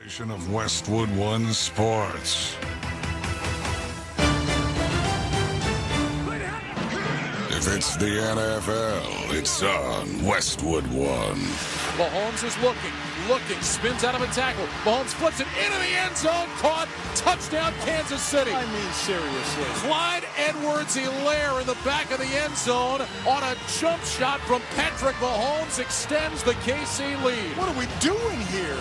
Of Westwood One Sports. If it's the NFL, it's on Westwood One. Mahomes is looking, spins out of a tackle. Mahomes flips it into the end zone, caught, touchdown Kansas City. I mean, seriously. Clyde Edwards-Helaire in the back of the end zone on a jump shot from Patrick Mahomes extends the KC lead. What are we doing here?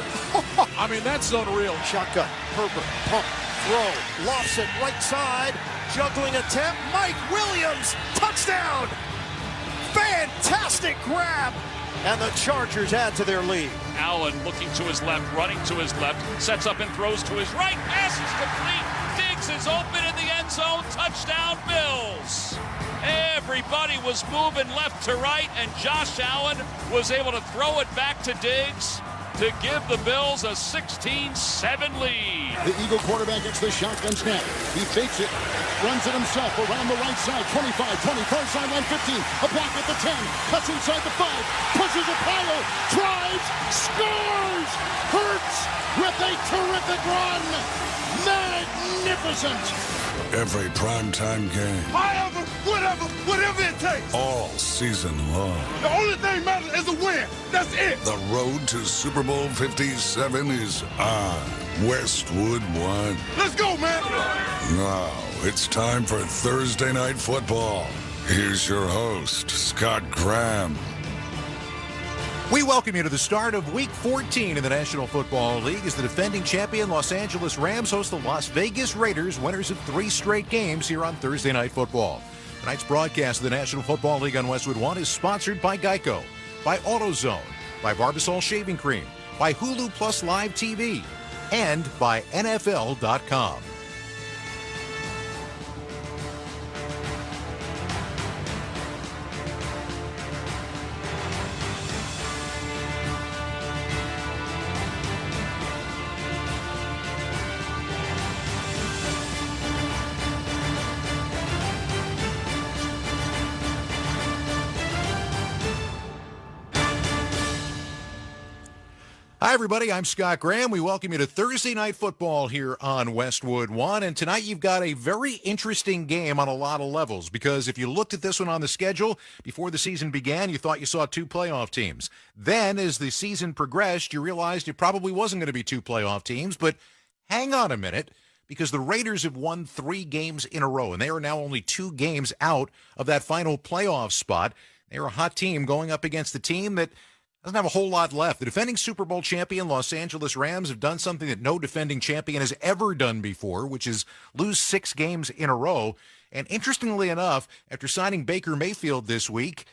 I mean, that's unreal. Shotgun, Herbert, pump, throw, lofts it right side, juggling attempt, Mike Williams, touchdown! Fantastic grab! And the Chargers add to their lead. Allen looking to his left, running to his left, sets up and throws to his right. Pass is complete. Diggs is open in the end zone. Touchdown, Bills. Everybody was moving left to right, and Josh Allen was able to throw it back to Diggs to give the Bills a 16-7 lead. The Eagle quarterback gets the shotgun snap. He fakes it, runs it himself around the right side, 25, 20, far sideline 15, a back at the 10, cuts inside the 5, pushes a pile, drives, scores! Hurts with a terrific run! Magnificent! Every primetime game. However, whatever it takes. All season long. The only thing matters is a win. That's it. The road to Super Bowl 57 is on Westwood One. Let's go, man. Now, it's time for Thursday Night Football. Here's your host, Scott Graham. We welcome you to the start of Week 14 in the National Football League as the defending champion Los Angeles Rams host the Las Vegas Raiders, winners of 3 straight games here on Thursday Night Football. Tonight's broadcast of the National Football League on Westwood One is sponsored by Geico, by AutoZone, by Barbasol Shaving Cream, by Hulu Plus Live TV, and by NFL.com. Hi, everybody. I'm Scott Graham. We welcome you to Thursday Night Football here on Westwood One. And tonight you've got a very interesting game on a lot of levels because if you looked at this one on the schedule before the season began, you thought you saw 2 playoff teams. Then as the season progressed, you realized it probably wasn't going to be 2 playoff teams. But hang on a minute, because the Raiders have won 3 games in a row, and they are now only 2 games out of that final playoff spot. They're a hot team going up against a team that doesn't have a whole lot left. The defending Super Bowl champion Los Angeles Rams have done something that no defending champion has ever done before, which is lose 6 games in a row. And interestingly enough, after signing Baker Mayfield this week,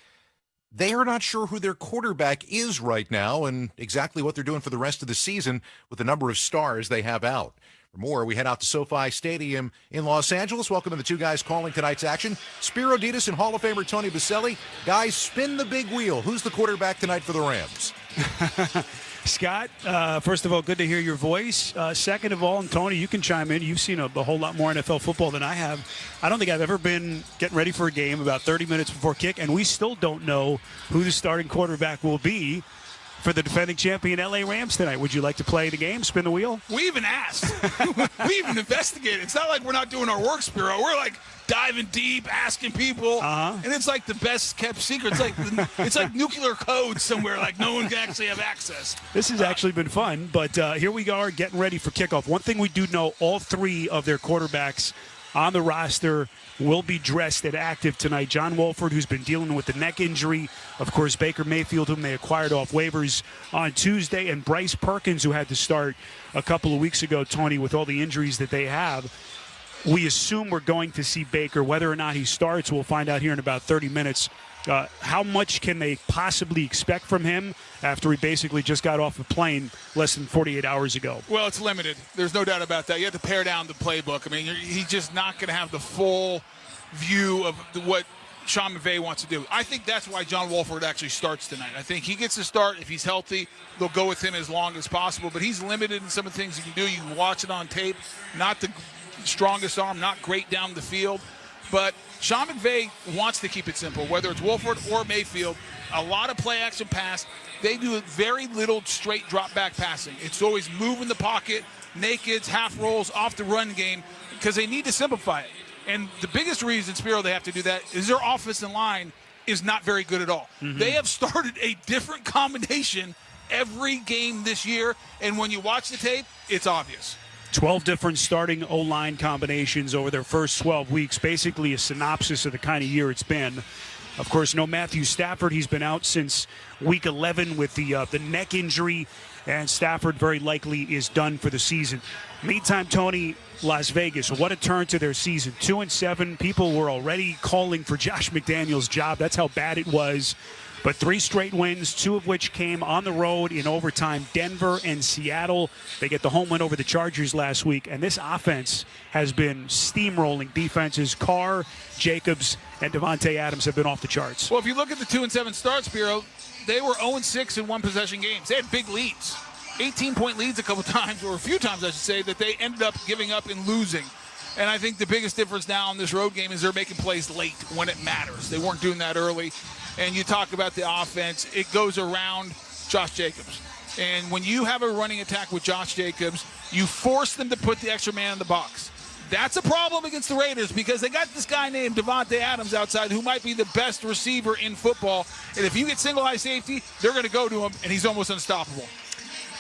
they are not sure who their quarterback is right now and exactly what they're doing for the rest of the season with the number of stars they have out. For more, we head out to SoFi Stadium in Los Angeles. Welcome to the 2 guys calling tonight's action. Spiro Ditas and Hall of Famer Tony Baselli. Guys, spin the big wheel. Who's the quarterback tonight for the Rams? Scott, first of all, good to hear your voice. Second of all, and Tony, you can chime in. You've seen a whole lot more NFL football than I have. I don't think I've ever been getting ready for a game about 30 minutes before kick, and we still don't know who the starting quarterback will be for the defending champion LA Rams tonight. Would you like to play the game, spin the wheel? We even asked. We even investigated. It's not like we're not doing our work, Spiro. We're like diving deep, asking people, and it's like the best kept secret. It's like nuclear code somewhere. Like no one can actually have access. This has actually been fun, but here we are getting ready for kickoff. One thing we do know: all 3 of their quarterbacks on the roster will be dressed and active tonight. John Wolford, who's been dealing with the neck injury. Of course, Baker Mayfield, whom they acquired off waivers on Tuesday. And Bryce Perkins, who had to start a couple of weeks ago, Tony, with all the injuries that they have. We assume we're going to see Baker. Whether or not he starts, we'll find out here in about 30 minutes. How much can they possibly expect from him after he basically just got off a plane less than 48 hours ago? Well, it's limited. There's no doubt about that. You have to pare down the playbook. I mean, he's just not going to have the full view of what Sean McVay wants to do. I think that's why John Wolford actually starts tonight. I think he gets to start. If he's healthy, they'll go with him as long as possible. But he's limited in some of the things he can do. You can watch it on tape. Not the strongest arm, not great down the field. But Sean McVay wants to keep it simple, whether it's Wolford or Mayfield. A lot of play action pass. They do very little straight drop back passing. It's always move in the pocket, nakeds, half rolls, off the run game, because they need to simplify it. And the biggest reason, Spiro, they have to do that is their offensive line is not very good at all. Mm-hmm. They have started a different combination every game this year, and when you watch the tape, it's obvious. 12 different starting O-line combinations over their first 12 weeks, basically a synopsis of the kind of year it's been. Of course, no Matthew Stafford. He's been out since week 11 with the neck injury, and Stafford very likely is done for the season. Meantime, Tony, Las Vegas, what a turn to their season. 2-7. People were already calling for Josh McDaniels' job. That's how bad it was. But 3 straight wins, 2 of which came on the road in overtime. Denver and Seattle. They get the home win over the Chargers last week. And this offense has been steamrolling defenses. Carr, Jacobs, and Devontae Adams have been off the charts. Well, if you look at the 2-7 starts, Bureau, they were 0-6 in one-possession games. They had big leads. 18-point leads a couple times, or a few times, I should say, that they ended up giving up and losing. And I think the biggest difference now in this road game is they're making plays late when it matters. They weren't doing that early. And you talk about the offense, it goes around Josh Jacobs. And when you have a running attack with Josh Jacobs, you force them to put the extra man in the box. That's a problem against the Raiders because they got this guy named Devontae Adams outside who might be the best receiver in football. And if you get single high safety, they're going to go to him, and he's almost unstoppable.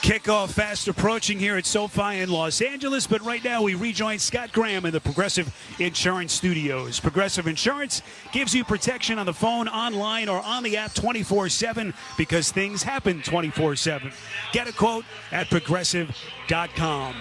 Kickoff fast approaching here at SoFi in Los Angeles, but right now we rejoin Scott Graham in the Progressive Insurance Studios. Progressive Insurance gives you protection on the phone, online, or on the app 24/7 because things happen 24/7. Get a quote at Progressive.com.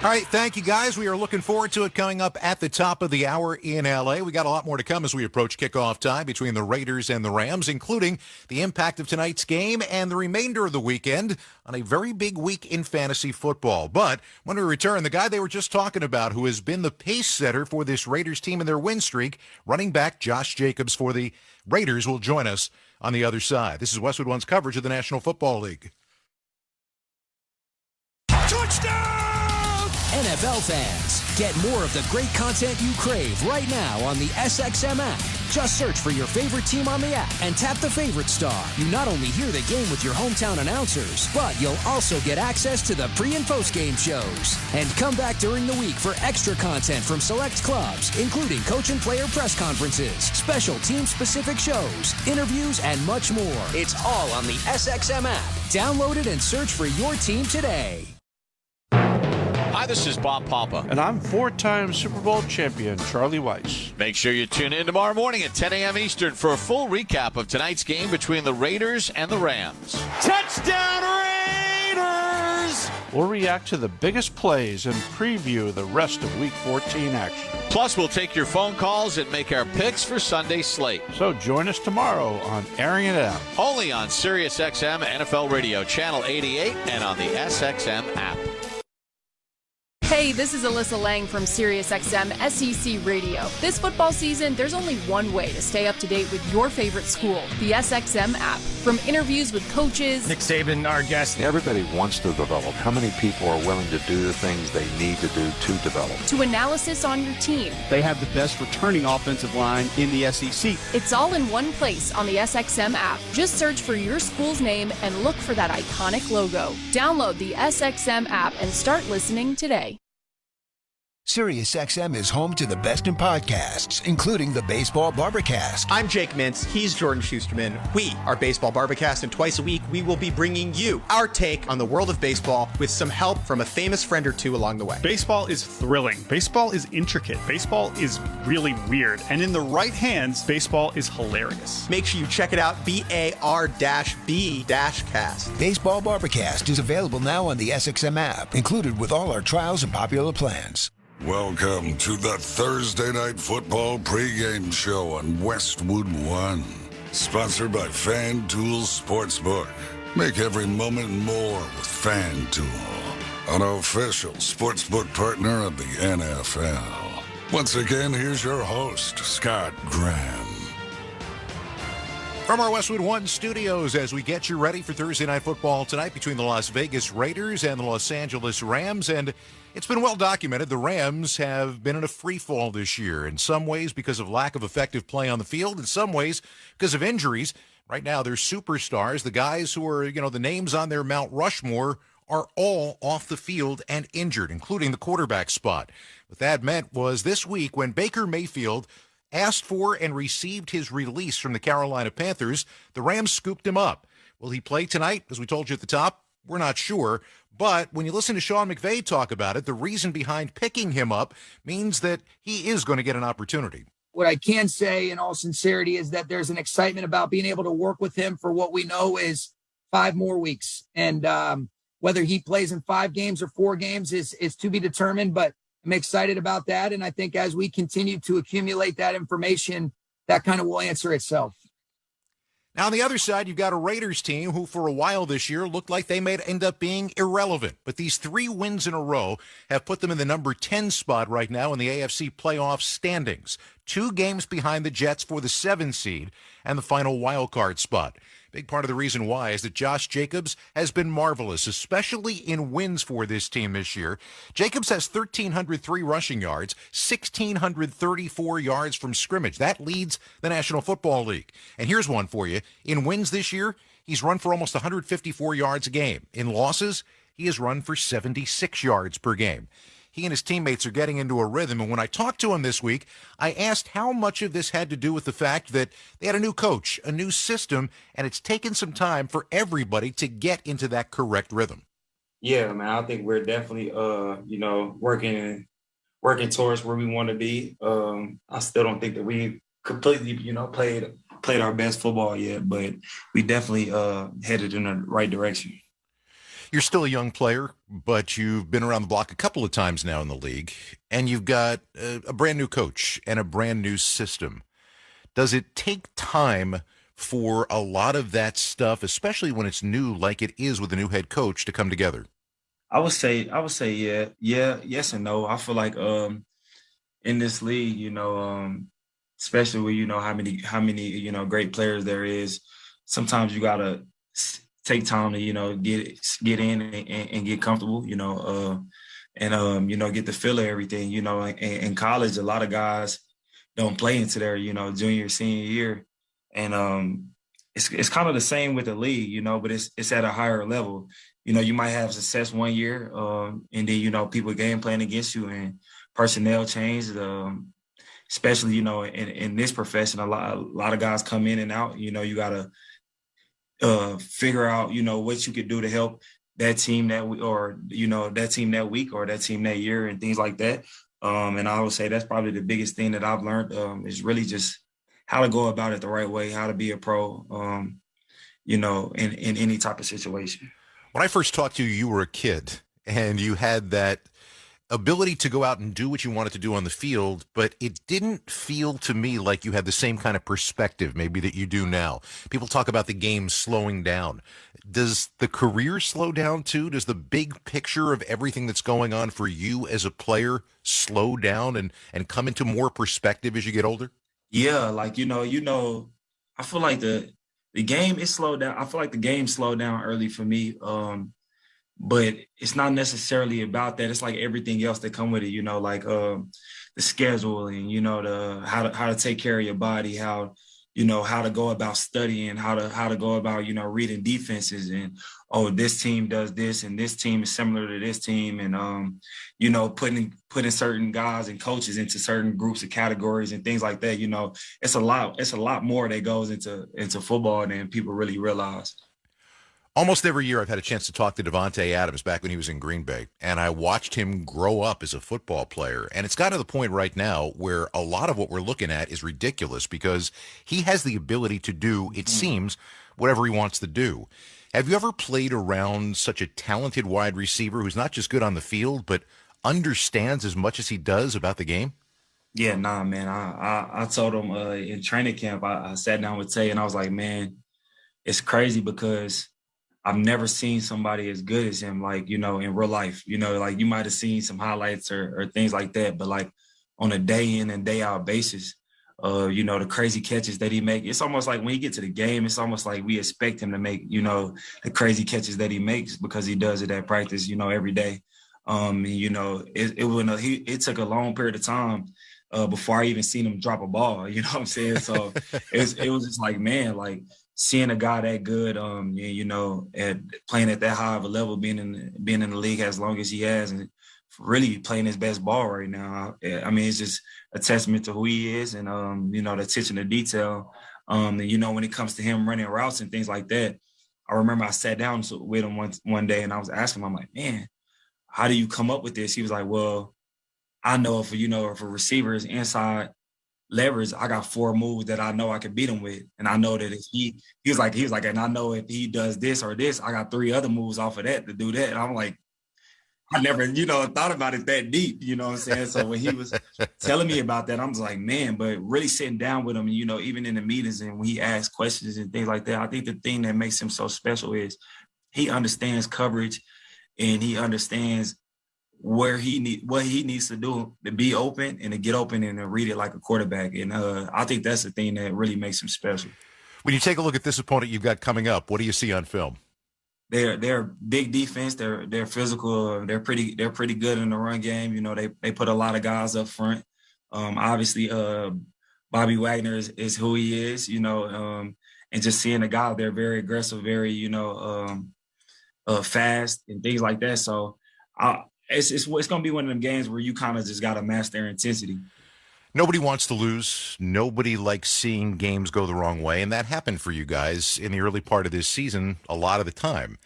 All right, thank you, guys. We are looking forward to it coming up at the top of the hour in L.A. We got a lot more to come as we approach kickoff time between the Raiders and the Rams, including the impact of tonight's game and the remainder of the weekend on a very big week in fantasy football. But when we return, the guy they were just talking about who has been the pace setter for this Raiders team in their win streak, running back Josh Jacobs for the Raiders, will join us on the other side. This is Westwood One's coverage of the National Football League. Touchdown! NFL fans, get more of the great content you crave right now on the SXM app. Just search for your favorite team on the app and tap the favorite star. You not only hear the game with your hometown announcers, but you'll also get access to the pre- and post-game shows. And come back during the week for extra content from select clubs, including coach and player press conferences, special team-specific shows, interviews, and much more. It's all on the SXM app. Download it and search for your team today. Hi, this is Bob Papa. And I'm 4-time Super Bowl champion Charlie Weiss. Make sure you tune in tomorrow morning at 10 a.m. Eastern for a full recap of tonight's game between the Raiders and the Rams. Touchdown Raiders! We'll react to the biggest plays and preview the rest of Week 14 action. Plus, we'll take your phone calls and make our picks for Sunday's slate. So join us tomorrow on Airing It Out. Only on SiriusXM NFL Radio Channel 88 and on the SXM app. Hey, this is Alyssa Lang from SiriusXM SEC Radio. This football season, there's only one way to stay up to date with your favorite school, the SXM app. From interviews with coaches, Nick Saban, our guest. Everybody wants to develop. How many people are willing to do the things they need to do to develop? to analysis on your team. They have the best returning offensive line in the SEC. It's all in one place on the SXM app. Just search for your school's name and look for that iconic logo. Download the SXM app and start listening today. SiriusXM is home to the best in podcasts, including the Baseball Barbacast. I'm Jake Mintz. He's Jordan Schusterman. We are Baseball Barbacast, and twice a week we will be bringing you our take on the world of baseball with some help from a famous friend or two along the way. Baseball is thrilling. Baseball is intricate. Baseball is really weird. And in the right hands, baseball is hilarious. Make sure you check it out, BAR-B-cast. Baseball Barbacast is available now on the SXM app, included with all our trials and popular plans. Welcome to the Thursday Night Football pregame show on Westwood One. Sponsored by FanDuel Sportsbook. Make every moment more with FanDuel, an official sportsbook partner of the NFL. Once again, here's your host, Scott Graham. All From our Westwood One studios, as we get you ready for Thursday Night Football tonight between the Las Vegas Raiders and the Los Angeles Rams. And it's been well documented the Rams have been in a free fall this year, in some ways because of lack of effective play on the field, in some ways because of injuries. Right now, their superstars, the guys who are, the names on their Mount Rushmore, are all off the field and injured, including the quarterback spot. What that meant was this week when Baker Mayfield asked for and received his release from the Carolina Panthers, the Rams scooped him up. Will he play tonight? As we told you at the top, we're not sure. But when you listen to Sean McVay talk about it, the reason behind picking him up means that he is going to get an opportunity. What I can say in all sincerity is that there's an excitement about being able to work with him for what we know is 5 more weeks. And whether he plays in 5 games or 4 games is to be determined, but I'm excited about that. And I think as we continue to accumulate that information, that kind of will answer itself. Now, on the other side, you've got a Raiders team who for a while this year looked like they may end up being irrelevant. But these 3 wins in a row have put them in the number 10 spot right now in the AFC playoff standings. 2 games behind the Jets for the 7 seed and the final wild card spot. Big part of the reason why is that Josh Jacobs has been marvelous, especially in wins for this team this year. Jacobs has 1,303 rushing yards, 1,634 yards from scrimmage. That leads the National Football League. And here's one for you. In wins this year, he's run for almost 154 yards a game. In losses, he has run for 76 yards per game. He and his teammates are getting into a rhythm. And when I talked to him this week, I asked how much of this had to do with the fact that they had a new coach, a new system, and it's taken some time for everybody to get into that correct rhythm. Yeah, man, I think we're definitely, working towards where we want to be. I still don't think that we completely, played our best football yet, but we definitely headed in the right direction. You're still a young player, but you've been around the block a couple of times now in the league, and you've got a brand new coach and a brand new system. Does it take time for a lot of that stuff, especially when it's new like it is with a new head coach, to come together? I would say yeah, yes and no. I feel like in this league, especially when how many great players there is, sometimes you gotta take time to, get in and get comfortable, and get the feel of everything, in college, a lot of guys don't play into their, junior, senior year. And it's kind of the same with the league, but it's at a higher level. You might have success one year and then, people game plan against you and personnel change, especially, in this profession, a lot of guys come in and out, you got to figure out, what you could do to help that team that week or that team that year and things like that. And I would say that's probably the biggest thing that I've learned is really just how to go about it the right way, how to be a pro, in any type of situation. When I first talked to you, you were a kid and you had that ability to go out and do what you wanted to do on the field, but it didn't feel to me like you had the same kind of perspective maybe that you do now. People talk about the game slowing down. Does the career slow down too? Does the big picture of everything that's going on for you as a player slow down and come into more perspective as you get older? Yeah, like, I feel like the game is slowed down. I feel like the game slowed down early for me. But it's not necessarily about that. It's like everything else that come with it, like the scheduling, the how to take care of your body, how to go about studying, how to go about, reading defenses and, this team does this and this team is similar to this team. And, putting certain guys and coaches into certain groups of categories and things like that. It's a lot more that goes into football than people really realize. Almost every year I've had a chance to talk to Devontae Adams back when he was in Green Bay, and I watched him grow up as a football player. And it's gotten to the point right now where a lot of what we're looking at is ridiculous because he has the ability to do, it seems, whatever he wants to do. Have you ever played around such a talented wide receiver who's not just good on the field, but understands as much as he does about the game? Yeah, nah, man. I told him in training camp, I sat down with Tay and I was like, man, it's crazy because I've never seen somebody as good as him, like, in real life, like you might've seen some highlights or things like that, but like on a day in and day out basis, The crazy catches that he make. It's almost like when he get to the game, it's almost like we expect him to make, the crazy catches that he makes because he does it at practice, every day. It took a long period of time before I even seen him drop a ball. You know what I'm saying? So it was just like, man, like seeing a guy that good, at playing at that high of a level, being in the league as long as he has, and really playing his best ball right now. I mean, it's just a testament to who he is, and the attention to detail. When it comes to him running routes and things like that, I remember I sat down with him one day and I was asking him, I'm like, man, how do you come up with this? He was like, well, I know if a receiver is inside leverage, I got 4 moves that I know I can beat him with. And I know that if he was like, and I know if he does this or this, I got 3 other moves off of that to do that. And I'm like, I never, thought about it that deep, you know what I'm saying? So when he was telling me about that, I was like, man, but really sitting down with him, even in the meetings and when he asks questions and things like that, I think the thing that makes him so special is he understands coverage and he understands what he needs to do to be open and to get open and to read it like a quarterback. And I think that's the thing that really makes him special. When you take a look at this opponent you've got coming up, what do you see on film? They're big defense. They're physical. They're pretty good in the run game. They put a lot of guys up front. Obviously, Bobby Wagner is who he is. And just seeing the guy, they're very aggressive, very fast and things like that. So it's going to be one of them games where you kind of just got to match their intensity. Nobody wants to lose. Nobody likes seeing games go the wrong way, and that happened for you guys in the early part of this season a lot of the time.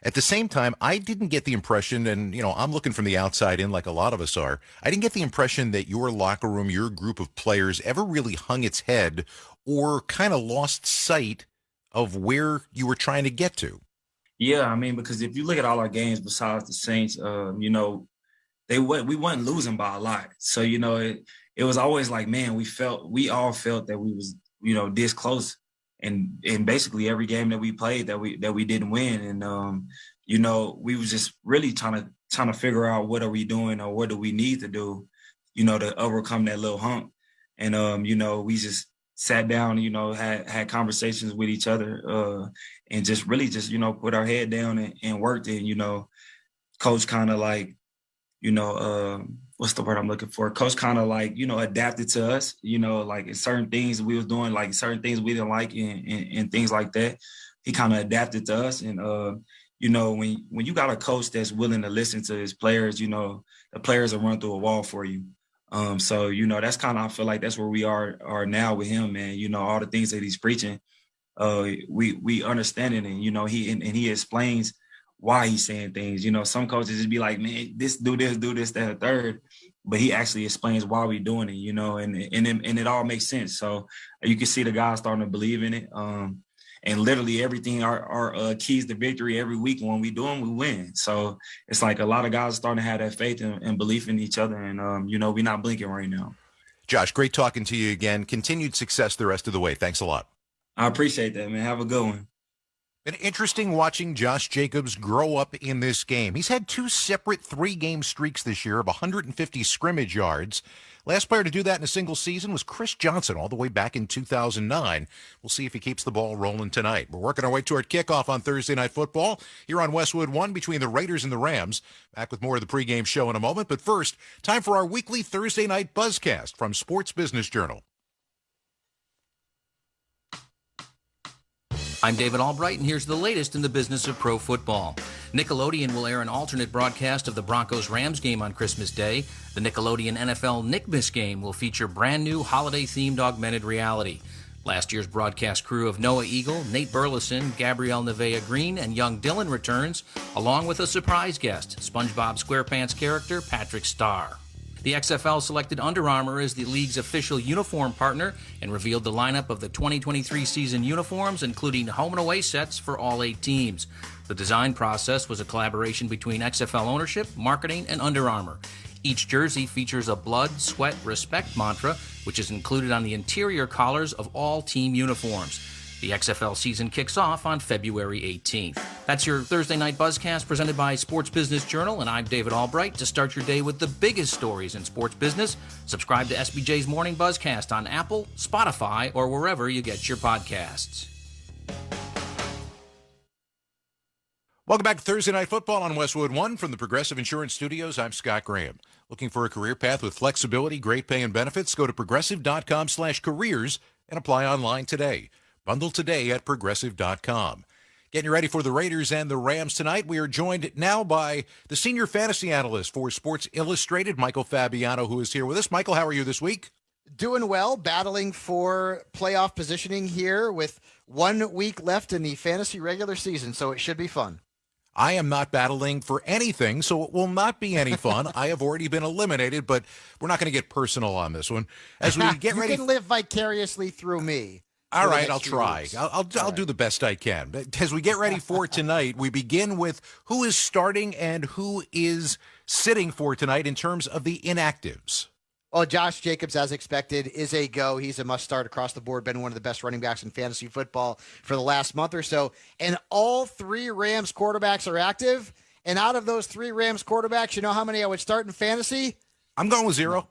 At the same time, I didn't get the impression, and I'm looking from the outside in like a lot of us are, I didn't get the impression that your locker room, your group of players ever really hung its head or kind of lost sight of where you were trying to get to. Yeah, I mean, because if you look at all our games besides the Saints, we wasn't losing by a lot. So, it was always like, man, we all felt that we was, this close, and basically every game that we played that we didn't win, and we was just really trying to figure out what are we doing or what do we need to do, to overcome that little hump, and we just sat down, had conversations with each other, and just really just put our head down and worked, and coach kind of like, what's the word I'm looking for? Coach kind of like, adapted to us, like certain things we was doing, like certain things we didn't like and things like that. He kind of adapted to us. And, when you got a coach that's willing to listen to his players, the players will run through a wall for you. So, that's kind of, I feel like that's where we are now with him, man. All the things that he's preaching, we understand it. And, he explains why he's saying things. Some coaches just be like, man, do this, that, and third. But he actually explains why we're doing it, and it all makes sense. So you can see the guys starting to believe in it. And literally everything, our keys to victory every week when we do them, we win. So it's like a lot of guys are starting to have that faith and belief in each other. And, we're not blinking right now. Josh, great talking to you again. Continued success the rest of the way. Thanks a lot. I appreciate that, man. Have a good one. Been interesting watching Josh Jacobs grow up in this game. He's had 2 separate 3-game streaks this year of 150 scrimmage yards. Last player to do that in a single season was Chris Johnson all the way back in 2009. We'll see if he keeps the ball rolling tonight. We're working our way toward kickoff on Thursday Night Football here on Westwood 1 between the Raiders and the Rams. Back with more of the pregame show in a moment. But first, time for our weekly Thursday Night Buzzcast from Sports Business Journal. I'm David Albright, and here's the latest in the business of pro football. Nickelodeon will air an alternate broadcast of the Broncos-Rams game on Christmas Day. The Nickelodeon NFL Nickmas game will feature brand new holiday-themed augmented reality. Last year's broadcast crew of Noah Eagle, Nate Burleson, Gabrielle Nevea-Green, and young Dylan returns, along with a surprise guest, SpongeBob SquarePants character Patrick Starr. The XFL selected Under Armour as the league's official uniform partner and revealed the lineup of the 2023 season uniforms, including home and away sets for all 8 teams. The design process was a collaboration between XFL ownership, marketing, and Under Armour. Each jersey features a blood, sweat, respect mantra, which is included on the interior collars of all team uniforms. The XFL season kicks off on February 18th. That's your Thursday Night Buzzcast presented by Sports Business Journal, and I'm David Albright. To start your day with the biggest stories in sports business, subscribe to SBJ's Morning Buzzcast on Apple, Spotify, or wherever you get your podcasts. Welcome back to Thursday Night Football on Westwood One from the Progressive Insurance Studios. I'm Scott Graham. Looking for a career path with flexibility, great pay, and benefits? Go to progressive.com/careers and apply online today. Bundle today at progressive.com. Getting ready for the Raiders and the Rams tonight. We are joined now by the senior fantasy analyst for Sports Illustrated, Michael Fabiano, who is here with us. Michael, how are you this week? Doing well, battling for playoff positioning here with 1 week left in the fantasy regular season, so it should be fun. I am not battling for anything, so it will not be any fun. I have already been eliminated, but we're not going to get personal on this one. As we get ready, you can live vicariously through me. All right, I'll try. I'll do the best I can. But as we get ready for tonight, we begin with who is starting and who is sitting for tonight in terms of the inactives. Well, Josh Jacobs, as expected, is a go. He's a must-start across the board, been one of the best running backs in fantasy football for the last month or so. And all three Rams quarterbacks are active. And out of those three Rams quarterbacks, you know how many I would start in fantasy? I'm going with zero.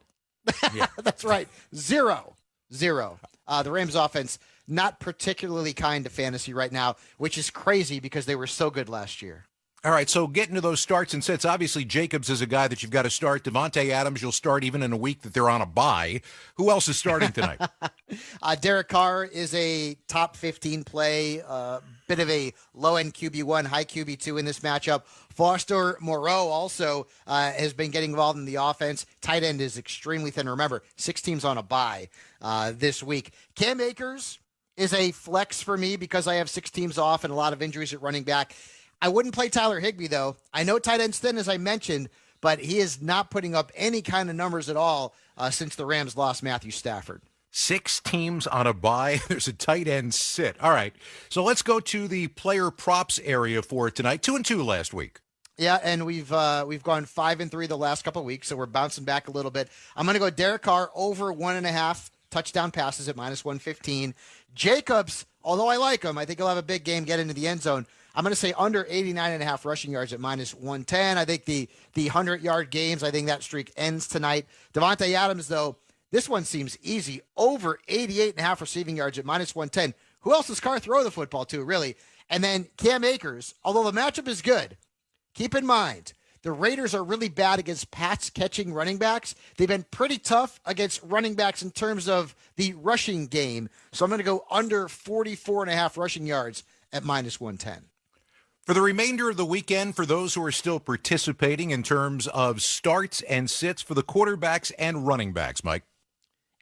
Yeah. That's right. Zero. The Rams offense, not particularly kind to fantasy right now, which is crazy because they were so good last year. All right, so getting to those starts and sits, obviously Jacobs is a guy that you've got to start. Devontae Adams, you'll start even in a week that they're on a bye. Who else is starting tonight? Derek Carr is a top 15 play, bit of a low-end QB1, high QB2 in this matchup. Foster Moreau also has been getting involved in the offense. Tight end is extremely thin. Remember, 6 teams on a bye this week. Cam Akers is a flex for me because I have 6 teams off and a lot of injuries at running back. I wouldn't play Tyler Higbee, though. I know tight end's thin, as I mentioned, but he is not putting up any kind of numbers at all since the Rams lost Matthew Stafford. 6 teams on a bye. There's a tight end sit. All right, so let's go to the player props area for tonight. 2-2 last week. Yeah, and we've gone 5-3 the last couple of weeks, so we're bouncing back a little bit. I'm going to go Derek Carr over 1.5 touchdown passes at -115. Jacobs, although I like him, I think he'll have a big game, get into the end zone. I'm going to say under 89.5 rushing yards at -110. I think the 100-yard games, I think that streak ends tonight. Devontae Adams, though, this one seems easy. Over 88.5 receiving yards at -110. Who else does Carr throw the football to, really? And then Cam Akers, although the matchup is good, keep in mind, the Raiders are really bad against pass-catching running backs. They've been pretty tough against running backs in terms of the rushing game. So I'm going to go under 44.5 rushing yards at -110. For the remainder of the weekend, for those who are still participating in terms of starts and sits for the quarterbacks and running backs, Mike.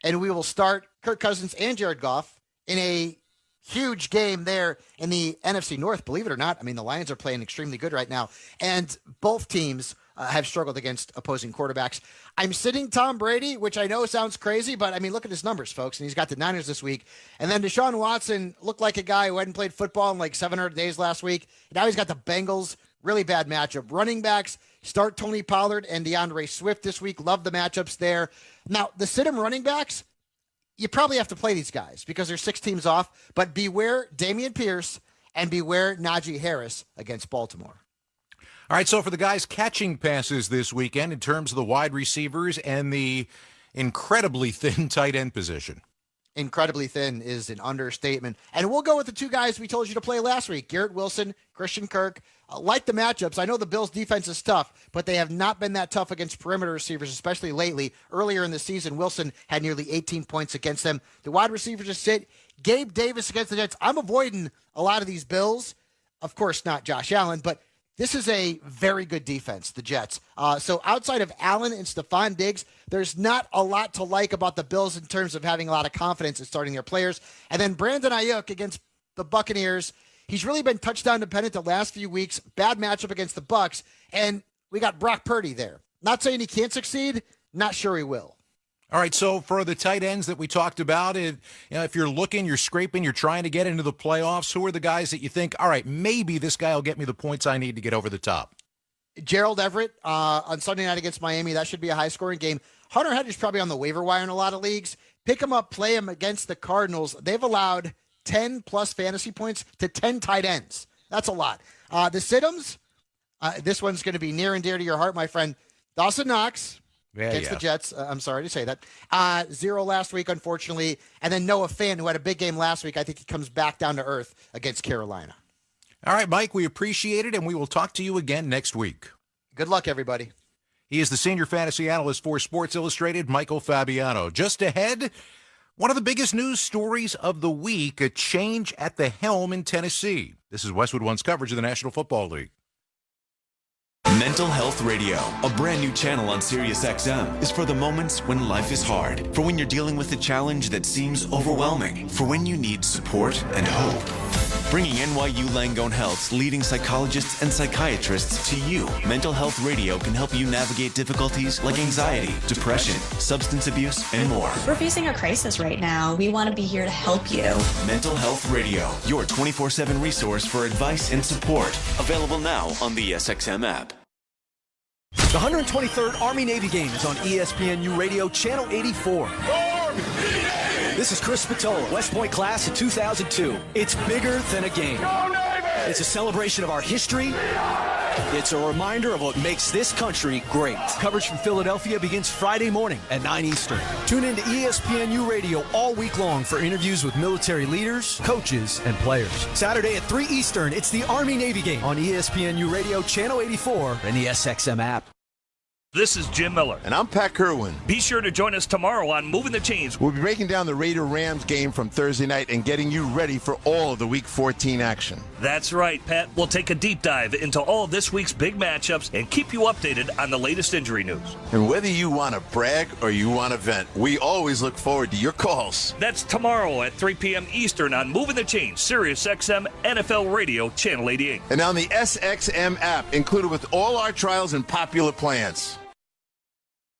And we will start Kirk Cousins and Jared Goff in a huge game there in the NFC North. Believe it or not, I mean, the Lions are playing extremely good right now, and both teams have struggled against opposing quarterbacks. I'm sitting Tom Brady, which I know sounds crazy, but I mean, look at his numbers, folks. And he's got the Niners this week. And then Deshaun Watson looked like a guy who hadn't played football in like 700 days last week. Now he's got the Bengals. Really bad matchup. Running backs, start Tony Pollard and DeAndre Swift this week. Love the matchups there. Now, the sit-em running backs, you probably have to play these guys because there's 6 teams off. But beware Dameon Pierce and beware Najee Harris against Baltimore. All right, so for the guys catching passes this weekend in terms of the wide receivers and the incredibly thin tight end position. Incredibly thin is an understatement. And we'll go with the 2 guys we told you to play last week, Garrett Wilson, Christian Kirk. Like the matchups, I know the Bills' defense is tough, but they have not been that tough against perimeter receivers, especially lately. Earlier in the season, Wilson had nearly 18 points against them. The wide receivers just sit. Gabe Davis against the Jets. I'm avoiding a lot of these Bills. Of course, not Josh Allen, but this is a very good defense, the Jets. So outside of Allen and Stephon Diggs, there's not a lot to like about the Bills in terms of having a lot of confidence in starting their players. And then Brandon Ayuk against the Buccaneers. He's really been touchdown dependent the last few weeks. Bad matchup against the Bucs. And we got Brock Purdy there. Not saying he can't succeed. Not sure he will. All right, so for the tight ends that we talked about, if you're looking, you're scraping, you're trying to get into the playoffs, who are the guys that you think, all right, maybe this guy will get me the points I need to get over the top? Gerald Everett on Sunday night against Miami. That should be a high-scoring game. Hunter Henry's probably on the waiver wire in a lot of leagues. Pick him up, play him against the Cardinals. They've allowed 10-plus fantasy points to 10 tight ends. That's a lot. The sit-ems, this one's going to be near and dear to your heart, my friend. Dawson Knox against the Jets. I'm sorry to say that. 0 last week, unfortunately. And then Noah Fant, who had a big game last week. I think he comes back down to earth against Carolina. All right, Mike, we appreciate it, and we will talk to you again next week. Good luck, everybody. He is the senior fantasy analyst for Sports Illustrated, Michael Fabiano. Just ahead, one of the biggest news stories of the week, a change at the helm in Tennessee. This is Westwood One's coverage of the National Football League. Mental Health Radio, a brand new channel on SiriusXM, is for the moments when life is hard, for when you're dealing with a challenge that seems overwhelming, for when you need support and hope. Bringing NYU Langone Health's leading psychologists and psychiatrists to you, Mental Health Radio can help you navigate difficulties like anxiety, depression, substance abuse, and more. We're facing a crisis right now. We want to be here to help you. Mental Health Radio, your 24/7 resource for advice and support. Available now on the SXM app. The 123rd Army-Navy game is on ESPNU Radio, Channel 84. This is Chris Spatola, West Point class of 2002. It's bigger than a game. It's a celebration of our history. It's a reminder of what makes this country great. Coverage from Philadelphia begins Friday morning at 9 Eastern. Tune in to ESPNU Radio all week long for interviews with military leaders, coaches, and players. Saturday at 3 Eastern, it's the Army-Navy game on ESPNU Radio, Channel 84, and the SXM app. This is Jim Miller. And I'm Pat Kerwin. Be sure to join us tomorrow on Moving the Chains. We'll be breaking down the Raider-Rams game from Thursday night and getting you ready for all of the Week 14 action. That's right, Pat. We'll take a deep dive into all of this week's big matchups and keep you updated on the latest injury news. And whether you want to brag or you want to vent, we always look forward to your calls. That's tomorrow at 3 p.m. Eastern on Moving the Chains, SiriusXM NFL Radio, Channel 88. And on the SXM app, included with all our trials and popular plans.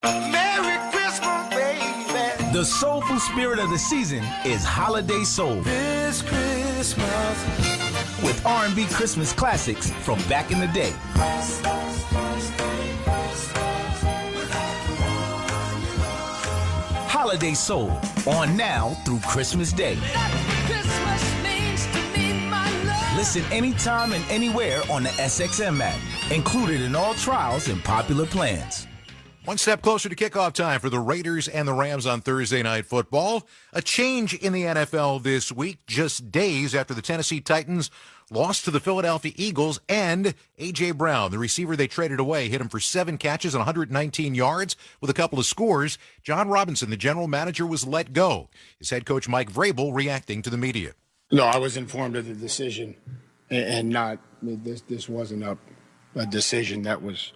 Merry Christmas, baby. The soulful spirit of the season is holiday soul. This Christmas. With R&B Christmas classics from back in the day. Holiday Soul, on now through Christmas Day. Listen anytime and anywhere on the SXM app. Included in all trials and popular plans. One step closer to kickoff time for the Raiders and the Rams on Thursday Night Football. A change in the NFL this week, just days after the Tennessee Titans lost to the Philadelphia Eagles, and A.J. Brown, the receiver they traded away, hit him for 7 catches and 119 yards with a couple of scores. John Robinson, the general manager, was let go. His head coach Mike Vrabel reacting to the media. No, I was informed of the decision, and not this wasn't a decision that was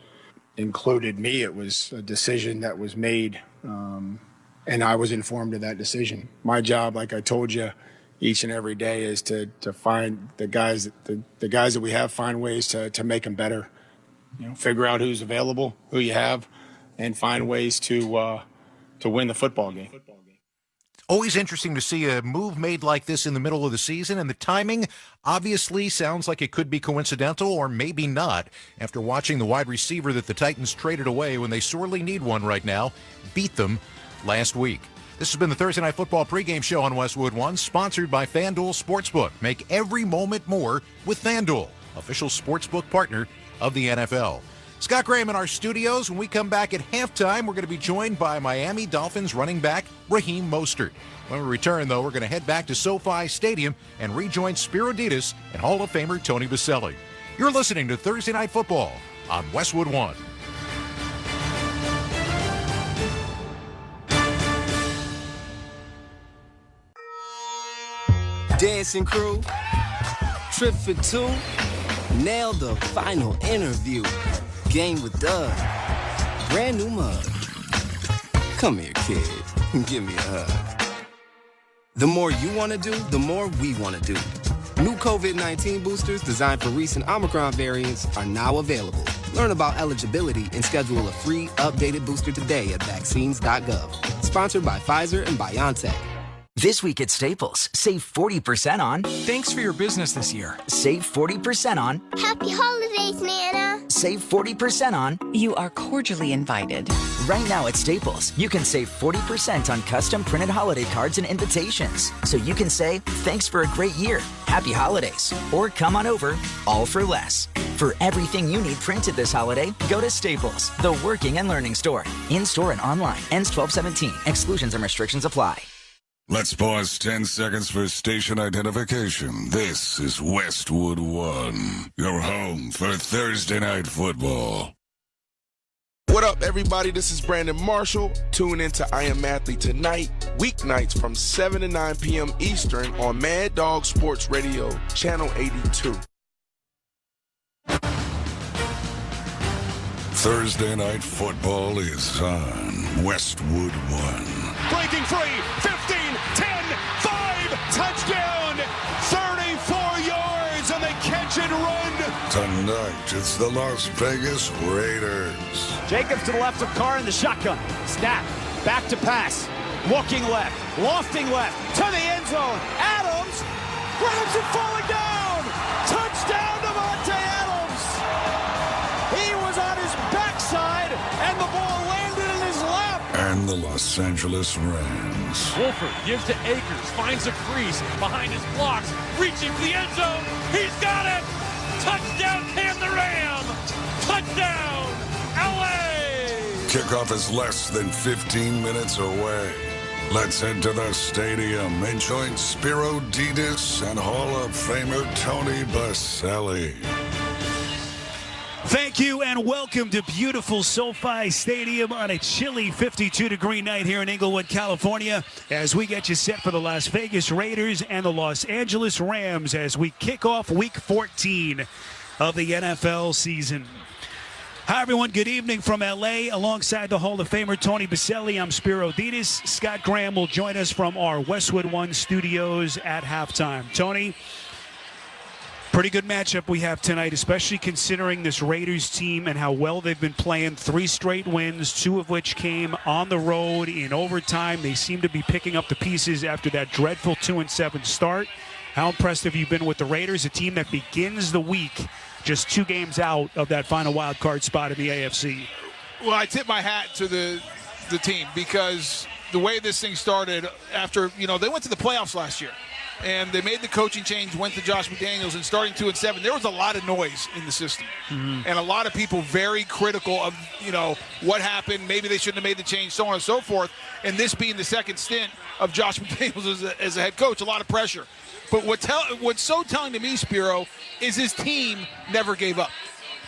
included me. It was a decision that was made, and I was informed of that decision. My job, like I told you, each and every day is to find the guys that we have, find ways to make them better. You know, figure out who's available, who you have, and find ways to win the football game. Always interesting to see a move made like this in the middle of the season, and the timing obviously sounds like it could be coincidental or maybe not after watching the wide receiver that the Titans traded away when they sorely need one right now beat them last week. This has been the Thursday Night Football pregame show on Westwood One, sponsored by FanDuel Sportsbook. Make every moment more with FanDuel, official sportsbook partner of the NFL. Scott Graham in our studios. When we come back at halftime, we're going to be joined by Miami Dolphins running back Raheem Mostert. When we return, though, we're going to head back to SoFi Stadium and rejoin Spiro Ditas and Hall of Famer Tony Baselli. You're listening to Thursday Night Football on Westwood One. Dancing crew, trip for 2, nailed the final interview. Game with Doug, brand new mug. Come here, kid, give me a hug. The more you want to do, the more we want to do. New COVID-19 boosters designed for recent Omicron variants are now available. Learn about eligibility and schedule a free updated booster today at vaccines.gov. Sponsored by Pfizer and BioNTech. This week at Staples, save 40% on... Thanks for your business this year. Save 40% on... Happy holidays, Nana. Save 40% on... You are cordially invited. Right now at Staples, you can save 40% on custom printed holiday cards and invitations. So you can say, thanks for a great year, happy holidays, or come on over, all for less. For everything you need printed this holiday, go to Staples, the working and learning store. In-store and online. Ends 12/17. Exclusions and restrictions apply. Let's pause 10 seconds for station identification. This is Westwood One, your home for Thursday Night Football. What up, everybody? This is Brandon Marshall. Tune in to I Am Athlete tonight, weeknights from 7 to 9 p.m. Eastern on Mad Dog Sports Radio, Channel 82. Thursday Night Football is on Westwood One. Breaking free, 15, 10, 5, touchdown, 34 yards, and they catch and run. Tonight, it's the Las Vegas Raiders. Jacobs to the left of Carr in the shotgun. Snap, back to pass, looking left, lofting left, to the end zone. Adams grabs it falling down. Touchdown, Devontae Adams. He was on his backside, and the ball landed in his lap. And the Los Angeles Rams. Wolford gives to Akers, finds a crease behind his blocks, reaching for the end zone. He's got it! Touchdown, Panther Ram! Touchdown, LA! Kickoff is less than 15 minutes away. Let's head to the stadium and join Spiro Ditas and Hall of Famer Tony Baselli. Thank you and welcome to beautiful SoFi Stadium on a chilly 52-degree night here in Inglewood, California, as we get you set for the Las Vegas Raiders and the Los Angeles Rams as we kick off Week 14 of the NFL season. Hi, everyone. Good evening from L.A. Alongside the Hall of Famer Tony Baselli, I'm Spiro Ditas. Scott Graham will join us from our Westwood One studios at halftime. Tony, pretty good matchup we have tonight, especially considering this Raiders team and how well they've been playing. 3 straight wins, 2 of which came on the road in overtime. They seem to be picking up the pieces after that dreadful 2-7 start. How impressed have you been with the Raiders, a team that begins the week just 2 games out of that final wild card spot in the AFC? Well, I tip my hat to the team because the way this thing started after, they went to the playoffs last year. And they made the coaching change, went to Josh McDaniels, and starting 2-7, there was a lot of noise in the system. Mm-hmm. And a lot of people very critical of, what happened. Maybe they shouldn't have made the change, so on and so forth. And this being the second stint of Josh McDaniels as a head coach, a lot of pressure. But what's so telling to me, Spiro, is his team never gave up.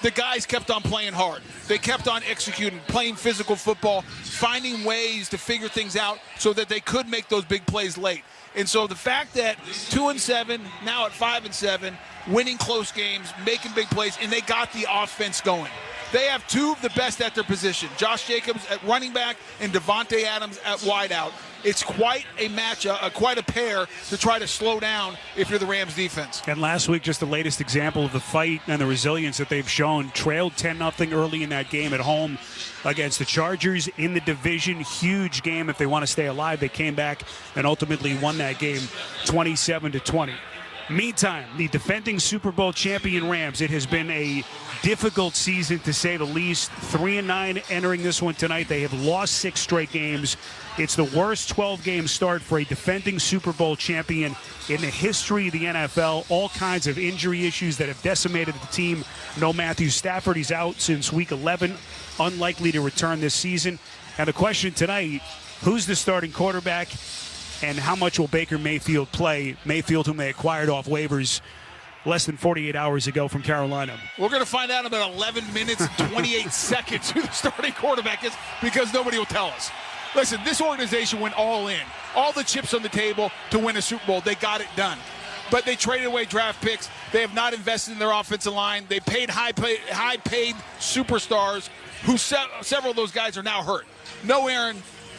The guys kept on playing hard. They kept on executing, playing physical football, finding ways to figure things out so that they could make those big plays late. And so the fact that 2-7, now at 5-7, winning close games, making big plays, and they got the offense going. They have 2 of the best at their position, Josh Jacobs at running back and Devontae Adams at wideout. It's quite a matchup, quite a pair to try to slow down if you're the Rams defense. And last week, just the latest example of the fight and the resilience that they've shown. Trailed 10-0 early in that game at home against the Chargers in the division. Huge game if they want to stay alive. They came back and ultimately won that game 27-20. Meantime, the defending Super Bowl champion Rams, it has been a difficult season to say the least. 3-9 entering this one tonight. They have lost 6 straight games. It's the worst 12-game start for a defending Super Bowl champion in the history of the NFL. All kinds of injury issues that have decimated the team. No Matthew Stafford. He's out since Week 11. Unlikely to return this season. And the question tonight, who's the starting quarterback? And how much will Baker Mayfield play? Mayfield, whom they acquired off waivers less than 48 hours ago from Carolina. We're going to find out in about 11 minutes and 28 seconds who the starting quarterback is because nobody will tell us. Listen, this organization went all in. All the chips on the table to win a Super Bowl. They got it done. But they traded away draft picks. They have not invested in their offensive line. They paid high-paid superstars who several of those guys are now hurt. No Aaron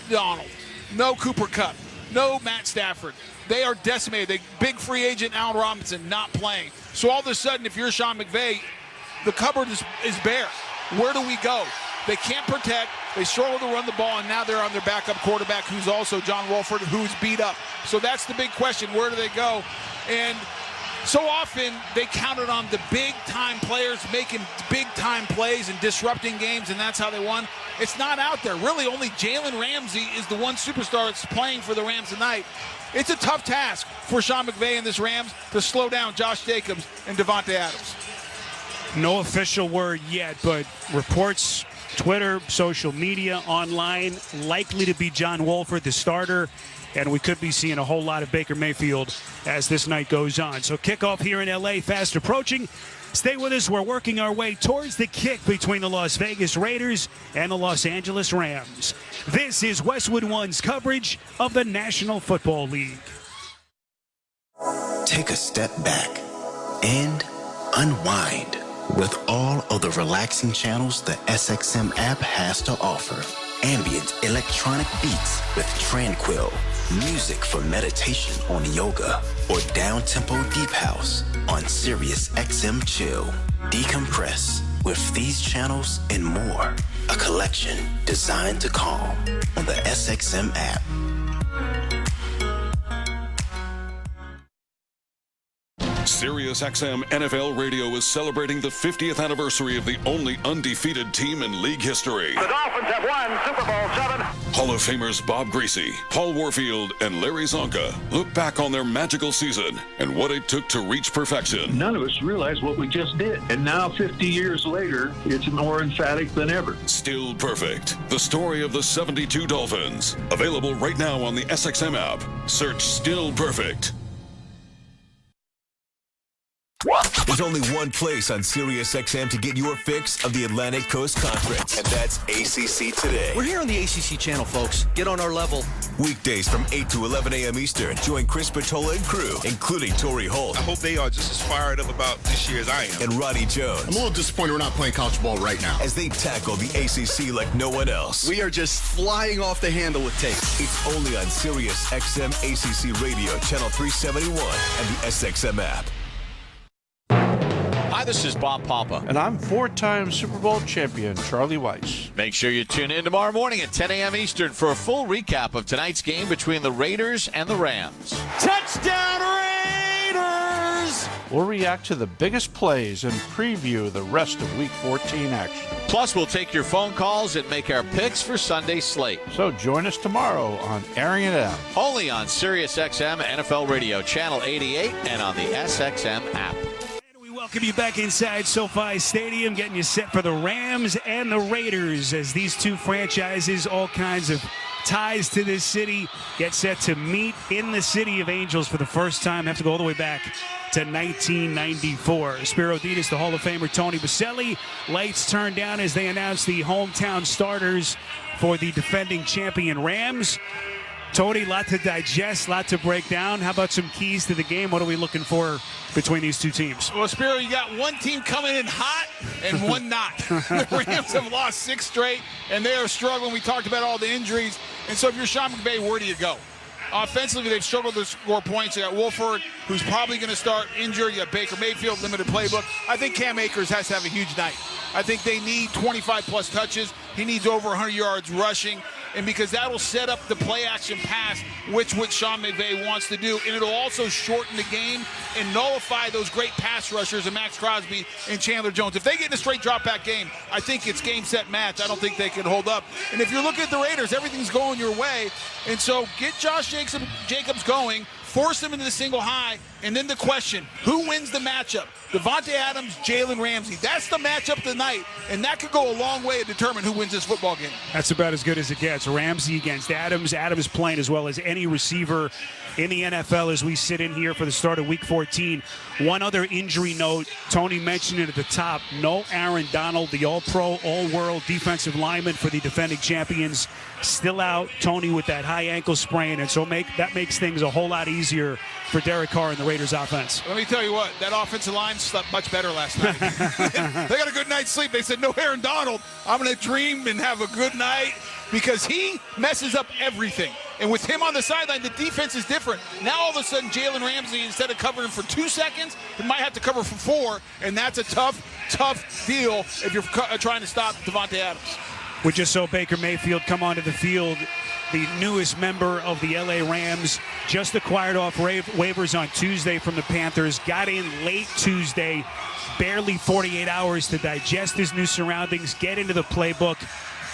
Donald. No Cooper Kupp. No Matt Stafford. They are decimated. Big free agent Allen Robinson not playing. So all of a sudden, if you're Sean McVay, the cupboard is bare. Where do we go? They can't protect. They struggle to run the ball, and now they're on their backup quarterback, who's also John Wolford, who's beat up. So that's the big question. Where do they go? And so often they counted on the big-time players making big-time plays and disrupting games, and that's how they won. It's not out there. Really, only Jalen Ramsey is the one superstar that's playing for the Rams tonight. It's a tough task for Sean McVay and this Rams to slow down Josh Jacobs and Davante Adams. No official word yet, but reports, Twitter, social media, online, likely to be John Wolford, the starter. And we could be seeing a whole lot of Baker Mayfield as this night goes on. So kickoff here in L.A. fast approaching. Stay with us. We're working our way towards the kick between the Las Vegas Raiders and the Los Angeles Rams. This is Westwood One's coverage of the National Football League. Take a step back and unwind with all of the relaxing channels the SXM app has to offer. Ambient electronic beats with Tranquil, music for meditation on yoga, or down-tempo deep house on Sirius XM Chill. Decompress with these channels and more. A collection designed to calm on the SXM app. SiriusXM NFL Radio is celebrating the 50th anniversary of the only undefeated team in league history. The Dolphins have won Super Bowl 7. Hall of Famers Bob Greasy, Paul Warfield, and Larry Zonka look back on their magical season and what it took to reach perfection. None of us realized what we just did. And now, 50 years later, it's more emphatic than ever. Still Perfect, the story of the 72 Dolphins. Available right now on the SXM app. Search Still Perfect. There's only one place on SiriusXM to get your fix of the Atlantic Coast Conference, and that's ACC Today. We're here on the ACC channel, folks. Get on our level. Weekdays from 8 to 11 a.m. Eastern. Join Chris Patola and crew, including Torrey Holt. I hope they are just as fired up about this year as I am. And Roddy Jones. I'm a little disappointed we're not playing college ball right now. As they tackle the ACC like no one else. We are just flying off the handle with tape. It's only on SiriusXM ACC Radio, Channel 371, and the SXM app. Hi, this is Bob Papa. And I'm four-time Super Bowl champion Charlie Weiss. Make sure you tune in tomorrow morning at 10 a.m. Eastern for a full recap of tonight's game between the Raiders and the Rams. Touchdown Raiders! We'll react to the biggest plays and preview the rest of Week 14 action. Plus, we'll take your phone calls and make our picks for Sunday's slate. So join us tomorrow on Airing It Out. Only on SiriusXM NFL Radio, Channel 88, and on the SXM app. Welcome you back inside SoFi Stadium, getting you set for the Rams and the Raiders as these two franchises, all kinds of ties to this city, get set to meet in the City of Angels for the first time. Have to go all the way back to 1994. Spiro Ditas, the Hall of Famer Tony Baselli, lights turned down as they announce the hometown starters for the defending champion Rams. Tony, lot to digest, lot to break down. How about some keys to the game? What are we looking for between these two teams? Well, Spiro, you got one team coming in hot and one not. The Rams have lost 6 straight, and they are struggling. We talked about all the injuries. And so if you're Sean McVay, where do you go? Offensively, they've struggled to score points. You got Wolford, who's probably going to start injured. You got Baker Mayfield, limited playbook. I think Cam Akers has to have a huge night. I think they need 25-plus touches. He needs over 100 yards rushing. And because that will set up the play-action pass, which Sean McVay wants to do. And it'll also shorten the game and nullify those great pass rushers of Max Crosby and Chandler Jones. If they get in a straight drop-back game, I think it's game, set, match. I don't think they can hold up. And if you're looking at the Raiders, everything's going your way. And so get Josh Jacobs going, force him into the single high, and then the question, who wins the matchup? Davante Adams, Jalen Ramsey. That's the matchup tonight, and that could go a long way to determine who wins this football game. That's about as good as it gets. Ramsey against Adams. Adams playing as well as any receiver in the NFL as we sit in here for the start of Week 14. One other injury note, Tony mentioned it at the top. No Aaron Donald, the All-Pro, All-World defensive lineman for the defending champions, still out. Tony with that high ankle sprain, and so that makes things a whole lot easier for Derek Carr and the Raiders offense. Let me tell you what, that offensive line slept much better last night. They got a good night's sleep. They said, no Aaron Donald. I'm going to dream and have a good night because he messes up everything. And with him on the sideline, the defense is different. Now all of a sudden, Jalen Ramsey, instead of covering for 2 seconds, he might have to cover for 4, and that's a tough deal if you're trying to stop Davante Adams. We just saw Baker Mayfield come onto the field, the newest member of the LA Rams, just acquired off waivers on Tuesday from the Panthers, got in late Tuesday, barely 48 hours to digest his new surroundings, get into the playbook.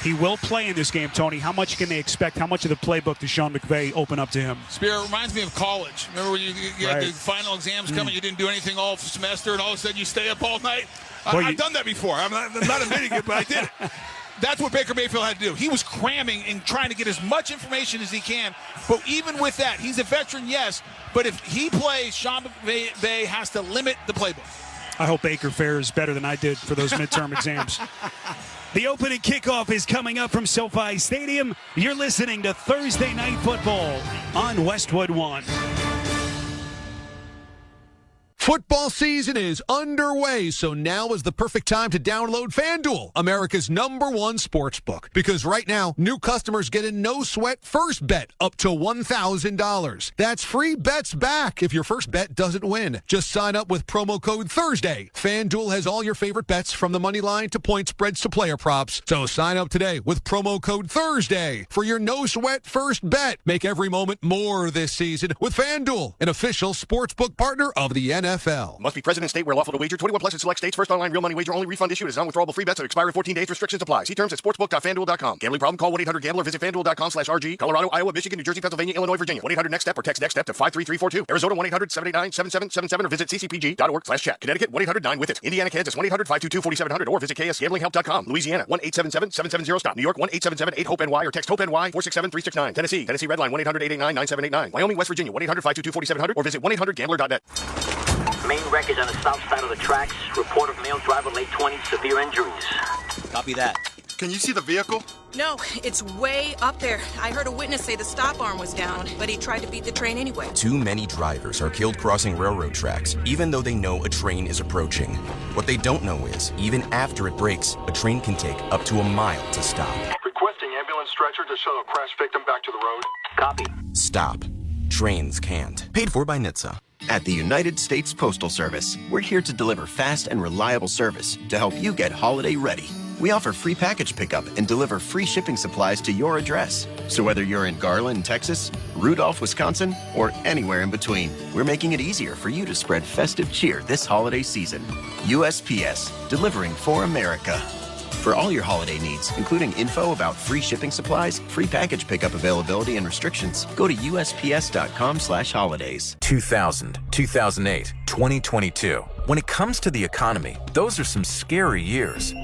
He will play in this game, Tony. How much can they expect? How much of the playbook does Sean McVay open up to him? Spirit reminds me of college. Remember when you had the final exams coming, you didn't do anything all semester, and all of a sudden you stay up all night? I've done that before. I'm not admitting it, but I did it. That's what Baker Mayfield had to do. He was cramming and trying to get as much information as he can. But even with that, he's a veteran, yes. But if he plays, Sean McVay has to limit the playbook. I hope Baker fares better than I did for those midterm exams. The opening kickoff is coming up from SoFi Stadium. You're listening to Thursday Night Football on Westwood One. Football season is underway, so now is the perfect time to download FanDuel, America's #1 sports book. Because right now, new customers get a no-sweat first bet up to $1,000. That's free bets back if your first bet doesn't win. Just sign up with promo code Thursday. FanDuel has all your favorite bets from the money line to point spreads to player props. So sign up today with promo code Thursday for your no-sweat first bet. Make every moment more this season with FanDuel, an official sportsbook partner of the NFL. Must be present in state where lawful to wager. 21 plus in select states. First online real money wager. Only refund issued as non-withdrawable free bets that expire in 14 days. Restrictions apply. See terms at sportsbook.fanduel.com. Gambling problem? Call 1-800-GAMBLER. Visit fanduel.com/RG. Colorado, Iowa, Michigan, New Jersey, Pennsylvania, Illinois, Virginia. 1-800-NEXT-STEP or text NEXT-STEP to 53342. Arizona 1-800-789-7777 or visit ccpg.org/chat. Connecticut 1-800-9-WITH-IT. Indiana, Kansas 1-800-522-4700 or visit ksgamblinghhelp.com. Louisiana 1-877-770-STOP. New York 1-877-8-HOPE-NY or text HOPE-NY 467-369. Tennessee Redline 1-800-889-9789. Wyoming, West Virginia 1-800-522-4700 or visit 1-800-GAMBLER.net. Main wreckage on the south side of the tracks. Report of male driver, late 20s, severe injuries. Copy that. Can you see the vehicle? No, it's way up there. I heard a witness say the stop arm was down, but he tried to beat the train anyway. Too many drivers are killed crossing railroad tracks, even though they know a train is approaching. What they don't know is, even after it breaks, a train can take up to a mile to stop. Requesting ambulance stretcher to shuttle crash victim back to the road. Copy. Stop. Trains can't. Paid for by NHTSA. At the United States Postal Service, we're here to deliver fast and reliable service to help you get holiday ready. We offer free package pickup and deliver free shipping supplies to your address. So whether you're in Garland, Texas, Rudolph, Wisconsin, or anywhere in between, we're making it easier for you to spread festive cheer this holiday season. USPS, delivering for America. For all your holiday needs, including info about free shipping supplies, free package pickup availability, and restrictions, go to USPS.com/holidays. 2000, 2008, 2022. When it comes to the economy, those are some scary years.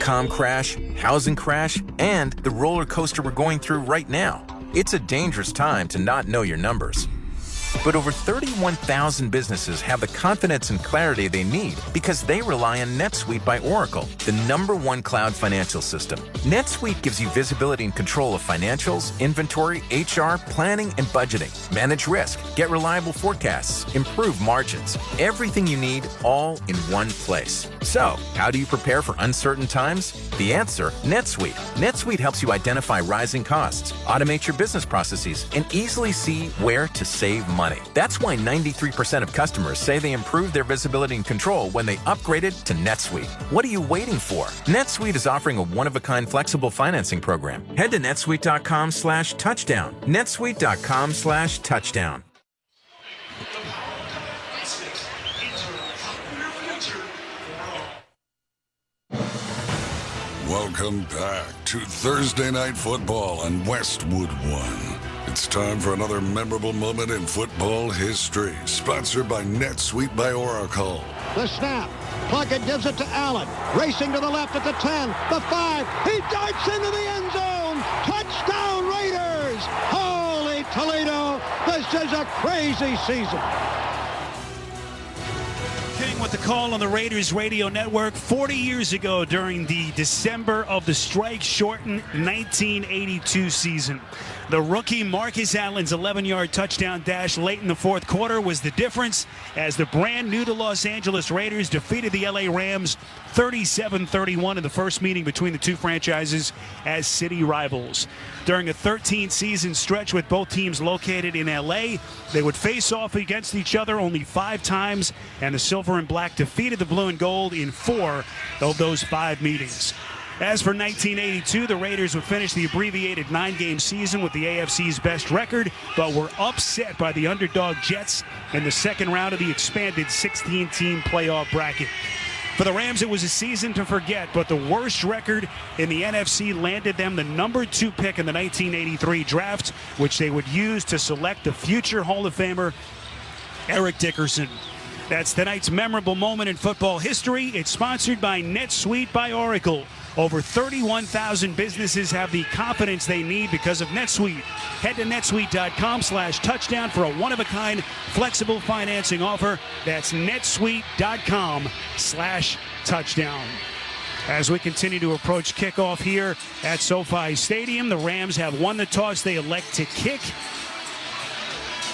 .com crash, housing crash, and the roller coaster we're going through right now. It's a dangerous time to not know your numbers. But over 31,000 businesses have the confidence and clarity they need because they rely on NetSuite by Oracle, the #1 cloud financial system. NetSuite gives you visibility and control of financials, inventory, HR, planning, and budgeting. Manage risk, get reliable forecasts, improve margins. Everything you need all in one place. So, how do you prepare for uncertain times? The answer, NetSuite. NetSuite helps you identify rising costs, automate your business processes, and easily see where to save money. That's why 93% of customers say they improved their visibility and control when they upgraded to NetSuite. What are you waiting for? NetSuite is offering a one-of-a-kind flexible financing program. Head to netsuite.com/touchdown. netsuite.com/touchdown. Welcome back to Thursday Night Football on Westwood One. It's time for another memorable moment in football history, sponsored by NetSuite by Oracle. The snap. Plunkett gives it to Allen. Racing to the left at the 10, the 5. He darts into the end zone. Touchdown Raiders. Holy Toledo. This is a crazy season. King with the call on the Raiders radio network 40 years ago during the December of the strike-shortened 1982 season. The rookie Marcus Allen's 11-yard touchdown dash late in the fourth quarter was the difference as the brand new to Los Angeles Raiders defeated the LA Rams 37-31 in the first meeting between the two franchises as city rivals. During a 13-season stretch with both teams located in LA, they would face off against each other only 5 times, and the Silver and Black defeated the Blue and Gold in 4 of those 5 meetings. As for 1982, the Raiders would finish the abbreviated 9-game season with the AFC's best record, but were upset by the underdog Jets in the second round of the expanded 16-team playoff bracket. For the Rams, it was a season to forget, but the worst record in the NFC landed them the number 2 pick in the 1983 draft, which they would use to select the future Hall of Famer Eric Dickerson. That's tonight's memorable moment in football history. It's sponsored by NetSuite by Oracle. Over 31,000 businesses have the confidence they need because of NetSuite. Head to netsuite.com/touchdown for a one-of-a-kind flexible financing offer. That's netsuite.com/touchdown. As we continue to approach kickoff here at SoFi Stadium, the Rams have won the toss. They elect to kick.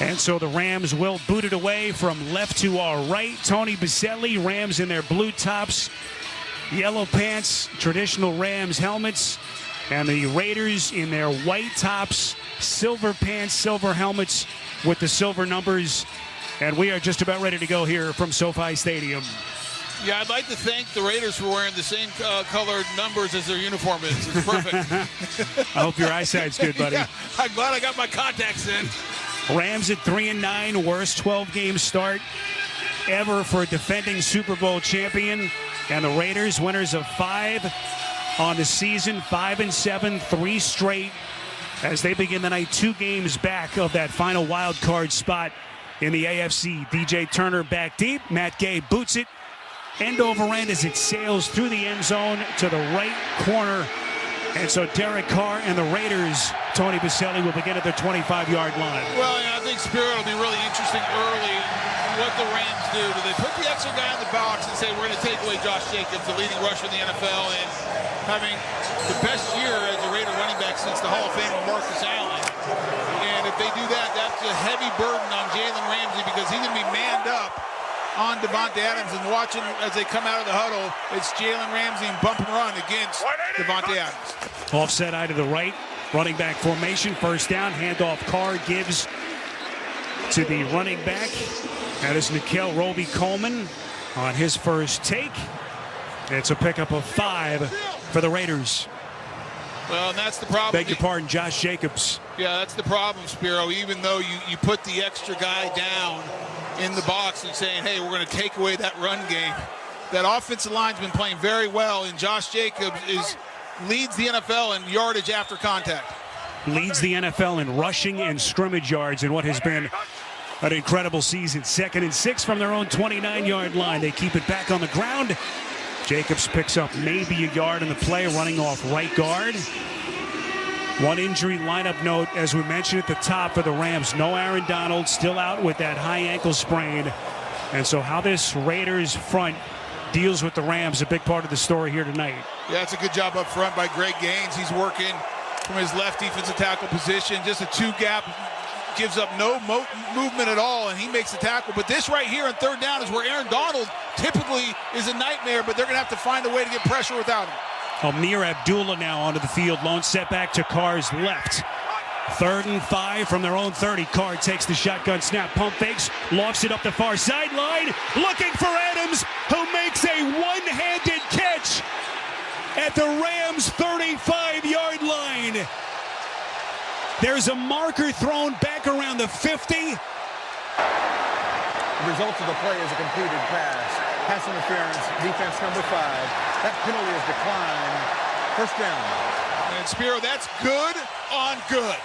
And so the Rams will boot it away from left to our right. Tony Baselli, Rams in their blue tops, yellow pants, traditional Rams helmets, and the Raiders in their white tops, silver pants, silver helmets with the silver numbers. And we are just about ready to go here from SoFi Stadium. Yeah, I'd like to thank the Raiders for wearing the same colored numbers as their uniform is. It's perfect. I hope your eyesight's good, buddy. Yeah, I'm glad I got my contacts in. Rams at 3-9, worst 12-game start ever for a defending Super Bowl champion. And the Raiders, winners of 5 on the season, 5-7, 3 straight, as they begin the night 2 games back of that final wild card spot in the AFC. DJ Turner back deep. Matt Gay boots it end over end as it sails through the end zone to the right corner. And so Derek Carr and the Raiders, Tony Baselli, will begin at their 25-yard line. Well, I think Spirit will be really interesting early what the Rams do. Do they put the extra guy in the box and say, we're going to take away Josh Jacobs, the leading rusher in the NFL, and having the best year as a Raider running back since the Hall of Famer Marcus Allen? And if they do that, that's a heavy burden on Jalen Ramsey because he's going to be manned up on Devontae Adams, and watching as they come out of the huddle, it's Jalen Ramsey and bump and run against Devontae Adams. Offset eye to the right, running back formation, first down, handoff. Carr gives to the running back. That is Nikel Roby-Coleman on his first take. It's a pickup of 5 for the Raiders. Well, and that's the problem. Beg your pardon, Josh Jacobs. Yeah, that's the problem, Spiro. Even though you put the extra guy down in the box and saying, hey, we're going to take away that run game, that offensive line's been playing very well, and Josh Jacobs leads the NFL in yardage after contact. Leads the NFL in rushing and scrimmage yards in what has been an incredible season. 2nd and 6 from their own 29-yard line. They keep it back on the ground. Jacobs picks up maybe a yard in the play, running off right guard. One injury lineup note, as we mentioned at the top for the Rams. No Aaron Donald, still out with that high ankle sprain. And so how this Raiders front deals with the Rams, a big part of the story here tonight. Yeah, it's a good job up front by Greg Gaines. He's working from his left defensive tackle position. Just a 2-gap, gives up no movement at all, and he makes the tackle. But this right here on 3rd down is where Aaron Donald typically is a nightmare, but they're going to have to find a way to get pressure without him. Amir Abdullah now onto the field. Lone setback to Carr's left. 3rd and 5 from their own 30. Carr takes the shotgun snap, pump fakes, lofts it up the far sideline, looking for Adams, who makes a one-handed catch at the Rams' 35-yard line. There's a marker thrown back around the 50. The result of the play is a completed pass. Pass interference, defense number 5. That penalty is declined. First down. And Spiro, that's good on good.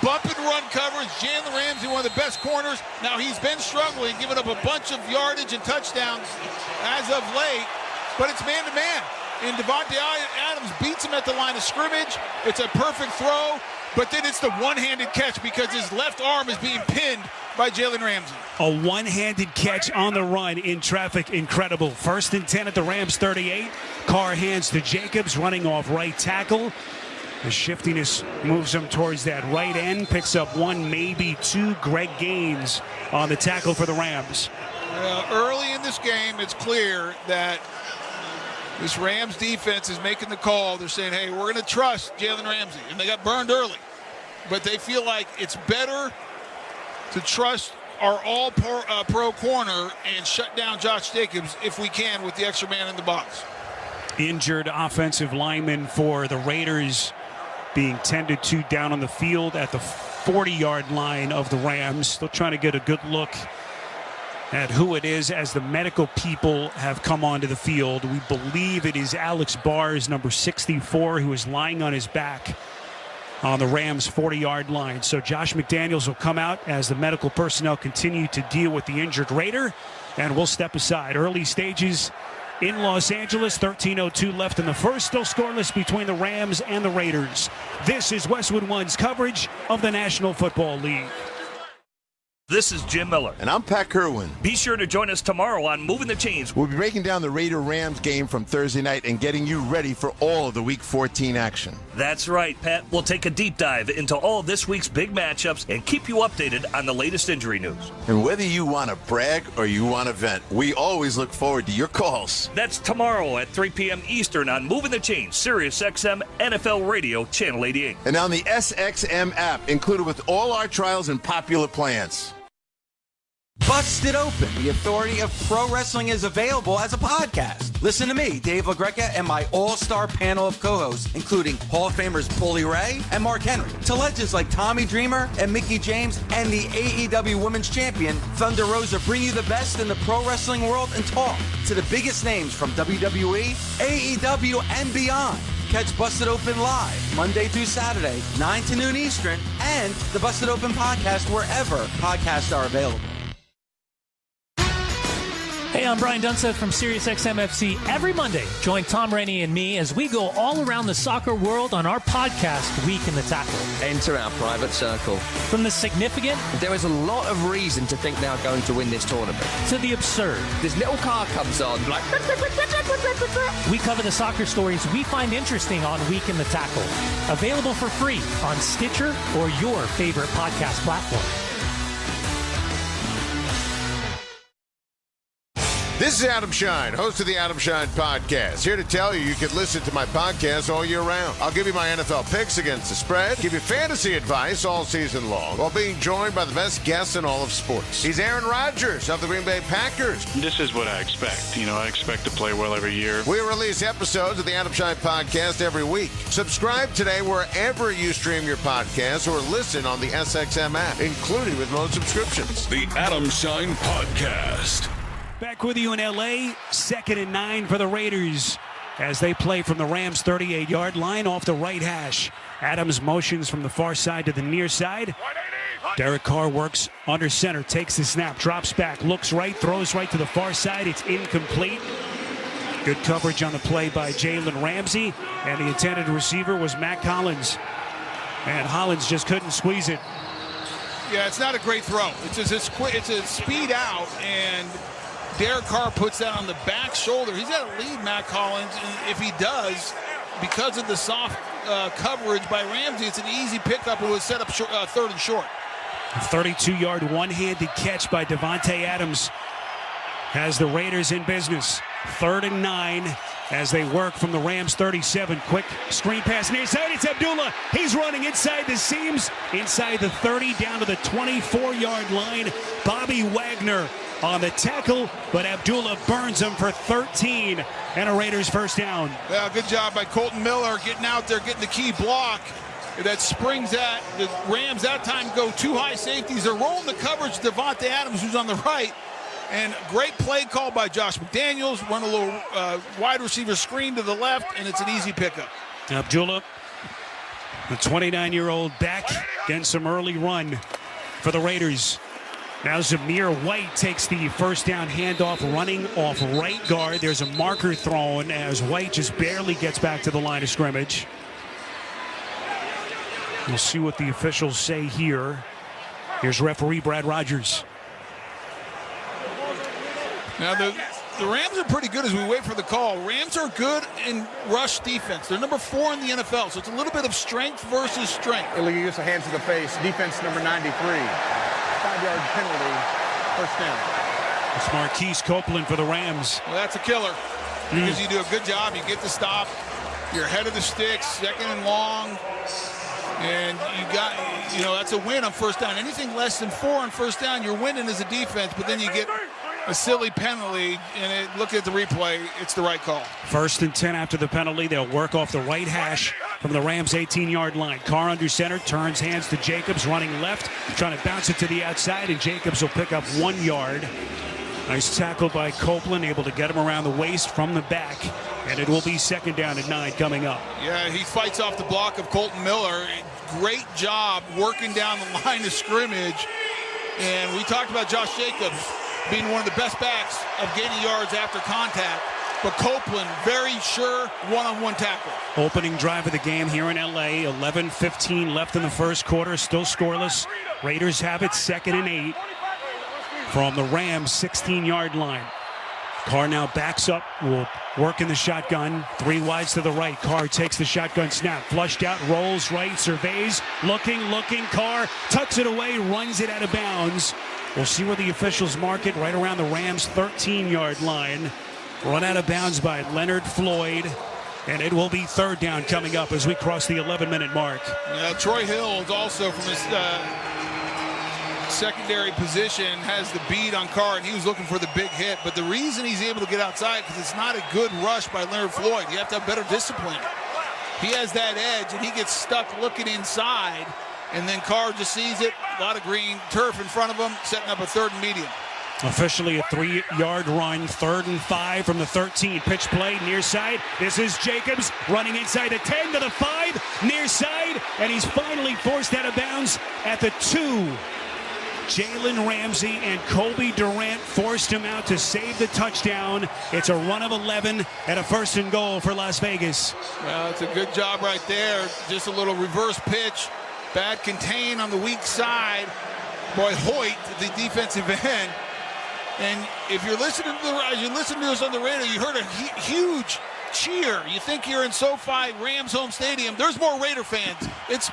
Bump and run coverage. Jalen Ramsey, one of the best corners. Now he's been struggling, giving up a bunch of yardage and touchdowns as of late, but it's man-to-man. And Devontae Adams beats him at the line of scrimmage. It's a perfect throw, but then it's the one-handed catch because his left arm is being pinned by Jalen Ramsey. A one-handed catch on the run in traffic. Incredible. 1st and 10 at the Rams 38. Carr hands to Jacobs, running off right tackle. The shiftiness moves him towards that right end. Picks up 1, maybe 2. Greg Gaines on the tackle for the Rams. Early in this game, it's clear that this Rams defense is making the call. They're saying, hey, we're going to trust Jalen Ramsey. And they got burned early. But they feel like it's better to trust our all-pro corner and shut down Josh Jacobs if we can with the extra man in the box. injured offensive lineman for the Raiders being tended to down on the field at the 40-yard line of the Rams. Still trying to get a good look at who it is as the medical people have come onto the field. We believe it is Alex Bars, number 64, who is lying on his back on the Rams' 40-yard line. So Josh McDaniels will come out as the medical personnel continue to deal with the injured Raider, and we'll step aside. Early stages in Los Angeles, 13:02 left in the first, still scoreless between the Rams and the Raiders. This is Westwood One's coverage of the National Football League. This is Jim Miller. And I'm Pat Kerwin. Be sure to join us tomorrow on Moving the Chains. We'll be breaking down the Raider-Rams game from Thursday night and getting you ready for all of the Week 14 action. That's right, Pat. We'll take a deep dive into all of this week's big matchups and keep you updated on the latest injury news. And whether you want to brag or you want to vent, we always look forward to your calls. That's tomorrow at 3 p.m. Eastern on Moving the Chains, Sirius XM, NFL Radio, Channel 88. And on the SXM app, included with all our trials and popular plans. Busted Open, the authority of pro wrestling, is available as a podcast. Listen to me, Dave LaGreca, and my all-star panel of co-hosts, including Hall of Famers Bully Ray and Mark Henry, to legends like Tommy Dreamer and Mickie James, and the AEW Women's Champion, Thunder Rosa, bring you the best in the pro wrestling world and talk to the biggest names from WWE, AEW, and beyond. Catch Busted Open live Monday through Saturday, 9 to noon Eastern, and the Busted Open podcast wherever podcasts are available. Hey, I'm Brian Dunseth from SiriusXM FC. Every Monday, join Tom Rainey and me as we go all around the soccer world on our podcast, Week in the Tackle. Enter our private circle. From the significant... There is a lot of reason to think they're going to win this tournament. To the absurd. This little car comes on, like... We cover the soccer stories we find interesting on Week in the Tackle. Available for free on Stitcher or your favorite podcast platform. This is Adam Shine, host of the Adam Shine Podcast. Here to tell you can listen to my podcast all year round. I'll give you my NFL picks against the spread, give you fantasy advice all season long, while being joined by the best guests in all of sports. He's Aaron Rodgers of the Green Bay Packers. This is what I expect. I expect to play well every year. We release episodes of the Adam Shine Podcast every week. Subscribe today wherever you stream your podcasts or listen on the SXM app, including with most subscriptions. The Adam Shine Podcast. Back with you in L.A., 2nd and 9 for the Raiders as they play from the Rams' 38-yard line off the right hash. Adams motions from the far side to the near side. Derek Carr works under center, takes the snap, drops back, looks right, throws right to the far side. It's incomplete. Good coverage on the play by Jalen Ramsey, and the intended receiver was Matt Collins. And Hollins just couldn't squeeze it. Yeah, it's not a great throw. It's a speed out, and Derek Carr puts that on the back shoulder. He's got to lead Matt Collins, and if he does, because of the soft coverage by Ramsey, it's an easy pickup. It was set up 3rd and short. A 32-yard one-handed catch by Devontae Adams has the Raiders in business. 3rd and 9 as they work from the Rams' 37. Quick screen pass near side. It's Abdullah. He's running inside the seams, inside the 30, down to the 24-yard line. Bobby Wagner on the tackle, but Abdullah burns him for 13 and a Raiders first down. Well, good job by Colton Miller getting out there, getting the key block that springs that. The Rams that time go 2 high safeties. They're rolling the coverage to Devontae Adams, who's on the right. And great play call by Josh McDaniels. Run a little wide receiver screen to the left, and it's an easy pickup. Abdullah, the 29-year-old back, getting some early run for the Raiders. Now Zamir White takes the first down handoff, running off right guard. There's a marker thrown as White just barely gets back to the line of scrimmage. We'll see what the officials say here. Here's referee Brad Rogers. Now the Rams are pretty good as we wait for the call. Rams are good in rush defense. They're number 4 in the NFL, so it's a little bit of strength versus strength. Illegal use of hands to the face. Defense number 93. 5-yard penalty, first down. It's Marquise Copeland for the Rams. Well, that's a killer because you do a good job. You get the stop. You're ahead of the sticks, 2nd and long. And that's a win on first down. Anything less than 4 on first down, you're winning as a defense, but then you get a silly penalty, and look at the replay, it's the right call. 1st and 10 after the penalty. They'll work off the right hash from the Rams' 18-yard line. Carr under center, turns hands to Jacobs, running left, trying to bounce it to the outside, and Jacobs will pick up 1 yard. Nice tackle by Copeland, able to get him around the waist from the back, and it will be 2nd down and 9 coming up. Yeah, he fights off the block of Colton Miller. Great job working down the line of scrimmage. And we talked about Josh Jacobs being one of the best backs of gaining yards after contact. But Copeland, very sure one-on-one tackle. Opening drive of the game here in L.A. 11:15 left in the first quarter. Still scoreless. Raiders have it 2nd and 8 from the Rams' 16-yard line. Carr now backs up, will work in the shotgun. 3 wides to the right. Carr takes the shotgun snap. Flushed out, rolls right, surveys. Looking. Carr tucks it away, runs it out of bounds. We'll see where the officials mark it, right around the Rams' 13-yard line. Run out of bounds by Leonard Floyd. And it will be 3rd down coming up as we cross the 11-minute mark. Troy Hill is also from his secondary position, has the bead on Carr, and he was looking for the big hit. But the reason he's able to get outside, because it's not a good rush by Leonard Floyd. You have to have better discipline. He has that edge, and he gets stuck looking inside, and then Carr just sees it. A lot of green turf in front of him, setting up a 3rd and medium. Officially a 3-yard run, 3rd and 5 from the 13. Pitch play, near side. This is Jacobs running inside the 10 to the 5, near side, and he's finally forced out of bounds at the 2. Jalen Ramsey and Colby Durant forced him out to save the touchdown. It's a run of 11 and a 1st and goal for Las Vegas. Well, it's a good job right there. Just a little reverse pitch. Bad contain on the weak side. Boy, Hoyt, the defensive end. And if you're listening to us on the radio, you heard a huge cheer. You think you're in SoFi Rams home stadium. There's more Raider fans. It's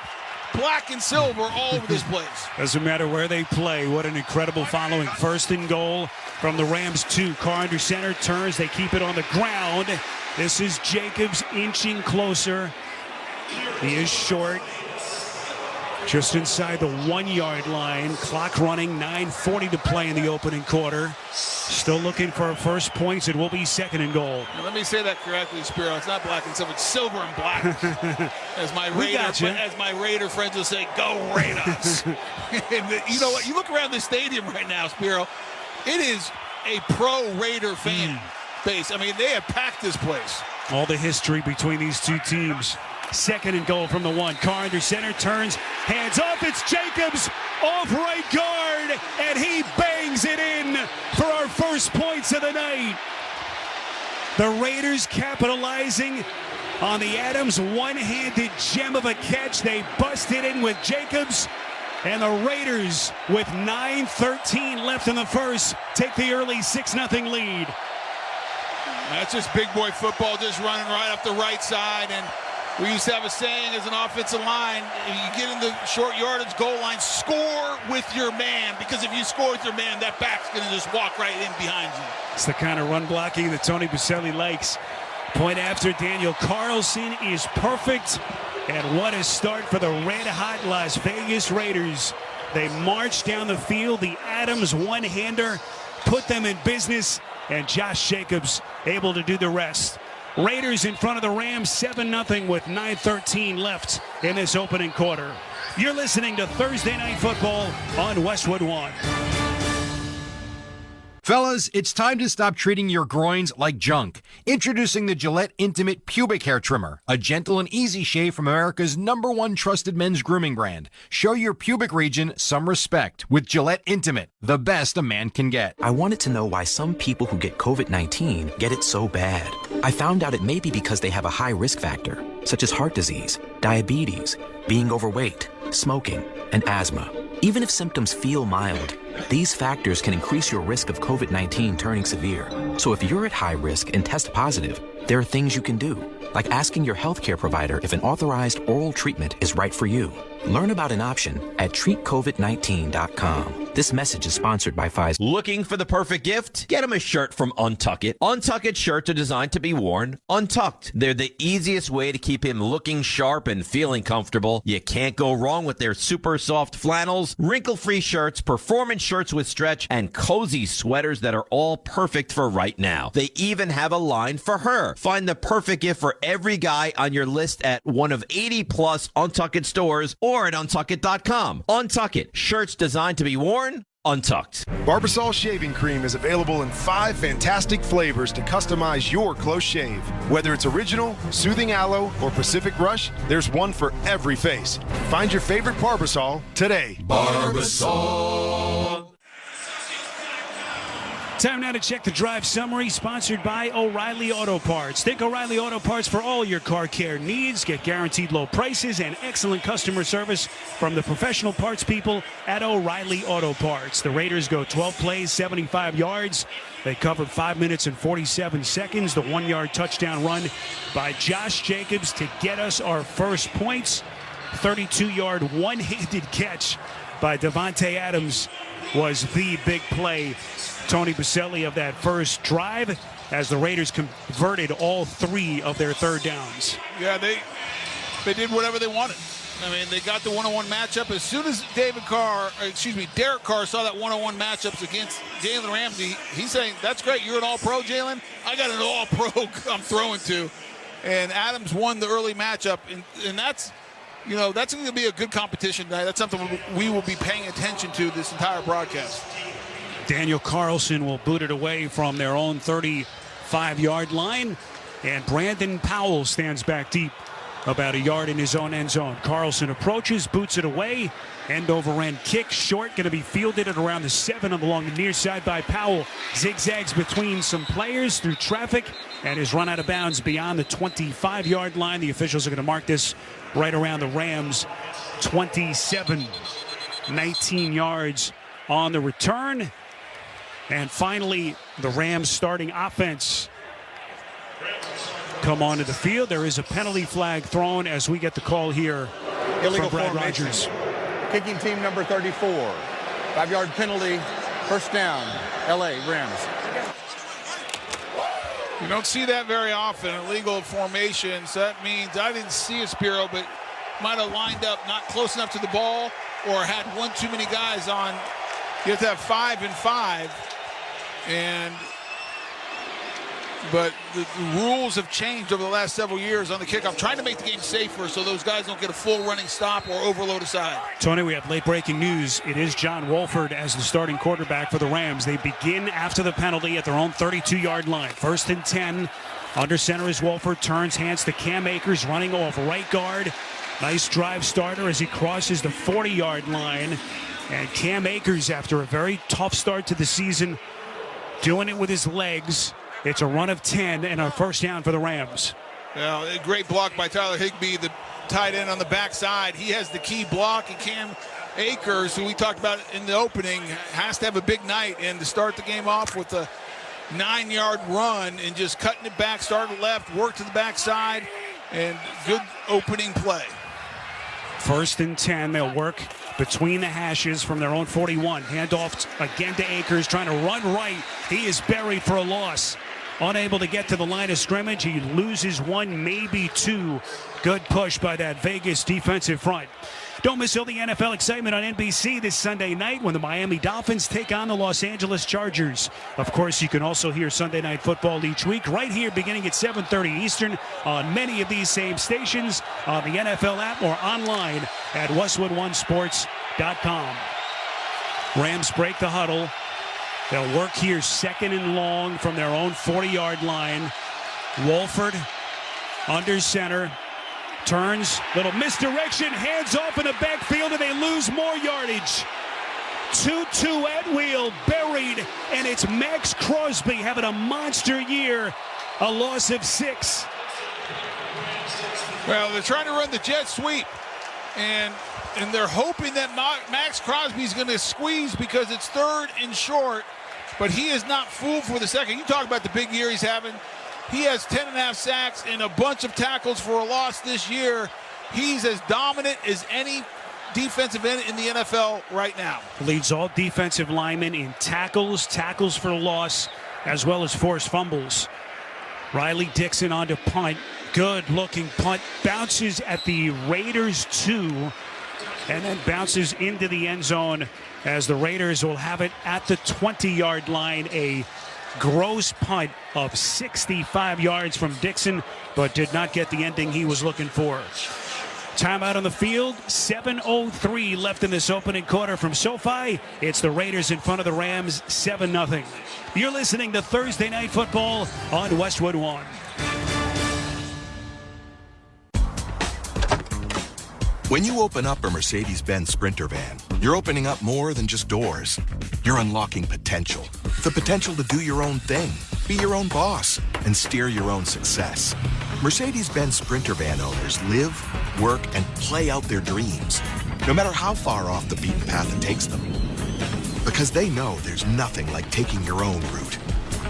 black and silver all over this place. Doesn't matter where they play. What an incredible following. 1st and goal from the Rams 2. Carr under center, turns. They keep it on the ground. This is Jacobs inching closer. He is short. Just inside the 1-yard line. Clock running, 9:40 to play in the opening quarter. Still looking for first points. It will be 2nd and goal. Now, let me say that correctly, Spiro. It's not black and silver. It's silver and black. As my Raider friends will say, go Raiders. And you know what? You look around this stadium right now, Spiro. It is a pro Raider fan base. I mean, they have packed this place. All the history between these two teams. 2nd and goal from the 1. Carr under center, turns, hands off. It's Jacobs off right guard, and he bangs it in for our first points of the night. The Raiders capitalizing on the Adams one-handed gem of a catch. They busted in with Jacobs, and the Raiders, with 9:13 left in the first, take the early 6-0 lead. That's just big boy football, just running right up the right side. And we used to have a saying as an offensive line, if you get in the short yardage goal line, score with your man, because if you score with your man, that back's going to just walk right in behind you. It's the kind of run blocking that Tony Boselli likes. Point after Daniel Carlson is perfect. And what a start for the red-hot Las Vegas Raiders. They march down the field. The Adams one-hander put them in business, and Josh Jacobs able to do the rest. Raiders in front of the Rams 7-0 with 9:13 left in this opening quarter. You're listening to Thursday Night Football on Westwood One. Fellas, it's time to stop treating your groins like junk. Introducing the Gillette Intimate Pubic Hair Trimmer, a gentle and easy shave from America's #1 trusted men's grooming brand. Show your pubic region some respect with Gillette Intimate, the best a man can get. I wanted to know why some people who get COVID-19 get it so bad. I found out it may be because they have a high risk factor, such as heart disease, diabetes, being overweight, smoking, and asthma. Even if symptoms feel mild, these factors can increase your risk of COVID-19 turning severe. So if you're at high risk and test positive, there are things you can do. like asking your healthcare provider if an authorized oral treatment is right for you. Learn about an option at treatcovid19.com. This message is sponsored by Pfizer. Looking for the perfect gift? Get them a shirt from Untuck It. Untuck It shirts are designed to be worn untucked. They're the easiest way to keep him looking sharp and feeling comfortable. You can't go wrong with their super soft flannels, wrinkle-free shirts, performance shirts with stretch, and cozy sweaters that are all perfect for right now. They even have a line for her. Find the perfect gift for every guy on your list at one of 80-plus Untuck It stores or at untuckit.com. Untuck It. Shirts designed to be worn untucked. Barbasol shaving cream is available in 5 fantastic flavors to customize your close shave. Whether it's original, soothing aloe, or Pacific Rush, there's one for every face. Find your favorite Barbasol today. Barbasol. Time now to check the drive summary, sponsored by O'Reilly Auto Parts. Think O'Reilly Auto Parts for all your car care needs. Get guaranteed low prices and excellent customer service from the professional parts people at O'Reilly Auto Parts. The Raiders go 12 plays, 75 yards. They covered 5 minutes and 47 seconds. The 1-yard touchdown run by Josh Jacobs to get us our first points. 32-yard one-handed catch by Devontae Adams was the big play. Tony Baselli of that first drive as the Raiders converted all 3 of their third downs. Yeah, they did whatever they wanted. I mean, they got the one-on-one matchup. As soon as Derek Carr saw that one-on-one matchups against Jalen Ramsey, he's saying, that's great, you're an all-pro, Jalen. I got an all-pro I'm throwing to. And Adams won the early matchup, and that's going to be a good competition tonight. That's something we will be paying attention to this entire broadcast. Daniel Carlson will boot it away from their own 35-yard line. And Brandon Powell stands back deep about a yard in his own end zone. Carlson approaches, boots it away. End over end kick, short, going to be fielded at around the 7 along the near side by Powell. Zigzags between some players through traffic and is run out of bounds beyond the 25-yard line. The officials are going to mark this right around the Rams' 27. 19 yards on the return. And finally, the Rams starting offense come onto the field. There is a penalty flag thrown as we get the call here Illegal from Brad formation. Rogers. Kicking team number 34. 5-yard penalty. First down. L.A. Rams. You don't see that very often, illegal formations. That means I didn't see it, Spiro, but might have lined up not close enough to the ball or had one too many guys on. You have to have 5 and 5. But the rules have changed over the last several years on the kickoff, trying to make the game safer so those guys don't get a full running stop or overload aside. Tony, we have late breaking news. It is John Wolford as the starting quarterback for the Rams. They begin after the penalty at their own 32-yard line. 1st and 10. Under center is Wolford. Turns, hands to Cam Akers, running off right guard. Nice drive starter as he crosses the 40-yard line. And Cam Akers, after a very tough start to the season, doing it with his legs. It's a run of 10 and a first down for the Rams. Well, a great block by Tyler Higbee, the tight end on the backside. He has the key block, and Cam Akers, who we talked about in the opening, has to have a big night. And to start the game off with a 9-yard run and just cutting it back, started left, work to the backside, and good opening play. 1st and 10, they'll work between the hashes from their own 41. Handoff again to Akers, trying to run right. He is buried for a loss. Unable to get to the line of scrimmage. He loses 1, maybe 2. Good push by that Vegas defensive front. Don't miss all the NFL excitement on NBC this Sunday night when the Miami Dolphins take on the Los Angeles Chargers. Of course, you can also hear Sunday Night Football each week right here beginning at 7:30 Eastern on many of these same stations, on the NFL app or online at westwood1sports.com. Rams break the huddle. They'll work here 2nd and long from their own 40-yard line. Wolford under center. Turns, little misdirection, hands off in the backfield, and they lose more yardage. Tutu Atwheel buried, and it's Max Crosby having a monster year, a loss of 6. Well, they're trying to run the jet sweep, and they're hoping that Max Crosby's going to squeeze because it's 3rd and short, but he is not fooled for the second. You talk about the big year he's having. He has 10.5 sacks and a bunch of tackles for a loss this year. He's as dominant as any defensive end in the NFL right now. Leads all defensive linemen in tackles for loss, as well as forced fumbles. Riley Dixon on to punt. Good looking punt. Bounces at the Raiders 2 and then bounces into the end zone as the Raiders will have it at the 20-yard line. A gross punt of 65 yards from Dixon, but did not get the ending he was looking for. Timeout on the field. 7:03 left in this opening quarter from SoFi. It's the Raiders in front of the Rams, 7-0. You're listening to Thursday Night Football on Westwood One. When you open up a Mercedes-Benz Sprinter van, you're opening up more than just doors. You're unlocking potential. The potential to do your own thing, be your own boss, and steer your own success. Mercedes-Benz Sprinter van owners live, work, and play out their dreams, no matter how far off the beaten path it takes them. Because they know there's nothing like taking your own route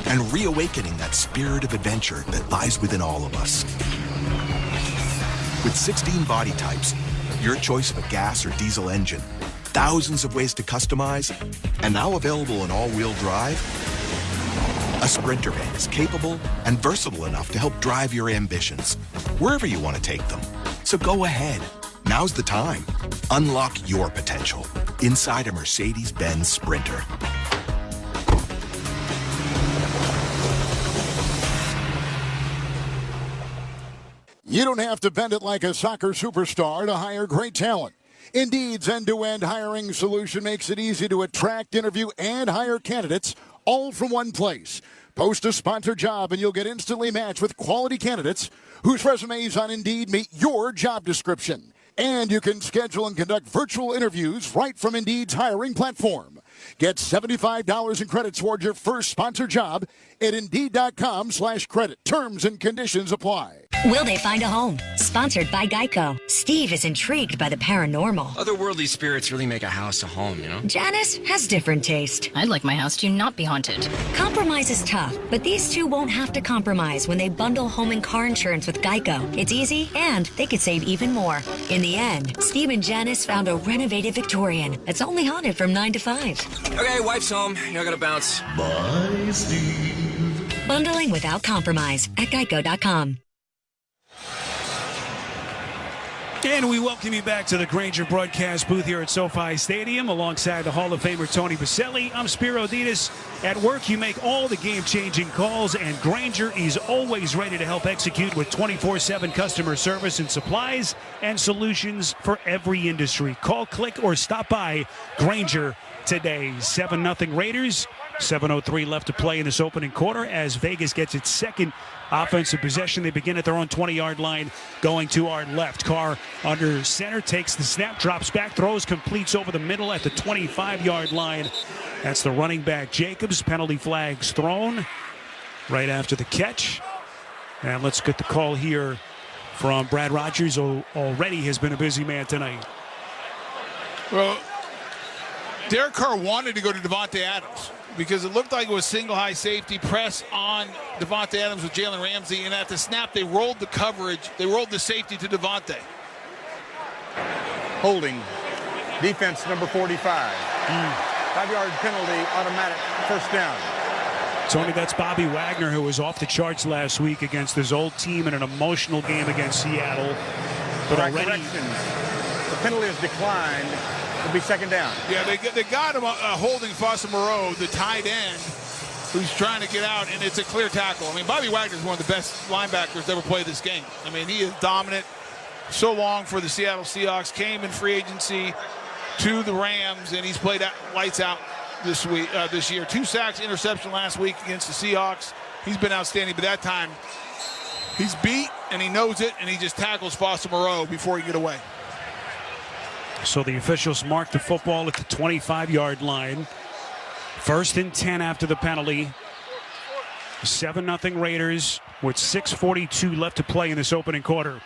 and reawakening that spirit of adventure that lies within all of us. With 16 body types, your choice of a gas or diesel engine, thousands of ways to customize, and now available in all-wheel drive, a Sprinter van is capable and versatile enough to help drive your ambitions, wherever you want to take them. So go ahead. Now's the time. Unlock your potential inside a Mercedes-Benz Sprinter. You don't have to bend it like a soccer superstar to hire great talent. Indeed's end-to-end hiring solution makes it easy to attract, interview, and hire candidates all from one place. Post a sponsored job and you'll get instantly matched with quality candidates whose resumes on Indeed meet your job description. And you can schedule and conduct virtual interviews right from Indeed's hiring platform. Get $75 in credit toward your first sponsored job at Indeed.com/credit. Terms and conditions apply. Will they find a home? Sponsored by Geico. Steve is intrigued by the paranormal. Otherworldly spirits really make a house a home, you know? Janice has different taste. I'd like my house to not be haunted. Compromise is tough, but these two won't have to compromise when they bundle home and car insurance with Geico. It's easy, and they could save even more. In the end, Steve and Janice found a renovated Victorian that's only haunted from 9 to 5. Okay, wife's home. You know, I gotta bounce. Bye, Steve. Bundling without compromise at Geico.com. And we welcome you back to the Grainger broadcast booth here at SoFi Stadium alongside the Hall of Famer Tony Baselli. I'm Spiro Ditas. At work, you make all the game-changing calls, and Grainger is always ready to help execute with 24/7 customer service and supplies and solutions for every industry. Call, click, or stop by Grainger today. 7-0 Raiders. 7:03 left to play in this opening quarter as Vegas gets its second offensive possession. They begin at their own 20-yard line, going to our left. Carr under center, takes the snap, drops back, throws, completes over the middle at the 25-yard line. That's the running back, Jacobs. Penalty flags thrown right after the catch. And let's get the call here from Brad Rogers, who already has been a busy man tonight. Well, Derek Carr wanted to go to Devontae Adams because it looked like it was single high safety press on Devontae Adams with Jalen Ramsey, and at the snap they rolled the coverage. They rolled the safety to Devontae. Holding. Defense number 45. 5-yard penalty, automatic first down. Tony, that's Bobby Wagner, who was off the charts last week against his old team in an emotional game against Seattle. But already, the penalty is declined. It'll be second down. Yeah, they got him holding Foster Moreau, the tight end, who's trying to get out, and it's a clear tackle. I mean, Bobby Wagner is one of the best linebackers to ever play this game. I mean, he is dominant. So long for the Seattle Seahawks. Came in free agency to the Rams, and he's played lights out this year. 2 sacks, interception last week against the Seahawks. He's been outstanding, but that time he's beat, and he knows it, and he just tackles Foster Moreau before he get away. So the officials mark the football at the 25-yard line. 1st and 10 after the penalty. 7-0 Raiders with 6:42 left to play in this opening quarter.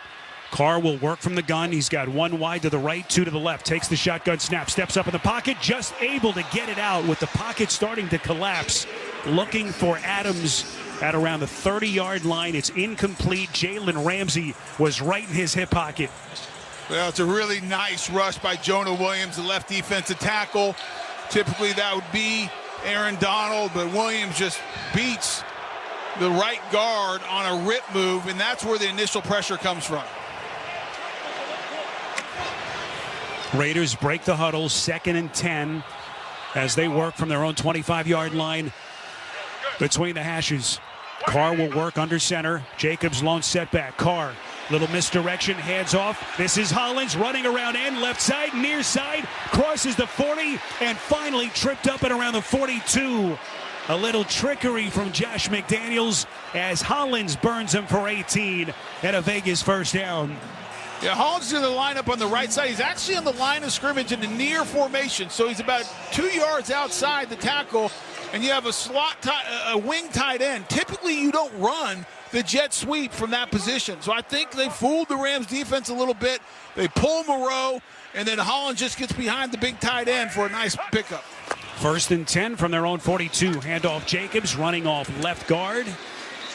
Carr will work from the gun. He's got 1 wide to the right, 2 to the left. Takes the shotgun snap, steps up in the pocket, just able to get it out with the pocket starting to collapse. Looking for Adams at around the 30-yard line. It's incomplete. Jalen Ramsey was right in his hip pocket. Well, it's a really nice rush by Jonah Williams, the left defensive tackle. Typically that would be Aaron Donald, but Williams just beats the right guard on a rip move, and that's where the initial pressure comes from. Raiders break the huddle, 2nd and 10, as they work from their own 25-yard line between the hashes. Carr will work under center. Jacobs lone setback. Carr, little misdirection, hands off. This is Hollins running around end, left side, near side, crosses the 40, and finally tripped up at around the 42. A little trickery from Josh McDaniels as Hollins burns him for 18 and a Vegas first down. Yeah, Hollins is in the lineup on the right side. He's actually on the line of scrimmage in the near formation, so he's about 2 yards outside the tackle, and you have a wing tight end. Typically, you don't run the jet sweep from that position, so I think they fooled the Rams defense a little bit. They pull Moreau, and then Hollins just gets behind the big tight end for a nice pickup. 1st and 10 from their own 42. Handoff Jacobs running off left guard.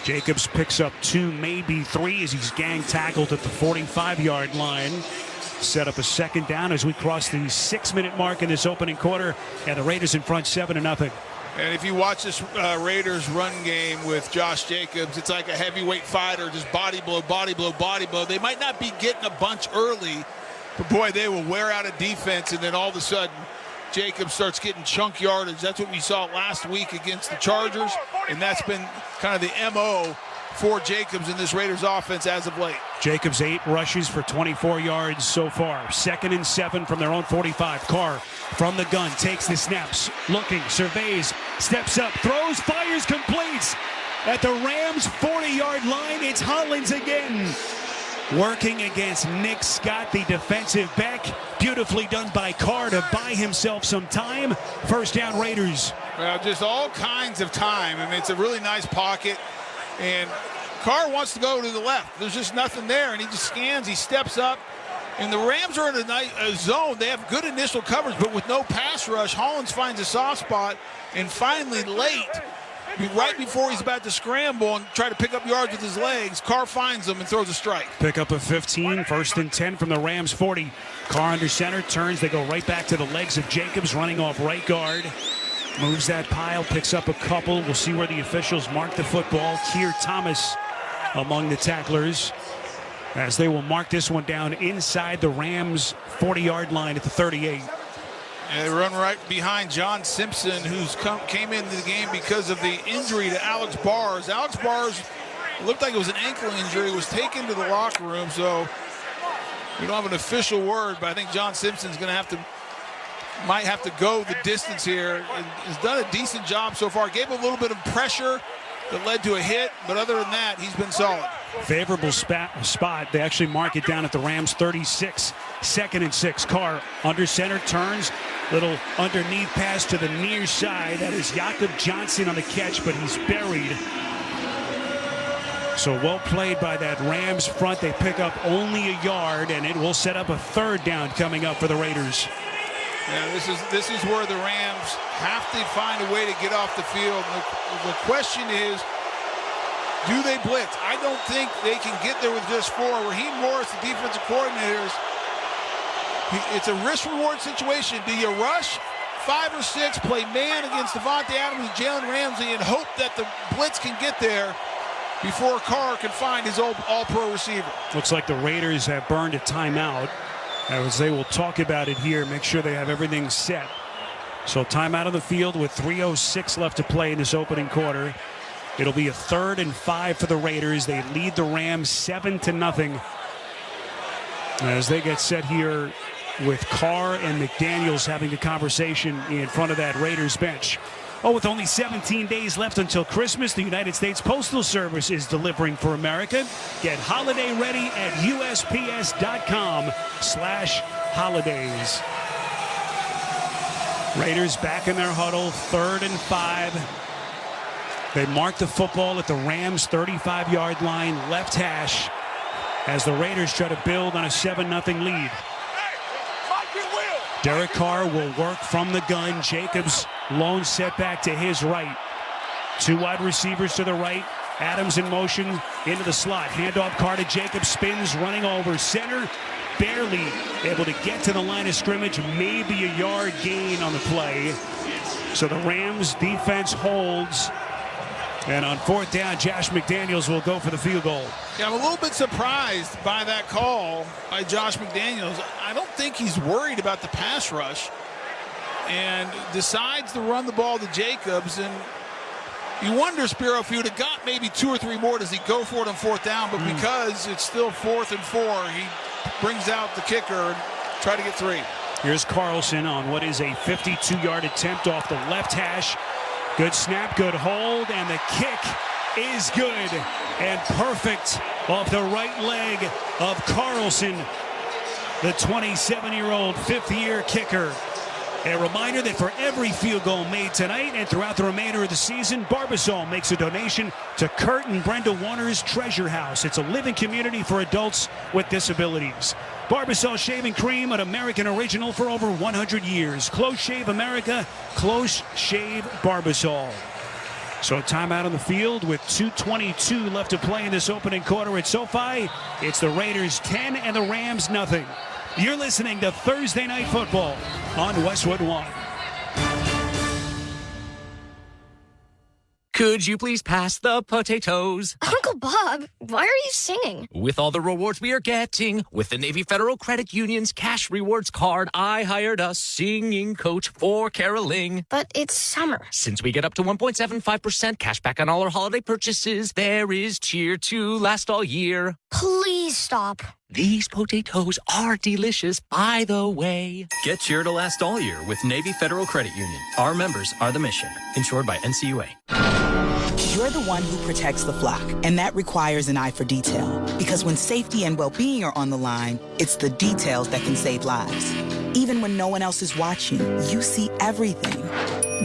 Jacobs picks up 2, maybe 3 as he's gang tackled at the 45-yard line. Set up a 2nd down as we cross the 6-minute mark in this opening quarter, and the Raiders in front 7-0. And if you watch this Raiders run game with Josh Jacobs, it's like a heavyweight fighter, just body blow, body blow, body blow. They might not be getting a bunch early, but boy, they will wear out a defense, and then all of a sudden, Jacobs starts getting chunk yardage. That's what we saw last week against the Chargers, and that's been kind of the MO for Jacobs in this Raiders offense as of late. Jacobs 8 rushes for 24 yards so far. 2nd and 7 from their own 45. Carr from the gun takes the snaps, looking, surveys, steps up, throws, fires, completes. At the Rams 40-yard line, it's Hollins again. Working against Nick Scott, the defensive back. Beautifully done by Carr to buy himself some time. First down, Raiders. Well, just all kinds of time. I mean, it's a really nice pocket. And Carr wants to go to the left. There's just nothing there. And he just scans. He steps up. And the Rams are in a zone. They have good initial coverage, but with no pass rush, Hollins finds a soft spot. And finally, late, right before he's about to scramble and try to pick up yards with his legs, Carr finds him and throws a strike. Pick up a 15, 1st and 10 from the Rams 40. Carr under center, turns, they go right back to the legs of Jacobs, running off right guard. Moves that pile, picks up a couple. We'll see where the officials mark the football. Keir Thomas among the tacklers, as they will mark this one down inside the Rams 40-yard line at the 38. And they run right behind John Simpson, who's came into the game because of the injury to Alex Bars. Alex Bars looked like it was an ankle injury, was taken to the locker room, so we don't have an official word, but I think John Simpson's going to might have to go the distance here. And has done a decent job so far. Gave a little bit of pressure that led to a hit, but other than that, he's been solid. Favorable spot. They actually mark it down at the Rams 36. 2nd and 6. Carr under center, turns. Little underneath pass to the near side. That is Jakob Johnson on the catch, but he's buried. So well played by that Rams front. They pick up only a yard, and it will set up a 3rd down coming up for the Raiders. Yeah, this is where the Rams have to find a way to get off the field. The question is, do they blitz? I don't think they can get there with just 4. Raheem Morris, the defensive coordinator, it's a risk-reward situation. Do you rush 5 or 6, play man against Devontae Adams and Jalen Ramsey, and hope that the blitz can get there before Carr can find his all-pro receiver? Looks like the Raiders have burned a timeout, as they will talk about it here, make sure they have everything set. So timeout on the field with 3:06 left to play in this opening quarter. It'll be a 3rd and 5 for the Raiders. They lead the Rams 7-0 as they get set here with Carr and McDaniels having a conversation in front of that Raiders bench. With only 17 days left until Christmas, the United States Postal Service is delivering for America. Get holiday ready at USPS.com/holidays. Raiders back in their huddle, 3rd and 5. They mark the football at the Rams 35-yard line, left hash, as the Raiders try to build on a 7-0 lead. Derek Carr will work from the gun. Jacobs lone setback to his right. Two wide receivers to the right. Adams in motion into the slot. Handoff, Carter. Jacobs spins, running over center. Barely able to get to the line of scrimmage. Maybe a yard gain on the play. So the Rams defense holds. And on fourth down, Josh McDaniels will go for the field goal. Yeah, I'm a little bit surprised by that call by Josh McDaniels. I don't think he's worried about the pass rush and decides to run the ball to Jacobs. And you wonder, Spiro, if he would have got maybe 2 or 3 more, does he go for it on fourth down? But because it's still 4th and 4, he brings out the kicker and try to get 3. Here's Carlson on what is a 52-yard attempt off the left hash. Good snap, good hold, and the kick is good and perfect off the right leg of Carlson, the 27-year-old fifth-year kicker. A reminder that for every field goal made tonight and throughout the remainder of the season, Barbasol makes a donation to Kurt and Brenda Warner's Treasure House. It's a living community for adults with disabilities. Barbasol Shaving Cream, an American original for over 100 years. Close Shave America, Close Shave Barbasol. So timeout on the field with 2:22 left to play in this opening quarter at SoFi. It's the Raiders 10 and the Rams nothing. You're listening to Thursday Night Football on Westwood One. Could you please pass the potatoes? Uncle Bob, why are you singing? With all the rewards we are getting, with the Navy Federal Credit Union's cash rewards card, I hired a singing coach for caroling. But it's summer. Since we get up to 1.75% cash back on all our holiday purchases, there is cheer to last all year. Please stop. These potatoes are delicious, by the way. Get cheer to last all year with Navy Federal Credit Union. Our members are the mission. Insured by NCUA. You're the one who protects the flock, and that requires an eye for detail. Because when safety and well-being are on the line, it's the details that can save lives. Even when no one else is watching, you see everything.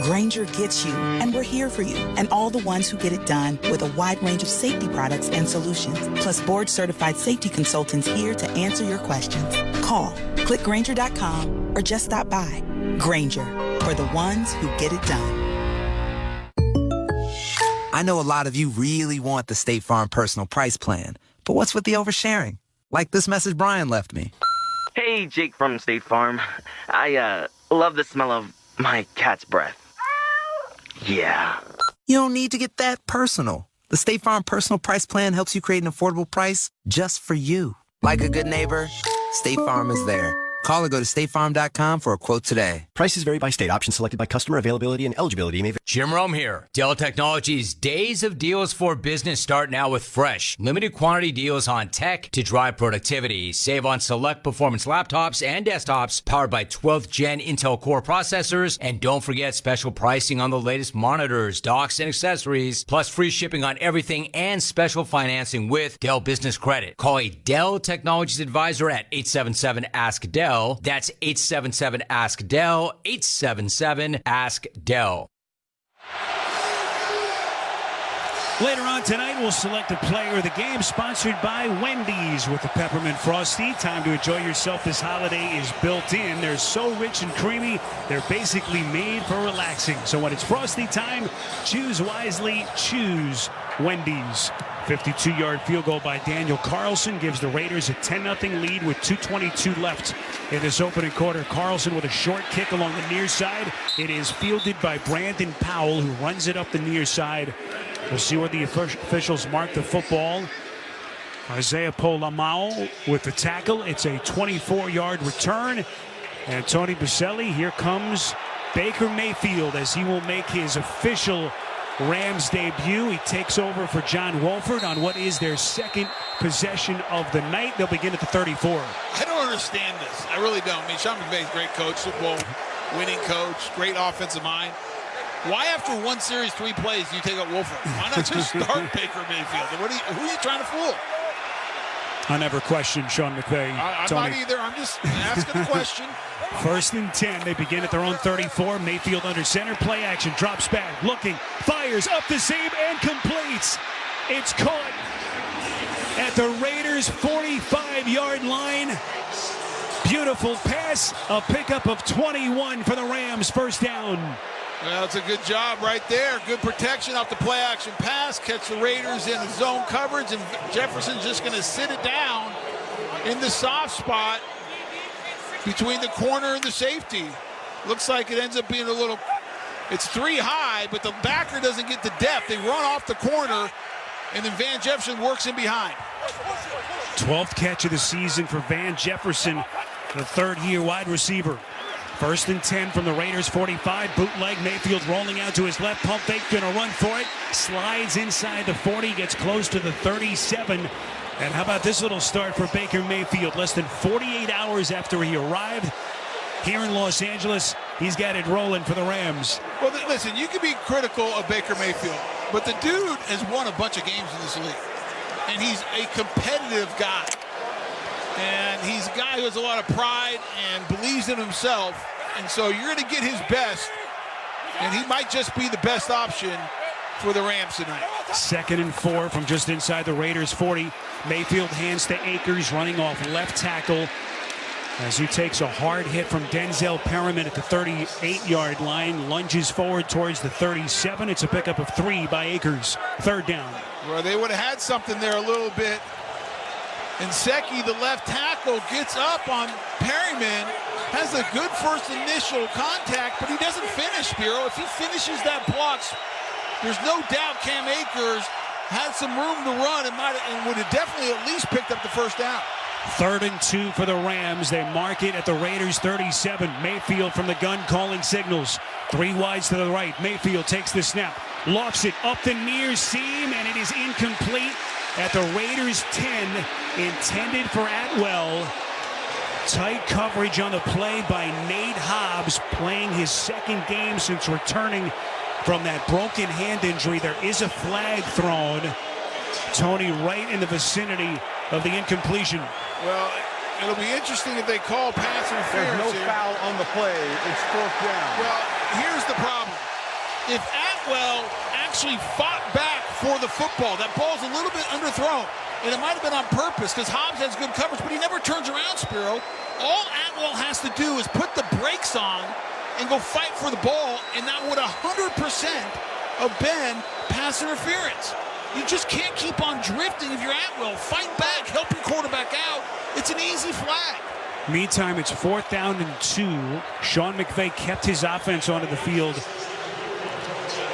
Grainger gets you, and we're here for you, and all the ones who get it done with a wide range of safety products and solutions, plus board-certified safety consultants here to answer your questions. Call, click Grainger.com, or just stop by. Grainger, for the ones who get it done. I know a lot of you really want the State Farm Personal Price Plan, but what's with the oversharing? Like this message Brian left me. Hey, Jake from State Farm. I love the smell of my cat's breath. Yeah. You don't need to get that personal. The State Farm Personal Price Plan helps you create an affordable price just for you. Like a good neighbor, State Farm is there. Call or go to statefarm.com for a quote today. Prices vary by state. Options selected by customer. Availability and eligibility may vary. Jim Rome here. Dell Technologies' Days of Deals for Business start now with fresh, limited quantity deals on tech to drive productivity. Save on select performance laptops and desktops powered by 12th Gen Intel Core processors. And don't forget special pricing on the latest monitors, docks, and accessories. Plus free shipping on everything and special financing with Dell Business Credit. Call a Dell Technologies advisor at 877-ASK-DELL. That's 877-ASK-DELL, 877-ASK-DELL. Later on tonight, we'll select a player of the game, sponsored by Wendy's with the Peppermint Frosty. Time to enjoy yourself this holiday is built in. They're so rich and creamy, they're basically made for relaxing. So when it's Frosty time, choose wisely, choose Wendy's. 52-yard field goal by Daniel Carlson gives the Raiders a 10-0 lead with 2:22 left in this opening quarter. Carlson with a short kick along the near side. It is fielded by Brandon Powell, who runs it up the near side. We'll see where the officials mark the football. Isaiah Polamau with the tackle. It's a 24-yard return. And Tony Baselli, here comes Baker Mayfield as he will make his official Rams debut. He takes over for John Wolford on what is their second possession of the night. They'll begin at the 34. I don't understand this. I really don't. I mean, Sean McVay's a great coach, Super Bowl winning coach, great offensive mind. Why after one series, 3 plays, do you take out Wolford? Why not just start Baker Mayfield? Who are you trying to fool? I never questioned Sean McVay. I'm not either. I'm just asking the question. 1st and 10. They begin at their own 34. Mayfield under center. Play action. Drops back. Looking. Fires up the seam and completes. It's caught at the Raiders' 45-yard line. Beautiful pass. A pickup of 21 for the Rams. First down. Well, it's a good job right there. Good protection off the play-action pass. Catch the Raiders in the zone coverage, and Jefferson's just going to sit it down in the soft spot between the corner and the safety. Looks like it ends up being a little, it's 3 high, but the backer doesn't get the depth. They run off the corner, and then Van Jefferson works in behind. 12th catch of the season for Van Jefferson, the third-year wide receiver. 1st and 10 from the Raiders 45. Bootleg. Mayfield rolling out to his left. Pump fake. Going to run for it. Slides inside the 40. Gets close to the 37. And how about this little start for Baker Mayfield? Less than 48 hours after he arrived here in Los Angeles, he's got it rolling for the Rams. Well, listen, you can be critical of Baker Mayfield, but the dude has won a bunch of games in this league. And he's a competitive guy. And he's a guy who has a lot of pride and believes in himself. And so you're going to get his best. And he might just be the best option for the Rams tonight. 2nd and 4 from just inside the Raiders 40. Mayfield hands to Akers, running off left tackle as he takes a hard hit from Denzel Perriman at the 38-yard line. Lunges forward towards the 37. It's a pickup of 3 by Akers. 3rd down. Well, they would have had something there a little bit. And Secchi, the left tackle, gets up on Perryman, has a good first initial contact, but he doesn't finish, Spiro. If he finishes that block, there's no doubt Cam Akers had some room to run and would have definitely at least picked up the first down. 3rd and 2 for the Rams. They mark it at the Raiders 37. Mayfield from the gun calling signals. 3 wides to the right. Mayfield takes the snap, lofts it up the near seam, and it is incomplete at the Raiders 10, intended for Atwell. Tight coverage on the play by Nate Hobbs, playing his 2nd game since returning from that broken hand injury. There is a flag thrown. Tony, right in the vicinity of the incompletion. Well, it'll be interesting if they call pass interference. There's no foul on the play. It's 4th down. Well, here's the problem. If Atwell actually fought back for the football, that ball's a little bit underthrown. And it might have been on purpose because Hobbs has good coverage, but he never turns around, Spiro. All Atwell has to do is put the brakes on and go fight for the ball, and that would 100% have been pass interference. You just can't keep on drifting if you're Atwell. Fight back, help your quarterback out. It's an easy flag. Meantime, it's 4th down and 2. Sean McVay kept his offense onto the field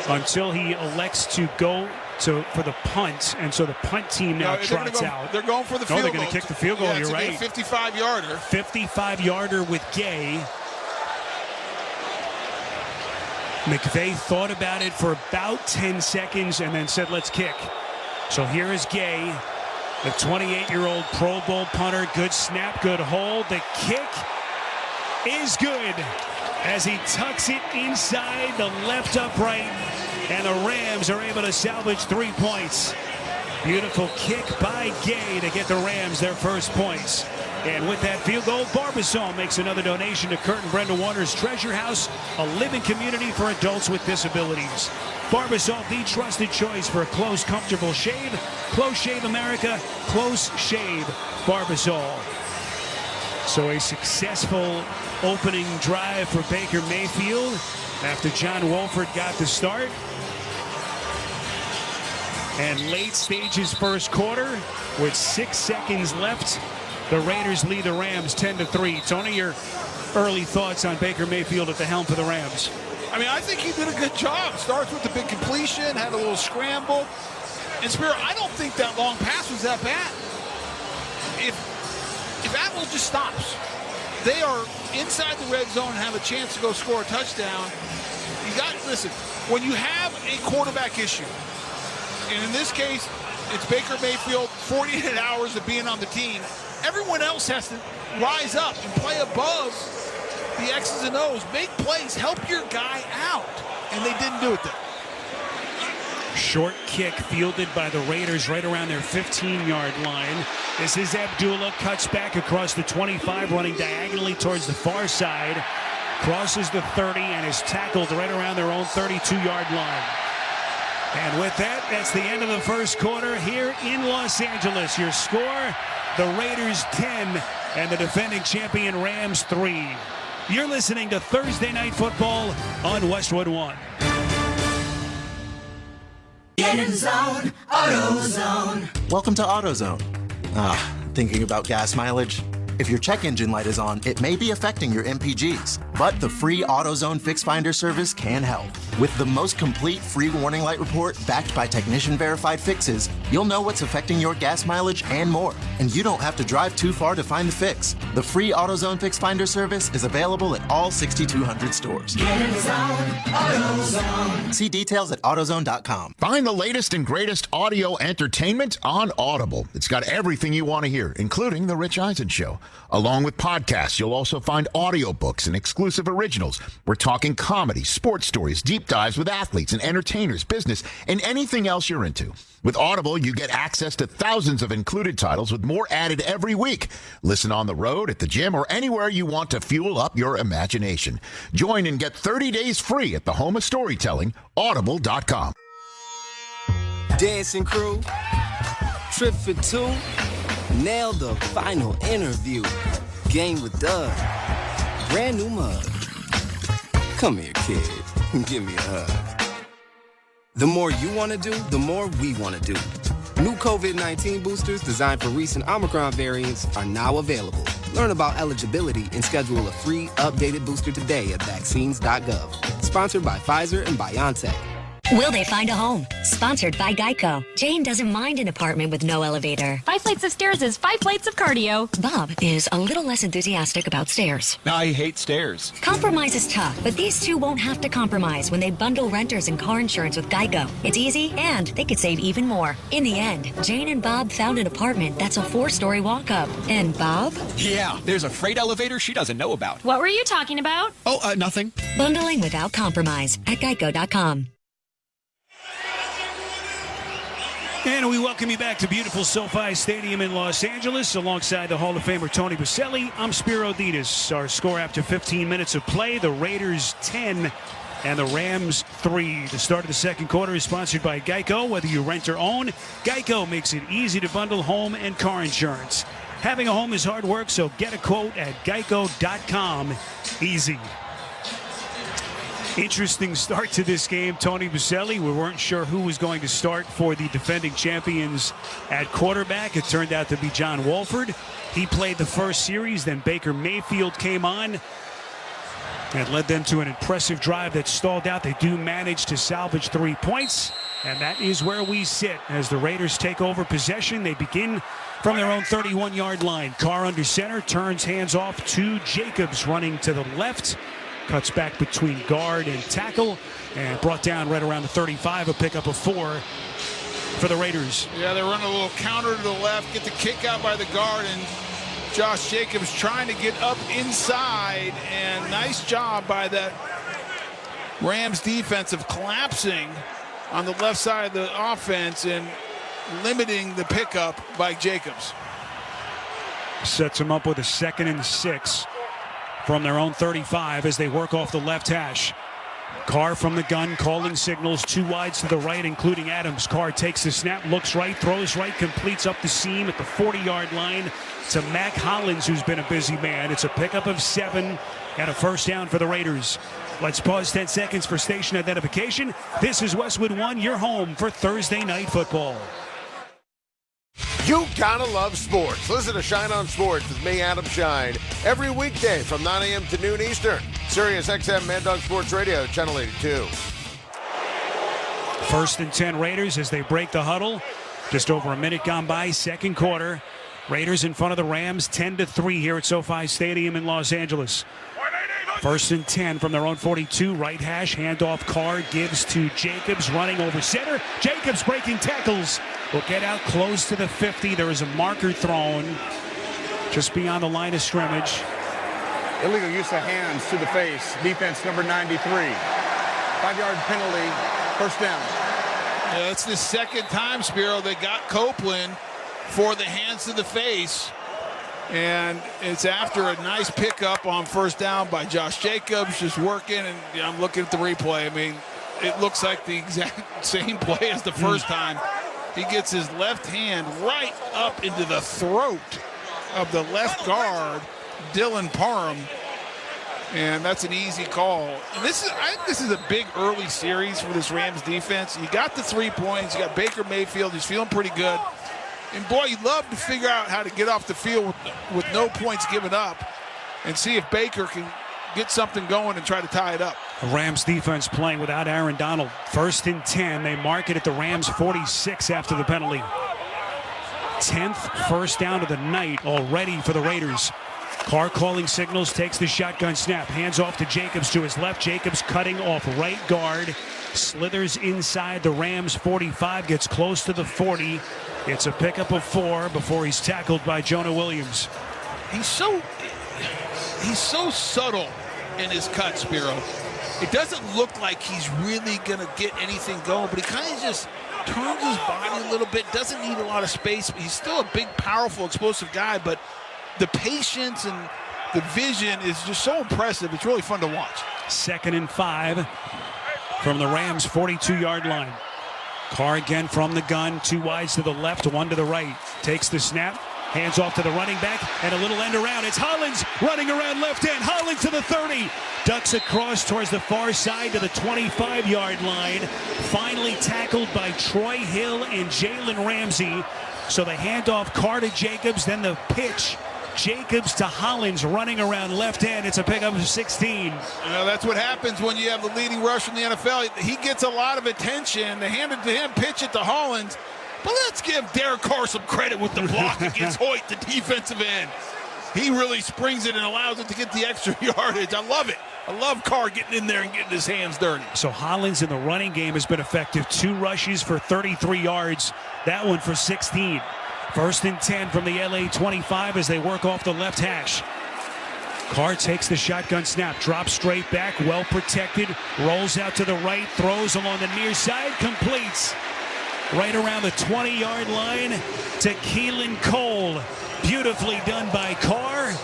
until he elects to go for the punt, and so the punt team now trots out. They're going for the field goal. They're going to kick the field goal. Yeah, You're right. 55-yarder. 55-yarder with Gay. McVay thought about it for about 10 seconds and then said, let's kick. So here is Gay, the 28-year-old Pro Bowl punter. Good snap, good hold. The kick is good as he tucks it inside the left upright, and the Rams are able to salvage 3 points. Beautiful kick by Gay to get the Rams their first points. And with that field goal, Barbasol makes another donation to Kurt and Brenda Warner's Treasure House, a living community for adults with disabilities. Barbasol, the trusted choice for a close, comfortable shave. Close Shave America, Close Shave Barbasol. So a successful opening drive for Baker Mayfield after John Wolford got the start. And late stages first quarter with 6 seconds left. The Raiders lead the Rams 10-3. Tony, your early thoughts on Baker Mayfield at the helm for the Rams? I mean, I think he did a good job. Starts with the big completion, had a little scramble. And Spiro, I don't think that long pass was that bad. If Atwell just stops, they are inside the red zone and have a chance to go score a touchdown. Listen, when you have a quarterback issue, and in this case, it's Baker Mayfield, 48 hours of being on the team, everyone else has to rise up and play above the X's and O's. Make plays, help your guy out. And they didn't do it there. Short kick fielded by the Raiders right around their 15-yard line. This is Abdullah, cuts back across the 25, running diagonally towards the far side. Crosses the 30 and is tackled right around their own 32-yard line. And with that, that's the end of the first quarter here in Los Angeles. Your score, the Raiders 10 and the defending champion Rams 3. You're listening to Thursday Night Football on Westwood One. Get in zone, AutoZone. Welcome to AutoZone. Thinking about gas mileage? If your check engine light is on, it may be affecting your MPGs. But the free AutoZone Fix Finder service can help. With the most complete free warning light report backed by technician-verified fixes, you'll know what's affecting your gas mileage and more. And you don't have to drive too far to find the fix. The free AutoZone Fix Finder service is available at all 6,200 stores. Get in zone, AutoZone. See details at AutoZone.com. Find the latest and greatest audio entertainment on Audible. It's got everything you want to hear, including The Rich Eisen Show. Along with podcasts, you'll also find audiobooks and exclusive originals. We're talking comedy, sports stories, deep dives with athletes and entertainers, business, and anything else you're into. With Audible, you get access to thousands of included titles with more added every week. Listen on the road, at the gym, or anywhere you want to fuel up your imagination. Join and get 30 days free at the home of storytelling, audible.com. Dancing crew, trip for two, nailed the final interview. Game with Doug, brand new mug. Come here, kid, give me a hug. The more you want to do, the more we want to do. New COVID-19 boosters designed for recent Omicron variants are now available. Learn about eligibility and schedule a free updated booster today at vaccines.gov. Sponsored by Pfizer and BioNTech. Will they find a home? Sponsored by Geico. Jane doesn't mind an apartment with no elevator. 5 flights of stairs is 5 plates of cardio. Bob is a little less enthusiastic about stairs. I hate stairs. Compromise is tough, but these two won't have to compromise when they bundle renters and car insurance with Geico. It's easy, and they could save even more. In the end, Jane and Bob found an apartment that's a 4-story walk-up. And Bob? Yeah, there's a freight elevator she doesn't know about. What were you talking about? Oh, nothing. Bundling without compromise at geico.com. And we welcome you back to beautiful SoFi Stadium in Los Angeles alongside the Hall of Famer Tony Baselli. I'm Spiro Ditas. Our score after 15 minutes of play, the Raiders 10 and the Rams 3. The start of the second quarter is sponsored by Geico. Whether you rent or own, Geico makes it easy to bundle home and car insurance. Having a home is hard work, so get a quote at geico.com. Easy. Interesting start to this game, Tony Baselli. We weren't sure who was going to start for the defending champions at quarterback. It turned out to be John Wolford. He played the first series, then Baker Mayfield came on and led them to an impressive drive that stalled out. They do manage to salvage 3 points, and that is where we sit as the Raiders take over possession. They begin from their own 31-yard line. Carr under center, turns hands off to Jacobs, running to the left. Cuts back between guard and tackle and brought down right around the 35, a pickup of 4 for the Raiders. Yeah, they run a little counter to the left, get the kick out by the guard, and Josh Jacobs trying to get up inside, and nice job by that Rams defense of collapsing on the left side of the offense and limiting the pickup by Jacobs. Sets him up with a 2nd and 6. From their own 35 as they work off the left hash. Carr from the gun, calling signals, 2 wides to the right, including Adams. Carr takes the snap, looks right, throws right, completes up the seam at the 40-yard line to Mac Hollins, who's been a busy man. It's a pickup of 7 and a first down for the Raiders. Let's pause 10 seconds for station identification. This is Westwood One, your home for Thursday Night Football. You gotta love sports. Listen to Shine on Sports with me, Adam Shine, every weekday from 9 a.m. to noon Eastern. Sirius XM Mad Dog Sports Radio, Channel 82. 1st and 10 Raiders as they break the huddle. Just over a minute gone by, second quarter. Raiders in front of the Rams, 10-3 here at SoFi Stadium in Los Angeles. 1st and 10 from their own 42, right hash, handoff. Carr gives to Jacobs, running over center. Jacobs breaking tackles. Will get out close to the 50. There is a marker thrown just beyond the line of scrimmage. Illegal use of hands to the face. Defense number 93. 5-yard penalty. First down. Yeah, it's the second time, Spiro, they got Copeland for the hands to the face. And it's after a nice pickup on first down by Josh Jacobs, just working. And I'm looking at the replay. I mean, it looks like the exact same play as the first time. He gets his left hand right up into the throat of the left guard, Dylan Parham. And that's an easy call. And I think this is a big early series for this Rams defense. You got the 3 points. You got Baker Mayfield. He's feeling pretty good. And, boy, you'd love to figure out how to get off the field with no points given up and see if Baker can get something going and try to tie it up. The Rams defense playing without Aaron Donald. 1st and 10. They mark it at the Rams 46 after the penalty. 10th first down of the night already for the Raiders. Carr calling signals, takes the shotgun snap, hands off to Jacobs to his left. Jacobs cutting off right guard, slithers inside the Rams 45, gets close to the 40. It's a pickup of 4 before he's tackled by Jonah Williams. He's so subtle in his cut, Spiro. It doesn't look like he's really going to get anything going, but he kind of just turns his body a little bit, doesn't need a lot of space. He's still a big, powerful, explosive guy, but the patience and the vision is just so impressive. It's really fun to watch. 2nd and 5 from the Rams 42-yard line. Carr again from the gun, 2 wides to the left, 1 to the right. Takes the snap, hands off to the running back, and a little end around. It's Hollins running around left end. Hollins to the 30. Ducks across towards the far side to the 25-yard line. Finally tackled by Troy Hill and Jalen Ramsey. So the handoff, Carr to Jacobs, then the pitch. Jacobs to Hollins running around left end. It's a pickup of 16. That's what happens when you have the leading rusher in the NFL. He gets a lot of attention. They hand it to him, pitch it to Hollins. But let's give Derek Carr some credit with the block against Hoyt, the defensive end. He really springs it and allows it to get the extra yardage. I love it. I love Carr getting in there and getting his hands dirty. So Hollins in the running game has been effective. 2 rushes for 33 yards. That one for 16. 1st and 10 from the LA 25 as they work off the left hash. Carr takes the shotgun snap, drops straight back, well protected, rolls out to the right, throws along the near side, completes right around the 20-yard line to Keelan Cole. Beautifully done by Carr.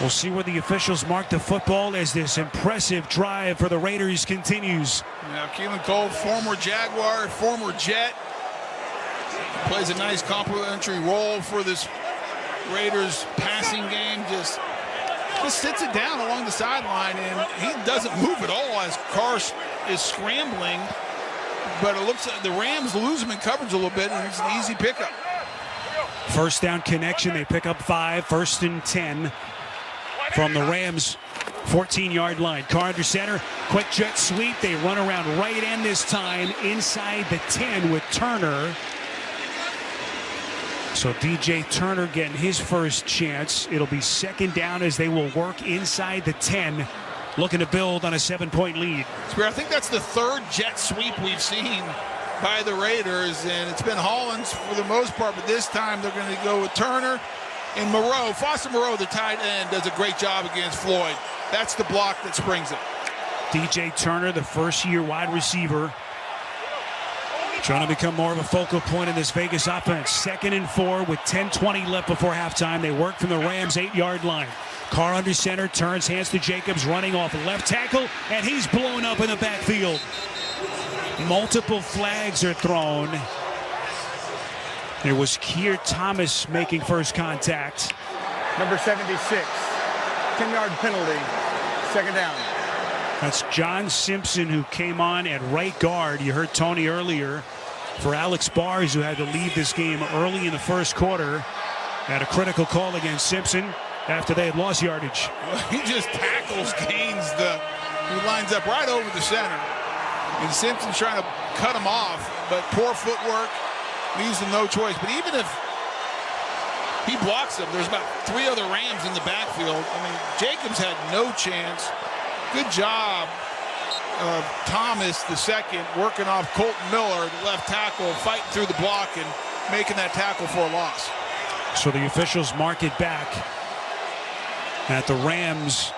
We'll see where the officials mark the football as this impressive drive for the Raiders continues. Now, Keelan Cole, former Jaguar, former Jet, plays a nice complementary role for this Raiders passing game. Just sits it down along the sideline, and he doesn't move at all as Carr is scrambling. But it looks like the Rams lose him in coverage a little bit, and it's an easy pickup. 1st down connection. They pick up 5. 1st and 10 from the Rams 14-yard line. Carr under center. Quick jet sweep. They run around right end this time inside the 10 with Turner. So DJ Turner getting his first chance. It'll be 2nd down as they will work inside the 10, looking to build on a 7-point lead. I think that's the 3rd jet sweep we've seen by the Raiders, and it's been Hollins for the most part, but this time they're going to go with Turner and Moreau. Foster Moreau, the tight end, does a great job against Floyd. That's the block that springs it. DJ Turner, the first-year wide receiver, trying to become more of a focal point in this Vegas offense. 2nd and 4 with 10:20 left before halftime. They work from the Rams 8-yard line. Carr under center, turns, hands to Jacobs, running off left tackle, and he's blown up in the backfield. Multiple flags are thrown. It was Keir Thomas making first contact. Number 76, 10-yard penalty, 2nd down. That's John Simpson, who came on at right guard. You heard Tony earlier for Alex Bars, who had to leave this game early in the first quarter. Had a critical call against Simpson after they had lost yardage. Well, he just tackles Gaines. He lines up right over the center. And Simpson's trying to cut him off, but poor footwork leaves him no choice. But even if he blocks him, there's about 3 other Rams in the backfield. I mean, Jacobs had no chance. Good job of Thomas, the second, working off Colton Miller, the left tackle, fighting through the block and making that tackle for a loss. So the officials mark it back at the Rams'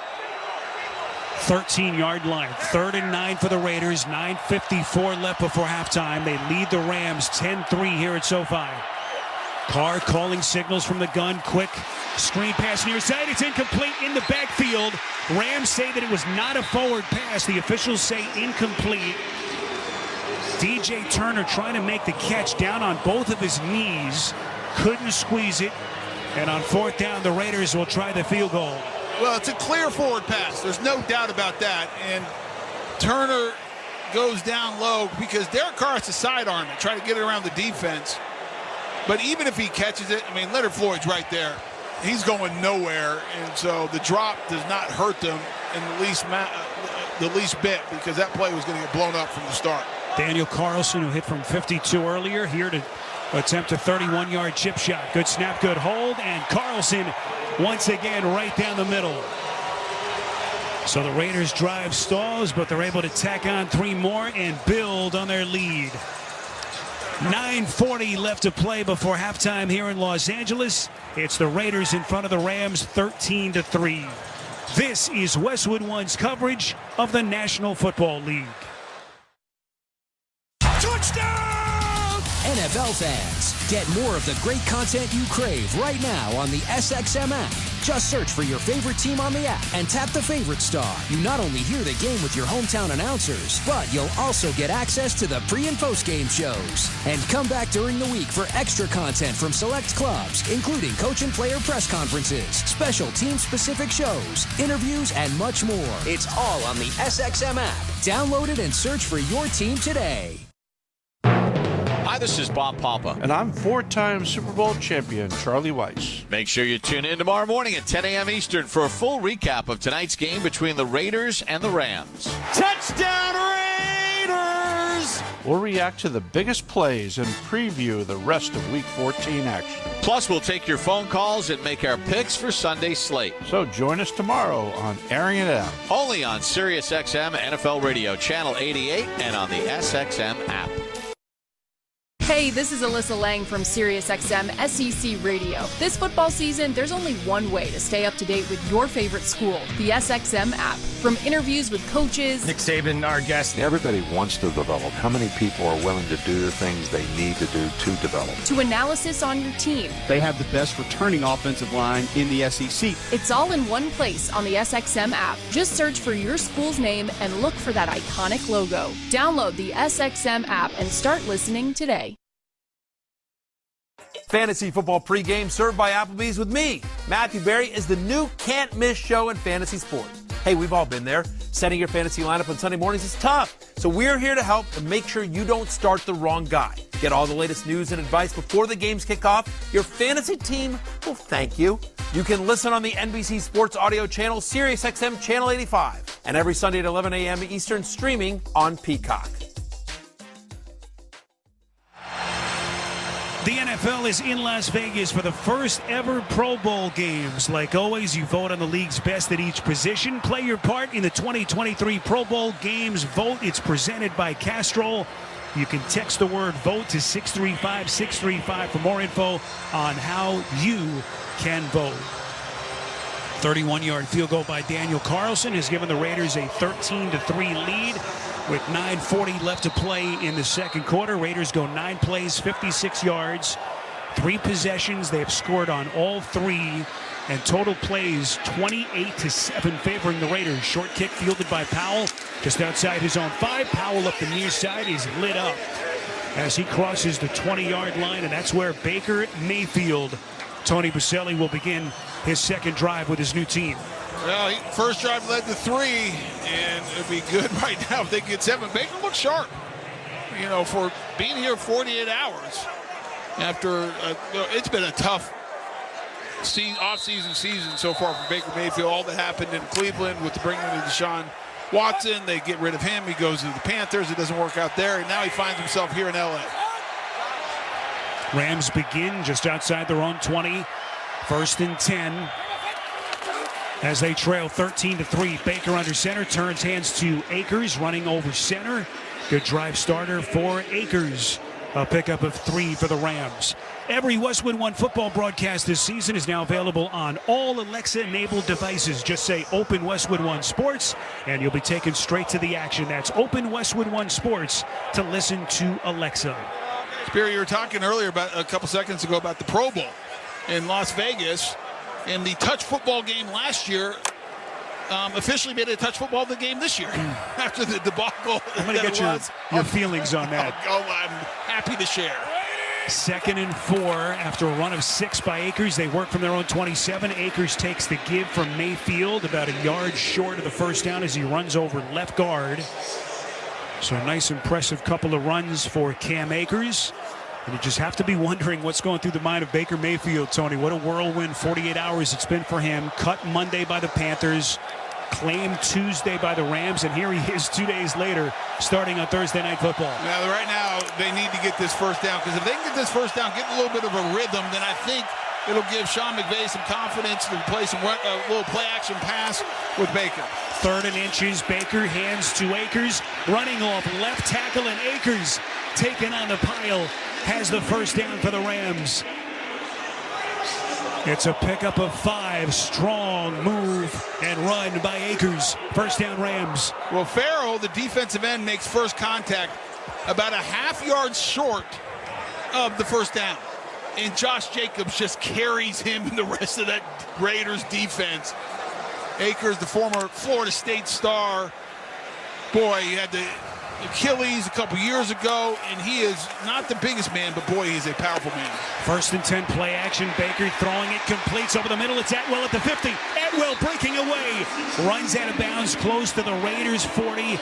13-yard line. 3rd and 9 for the Raiders. 9:54 left before halftime. They lead the Rams 10-3 here at SoFi. Carr calling signals from the gun. Quick screen pass near side. It's incomplete in the backfield. Rams say that it was not a forward pass. The officials say incomplete. DJ Turner trying to make the catch down on both of his knees. Couldn't squeeze it. And on 4th down, the Raiders will try the field goal. Well, it's a clear forward pass. There's no doubt about that. And Turner goes down low because Derek Carr has to sidearm it, try to get it around the defense. But even if he catches it, I mean, Leonard Floyd's right there. He's going nowhere, and so the drop does not hurt them in the least bit because that play was going to get blown up from the start. Daniel Carlson, who hit from 52 earlier, here to attempt a 31-yard chip shot. Good snap, good hold, and Carlson once again right down the middle. So the Raiders drive stalls, but they're able to tack on 3 more and build on their lead. 9:40 left to play before halftime here in Los Angeles. It's the Raiders in front of the Rams 13-3. This is Westwood One's coverage of the National Football League. Touchdown! NFL fans, get more of the great content you crave right now on the SXM app. Just search for your favorite team on the app and tap the favorite star. You not only hear the game with your hometown announcers, but you'll also get access to the pre- and post-game shows. And come back during the week for extra content from select clubs, including coach and player press conferences, special team-specific shows, interviews, and much more. It's all on the SXM app. Download it and search for your team today. Hi, this is Bob Papa. And I'm 4-time Super Bowl champion Charlie Weiss. Make sure you tune in tomorrow morning at 10 a.m. Eastern for a full recap of tonight's game between the Raiders and the Rams. Touchdown Raiders! We'll react to the biggest plays and preview the rest of Week 14 action. Plus, we'll take your phone calls and make our picks for Sunday's slate. So join us tomorrow on Airing It Out. Only on SiriusXM NFL Radio Channel 88 and on the SXM app. Hey, this is Alyssa Lang from SiriusXM SEC Radio. This football season, there's only one way to stay up to date with your favorite school, the SXM app. From interviews with coaches, Nick Saban, our guest. Everybody wants to develop. How many people are willing to do the things they need to do to develop? to analysis on your team. They have the best returning offensive line in the SEC. It's all in one place on the SXM app. Just search for your school's name and look for that iconic logo. Download the SXM app and start listening today. Fantasy football pregame served by Applebee's with me. Matthew Berry is the new can't miss show in fantasy sports. Hey, we've all been there. Setting your fantasy lineup on Sunday mornings is tough. So we're here to help and make sure you don't start the wrong guy. Get all the latest news and advice before the games kick off. Your fantasy team will thank you. You can listen on the NBC Sports Audio channel, SiriusXM Channel 85, and every Sunday at 11 a.m. Eastern, streaming on Peacock. The NFL is in Las Vegas for the first ever Pro Bowl games. Like always, you vote on the league's best at each position. Play your part in the 2023 Pro Bowl games vote. It's presented by Castrol. You can text the word VOTE to 635-635 for more info on how you can vote. 31-yard field goal by Daniel Carlson has given the Raiders a 13-3 lead. With 9:40 left to play in the second quarter, Raiders go 9 plays, 56 yards, 3 possessions. They have scored on all 3, and total plays 28-7 favoring the Raiders. Short kick fielded by Powell just outside his own 5. Powell up the near side is lit up as he crosses the 20-yard line, and that's where Baker Mayfield, Tony Boselli, will begin his second drive with his new team. Well, first drive led to 3, and it'd be good right now if they get 7. Baker looks sharp, for being here 48 hours after it's been a tough off-season season so far for Baker Mayfield. All that happened in Cleveland with the bringing of Deshaun Watson, they get rid of him. He goes to the Panthers. It doesn't work out there, and now he finds himself here in L.A. Rams begin just outside their own 20, 1st and 10. As they trail 13-3, Baker under center, turns hands to Akers, running over center. Good drive starter for Akers. A pickup of 3 for the Rams. Every Westwood One football broadcast this season is now available on all Alexa-enabled devices. Just say Open Westwood One Sports, and you'll be taken straight to the action. That's Open Westwood One Sports to listen to Alexa. Spear, you were talking earlier about a couple seconds ago about the Pro Bowl in Las Vegas. And the touch football game last year officially made it a touch football the game this year after the debacle. I'm going to get your feelings on that. I'm happy to share. 2nd and 4 after a run of 6 by Akers. They work from their own 27. Akers takes the give from Mayfield, about a yard short of the first down as he runs over left guard. So a nice, impressive couple of runs for Cam Akers. And you just have to be wondering what's going through the mind of Baker Mayfield, Tony. What a whirlwind 48 hours it's been for him. Cut Monday by the Panthers, claimed Tuesday by the Rams, and here he is 2 days later starting on Thursday Night Football. Now, right now, they need to get this first down, because if they can get this first down, get a little bit of a rhythm, then I think it'll give Sean McVay some confidence to play some little play-action pass with Baker. 3rd and inches, Baker hands to Akers, running off left tackle, and Akers taken on the pile, has the first down for the Rams. It's a pickup of 5, strong move and run by Akers. First down Rams. Well, Farrell, the defensive end, makes first contact about a half yard short of the first down. And Josh Jacobs just carries him and the rest of that Raiders defense. Akers, the former Florida State star. Boy, he had the Achilles a couple years ago, and he is not the biggest man, but boy, he's a powerful man. 1st and 10, play action. Baker throwing it, completes over the middle. It's Atwell at the 50. Atwell breaking away, runs out of bounds close to the Raiders 40.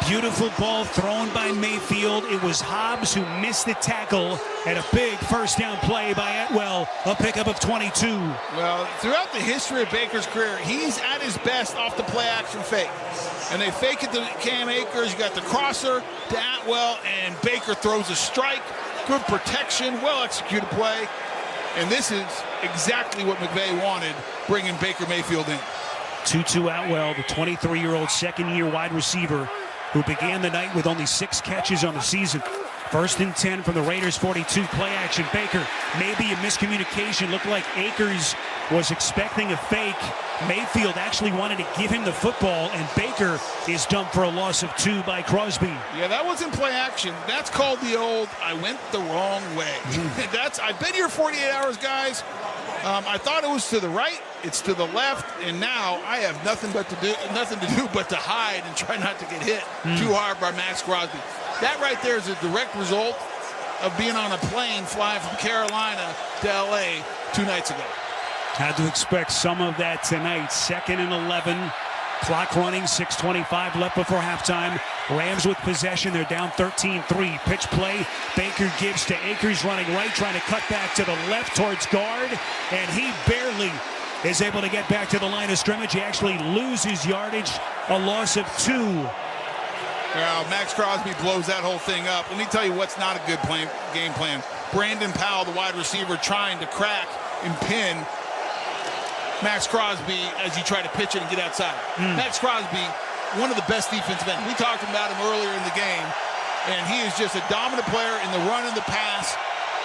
Beautiful ball thrown by Mayfield. It was Hobbs who missed the tackle, and a big first down play by Atwell, a pickup of 22. Well, throughout the history of Baker's career, he's at his best off the play action fake. And they fake it to Cam Akers. You got the crosser to Atwell, and Baker throws a strike. Good protection, well-executed play. And this is exactly what McVay wanted, bringing Baker Mayfield in. 2-2 Atwell, the 23-year-old second-year wide receiver who began the night with only 6 catches on the season. 1st and 10 from the Raiders 42, play action. Baker, maybe a miscommunication. Looked like Akers was expecting a fake. Mayfield actually wanted to give him the football, and Baker is dumped for a loss of 2 by Crosby. Yeah, that wasn't play action. That's called the old, I went the wrong way. I've been here 48 hours, guys. I thought it was to the right. It's to the left, and now I have nothing to do but to hide and try not to get hit too hard by Max Crosby. That right there is a direct result of being on a plane flying from Carolina to L.A. 2 nights ago. Had to expect some of that tonight. 2nd and 11. Clock running, 6:25 left before halftime. Rams with possession. They're down 13-3. Pitch play. Baker gives to Akers, running right, trying to cut back to the left towards guard, and he barely is able to get back to the line of scrimmage. He actually loses yardage, a loss of 2. Well, Max Crosby blows that whole thing up. Let me tell you what's not a good game plan. Brandon Powell, the wide receiver, trying to crack and pin Max Crosby as you try to pitch it and get outside. Max Crosby, one of the best defensive ends. We talked about him earlier in the game, and he is just a dominant player in the run and the pass,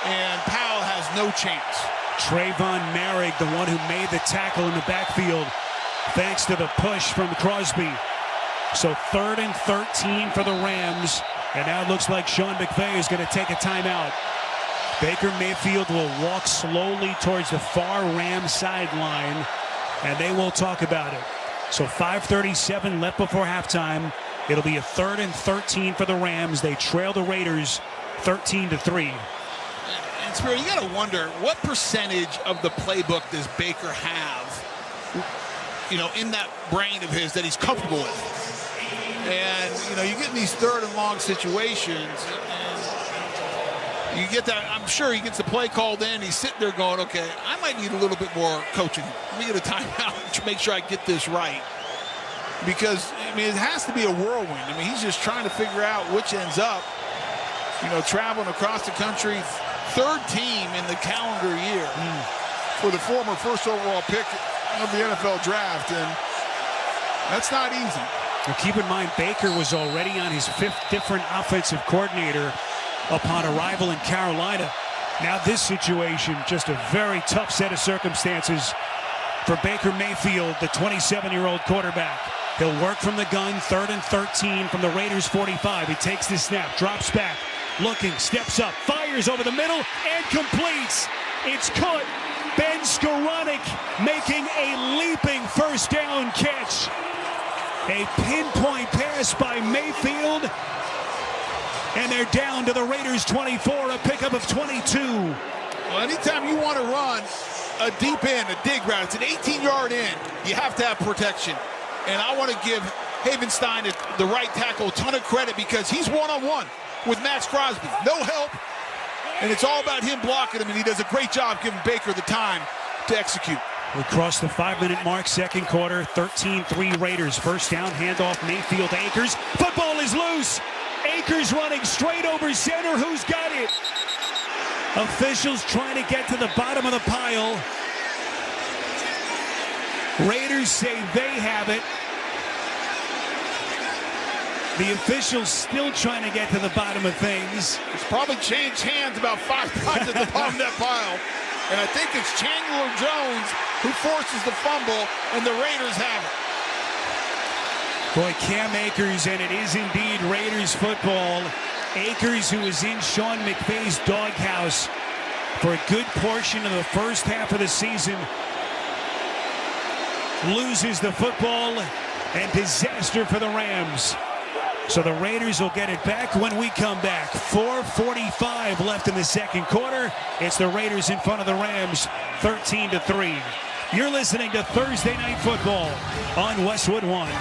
and Powell has no chance. Trayvon Merrick, the one who made the tackle in the backfield, thanks to the push from Crosby. So 3rd and 13 for the Rams, and now it looks like Sean McVay is going to take a timeout. Baker Mayfield will walk slowly towards the far Rams sideline, and they will talk about it. So 5:37 left before halftime. It'll be a 3rd and 13 for the Rams. They trail the Raiders 13-3. And Spirit, you got to wonder, what percentage of the playbook does Baker have, in that brain of his that he's comfortable with? And, you get in these 3rd and long situations, and you get that. I'm sure he gets the play called in. He's sitting there going, okay, I might need a little bit more coaching. Let me get a timeout to make sure I get this right. Because, it has to be a whirlwind. He's just trying to figure out which ends up, traveling across the country. 3rd team in the calendar year for the former 1st overall pick of the NFL draft. And that's not easy. Well, keep in mind, Baker was already on his 5th different offensive coordinator upon arrival in Carolina. Now this situation, just a very tough set of circumstances for Baker Mayfield, the 27-year-old quarterback. He'll work from the gun, 3rd and 13 from the Raiders 45. He takes the snap, drops back, looking, steps up, fires over the middle, and completes. It's caught. Ben Skoranek making a leaping first down catch. A pinpoint pass by Mayfield. And they're down to the Raiders 24, a pickup of 22. Well, anytime you want to run a deep end, a dig route, it's an 18-yard in, you have to have protection. And I want to give Havenstein, the right tackle, a ton of credit because he's one-on-one with Max Crosby. No help, and it's all about him blocking him, and he does a great job giving Baker the time to execute. We crossed the 5-minute mark, second quarter, 13-3 Raiders. First down, handoff, Mayfield, Akers. Football is loose. Akers running straight over center. Who's got it? Officials trying to get to the bottom of the pile. Raiders say they have it. The officials still trying to get to the bottom of things. It's probably changed hands about 5 times at the bottom of that pile. And I think it's Chandler Jones who forces the fumble, and the Raiders have it. Boy, Cam Akers, and it is indeed Raiders football. Akers, who was in Sean McVay's doghouse for a good portion of the first half of the season, loses the football, and disaster for the Rams. So the Raiders will get it back when we come back. 4:45 left in the second quarter. It's the Raiders in front of the Rams, 13-3. You're listening to Thursday Night Football on Westwood One.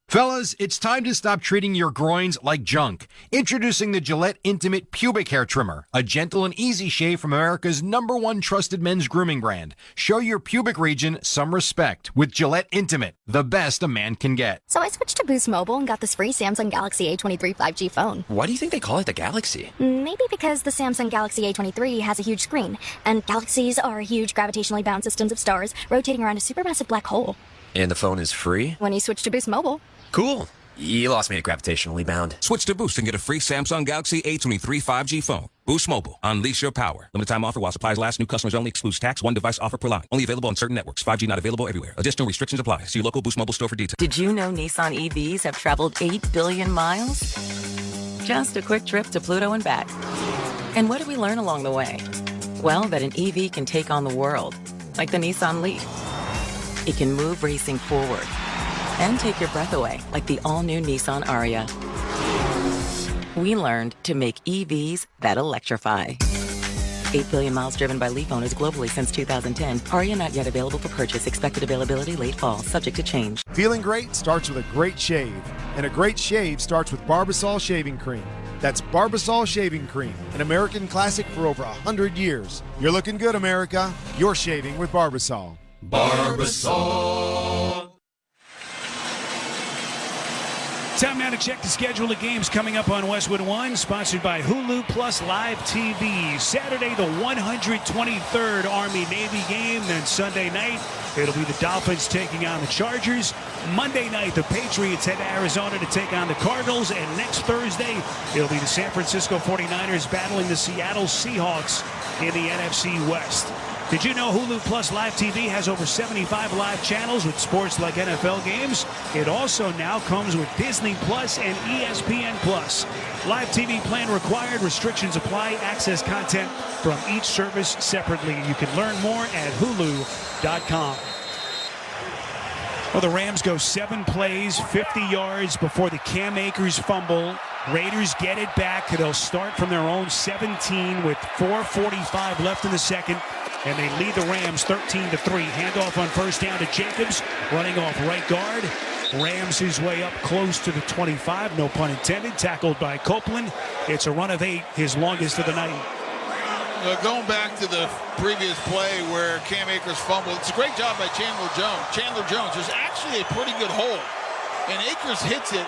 Fellas, it's time to stop treating your groins like junk. Introducing the Gillette Intimate Pubic Hair Trimmer, a gentle and easy shave from America's #1 trusted men's grooming brand. Show your pubic region some respect with Gillette Intimate, the best a man can get. So I switched to Boost Mobile and got this free Samsung Galaxy A23 5G phone. Why do you think they call it the Galaxy? Maybe because the Samsung Galaxy A23 has a huge screen, and galaxies are huge gravitationally bound systems of stars rotating around a supermassive black hole. And the phone is free? When you switch to Boost Mobile. Cool. You lost me at gravitationally bound. Switch to Boost and get a free Samsung Galaxy A23 5G phone. Boost Mobile. Unleash your power. Limited time offer while supplies last. New customers only. Excludes tax. One device offer per line. Only available on certain networks. 5G not available everywhere. Additional restrictions apply. See your local Boost Mobile store for details. Did you know Nissan EVs have traveled 8 billion miles? Just a quick trip to Pluto and back. And what did we learn along the way? Well, that an EV can take on the world. Like the Nissan Leaf. It can move racing forward. And take your breath away, like the all-new Nissan Ariya. We learned to make EVs that electrify. 8 billion miles driven by Leaf owners globally since 2010. Ariya not yet available for purchase. Expected availability late fall, subject to change. Feeling great starts with a great shave. And a great shave starts with Barbasol Shaving Cream. That's Barbasol Shaving Cream, an American classic for over 100 years. You're looking good, America. You're shaving with Barbasol. Barbasol. Time now to check the schedule of games coming up on Westwood One, sponsored by Hulu Plus Live TV. Saturday, the 123rd Army-Navy game. Then Sunday night, it'll be the Dolphins taking on the Chargers. Monday night, the Patriots head to Arizona to take on the Cardinals. And next Thursday, it'll be the San Francisco 49ers battling the Seattle Seahawks in the NFC West. Did you know Hulu Plus Live TV has over 75 live channels with sports like NFL games? It also now comes with Disney Plus and ESPN Plus. Live TV plan required. Restrictions apply. Access content from each service separately. You can learn more at Hulu.com. Well, the Rams go 7 plays, 50 yards before the Cam Akers fumble. Raiders get it back. They'll start from their own 17 with 4:45 left in the second. And they lead the Rams 13-3. Handoff on first down to Jacobs, running off right guard. Rams his way up close to the 25, no pun intended. Tackled by Copeland. It's a run of 8, his longest of the night. Going back to the previous play where Cam Akers fumbled, it's a great job by Chandler Jones. There's actually a pretty good hole, and Akers hits it,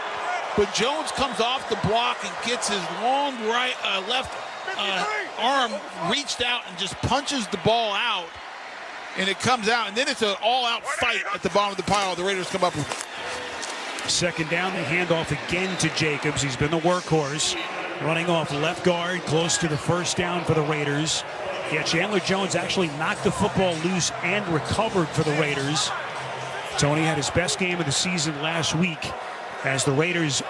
but Jones comes off the block and gets his long left arm reached out and just punches the ball out, and it comes out, and then it's an all-out fight at the bottom of the pile. The Raiders come up with. Second down, the handoff again to Jacobs. He's been the workhorse, running off left guard, close to the first down for the Raiders. Yeah, Chandler Jones actually knocked the football loose and recovered for the Raiders. Tony had his best game of the season last week, as the Raiders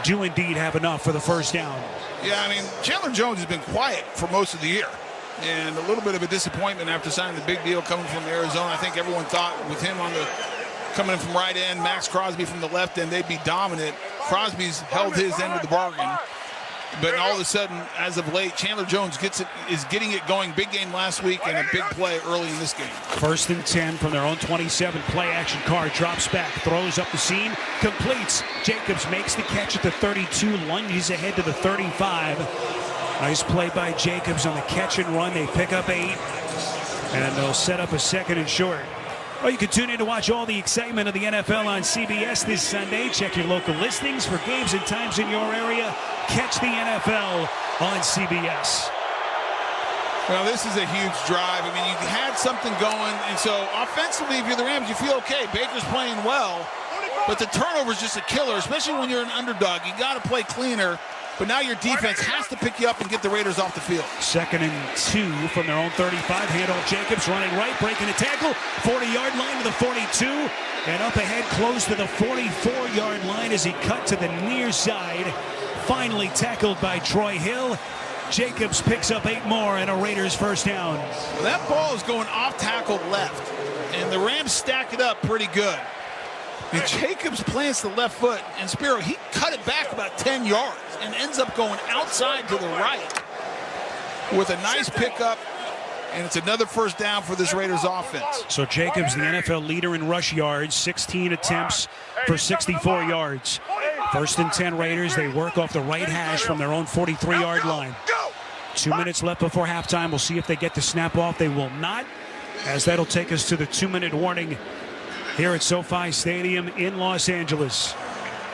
do indeed have enough for the first down. Yeah, I mean, Chandler Jones has been quiet for most of the year, and a little bit of a disappointment after signing the big deal coming from Arizona. I think everyone thought with him on the coming in from right end, Max Crosby from the left end. They'd be dominant. Crosby's held his end of the bargain. But all of a sudden, as of late, Chandler Jones is getting it going. Big game last week and a big play early in this game. 1st and 10 from their own 27. Play action. Carr drops back, throws up the seam, completes. Jacobs makes the catch at the 32, lunges ahead to the 35. Nice play by Jacobs on the catch and run. They pick up 8, and they'll set up a 2nd and short. Well, you can tune in to watch all the excitement of the NFL on CBS this Sunday. Check your local listings for games and times in your area. Catch the NFL on CBS. Well, this is a huge drive. I mean, you had something going, and so offensively, if you're the Rams, you feel okay. Baker's playing well, but the turnover is just a killer, especially when you're an underdog. You got to play cleaner. But now your defense has to pick you up and get the Raiders off the field. 2nd and 2 from their own 35. Handoff Jacobs running right, breaking a tackle. 40-yard line to the 42. And up ahead, close to the 44-yard line as he cut to the near side. Finally tackled by Troy Hill. Jacobs picks up 8 more and a Raiders first down. Well, that ball is going off tackle left. And the Rams stack it up pretty good. And Jacobs plants the left foot, and Spiro, he cut it back about 10 yards and ends up going outside to the right with a nice pickup, and it's another first down for this Raiders offense. So Jacobs, the NFL leader in rush yards, 16 attempts for 64 yards. 1st and 10 Raiders, they work off the right hash from their own 43-yard line. 2 minutes left before halftime. We'll see if they get the snap off. They will not, as that'll take us to the 2-minute warning here at SoFi Stadium in Los Angeles.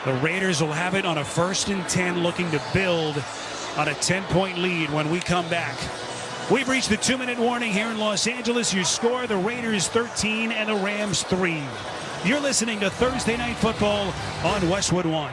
The Raiders will have it on a 1st and 10, looking to build on a 10-point lead when we come back. We've reached the 2-minute warning here in Los Angeles. Your score, the Raiders 13 and the Rams 3. You're listening to Thursday Night Football on Westwood One.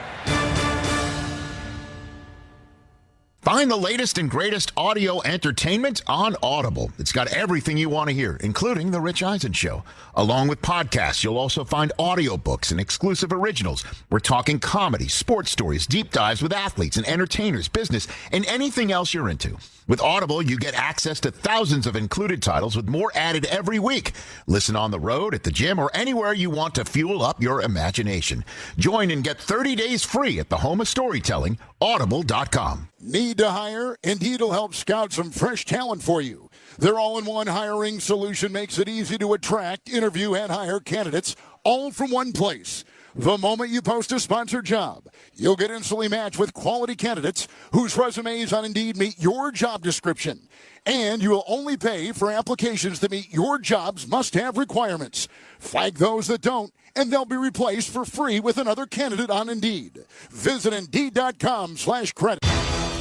Find the latest and greatest audio entertainment on Audible. It's got everything you want to hear, including The Rich Eisen Show. Along with podcasts, you'll also find audiobooks and exclusive originals. We're talking comedy, sports stories, deep dives with athletes and entertainers, business, and anything else you're into. With Audible, you get access to thousands of included titles with more added every week. Listen on the road, at the gym, or anywhere you want to fuel up your imagination. Join and get 30 days free at the home of storytelling, audible.com. Need to hire? Indeed will help scout some fresh talent for you. Their all-in-one hiring solution makes it easy to attract, interview, and hire candidates all from one place. The moment you post a sponsored job, you'll get instantly matched with quality candidates whose resumes on Indeed meet your job description. And you will only pay for applications that meet your job's must-have requirements. Flag those that don't, and they'll be replaced for free with another candidate on Indeed. Visit Indeed.com/credit.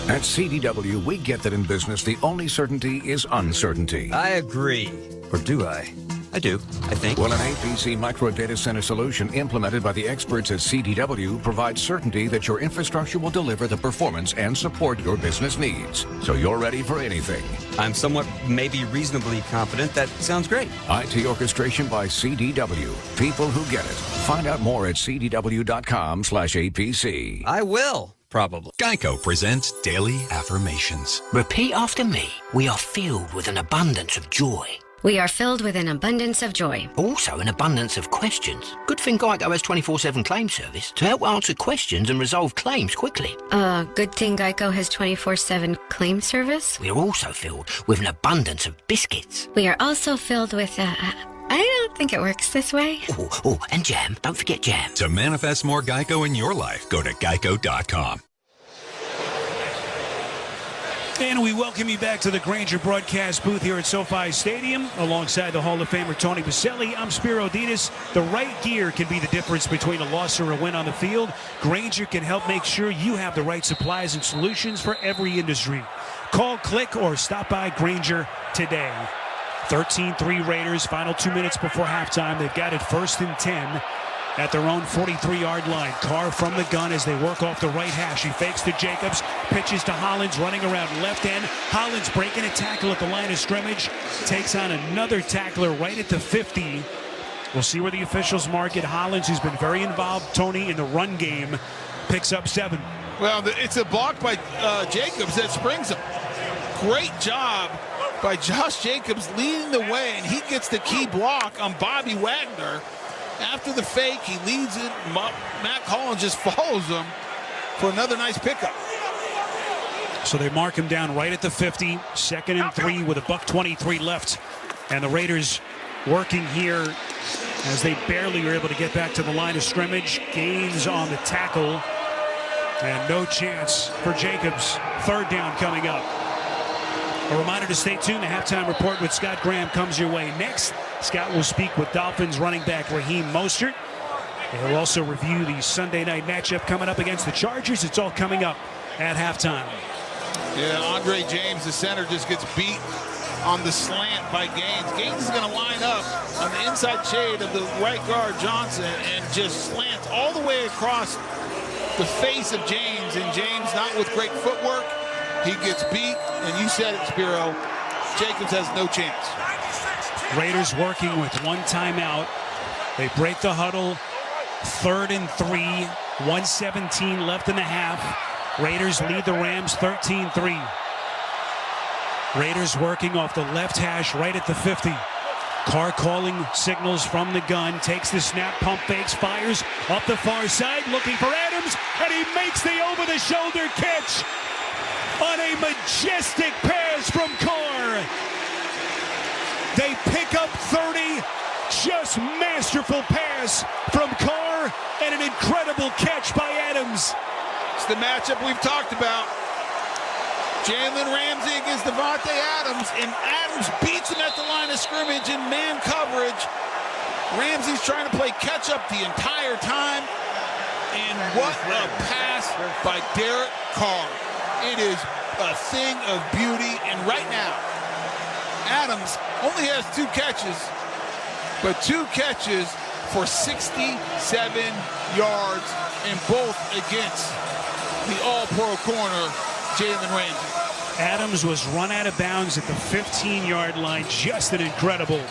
At CDW, we get that in business, the only certainty is uncertainty. I agree. Or do I? I do, I think. Well, an APC micro data center solution implemented by the experts at CDW provides certainty that your infrastructure will deliver the performance and support your business needs. So you're ready for anything. I'm somewhat, maybe reasonably confident. That sounds great. IT orchestration by CDW. People who get it. Find out more at cdw.com/APC. I will. Probably. Geico presents Daily Affirmations. Repeat after me. We are filled with an abundance of joy. We are filled with an abundance of joy. Also an abundance of questions. Good thing Geico has 24/7 claim service to help answer questions and resolve claims quickly. Good thing Geico has 24/7 claim service. We are also filled with an abundance of biscuits. We are also filled with, I don't think it works this way. Oh, and jam. Don't forget jam. To manifest more Geico in your life, go to geico.com. And we welcome you back to the Grainger broadcast booth here at SoFi Stadium. Alongside the Hall of Famer Tony Baselli, I'm Spiro Ditas. The right gear can be the difference between a loss or a win on the field. Grainger can help make sure you have the right supplies and solutions for every industry. Call, click, or stop by Grainger today. 13-3 Raiders, final 2 minutes before halftime. They've got it 1st and 10 at their own 43-yard line. Carr from the gun as they work off the right hash. He fakes to Jacobs, pitches to Hollins, running around left end. Hollins breaking a tackle at the line of scrimmage. Takes on another tackler right at the 50. We'll see where the officials mark it. Hollins, who's been very involved, Tony, in the run game, picks up 7. Well, it's a block by Jacobs that springs him. Great job by Josh Jacobs leading the way, and he gets the key block on Bobby Wagner. After the fake, he leads it. Matt Collins just follows him for another nice pickup. So they mark him down right at the 50. 2nd and 3 with $1:23 left. And the Raiders working here as they barely were able to get back to the line of scrimmage. Gaines on the tackle. And no chance for Jacobs. 3rd down coming up. A reminder to stay tuned. The halftime report with Scott Graham comes your way next. Scott will speak with Dolphins running back Raheem Mostert. And he'll also review the Sunday night matchup coming up against the Chargers. It's all coming up at halftime. Yeah, Andre James, the center, just gets beat on the slant by Gaines. Gaines is going to line up on the inside shade of the right guard Johnson and just slants all the way across the face of James. And James, not with great footwork, he gets beat. And you said it, Spiro, Jacobs has no chance. Raiders working with 1 timeout. They break the huddle. 3rd and 3. 1:17 left in the half. Raiders lead the Rams 13-3. Raiders working off the left hash right at the 50. Carr calling signals from the gun. Takes the snap, pump fakes, fires up the far side, looking for Adams, and he makes the over-the-shoulder catch on a majestic pass from Carr. They pick up 30. Just masterful pass from Carr and an incredible catch by Adams. It's the matchup we've talked about. Jalen Ramsey against Davante Adams, and Adams beats him at the line of scrimmage in man coverage. Ramsey's trying to play catch-up the entire time. And what a pass by Derek Carr. It is a thing of beauty. And right now, Adams only has 2 catches, but 2 catches for 67 yards, and both against the all-pro corner, Jalen Ramsey. Adams was run out of bounds at the 15-yard line. Just an incredible.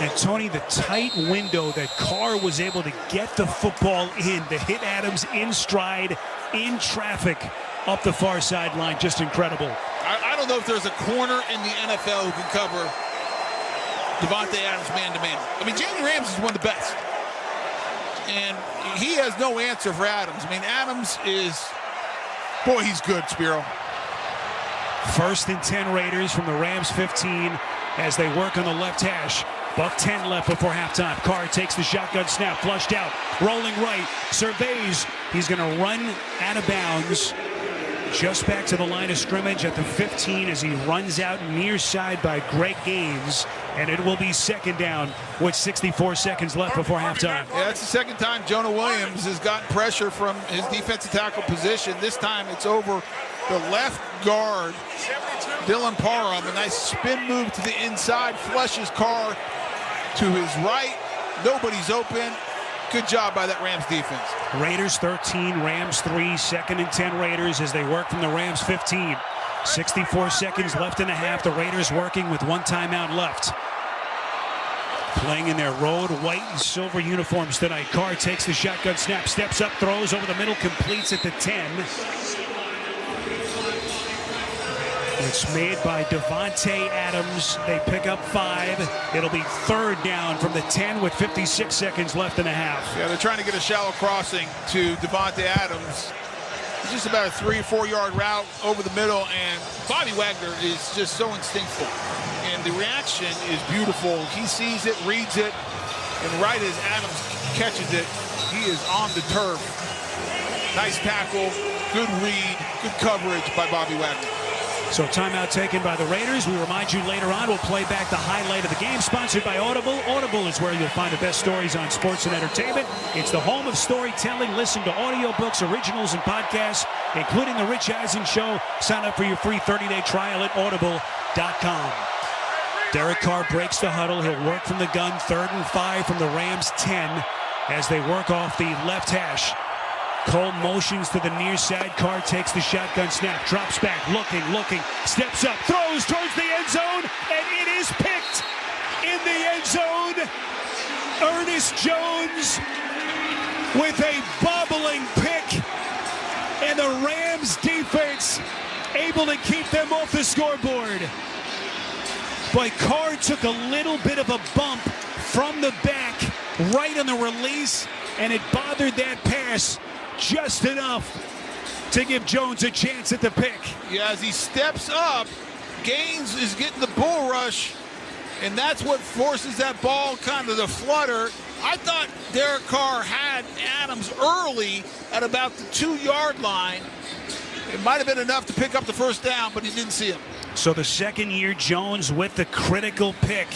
And Tony, the tight window that Carr was able to get the football in, to hit Adams in stride, in traffic, up the far sideline, just incredible. I don't know if there's a corner in the NFL who can cover Davante Adams man-to-man. I mean, Jalen Ramsey is one of the best. And he has no answer for Adams. I mean, Adams is, boy, he's good, Spiro. 1st and 10 Raiders from the Rams 15 as they work on the left hash. $1:10 left before halftime. Carr takes the shotgun snap, flushed out, rolling right, surveys. He's going to run out of bounds. Just back to the line of scrimmage at the 15 as he runs out near side by Greg Gaines. And it will be 2nd down with 64 seconds left before halftime. Yeah, that's the 2nd time Jonah Williams has gotten pressure from his defensive tackle position. This time it's over the left guard, Dylan Parham. A nice spin move to the inside, flushes Carr to his right. Nobody's open. Good job by that Rams defense. Raiders 13, Rams 3, 2nd and 10 Raiders as they work from the Rams 15. 64 seconds left in the half. The Raiders working with 1 timeout left. Playing in their road white and silver uniforms tonight. Carr takes the shotgun snap, steps up, throws over the middle, completes at the 10. It's made by Davante Adams. They pick up 5. It'll be 3rd down from the 10 with 56 seconds left in the half. Yeah, they're trying to get a shallow crossing to Davante Adams. It's just about a 3 or 4 yard route over the middle, and Bobby Wagner is just so instinctful. And the reaction is beautiful. He sees it, reads it, and right as Adams catches it, he is on the turf. Nice tackle, good read, good coverage by Bobby Wagner. So timeout taken by the Raiders. We remind you later on, we'll play back the highlight of the game, sponsored by Audible. Audible is where you'll find the best stories on sports and entertainment. It's the home of storytelling. Listen to audiobooks, originals, and podcasts, including The Rich Eisen Show. Sign up for your free 30-day trial at audible.com. Derek Carr breaks the huddle. He'll work from the gun. 3rd and 5 from the Rams 10 as they work off the left hash. Cole motions to the near side. Carr takes the shotgun snap, drops back, looking, steps up, throws towards the end zone, and it is picked in the end zone. Ernest Jones with a bobbling pick, and the Rams defense able to keep them off the scoreboard. Boy, Carr took a little bit of a bump from the back right on the release, and it bothered that pass just enough to give Jones a chance at the pick. Yeah, as he steps up, Gaines is getting the bull rush, and that's what forces that ball kind of to flutter. I thought Derek Carr had Adams early at about the 2-yard line. It might have been enough to pick up the first down, but he didn't see him. So the second-year Jones with the critical pick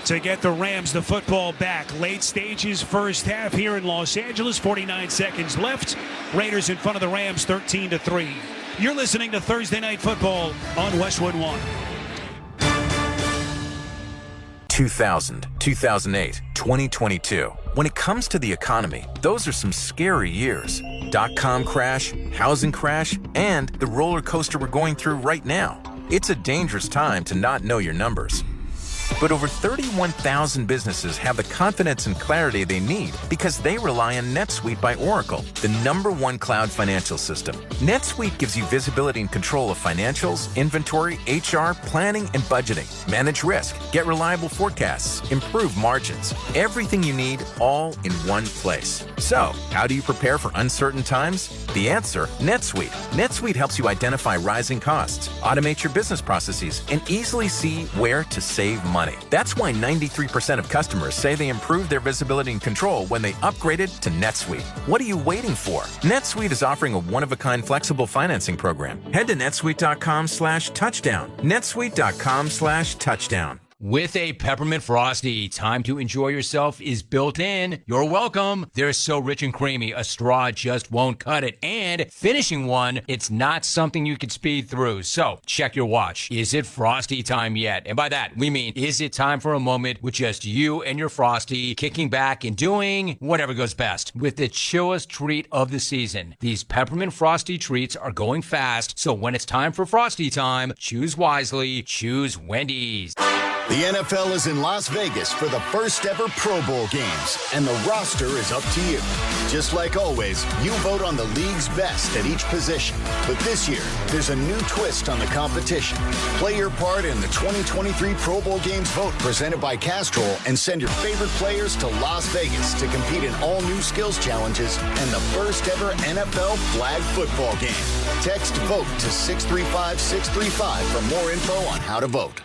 to get the Rams the football back. Late stages, first half here in Los Angeles. 49 seconds left. Raiders in front of the Rams, 13-3. You're listening to Thursday Night Football on Westwood One. 2000, 2008, 2022. When it comes to the economy, those are some scary years. .com crash, housing crash, and the roller coaster we're going through right now. It's a dangerous time to not know your numbers. But over 31,000 businesses have the confidence and clarity they need because they rely on NetSuite by Oracle, the #1 cloud financial system. NetSuite gives you visibility and control of financials, inventory, HR, planning, and budgeting. Manage risk, get reliable forecasts, improve margins. Everything you need all in one place. So, how do you prepare for uncertain times? The answer, NetSuite. NetSuite helps you identify rising costs, automate your business processes, and easily see where to save money. That's why 93% of customers say they improved their visibility and control when they upgraded to NetSuite. What are you waiting for? NetSuite is offering a one-of-a-kind flexible financing program. Head to netsuite.com/touchdown. netsuite.com/touchdown. With a peppermint frosty, time to enjoy yourself is built in. You're welcome. They're so rich and creamy, a straw just won't cut it. And finishing one, it's not something you could speed through. So check your watch. Is it frosty time yet? And by that, we mean, is it time for a moment with just you and your frosty, kicking back and doing whatever goes best with the chillest treat of the season? These peppermint frosty treats are going fast, so when it's time for frosty time, choose wisely, choose Wendy's. The NFL is in Las Vegas for the first ever Pro Bowl games, and the roster is up to you. Just like always, you vote on the league's best at each position. But this year, there's a new twist on the competition. Play your part in the 2023 Pro Bowl games vote presented by Castrol and send your favorite players to Las Vegas to compete in all new skills challenges and the first ever NFL flag football game. Text VOTE to 635-635 for more info on how to vote.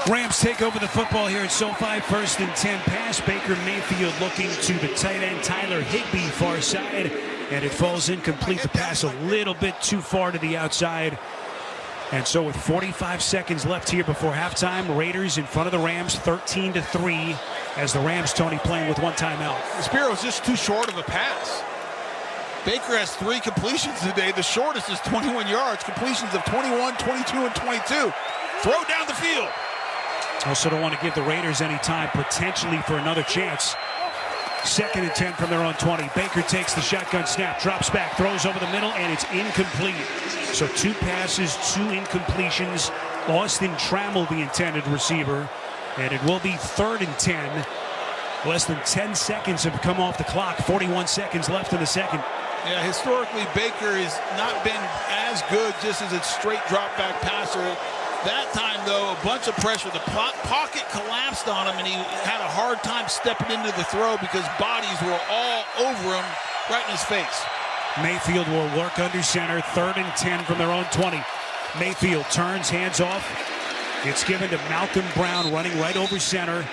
Rams take over the football here at SoFi. 1st and 10 pass. Baker Mayfield looking to the tight end Tyler Higbee far side, and it falls incomplete. The pass a little bit too far to the outside. And so with 45 seconds left here before halftime, Raiders in front of the Rams 13-3 as the Rams, Tony, playing with one timeout. Spiro's just too short of a pass. Baker has 3 completions today. The shortest is 21 yards. Completions of 21, 22, and 22. Throw down the field. Also don't want to give the Raiders any time potentially for another chance. 2nd and 10 from their own 20. Baker takes the shotgun snap, drops back, throws over the middle, and it's incomplete. So 2 passes, 2 incompletions. Austin Trammell, the intended receiver. And it will be 3rd and 10. Less than 10 seconds have come off the clock. 41 seconds left in the second. Yeah, historically, Baker has not been as good just as a straight drop back passer. That time, though, a bunch of pressure. The pocket collapsed on him, and he had a hard time stepping into the throw because bodies were all over him, right in his face. Mayfield will work under center. 3rd and 10 from their own 20. Mayfield turns, hands off. It's given to Malcolm Brown, running right over center.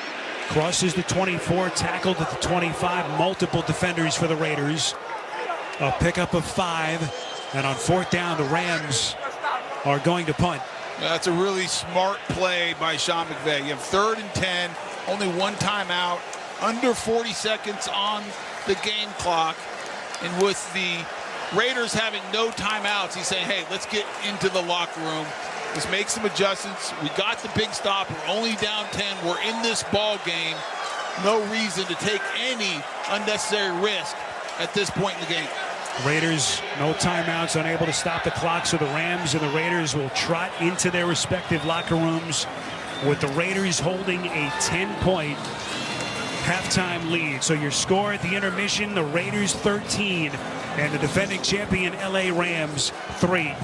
Crosses the 24, tackled at the 25. Multiple defenders for the Raiders. A pickup of 5. And on 4th down, the Rams are going to punt. That's a really smart play by Sean McVay. You have 3rd and 10, only 1 timeout, under 40 seconds on the game clock. And with the Raiders having no timeouts, he's saying, hey, let's get into the locker room. Let's make some adjustments. We got the big stop. We're only down 10. We're in this ball game. No reason to take any unnecessary risk at this point in the game. Raiders, no timeouts, unable to stop the clock, so the Rams and the Raiders will trot into their respective locker rooms with the Raiders holding a 10-point halftime lead. So your score at the intermission, the Raiders 13 and the defending champion LA Rams 3.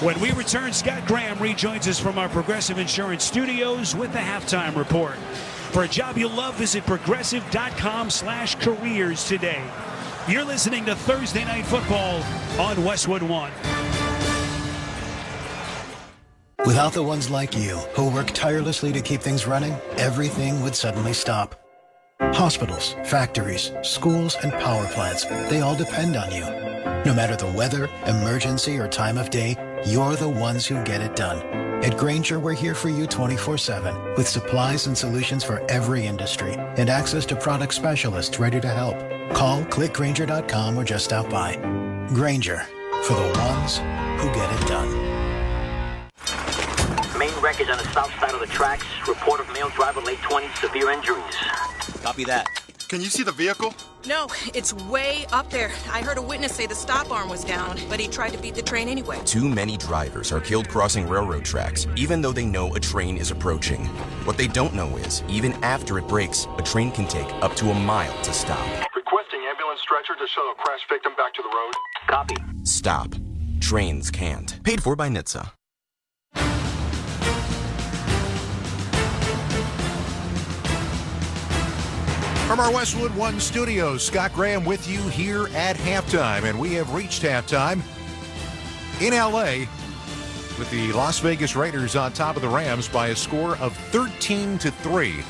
When we return, Scott Graham rejoins us from our Progressive Insurance studios with the halftime report. For a job you love, visit progressive.com/careers today. You're listening to Thursday Night Football on Westwood One. Without the ones like you, who work tirelessly to keep things running, everything would suddenly stop. Hospitals, factories, schools, and power plants, they all depend on you. No matter the weather, emergency, or time of day, you're the ones who get it done. At Grainger, we're here for you 24/7, with supplies and solutions for every industry, and access to product specialists ready to help. Call, clickgrainger.com, or just stop by. Grainger, for the ones who get it done. Main wreckage on the south side of the tracks. Report of male driver, late 20s, severe injuries. Copy that. Can you see the vehicle? No, it's way up there. I heard a witness say the stop arm was down, but he tried to beat the train anyway. Too many drivers are killed crossing railroad tracks, even though they know a train is approaching. What they don't know is, even after it breaks, a train can take up to a mile to stop. Requesting ambulance stretcher to shuttle crash victim back to the road. Copy. Stop. Trains can't. Paid for by NHTSA. From our Westwood One studios, Scott Graham with you here at halftime. And we have reached halftime in L.A. with the Las Vegas Raiders on top of the Rams by a score of 13-3.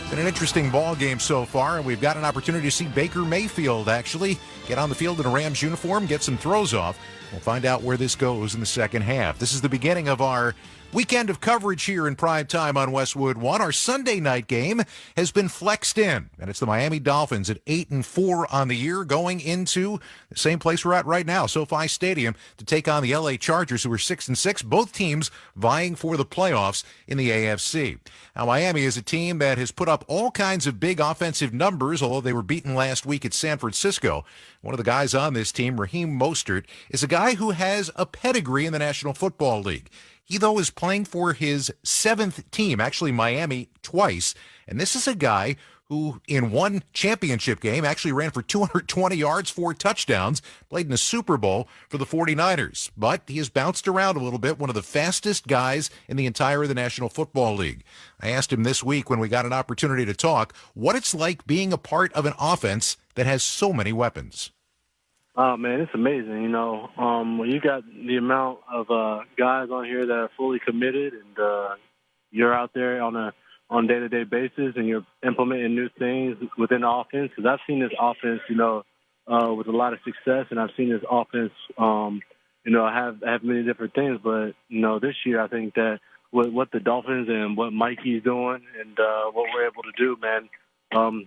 Been an interesting ball game so far, and we've got an opportunity to see Baker Mayfield actually get on the field in a Rams uniform, get some throws off. We'll find out where this goes in the second half. This is the beginning of our weekend of coverage here in prime time on Westwood One. Our Sunday night game has been flexed in, and it's the Miami Dolphins at 8-4 on the year, going into the same place we're at right now, SoFi Stadium, to take on the LA Chargers, who are 6-6. Both teams vying for the playoffs in the AFC. Now, Miami is a team that has put up all kinds of big offensive numbers, although they were beaten last week at San Francisco. One of the guys on this team, Raheem Mostert, is a guy who has a pedigree in the National Football League. He, though, is playing for his seventh team, actually Miami, twice. And this is a guy who, in one championship game, actually ran for 220 yards, 4 touchdowns, played in a Super Bowl for the 49ers. But he has bounced around a little bit, one of the fastest guys in the entire of the National Football League. I asked him this week when we got an opportunity to talk what it's like being a part of an offense that has so many weapons. Oh, man, it's amazing, you know. When you got the amount of guys on here that are fully committed and you're out there on a day-to-day basis and you're implementing new things within the offense, because I've seen this offense, you know, with a lot of success, and I've seen this offense, you know, have many different things. But, you know, this year I think that what the Dolphins and what Mikey's doing and what we're able to do, man,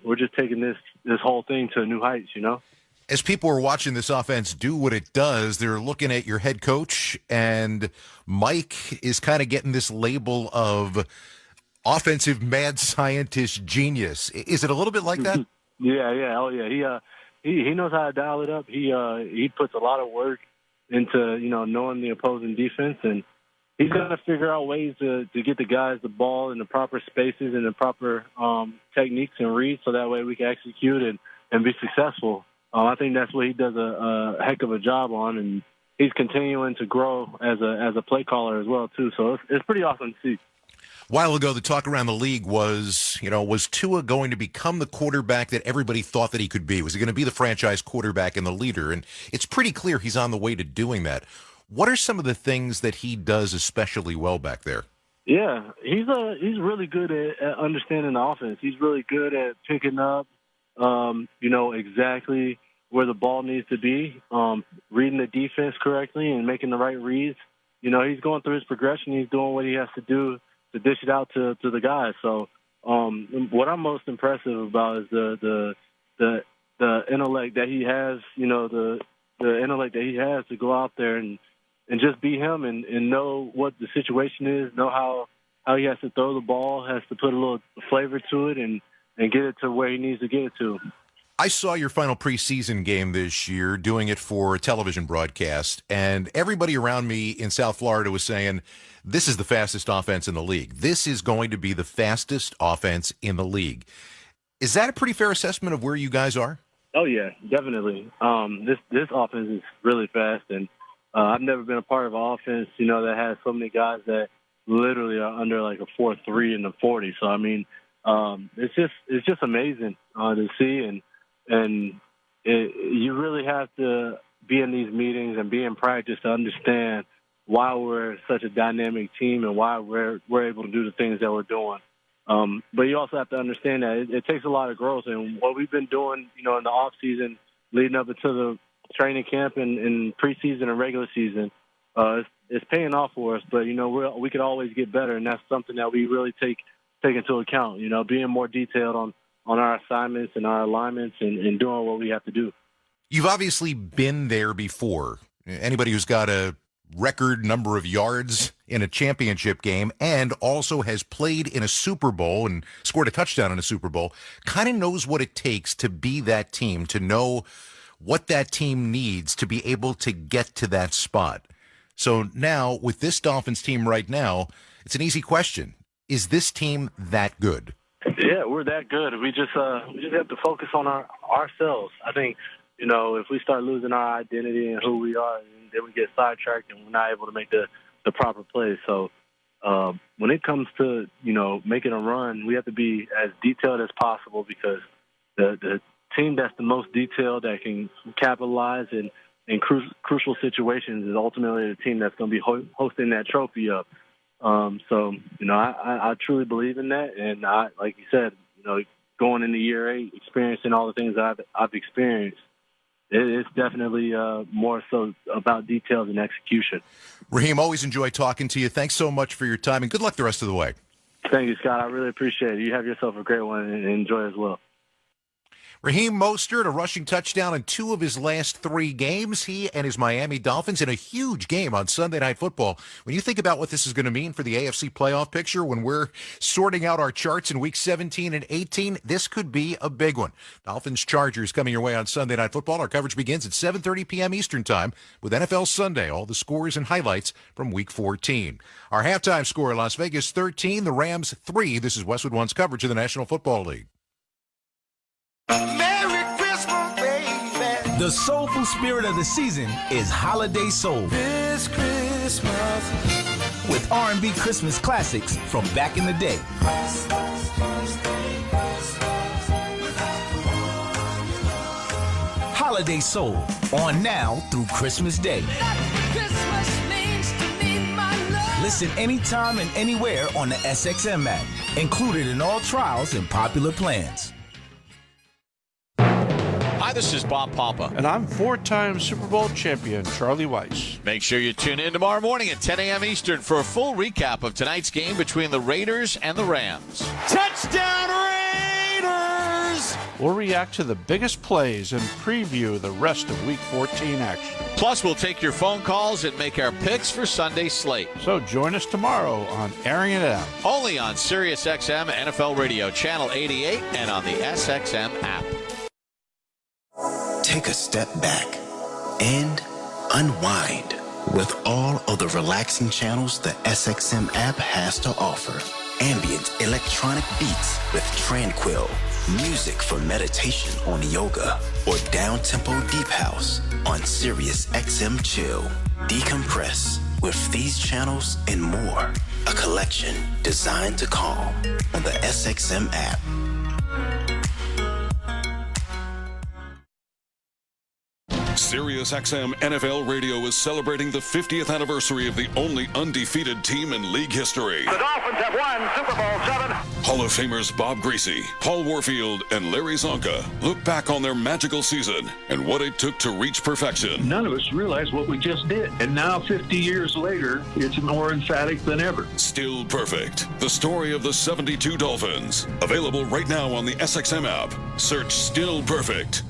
we're just taking this whole thing to new heights, you know. As people are watching this offense do what it does, they're looking at your head coach, and Mike is kind of getting this label of offensive mad scientist genius. Is it a little bit like that? Yeah. Oh, yeah. He knows how to dial it up. He puts a lot of work into, you know, knowing the opposing defense, and he's going to figure out ways to get the guys the ball in the proper spaces and the proper techniques and reads, so that way we can execute and be successful. I think that's what he does a heck of a job on, and he's continuing to grow as a play caller as well, too. So it's pretty awesome to see. A while ago, the talk around the league was Tua going to become the quarterback that everybody thought that he could be? Was he going to be the franchise quarterback and the leader? And it's pretty clear he's on the way to doing that. What are some of the things that he does especially well back there? Yeah, he's really good at understanding the offense. He's really good at picking up, you know, exactly where the ball needs to be, reading the defense correctly and making the right reads. You know, he's going through his progression. He's doing what he has to do to dish it out to the guys. So what I'm most impressive about is the intellect that he has, you know, the intellect that he has to go out there and just be him and know what the situation is, know how he has to throw the ball, has to put a little flavor to it and get it to where he needs to get it to. I saw your final preseason game this year, doing it for a television broadcast, and everybody around me in South Florida was saying, this is the fastest offense in the league. This is going to be the fastest offense in the league. Is that a pretty fair assessment of where you guys are? Oh, yeah, definitely. This offense is really fast, and I've never been a part of an offense, that has so many guys that literally are under like a 4.3 in the 40. So I mean, it's just amazing to see, and you really have to be in these meetings and be in practice to understand why we're such a dynamic team and why we're able to do the things that we're doing. But you also have to understand that it takes a lot of growth, and what we've been doing, in the off season, leading up into the training camp and preseason and regular season, it's paying off for us. But we could always get better, and that's something that we really take into account. Being more detailed on our assignments and our alignments and doing what we have to do. You've obviously been there before. Anybody who's got a record number of yards in a championship game and also has played in a Super Bowl and scored a touchdown in a Super Bowl kind of knows what it takes to be that team, to know what that team needs to be able to get to that spot. So now with this Dolphins team right now, it's an easy question. Is this team that good? Yeah, we're that good. We just have to focus on ourselves. I think, if we start losing our identity and who we are, then we get sidetracked and we're not able to make the proper plays. So when it comes to, making a run, we have to be as detailed as possible, because the team that's the most detailed, that can capitalize in crucial situations, is ultimately the team that's going to be hosting that trophy up. So, I truly believe in that. And like you said, going into year 8, experiencing all the things that I've experienced, it's definitely more so about details and execution. Raheem, always enjoy talking to you. Thanks so much for your time, and good luck the rest of the way. Thank you, Scott. I really appreciate it. You have yourself a great one, and enjoy as well. Raheem Mostert, a rushing touchdown in 2 of his last 3 games. He and his Miami Dolphins in a huge game on Sunday Night Football. When you think about what this is going to mean for the AFC playoff picture, when we're sorting out our charts in week 17 and 18, this could be a big one. Dolphins-Chargers coming your way on Sunday Night Football. Our coverage begins at 7:30 p.m. Eastern Time with NFL Sunday, all the scores and highlights from week 14. Our halftime score, Las Vegas 13, the Rams 3. This is Westwood One's coverage of the National Football League. Merry Christmas, baby. The soulful spirit of the season is holiday soul. This Christmas. With R&B Christmas classics from back in the day. Holiday soul, on now through Christmas Day. Listen anytime and anywhere on the SXM app. Included in all trials and popular plans. Hi, this is Bob Papa. And I'm 4-time Super Bowl champion Charlie Weiss. Make sure you tune in tomorrow morning at 10 a.m. Eastern for a full recap of tonight's game between the Raiders and the Rams. Touchdown Raiders! We'll react to the biggest plays and preview the rest of Week 14 action. Plus, we'll take your phone calls and make our picks for Sunday's slate. So join us tomorrow on Airing It Out. Only on SiriusXM NFL Radio Channel 88 and on the SXM app. Take a step back and unwind with all of the relaxing channels the SXM app has to offer. Ambient electronic beats with tranquil, music for meditation on yoga, or down-tempo deep house on SiriusXM Chill. Decompress with these channels and more. A collection designed to calm on the SXM app. SiriusXM NFL Radio is celebrating the 50th anniversary of the only undefeated team in league history. The Dolphins have won Super Bowl 7. Hall of Famers Bob Greasy, Paul Warfield, and Larry Zonka look back on their magical season and what it took to reach perfection. None of us realized what we just did. And now, 50 years later, it's more emphatic than ever. Still Perfect, the story of the 72 Dolphins. Available right now on the SXM app. Search Still Perfect.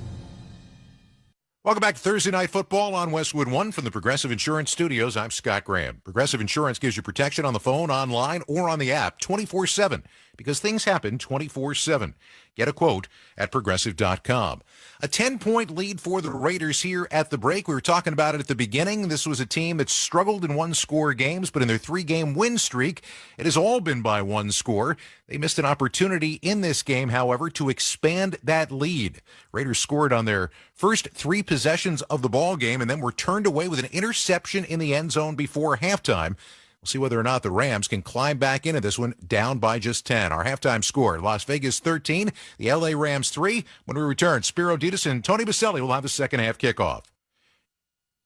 Welcome back to Thursday Night Football on Westwood One from the Progressive Insurance Studios. I'm Scott Graham. Progressive Insurance gives you protection on the phone, online, or on the app 24/7. because things happen 24/7. Get a quote at Progressive.com. A 10-point lead for the Raiders here at the break. We were talking about it at the beginning. This was a team that struggled in one-score games, but in their 3-game win streak, it has all been by one score. They missed an opportunity in this game, however, to expand that lead. Raiders scored on their first 3 possessions of the ball game and then were turned away with an interception in the end zone before halftime. We'll see whether or not the Rams can climb back into this one down by just 10. Our halftime score, Las Vegas 13, the L.A. Rams 3. When we return, Spiro Ditas and Tony Baselli will have the second half kickoff.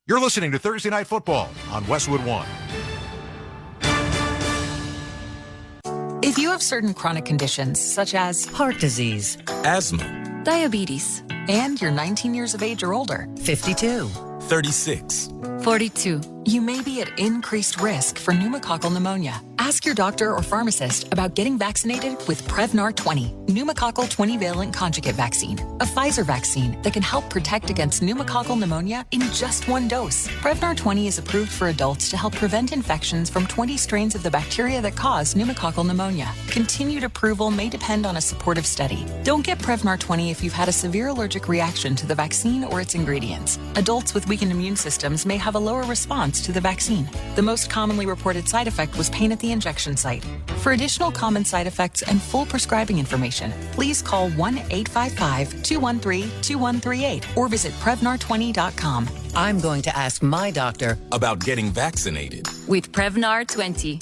You're listening to Thursday Night Football on Westwood One. If you have certain chronic conditions such as heart disease, asthma, diabetes, and you're 19 years of age or older, 52, 36, 42, you may be at increased risk for pneumococcal pneumonia. Ask your doctor or pharmacist about getting vaccinated with Prevnar 20, pneumococcal 20-valent conjugate vaccine, a Pfizer vaccine that can help protect against pneumococcal pneumonia in just 1 dose. Prevnar 20 is approved for adults to help prevent infections from 20 strains of the bacteria that cause pneumococcal pneumonia. Continued approval may depend on a supportive study. Don't get Prevnar 20 if you've had a severe allergic reaction to the vaccine or its ingredients. Adults with weakened immune systems may have a lower response to the vaccine. The most commonly reported side effect was pain at the injection site. For additional common side effects and full prescribing information, please call 1-855-213-2138 or visit Prevnar20.com. I'm going to ask my doctor about getting vaccinated with Prevnar 20.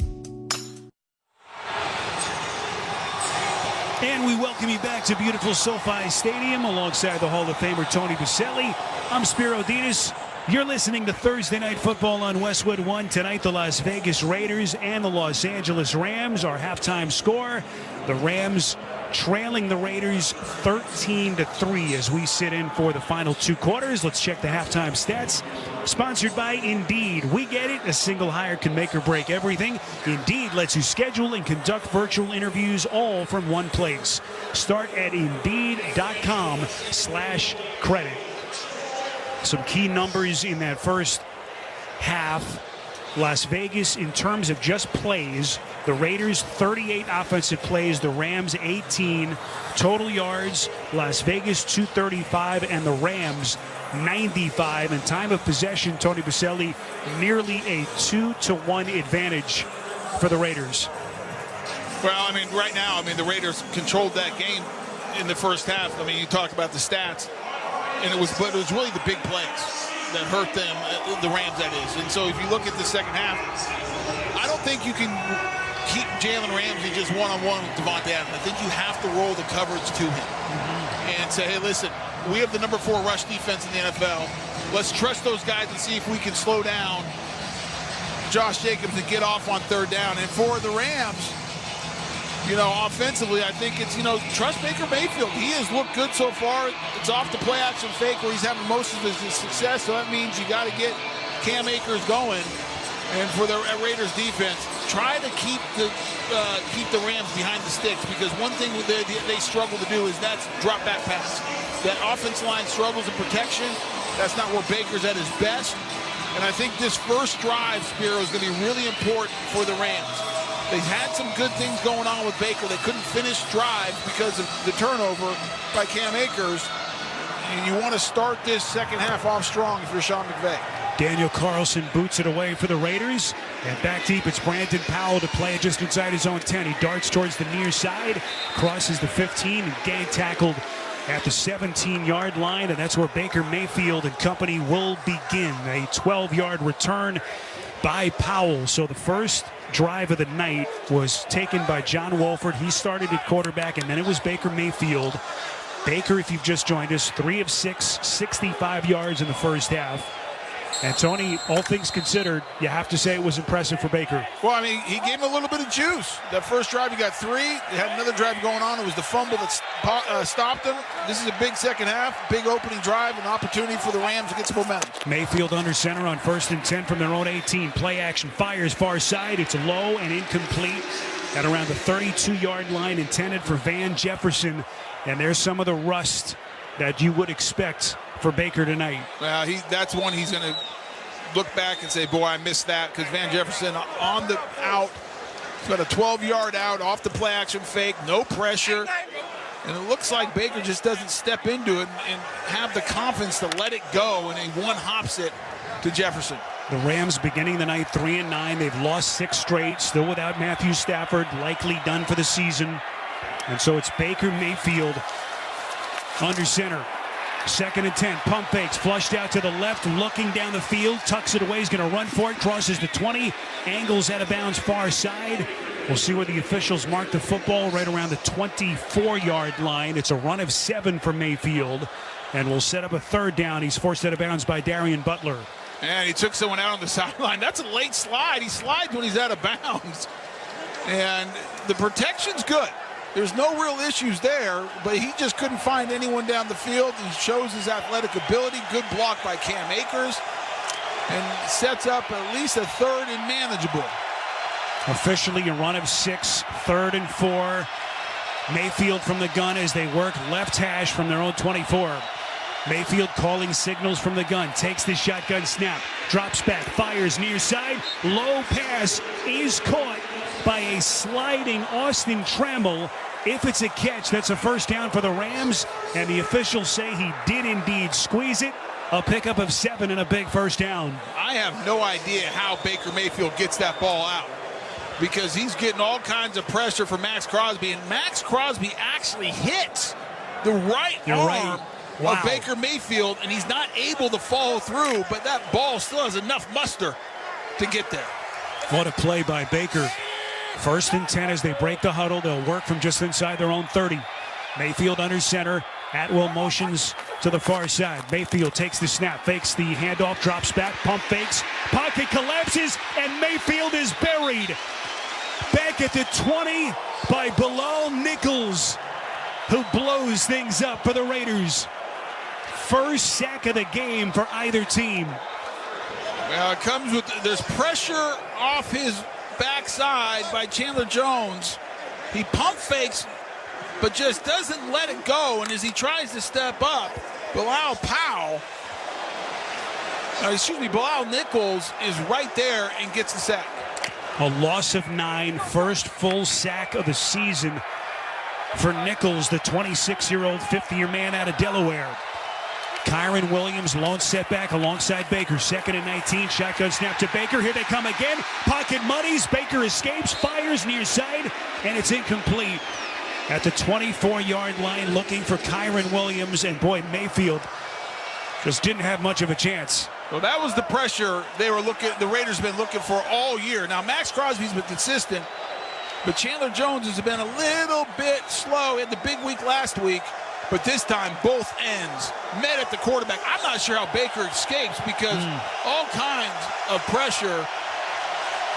And we welcome you back to beautiful SoFi Stadium alongside the Hall of Famer Tony Baselli. I'm Spiro Ditas. You're listening to Thursday Night Football on Westwood One. Tonight, the Las Vegas Raiders and the Los Angeles Rams. Our halftime score, the Rams trailing the Raiders 13-3 as we sit in for the final 2 quarters. Let's check the halftime stats. Sponsored by Indeed. We get it. A single hire can make or break everything. Indeed lets you schedule and conduct virtual interviews all from one place. Start at Indeed.com/credit. Some key numbers in that first half. Las Vegas, in terms of just plays, the Raiders 38 offensive plays, the Rams 18. Total yards, Las Vegas 235 and the Rams 95. And time of possession, Tony Baselli, nearly a 2-1 advantage for the Raiders. Well, right now, the Raiders controlled that game in the first half. You talk about the stats. But it was really the big plays that hurt them, the Rams, that is. And so if you look at the second half, I don't think you can keep Jalen Ramsey just one-on-one with Devontae Adams. I think you have to roll the coverage to him and say, hey, listen, we have the number 4 rush defense in the NFL. Let's trust those guys and see if we can slow down Josh Jacobs and get off on third down. And for the Rams, offensively, I think it's, trust Baker Mayfield. He has looked good so far. It's off the play-action fake where he's having most of his success, so that means you got to get Cam Akers going. And for the Raiders defense, try to keep the Rams behind the sticks, because one thing they struggle to do is that's drop-back pass. That offensive line struggles in protection. That's not where Baker's at his best. And I think this first drive, Spiro, is going to be really important for the Rams. They've had some good things going on with Baker. They couldn't finish drive because of the turnover by Cam Akers. And you want to start this second half off strong if you're Sean McVay. Daniel Carlson boots it away for the Raiders. And back deep, it's Brandon Powell to play just inside his own 10. He darts towards the near side, crosses the 15, and gang tackled at the 17-yard line. And that's where Baker Mayfield and company will begin. A 12-yard return by Powell. So the first drive of the night was taken by John Wolford. He started at quarterback, and then it was Baker Mayfield. Baker, if you've just joined us, 3 of 6, 65 yards in the first half. And Tony, all things considered, you have to say it was impressive for Baker. Well, he gave him a little bit of juice. That first drive, he got 3. They had another drive going on. It was the fumble that stopped him. This is a big second half, big opening drive, an opportunity for the Rams to get some momentum. Mayfield under center on 1st and 10 from their own 18. Play action, fires far side. It's low and incomplete at around the 32-yard line, intended for Van Jefferson. And there's some of the rust that you would expect for Baker tonight. Well, that's one he's going to look back and say, boy, I missed that, because Van Jefferson on the out He's got a 12-yard out off the play action fake, no pressure. And it looks like Baker just doesn't step into it and have the confidence to let it go, and he one-hops it to Jefferson. The Rams beginning the night 3-9. They've lost 6 straight, still without Matthew Stafford, likely done for the season. And so it's Baker Mayfield under center. 2nd and 10, pump fakes, flushed out to the left, looking down the field, tucks it away, he's going to run for it, crosses the 20, angles out of bounds far side. We'll see where the officials mark the football, right around the 24-yard line. It's a run of 7 for Mayfield, and will set up a 3rd down. He's forced out of bounds by Darian Butler. And he took someone out on the sideline. That's a late slide. He slides when he's out of bounds. And the protection's good. There's no real issues there, but he just couldn't find anyone down the field. He shows his athletic ability. Good block by Cam Akers. And sets up at least a 3rd and manageable. Officially a run of 6, 3rd and 4. Mayfield from the gun as they work left hash from their own 24. Mayfield calling signals from the gun, takes the shotgun snap, drops back, fires near side, low pass is caught by a sliding Austin Trammell. If it's a catch, that's a 1st down for the Rams, and the officials say he did indeed squeeze it. A pickup of 7 and a big 1st down. I have no idea how Baker Mayfield gets that ball out, because he's getting all kinds of pressure from Max Crosby, and Max Crosby actually hits the right arm of Baker Mayfield, and he's not able to follow through, but that ball still has enough muster to get there. What a play by Baker. 1st and 10 as they break the huddle. They'll work from just inside their own 30. Mayfield under center. Atwell motions to the far side. Mayfield takes the snap, fakes the handoff, drops back, pump fakes. Pocket collapses, and Mayfield is buried. Back at the 20 by Bilal Nichols, who blows things up for the Raiders. 1st sack of the game for either team. Well, it comes with, there's pressure off his backside by Chandler Jones. He pump fakes, but just doesn't let it go. And as he tries to step up, Bilal Nichols is right there and gets the sack. A loss of 9, 1st full sack of the season for Nichols, the 26-year-old 50-year man out of Delaware. Kyron Williams, lone setback alongside Baker. 2nd and 19, shotgun snap to Baker. Here they come again. Pocket muddies. Baker escapes, fires near side, and it's incomplete. At the 24-yard line, looking for Kyron Williams, and boy, Mayfield just didn't have much of a chance. Well, that was the pressure the Raiders have been looking for all year. Now, Max Crosby's been consistent, but Chandler Jones has been a little bit slow. He had the big week last week. But this time, both ends met at the quarterback. I'm not sure how Baker escapes, because all kinds of pressure.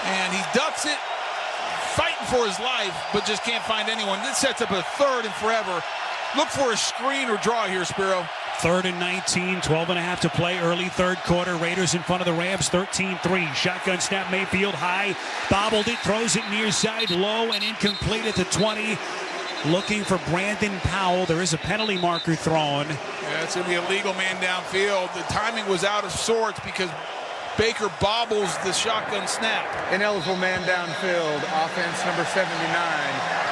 And he ducks it, fighting for his life, but just can't find anyone. This sets up a 3rd and forever. Look for a screen or draw here, Spiro. 3rd and 19, 12.5 to play, early 3rd quarter. Raiders in front of the Rams, 13-3. Shotgun snap, Mayfield high, bobbled it, throws it near side, low and incomplete at the 20. Looking for Brandon Powell. There is a penalty marker thrown. Yeah, it's going to be a legal man downfield. The timing was out of sorts because Baker bobbles the shotgun snap. Ineligible man downfield, offense number 79.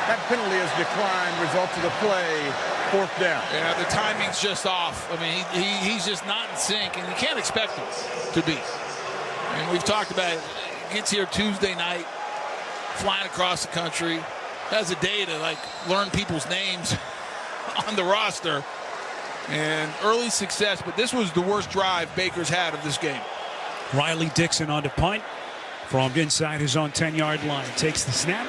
That penalty is declined, result of the play, 4th down. Yeah, the timing's just off. I mean, he's just not in sync, and you can't expect him to be. And we've talked about it. Gets here Tuesday night, flying across the country. Has a day to learn people's names on the roster, and early success, but this was the worst drive Baker's had of this game. Riley Dixon on to punt from inside his own 10-yard line. Takes the snap,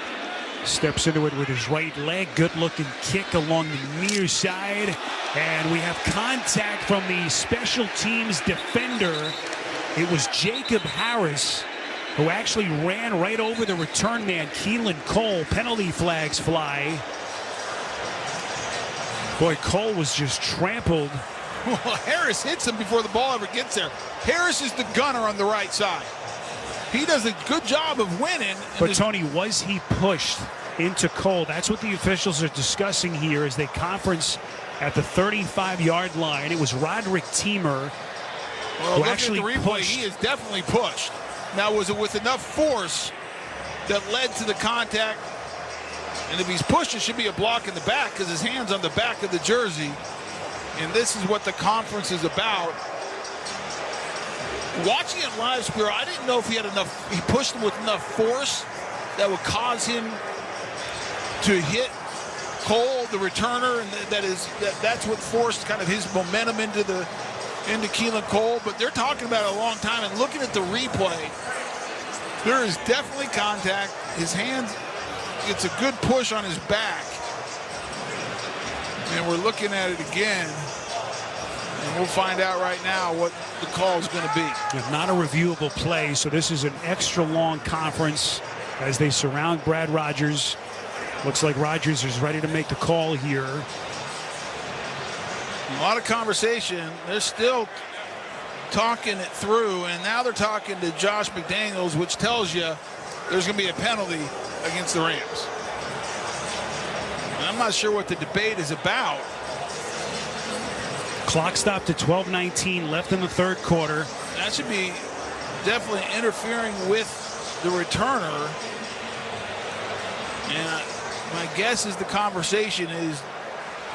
steps into it with his right leg. Good looking kick along the near side, and we have contact from the special teams defender. It was Jacob Harris, who actually ran right over the return man, Keelan Cole. Penalty flags fly. Boy, Cole was just trampled. Well, Harris hits him before the ball ever gets there. Harris is the gunner on the right side. He does a good job of winning. But, Tony, was he pushed into Cole? That's what the officials are discussing here as they conference at the 35-yard line. It was Roderick Teamer who actually at the replay, pushed. he is definitely pushed. Now, was it with enough force that led to the contact. And if he's pushed, it should be a block in the back because his hand's on the back of the jersey. And this is what the conference is about. Watching it live, Spiro, I didn't know if he pushed him with enough force that would cause him to hit Cole, the returner, and that's what forced kind of his momentum into Keelan Cole. But they're talking about it a long time, and looking at the replay, there is definitely contact. His hands, it's a good push on his back. And we're looking at it again. And we'll find out right now what the call is going to be. Not a reviewable play, so this is an extra long conference as they surround Brad Rogers. Looks like Rogers is ready to make the call here. A lot of conversation. They're still talking it through, and now they're talking to Josh McDaniels, which tells you there's going to be a penalty against the Rams. And I'm not sure what the debate is about. Clock stopped at 12:19 left in the third quarter. That should be definitely interfering with the returner. And my guess is the conversation is,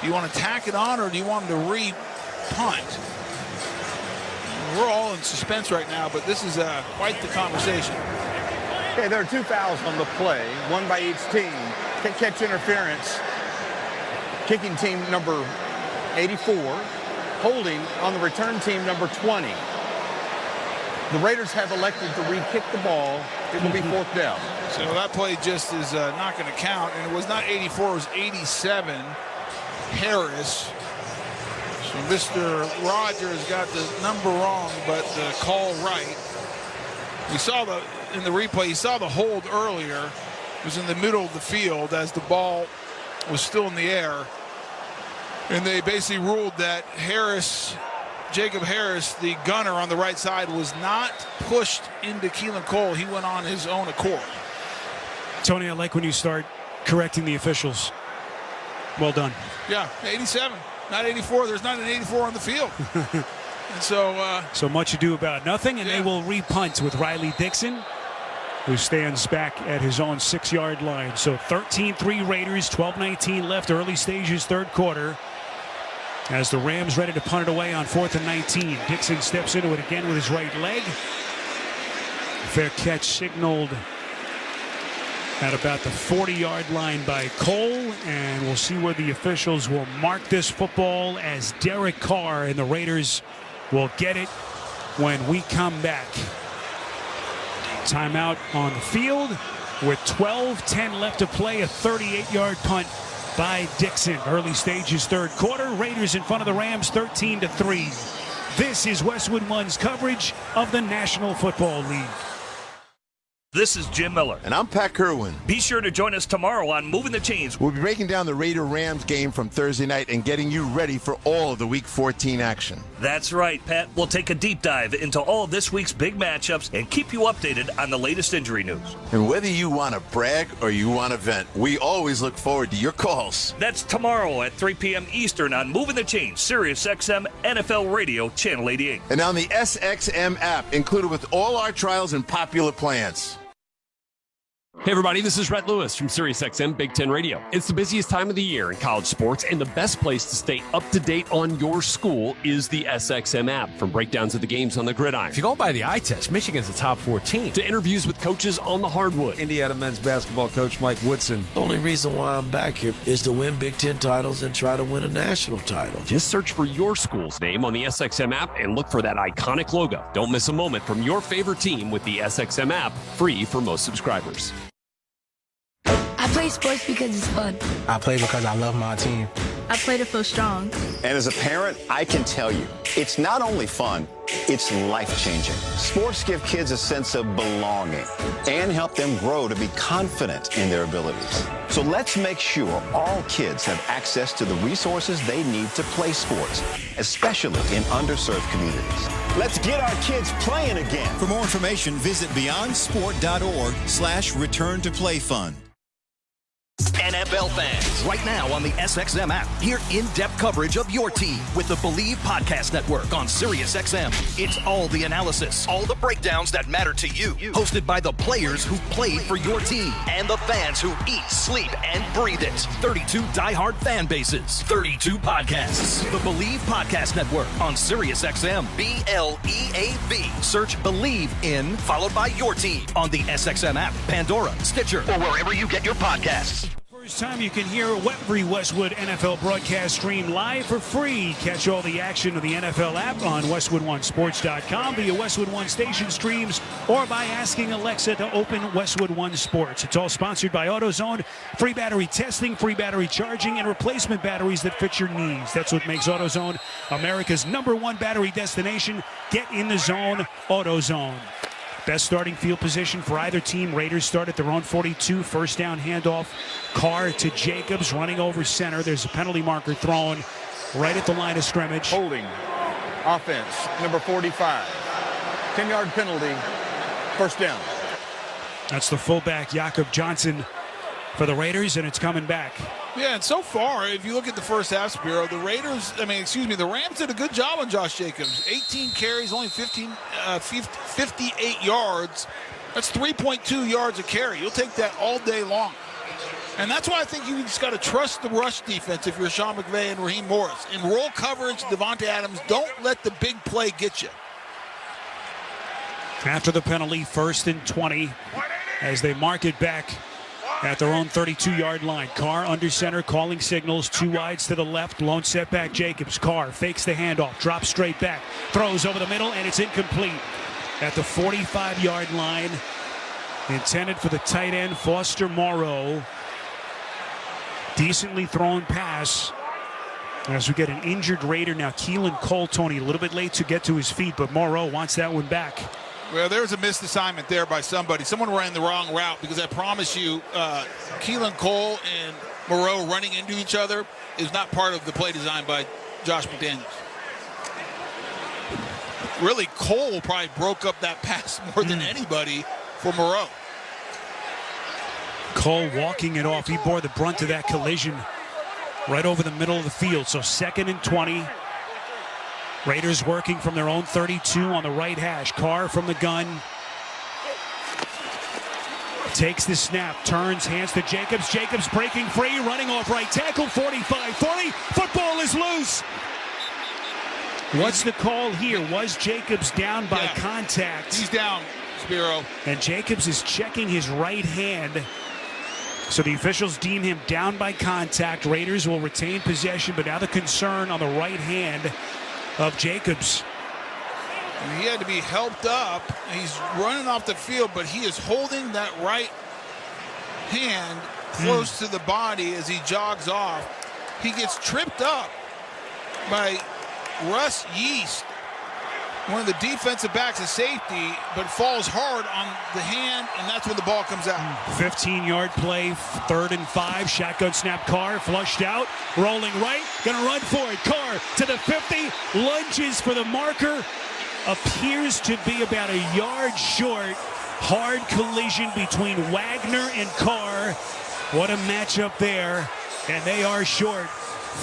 do you want to tack it on or do you want him to re-punt? We're all in suspense right now, but this is quite the conversation. Okay, there are 2 fouls on the play, one by each team. Catch interference. Kicking team number 84. Holding on the return team number 20. The Raiders have elected to re-kick the ball. It will be 4th down. So that play just is not going to count. And it was not 84, it was 87. Harris. So Mr. Rogers got the number wrong, but the call right. We saw in the replay, you saw the hold earlier. It was in the middle of the field as the ball was still in the air. And they basically ruled that Jacob Harris, the gunner on the right side, was not pushed into Keelan Cole. He went on his own accord. Tony, I like when you start correcting the officials. Well done. Yeah, 87, not 84. There's not an 84 on the field. And so much ado about nothing, and they will repunt with Riley Dixon, who stands back at his own 6-yard line. So 13-3 Raiders, 12:19 left, early stages, third quarter. As the Rams ready to punt it away on 4th and 19. Dixon steps into it again with his right leg. Fair catch signaled at about the 40-yard line by Cole. And we'll see where the officials will mark this football as Derek Carr and the Raiders will get it when we come back. Timeout on the field with 12:10 left to play. A 38-yard punt by Dixon. Early stages, third quarter. Raiders in front of the Rams, 13-3. This is Westwood One's coverage of the National Football League. This is Jim Miller. And I'm Pat Kerwin. Be sure to join us tomorrow on Moving the Chains. We'll be breaking down the Raider-Rams game from Thursday night and getting you ready for all of the Week 14 action. That's right, Pat. We'll take a deep dive into all of this week's big matchups and keep you updated on the latest injury news. And whether you want to brag or you want to vent, we always look forward to your calls. That's tomorrow at 3 p.m. Eastern on Moving the Chains, Sirius XM NFL Radio, Channel 88. And on the SXM app, included with all our trials and popular plans. Hey everybody, this is Rhett Lewis from SiriusXM Big Ten Radio. It's the busiest time of the year in college sports, and the best place to stay up to date on your school is the SXM app. From breakdowns of the games on the gridiron, if you go by the eye test, Michigan's the top 14, to interviews with coaches on the hardwood. Indiana men's basketball coach Mike Woodson. The only reason why I'm back here is to win Big Ten titles and try to win a national title. Just search for your school's name on the SXM app and look for that iconic logo. Don't miss a moment from your favorite team with the SXM app, free for most subscribers. I play sports because it's fun. I play because I love my team. I play to feel strong. And as a parent, I can tell you, it's not only fun, it's life-changing. Sports give kids a sense of belonging and help them grow to be confident in their abilities. So let's make sure all kids have access to the resources they need to play sports, especially in underserved communities. Let's get our kids playing again. For more information, visit beyondsport.org/return-to-play fund. NFL fans. Right now on the SXM app, hear in-depth coverage of your team with the Believe Podcast Network on SiriusXM. It's all the analysis, all the breakdowns that matter to you. Hosted by the players who played for your team and the fans who eat, sleep, and breathe it. 32 diehard fan bases, 32 podcasts. The Believe Podcast Network on SiriusXM. BLEAV. Search Believe in, followed by your team on the SXM app, Pandora, Stitcher, or wherever you get your podcasts. First time you can hear every Westwood NFL broadcast stream live for free. Catch all the action of the NFL app on WestwoodOneSports.com via Westwood One station streams or by asking Alexa to open Westwood One Sports. It's all sponsored by AutoZone. Free battery testing, free battery charging, and replacement batteries that fit your needs. That's what makes AutoZone America's #1 battery destination. Get in the zone, AutoZone. Best starting field position for either team. Raiders start at their own 42. First down handoff. Carr to Jacobs running over center. There's a penalty marker thrown right at the line of scrimmage. Holding. Offense, number 45. 10-yard penalty. First down. That's the fullback, Jakob Johnson, for the Raiders, and it's coming back. Yeah, and so far, if you look at the first half, Spiro, the Rams did a good job on Josh Jacobs. 18 carries, only 58 yards. That's 3.2 yards a carry. You'll take that all day long. And that's why I think you just got to trust the rush defense if you're Sean McVay and Raheem Morris. In roll coverage, Devontae Adams, don't let the big play get you. After the penalty, 1st and 20 as they mark it back at their own 32-yard line. Carr under center, calling signals, 2 wides to the left, lone setback Jacobs. Carr fakes the handoff, drops straight back, throws over the middle, and it's incomplete. At the 45-yard line, intended for the tight end, Foster Moreau. Decently thrown pass. As we get an injured Raider now, Keelan Cole, Tony, a little bit late to get to his feet, but Moreau wants that one back. Well, there's a missed assignment there by somebody. Someone ran the wrong route because I promise you, Keelan Cole and Moreau running into each other is not part of the play design by Josh McDaniels. Really, Cole probably broke up that pass more than anybody for Moreau. Cole walking it off. He bore the brunt of that collision right over the middle of the field. So 2nd and 20. Raiders working from their own 32 on the right hash. Carr from the gun. Takes the snap, turns, hands to Jacobs. Jacobs breaking free, running off right tackle, 45, 40. Football is loose. What's the call here? Was Jacobs down by contact? He's down, Spiro. And Jacobs is checking his right hand. So the officials deem him down by contact. Raiders will retain possession, but now the concern on the right hand of Jacobs. He had to be helped up. He's running off the field, but he is holding that right hand close to the body as he jogs off. He gets tripped up by Russ Yeast, one of the defensive backs of safety, but falls hard on the hand, and that's when the ball comes out. 15-yard play, 3rd and 5, shotgun snap. Carr flushed out, rolling right, gonna run for it. Carr to the 50, lunges for the marker, appears to be about a yard short. Hard collision between Wagner and Carr. What a matchup there, and they are short.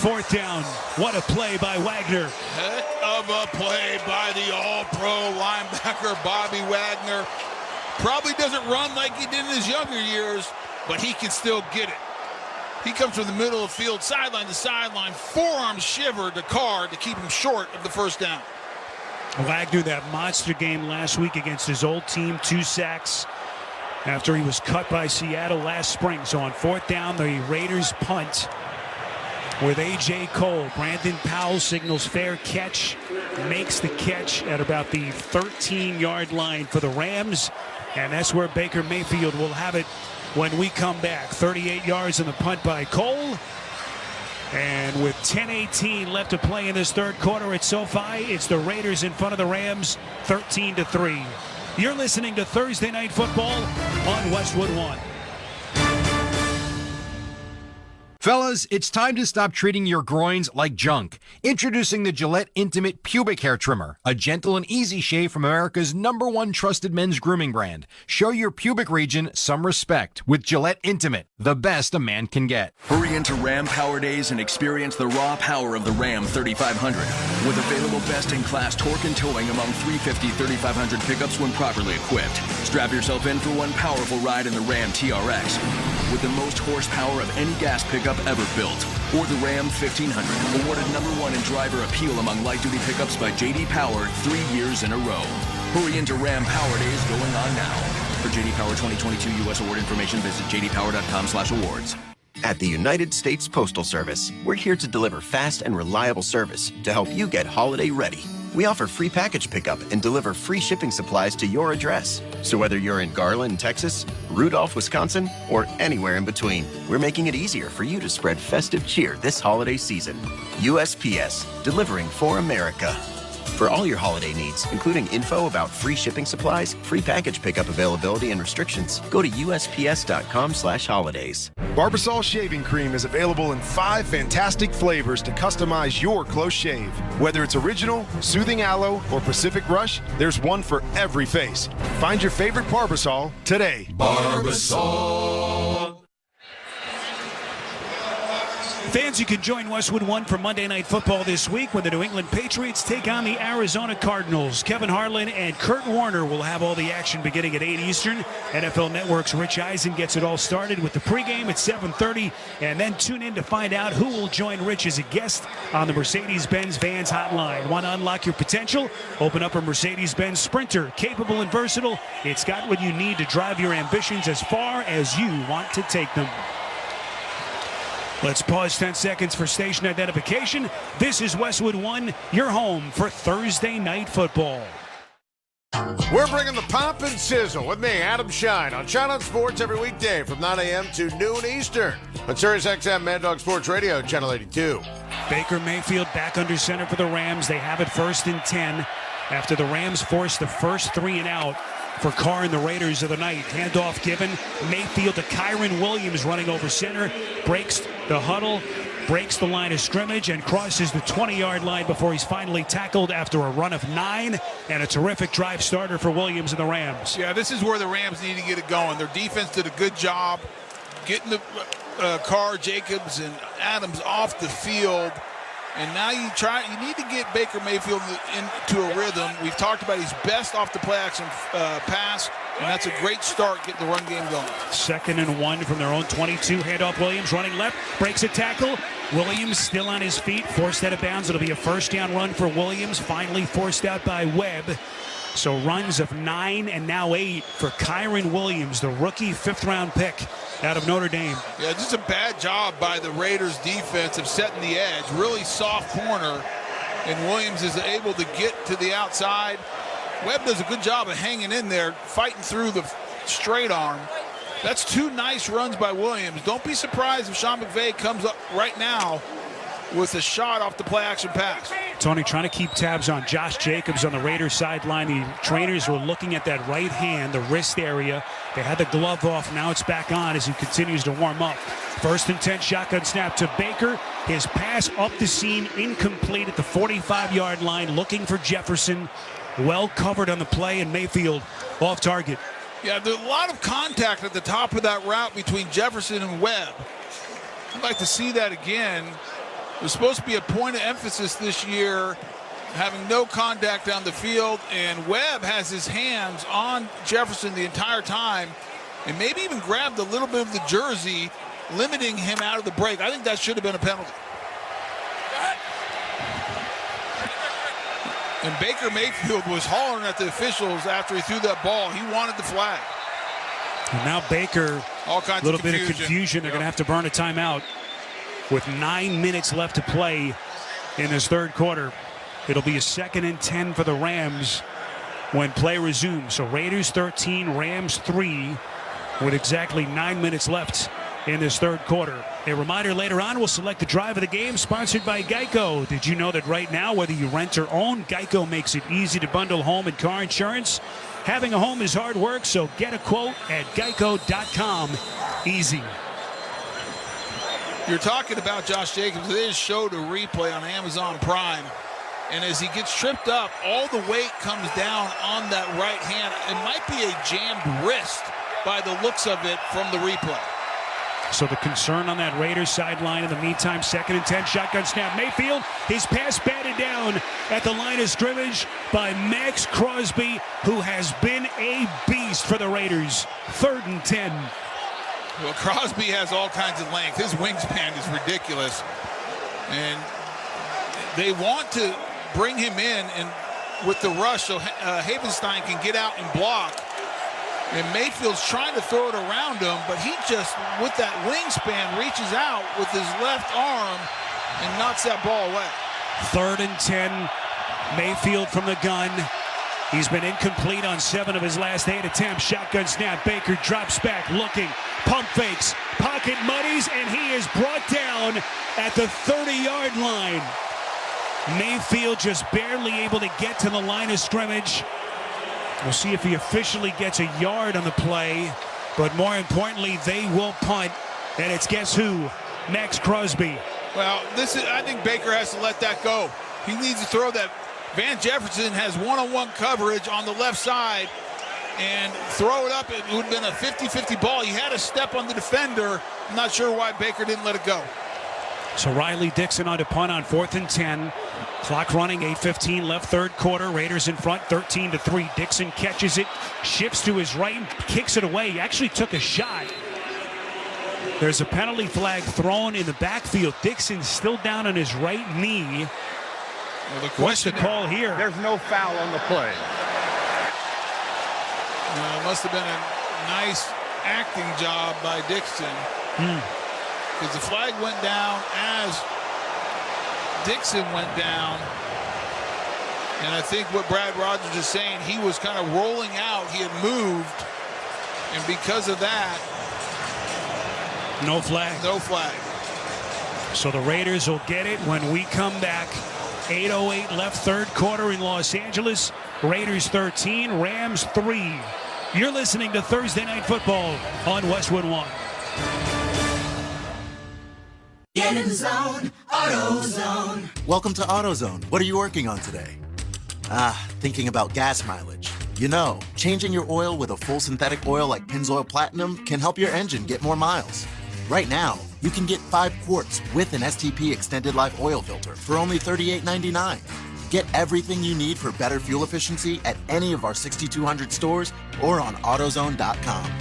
4th down. What a play by Wagner. Heck of a play by the all-pro linebacker, Bobby Wagner. Probably doesn't run like he did in his younger years, but he can still get it. He comes from the middle of the field, sideline to sideline, forearm shiver to Carr to keep him short of the 1st down. Wagner, that monster game last week against his old team, 2 sacks after he was cut by Seattle last spring. So on 4th down, the Raiders punt with A.J. Cole. Brandon Powell signals fair catch, makes the catch at about the 13-yard line for the Rams, and that's where Baker Mayfield will have it when we come back. 38 yards on the punt by Cole, and with 10:18 left to play in this 3rd quarter at SoFi, it's the Raiders in front of the Rams, 13-3. You're listening to Thursday Night Football on Westwood One. Fellas, it's time to stop treating your groins like junk. Introducing the Gillette Intimate Pubic Hair Trimmer, a gentle and easy shave from America's #1 trusted men's grooming brand. Show your pubic region some respect with Gillette Intimate, the best a man can get. Hurry into Ram Power Days and experience the raw power of the Ram 3500. With available best-in-class torque and towing among 350 3500 pickups when properly equipped. Strap yourself in for one powerful ride in the Ram TRX. With the most horsepower of any gas pickup ever built. Or the Ram 1500, awarded #1 in driver appeal among light-duty pickups by J.D. Power 3 years in a row. Hurry into Ram Power Days going on now. For J.D. Power 2022 U.S. award information, visit jdpower.com/awards. At the United States Postal Service, we're here to deliver fast and reliable service to help you get holiday ready. We offer free package pickup and deliver free shipping supplies to your address. So whether you're in Garland, Texas, Rudolph, Wisconsin, or anywhere in between, we're making it easier for you to spread festive cheer this holiday season. USPS, delivering for America. For all your holiday needs, including info about free shipping supplies, free package pickup availability, and restrictions, go to USPS.com/holidays. Barbasol Shaving Cream is available in 5 fantastic flavors to customize your close shave. Whether it's original, soothing aloe, or Pacific Rush, there's one for every face. Find your favorite Barbasol today. Barbasol. Fans, you can join Westwood 1 for Monday Night Football this week when the New England Patriots take on the Arizona Cardinals. Kevin Harlan and Kurt Warner will have all the action beginning at 8 Eastern. NFL Network's Rich Eisen gets it all started with the pregame at 7:30, and then tune in to find out who will join Rich as a guest on the Mercedes-Benz Vans Hotline. Want to unlock your potential? Open up a Mercedes-Benz Sprinter. Capable and versatile, it's got what you need to drive your ambitions as far as you want to take them. Let's pause 10 seconds for station identification. This is Westwood 1, your home for Thursday Night Football. We're bringing the pop and sizzle with me, Adam Shine, on Shine on Sports every weekday from 9 a.m. to noon Eastern on SiriusXM Mad Dog Sports Radio, Channel 82. Baker Mayfield back under center for the Rams. They have it 1st and 10 after the Rams forced the first 3 and out for Carr and the Raiders of the night. Handoff given. Mayfield to Kyron Williams running over center. Breaks the huddle, breaks the line of scrimmage, and crosses the 20-yard line before he's finally tackled after a run of 9 and a terrific drive starter for Williams and the Rams. Yeah, this is where the Rams need to get it going. Their defense did a good job getting the Carr, Jacobs, and Adams off the field. And now you need to get Baker Mayfield into a rhythm. We've talked about he's best off the play action pass, and that's a great start getting the run game going. 2nd and 1 from their own 22. Handoff Williams running left, breaks a tackle. Williams still on his feet, forced out of bounds. It'll be a 1st down run for Williams, finally forced out by Webb. So runs of 9 and now 8 for Kyron Williams, the rookie 5th-round pick out of Notre Dame. Yeah, just a bad job by the Raiders defense of setting the edge. Really soft corner, and Williams is able to get to the outside. Webb does a good job of hanging in there, fighting through the straight arm. That's 2 nice runs by Williams. Don't be surprised if Sean McVay comes up right now with a shot off the play-action pass. Tony trying to keep tabs on Josh Jacobs on the Raiders sideline. The trainers were looking at that right hand, the wrist area. They had the glove off. Now it's back on as he continues to warm up. 1st and 10, shotgun snap to Baker. His pass up the seam, incomplete at the 45-yard line, looking for Jefferson. Well covered on the play, and Mayfield off target. Yeah, there's a lot of contact at the top of that route between Jefferson and Webb. I'd like to see that again. It was supposed to be a point of emphasis this year, having no contact down the field, and Webb has his hands on Jefferson the entire time and maybe even grabbed a little bit of the jersey, limiting him out of the break. I think that should have been a penalty. And Baker Mayfield was hollering at the officials after he threw that ball. He wanted the flag. And now Baker, all kinds a little of bit of confusion. They're going to have to burn a timeout. With 9 minutes left to play in this 3rd quarter. It'll be a 2nd and 10 for the Rams when play resumes. So Raiders 13, Rams 3 with exactly 9 minutes left in this 3rd quarter. A reminder later on, we'll select the drive of the game sponsored by Geico. Did you know that right now, whether you rent or own, Geico makes it easy to bundle home and car insurance? Having a home is hard work, so get a quote at geico.com. Easy. You're talking about Josh Jacobs. They just showed a replay on Amazon Prime. And as he gets tripped up, all the weight comes down on that right hand. It might be a jammed wrist by the looks of it from the replay. So the concern on that Raiders sideline. In the meantime, 2nd and 10, shotgun snap. Mayfield, his pass batted down at the line of scrimmage by Max Crosby, who has been a beast for the Raiders. 3rd and 10. Well, Crosby has all kinds of length. His wingspan is ridiculous. And they want to bring him in and with the rush so Havenstein can get out and block. And Mayfield's trying to throw it around him, but he just, with that wingspan, reaches out with his left arm and knocks that ball away. 3rd and 10, Mayfield from the gun. He's been incomplete on 7 of his last 8 attempts. Shotgun snap, Baker drops back, looking, pump fakes, pocket muddies, and he is brought down at the 30-yard line. Mayfield just barely able to get to the line of scrimmage. We'll see if he officially gets a yard on the play. But more importantly, they will punt. And it's guess who? Max Crosby. Well, I think Baker has to let that go. He needs to throw that. Van Jefferson has one-on-one coverage on the left side. And throw it up. It would have been a 50-50 ball. He had a step on the defender. I'm not sure why Baker didn't let it go. So Riley Dixon on to punt on 4th and 10. Clock running, 8:15 left, 3rd quarter. Raiders in front, 13-3. Dixon catches it, shifts to his right, kicks it away. He actually took a shot. There's a penalty flag thrown in the backfield. Dixon still down on his right knee. Well, what's the call here? There's no foul on the play. It must have been a nice acting job by Dixon. Because the flag went down as Dixon went down. And I think what Brad Rogers is saying, he was kind of rolling out. He had moved. And because of that, no flag. No flag. So the Raiders will get it when we come back. 8:08 left, 3rd quarter in Los Angeles. Raiders 13, Rams 3. You're listening to Thursday Night Football on Westwood One. Get in the zone, AutoZone. Welcome to AutoZone. What are you working on today? Thinking about gas mileage. You know, changing your oil with a full synthetic oil like Pennzoil Platinum can help your engine get more miles. Right now, you can get 5 quarts with an STP extended life oil filter for only $38.99. Get everything you need for better fuel efficiency at any of our 6,200 stores or on AutoZone.com.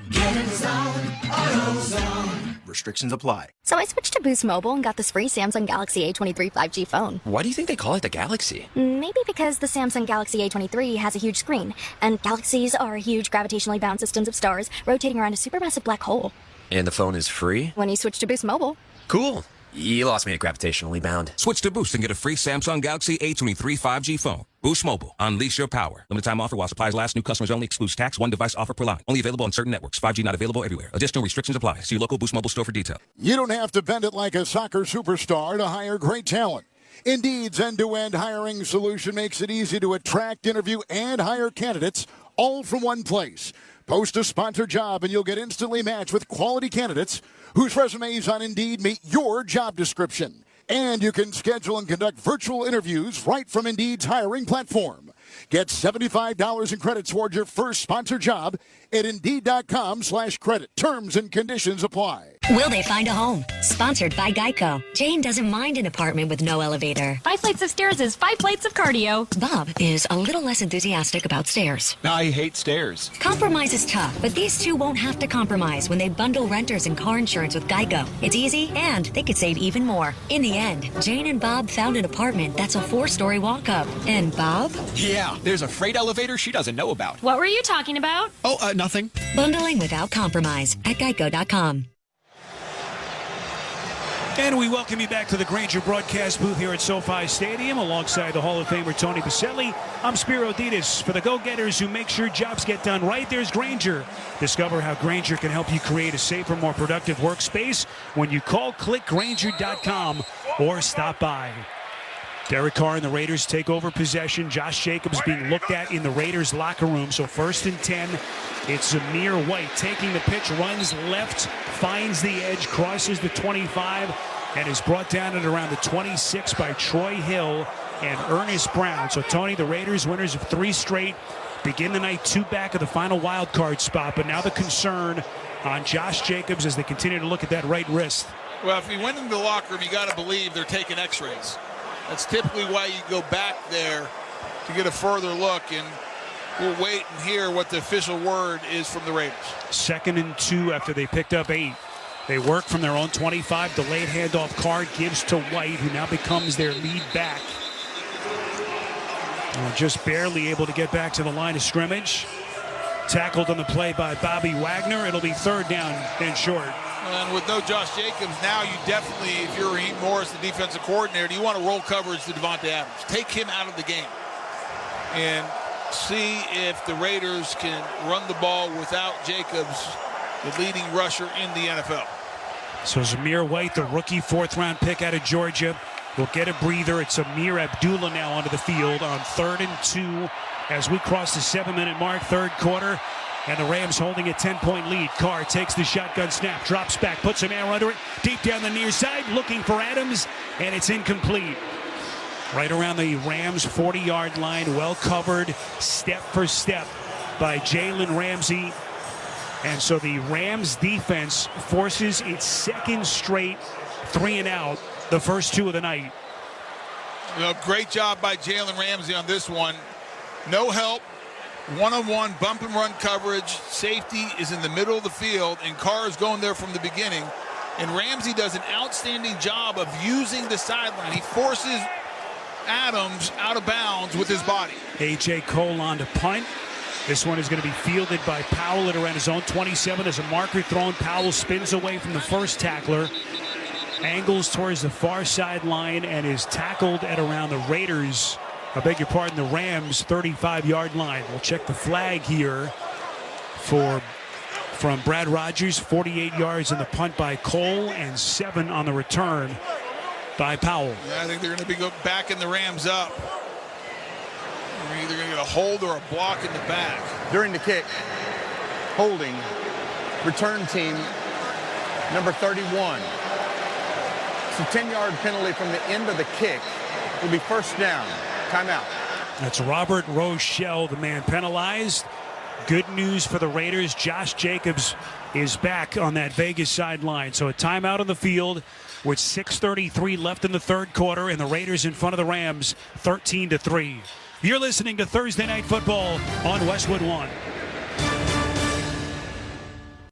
Get in the zone, AutoZone. Restrictions apply. So I switched to Boost Mobile and got this free Samsung Galaxy A23 5G phone. Why do you think they call it the Galaxy? Maybe because the Samsung Galaxy A23 has a huge screen, and galaxies are huge gravitationally bound systems of stars rotating around a supermassive black hole. And the phone is free? When you switch to Boost Mobile. Cool. You lost me at gravitationally bound. Switch to Boost and get a free Samsung Galaxy A23 5G phone. Boost Mobile. Unleash your power. Limited time offer while supplies last. New customers only. Excludes tax. 1 device offer per line. Only available on certain networks. 5G not available everywhere. Additional restrictions apply. See your local Boost Mobile store for detail. You don't have to bend it like a soccer superstar to hire great talent. Indeed's end-to-end hiring solution makes it easy to attract, interview, and hire candidates all from one place. Post a sponsored job and you'll get instantly matched with quality candidates whose resumes on Indeed meet your job description. And you can schedule and conduct virtual interviews right from Indeed's hiring platform. Get $75 in credit toward your first sponsored job at Indeed.com/credit. Terms and conditions apply. Will they find a home? Sponsored by Geico. Jane doesn't mind an apartment with no elevator. 5 flights of stairs is 5 plates of cardio. Bob is a little less enthusiastic about stairs. I hate stairs. Compromise is tough, but these two won't have to compromise when they bundle renters and car insurance with Geico. It's easy, and they could save even more. In the end, Jane and Bob found an apartment that's a 4-story walk-up. And Bob? Yeah, there's a freight elevator she doesn't know about. What were you talking about? Oh, nothing. Bundling without compromise at Geico.com. And we welcome you back to the Grainger broadcast booth here at SoFi Stadium alongside the Hall of Famer Tony Baselli. I'm Spiro Ditas. For the go-getters who make sure jobs get done right, there's Grainger. Discover how Grainger can help you create a safer, more productive workspace when you call clickgrainger.com or stop by. Derek Carr and the Raiders take over possession. Josh Jacobs being looked at in the Raiders locker room. So 1st and 10. It's Zamir White taking the pitch, runs left, finds the edge, crosses the 25, and is brought down at around the 26 by Troy Hill and Ernest Brown. So, Tony, the Raiders, winners of 3 straight, begin the night 2 back of the final wild card spot. But now the concern on Josh Jacobs as they continue to look at that right wrist. Well, if he went into the locker room, you got to believe they're taking x-rays. That's typically why you go back there to get a further look, and we'll wait and hear what the official word is from the Raiders. 2nd and 2 after they picked up 8. They work from their own 25. Delayed handoff. Carr gives to White, who now becomes their lead back. Just barely able to get back to the line of scrimmage. Tackled on the play by Bobby Wagner. It'll be 3rd down and short. And with no Josh Jacobs, now you definitely, if you're Raheem Morris, the defensive coordinator, you want to roll coverage to Devontae Adams. Take him out of the game and see if the Raiders can run the ball without Jacobs, the leading rusher in the NFL. So Zamir White, the rookie 4th-round pick out of Georgia, will get a breather. It's Amir Abdullah now onto the field on 3rd and 2 as we cross the 7-minute mark, 3rd quarter. And the Rams holding a 10-point lead. Carr takes the shotgun snap, drops back, puts a man under it, deep down the near side, looking for Adams, and it's incomplete. Right around the Rams' 40-yard line, well covered, step for step by Jalen Ramsey. And so the Rams defense forces its 2nd straight 3-and-out, the first 2 of the night. Great job by Jalen Ramsey on this one. No help. One-on-one bump and run coverage. Safety is in the middle of the field, and Carr is going there from the beginning. And Ramsey does an outstanding job of using the sideline. He forces Adams out of bounds with his body. A.J. Cole on to punt. This one is going to be fielded by Powell at around his own 27. There's a marker thrown. Powell spins away from the first tackler, angles towards the far sideline, and is tackled at around the Raiders. I beg your pardon, the Rams' 35-yard line. We'll check the flag here from Brad Rogers. 48 yards on the punt by Cole and 7 on the return by Powell. Yeah, I think they're going to be backing the Rams up. They're either going to get a hold or a block in the back. During the kick, holding, return team number 31. It's a 10-yard penalty from the end of the kick. It'll be 1st down. Timeout. That's Robert Rochelle, the man penalized. Good news for the Raiders. Josh Jacobs is back on that Vegas sideline. So a timeout on the field with 6:33 left in the 3rd quarter, and the Raiders in front of the Rams 13-3. You're listening to Thursday Night Football on Westwood One.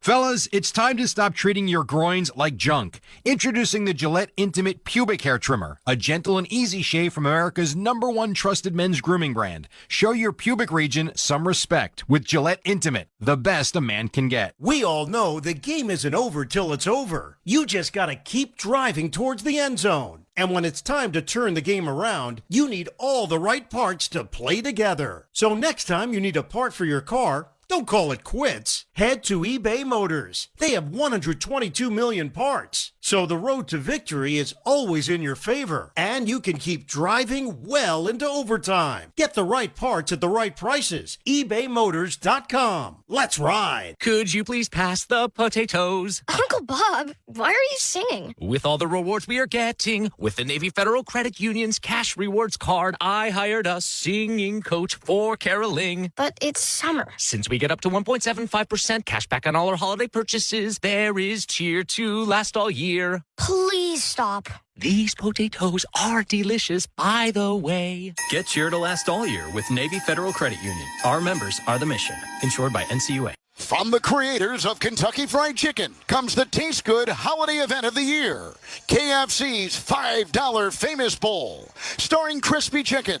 Fellas, it's time to stop treating your groins like junk. Introducing the Gillette Intimate Pubic Hair Trimmer, a gentle and easy shave from America's #1 trusted men's grooming brand. Show your pubic region some respect with Gillette Intimate, the best a man can get. We all know the game isn't over till it's over. You just gotta keep driving towards the end zone. And when it's time to turn the game around, you need all the right parts to play together. So next time you need a part for your car, don't call it quits. Head to eBay Motors. They have 122 million parts. So the road to victory is always in your favor. And you can keep driving well into overtime. Get the right parts at the right prices. ebaymotors.com. Let's ride. Could you please pass the potatoes? Uncle Bob, why are you singing? With all the rewards we are getting, with the Navy Federal Credit Union's cash rewards card, I hired a singing coach for caroling. But it's summer. Since we get up to 1.75% cash back on all our holiday purchases, there is cheer to last all year. Please stop. These potatoes are delicious, by the way. Get cheer to last all year with Navy Federal Credit Union. Our members are the mission. Insured by NCUA. From the creators of Kentucky Fried Chicken comes the Taste Good holiday event of the year. KFC's $5 Famous Bowl, starring crispy chicken,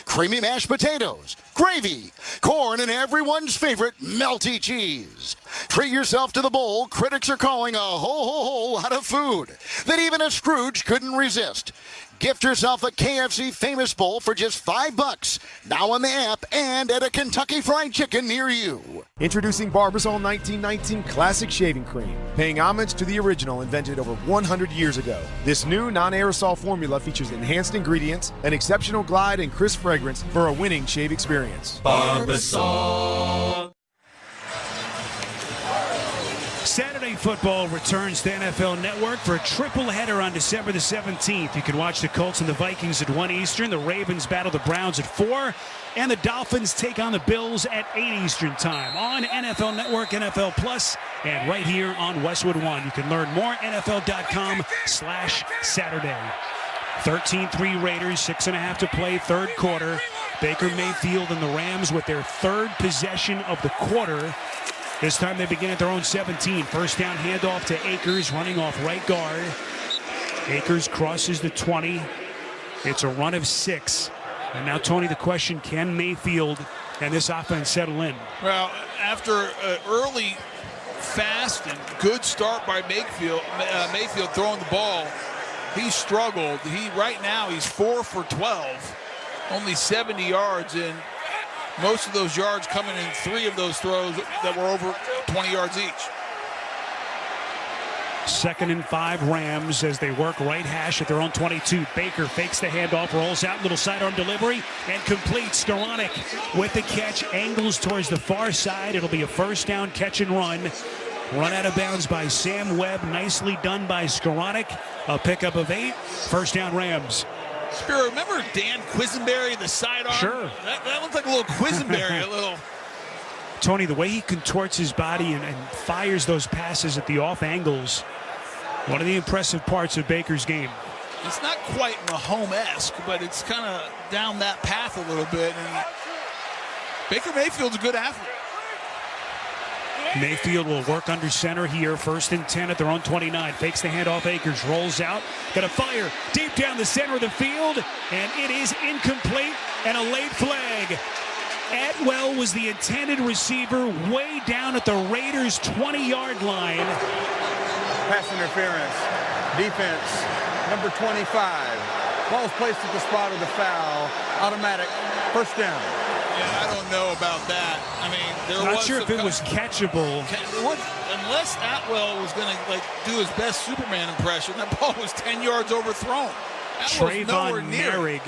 creamy mashed potatoes, gravy, corn, and everyone's favorite melty cheese. Treat yourself to the bowl critics are calling a ho-ho-ho lot of food that even a Scrooge couldn't resist. Gift yourself a KFC Famous Bowl for just $5. Now on the app and at a Kentucky Fried Chicken near you. Introducing Barbasol 1919 Classic Shaving Cream, paying homage to the original invented over 100 years ago. This new non-aerosol formula features enhanced ingredients, an exceptional glide, and crisp fragrance for a winning shave experience. Barbasol. Saturday football returns to NFL Network for a triple header on December the 17th. You can watch the Colts and the Vikings at 1 Eastern, the Ravens battle the Browns at 4, and the Dolphins take on the Bills at 8 Eastern time on NFL Network, NFL Plus, and right here on Westwood 1. You can learn more at NFL.com/Saturday. 13-3 Raiders, 6.5 to play, third quarter. Baker Mayfield and the Rams with their third possession of the quarter. This time they begin at their own 17. First down handoff to Akers, running off right guard. Akers crosses the 20. It's a run of 6. And now, Tony, the question, can Mayfield and this offense settle in? Well, after an early, fast, and good start by Mayfield throwing the ball, he struggled. Right now, he's 4 for 12, only 70 yards, and most of those yards coming in 3 of those throws that were over 20 yards each. 2nd and 5 Rams as they work right hash at their own 22. Baker fakes the handoff, rolls out, little sidearm delivery, and completes. Skoranek with the catch, angles towards the far side. It'll be a first down catch and run. Run out of bounds by Sam Webb. Nicely done by Skoranek. A pickup of 8. First down Rams. Spiro, remember Dan Quisenberry, the sidearm? Sure. That looked like a little Quisenberry, a little. Tony, the way he contorts his body and fires those passes at the off angles, one of the impressive parts of Baker's game. It's not quite Mahomes-esque, but it's kind of down that path a little bit. And Baker Mayfield's a good athlete. Mayfield will work under center here. 1st and 10 at their own 29. Fakes the handoff. Akers rolls out. Got a fire deep down the center of the field. And it is incomplete and a late flag. Atwell was the intended receiver way down at the Raiders' 20-yard line. Pass interference. Defense, number 25. Ball's placed at the spot of the foul. Automatic. First down. Yeah, I don't know about that. I mean, Not sure if it was catchable. Unless Atwell was going to do his best Superman impression, that ball was 10 yards overthrown. Trayvon Merrick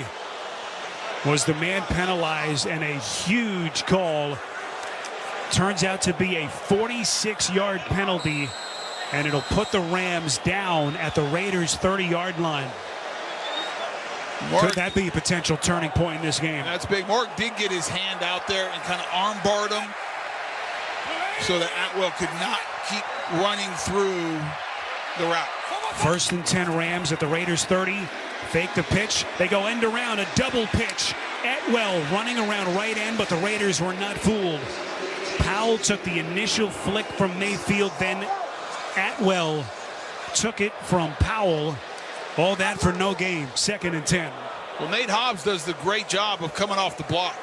was the man penalized, and a huge call. Turns out to be a 46-yard penalty, and it'll put the Rams down at the Raiders' 30-yard line. Could that be a potential turning point in this game? That's big. Mark did get his hand out there and kind of armbarred him so that Atwell could not keep running through the route. 1st and 10 Rams at the Raiders' 30. Fake the pitch. They go end around, a double pitch. Atwell running around right end, but the Raiders were not fooled. Powell took the initial flick from Mayfield, then Atwell took it from Powell. All that for no gain. 2nd and 10. Well, Nate Hobbs does the great job of coming off the block.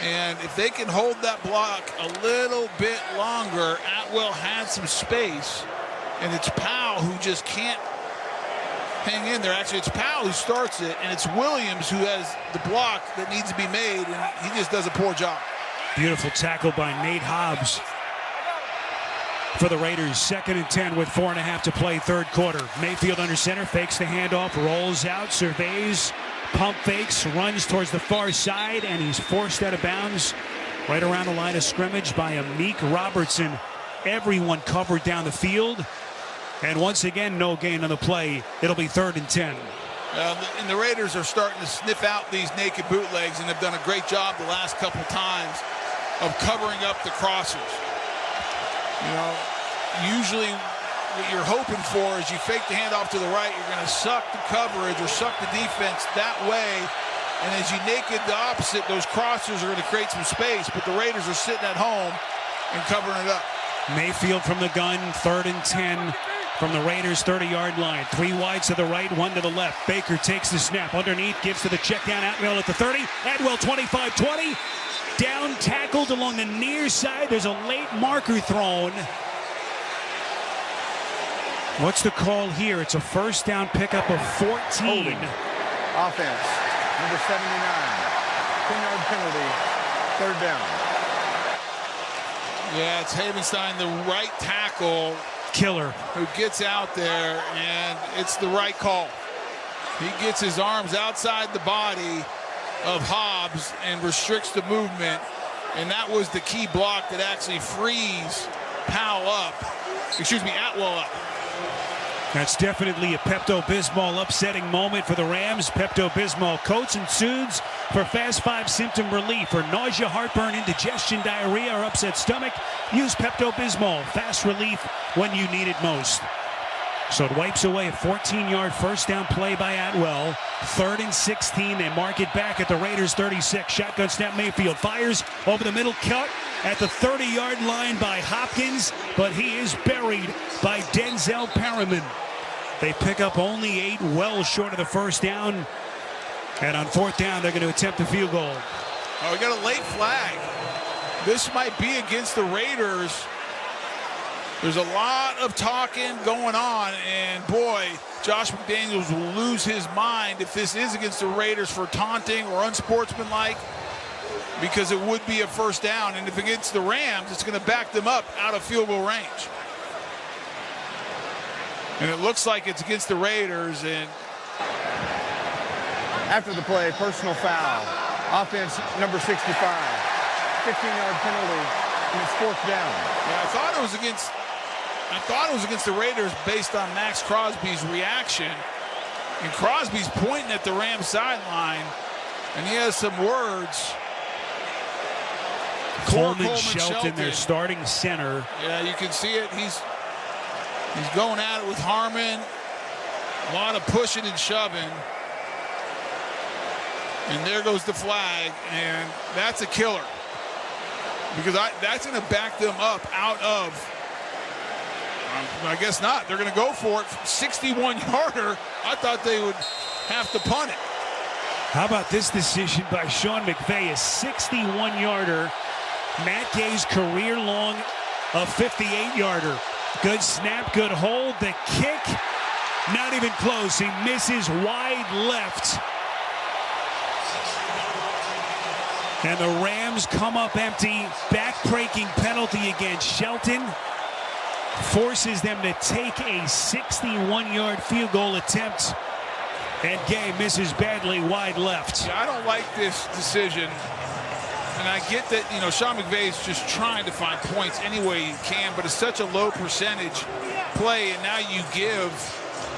And if they can hold that block a little bit longer, Atwell had some space. And it's Powell who just can't hang in there. Actually, it's Powell who starts it, and it's Williams who has the block that needs to be made, and he just does a poor job. Beautiful tackle by Nate Hobbs for the Raiders. 2nd and 10 with 4.5 to play, third quarter. Mayfield under center, fakes the handoff, rolls out, surveys, pump fakes, runs towards the far side, and he's forced out of bounds right around the line of scrimmage by Amik Robertson. Everyone covered down the field, and once again, no gain on the play. It'll be 3rd and 10. And the Raiders are starting to sniff out these naked bootlegs and have done a great job the last couple times of covering up the crossers. You know, usually what you're hoping for is you fake the handoff to the right, you're going to suck the coverage or suck the defense that way. And as you naked the opposite, those crossers are going to create some space, but the Raiders are sitting at home and covering it up. Mayfield from the gun, 3rd and 10 from the Raiders' 30-yard line. 3 wide to the right, 1 to the left. Baker takes the snap underneath, gives to the check down. Atwell at the 30. Atwell 25-20. Down tackled along the near side. There's a late marker thrown. What's the call here? It's a first down pickup of 14. Holding. Offense, number 79. 10-yard penalty, third down. Yeah, it's Havenstein, the right tackle. Killer. Who gets out there, and it's the right call. He gets his arms outside the body of Hobbs and restricts the movement. And that was the key block that actually frees Atwell up. That's definitely a Pepto-Bismol upsetting moment for the Rams. Pepto-Bismol coats and soothes for Fast 5 symptom relief. For nausea, heartburn, indigestion, diarrhea, or upset stomach, use Pepto-Bismol. Fast relief when you need it most. So it wipes away a 14-yard first down play by Atwell. 3rd and 16. They mark it back at the Raiders' 36. Shotgun snap. Mayfield fires over the middle, cut at the 30-yard line by Hopkins, but he is buried by Denzel Perriman. They pick up only 8, well short of the first down. And on 4th down, they're going to attempt a field goal. Oh, we got a late flag. This might be against the Raiders. There's a lot of talking going on, and boy, Josh McDaniels will lose his mind if this is against the Raiders for taunting or unsportsmanlike, because it would be a first down, and if against the Rams, it's going to back them up out of field goal range. And it looks like it's against the Raiders. And after the play, personal foul. Offense number 65. 15-yard penalty, and it's 4th down. Yeah, I thought it was against the Raiders based on Max Crosby's reaction. And Crosby's pointing at the Rams sideline, and he has some words. Coleman Shelton, their starting center. Yeah, you can see it. He's going at it with Harmon. A lot of pushing and shoving. And there goes the flag, and that's a killer. Because that's going to back them up out of, I guess not. They're going to go for it. 61-yarder. I thought they would have to punt it. How about this decision by Sean McVay? A 61-yarder. Matt Gay's career long, a 58-yarder. Good snap, good hold. The kick, not even close. He misses wide left. And the Rams come up empty. Back-breaking penalty against Shelton. Forces them to take a 61-yard field goal attempt. And Gay misses badly wide left. Yeah, I don't like this decision. And I get that, Sean McVay is just trying to find points any way he can, but it's such a low percentage play, and now you give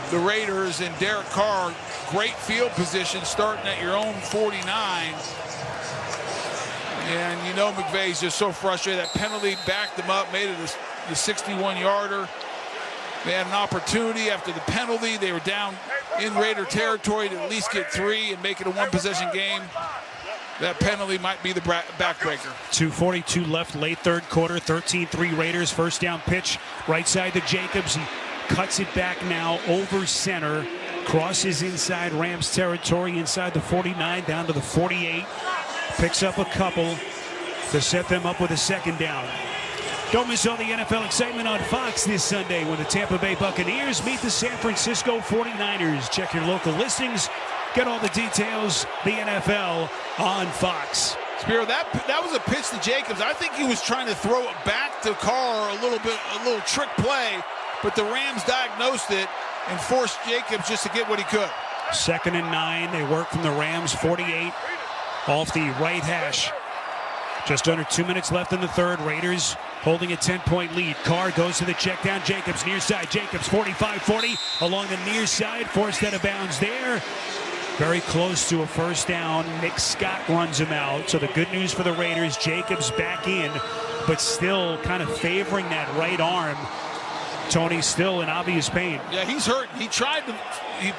the Raiders and Derek Carr great field position starting at your own 49. And McVay's just so frustrated. That penalty backed them up, made it the 61-yarder. They had an opportunity after the penalty. They were down in Raider territory to at least get 3 and make it a one-possession game. That penalty might be the backbreaker. 2:42 left, late third quarter. 13-3 Raiders. First down pitch. Right side to Jacobs. He cuts it back now over center. Crosses inside Rams territory, inside the 49, down to the 48. Picks up a couple to set them up with a second down. Don't miss all the NFL excitement on Fox this Sunday when the Tampa Bay Buccaneers meet the San Francisco 49ers. Check your local listings. Get all the details, the NFL on Fox. Spiro, that was a pitch to Jacobs. I think he was trying to throw it back to Carr a little trick play, but the Rams diagnosed it and forced Jacobs just to get what he could. 2nd and 9. They work from the Rams 48 off the right hash. Just under 2 minutes left in the third. Raiders holding a 10-point lead. Carr goes to the check down. Jacobs near side. Jacobs 45-40 along the near side. Forced out of bounds there. Very close to a first down. Nick Scott runs him out. So the good news for the Raiders, Jacobs back in, but still kind of favoring that right arm. Tony's still in obvious pain. Yeah, he's hurt. He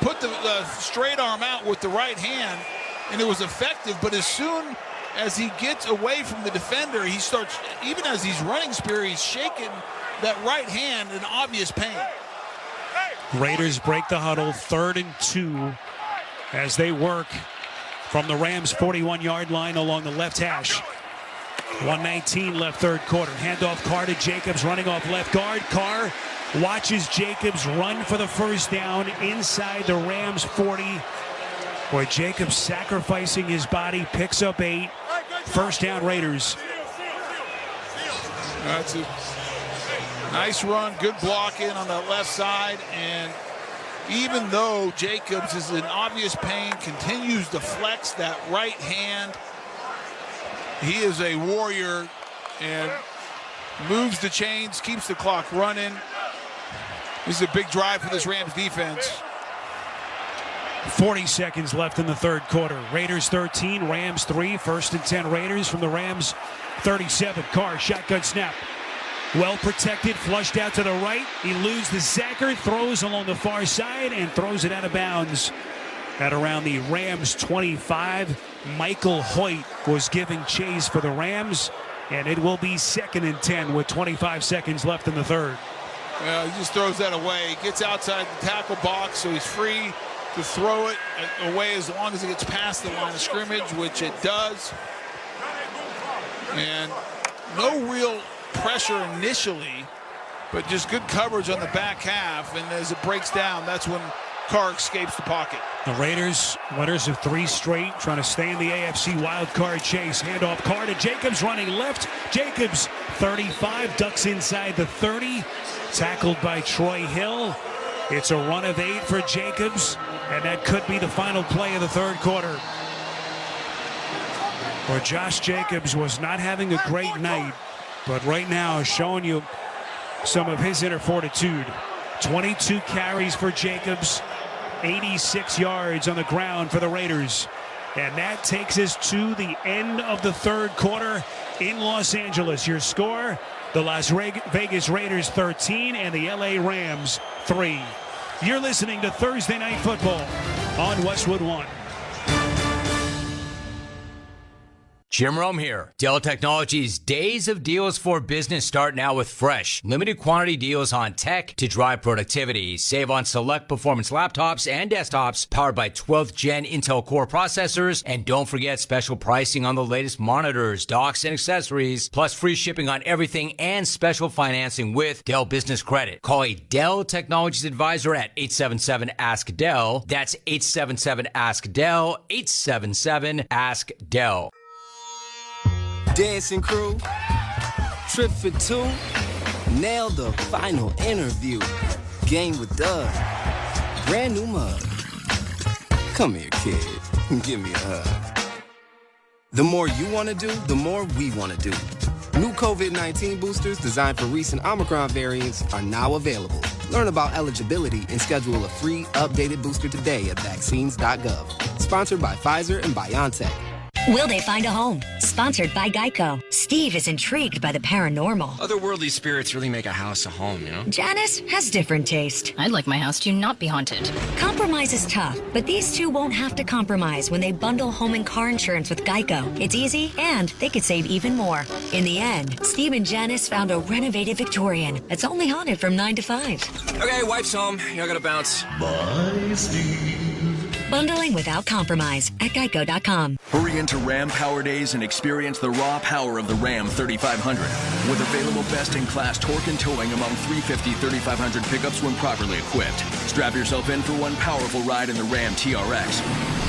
put the straight arm out with the right hand, and it was effective, but as soon as he gets away from the defender, he starts, even as he's running, Spear, he's shaking that right hand in obvious pain. Raiders break the huddle, 3rd and 2 as they work from the Rams' 41-yard line along the left hash. 1:19 left third quarter. Handoff Carr to Jacobs running off left guard. Carr watches Jacobs run for the first down inside the Rams 40. Boy, Jacobs sacrificing his body, picks up 8. First down, Raiders. That's a nice run, good blocking on the left side, and even though Jacobs is in obvious pain, continues to flex that right hand. He is a warrior and moves the chains, keeps the clock running. This is a big drive for this Rams defense. 40 seconds left in the third quarter. Raiders 13, Rams 3. First and 10 Raiders from the Rams 37. Carr, shotgun snap. Well protected, flushed out to the right. He eludes the sacker, throws along the far side, and throws it out of bounds at around the Rams 25. Michael Hoyt was giving chase for the Rams, and it will be 2nd and 10 with 25 seconds left in the third. Well, he just throws that away. Gets outside the tackle box, so he's free to throw it away as long as it gets past the line of scrimmage, which it does. And no real pressure initially, but just good coverage on the back half, and as it breaks down, that's when Carr escapes the pocket. The Raiders, winners of 3 straight, trying to stay in the AFC wildcard chase. Handoff Carr to Jacobs, running left. Jacobs, 35, ducks inside the 30. Tackled by Troy Hill. It's a run of 8 for Jacobs, and that could be the final play of the third quarter. Or Josh Jacobs was not having a great night, but right now is showing you some of his inner fortitude. 22 carries for Jacobs, 86 yards on the ground for the Raiders. And that takes us to the end of the third quarter in Los Angeles. Your score, the Las Vegas Raiders 13 and the LA Rams 3. You're listening to Thursday Night Football on Westwood One. Jim Rome here. Dell Technologies' Days of Deals for Business start now with fresh, limited quantity deals on tech to drive productivity. Save on select performance laptops and desktops powered by 12th Gen Intel Core processors. And don't forget special pricing on the latest monitors, docks, and accessories, plus free shipping on everything and special financing with Dell Business Credit. Call a Dell Technologies advisor at 877-ASK-DELL. That's 877-ASK-DELL, 877-ASK-DELL. Dancing crew, trip for 2, nail the final interview. Game with Doug, brand new mug. Come here, kid, give me a hug. The more you want to do, the more we want to do. New COVID-19 boosters designed for recent Omicron variants are now available. Learn about eligibility and schedule a free updated booster today at vaccines.gov. Sponsored by Pfizer and BioNTech. Will they find a home? Sponsored by Geico. Steve is intrigued by the paranormal. Otherworldly spirits really make a house a home, you know? Janice has different taste. I'd like my house to not be haunted. Compromise is tough, but these two won't have to compromise when they bundle home and car insurance with Geico. It's easy, and they could save even more. In the end, Steve and Janice found a renovated Victorian that's only haunted from 9 to 5. Okay, wife's home. I gotta bounce. Bye, Steve. Bundling without compromise at Geico.com. Hurry into Ram Power Days and experience the raw power of the Ram 3500. With available best-in-class torque and towing among 350 3500 pickups when properly equipped. Strap yourself in for one powerful ride in the Ram TRX.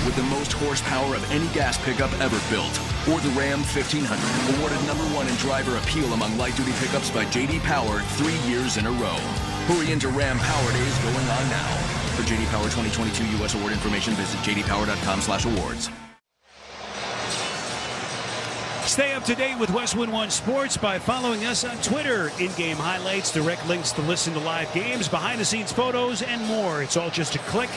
With the most horsepower of any gas pickup ever built. Or the Ram 1500, awarded #1 in driver appeal among light-duty pickups by J.D. Power 3 years in a row. Hurry into Ram Power Days going on now. For J.D. Power 2022 U.S. award information, visit jdpower.com/awards. Stay up to date with Westwood One Sports by following us on Twitter. In-game highlights, direct links to listen to live games, behind-the-scenes photos, and more. It's all just a click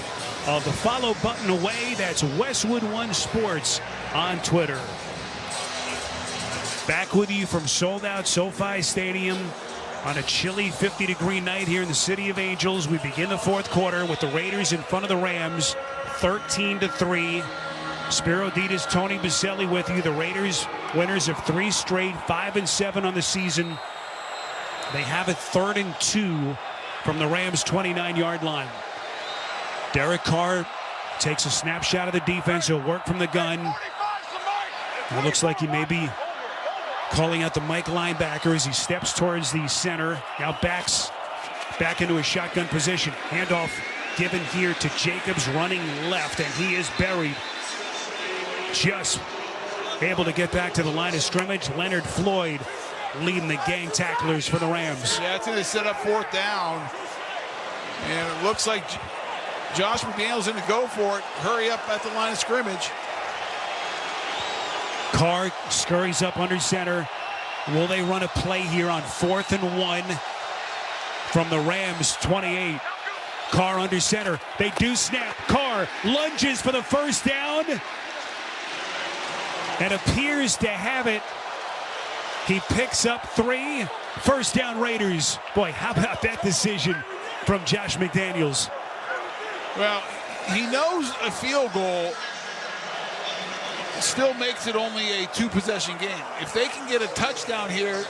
of the follow button away. That's Westwood One Sports on Twitter. Back with you from sold-out SoFi Stadium on a chilly 50-degree night here in the City of Angels. We begin the fourth quarter with the Raiders in front of the Rams, 13-3. Spiro Ditas, Tony Baselli with you. The Raiders, winners of 3 straight, 5-7 on the season. They have it 3rd and 2 from the Rams' 29-yard line. Derek Carr takes a snapshot of the defense. He'll work from the gun. It looks like he may be calling out the Mike linebacker as he steps towards the center. Now backs back into a shotgun position. Handoff given here to Jacobs, running left, and he is buried. Just able to get back to the line of scrimmage. Leonard Floyd leading the gang tacklers for the Rams. Yeah, it's going to set up 4th down. And it looks like Josh McDaniels going to go for it. Hurry up at the line of scrimmage. Carr scurries up under center. Will they run a play here on 4th and 1 from the Rams 28? Carr under center. They do snap. Carr lunges for the first down and appears to have it. He picks up 3. First down, Raiders. Boy, how about that decision from Josh McDaniels? Well, he knows a field goal still makes it only a 2-possession game. If they can get a touchdown here,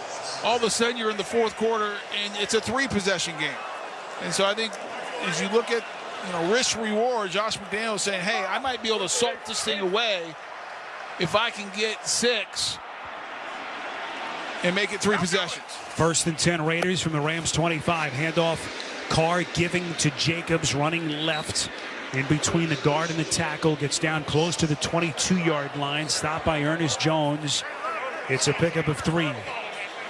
all of a sudden you're in the 4th quarter and it's a 3-possession game. And so I think as you look at, risk reward, Josh McDaniels saying, hey, I might be able to salt this thing away if I can get 6 and make it 3 possessions. 1st and 10 Raiders from the Rams 25. Handoff, Carr giving to Jacobs, running left in between the guard and the tackle. Gets down close to the 22-yard line. Stopped by Ernest Jones. It's a pickup of 3.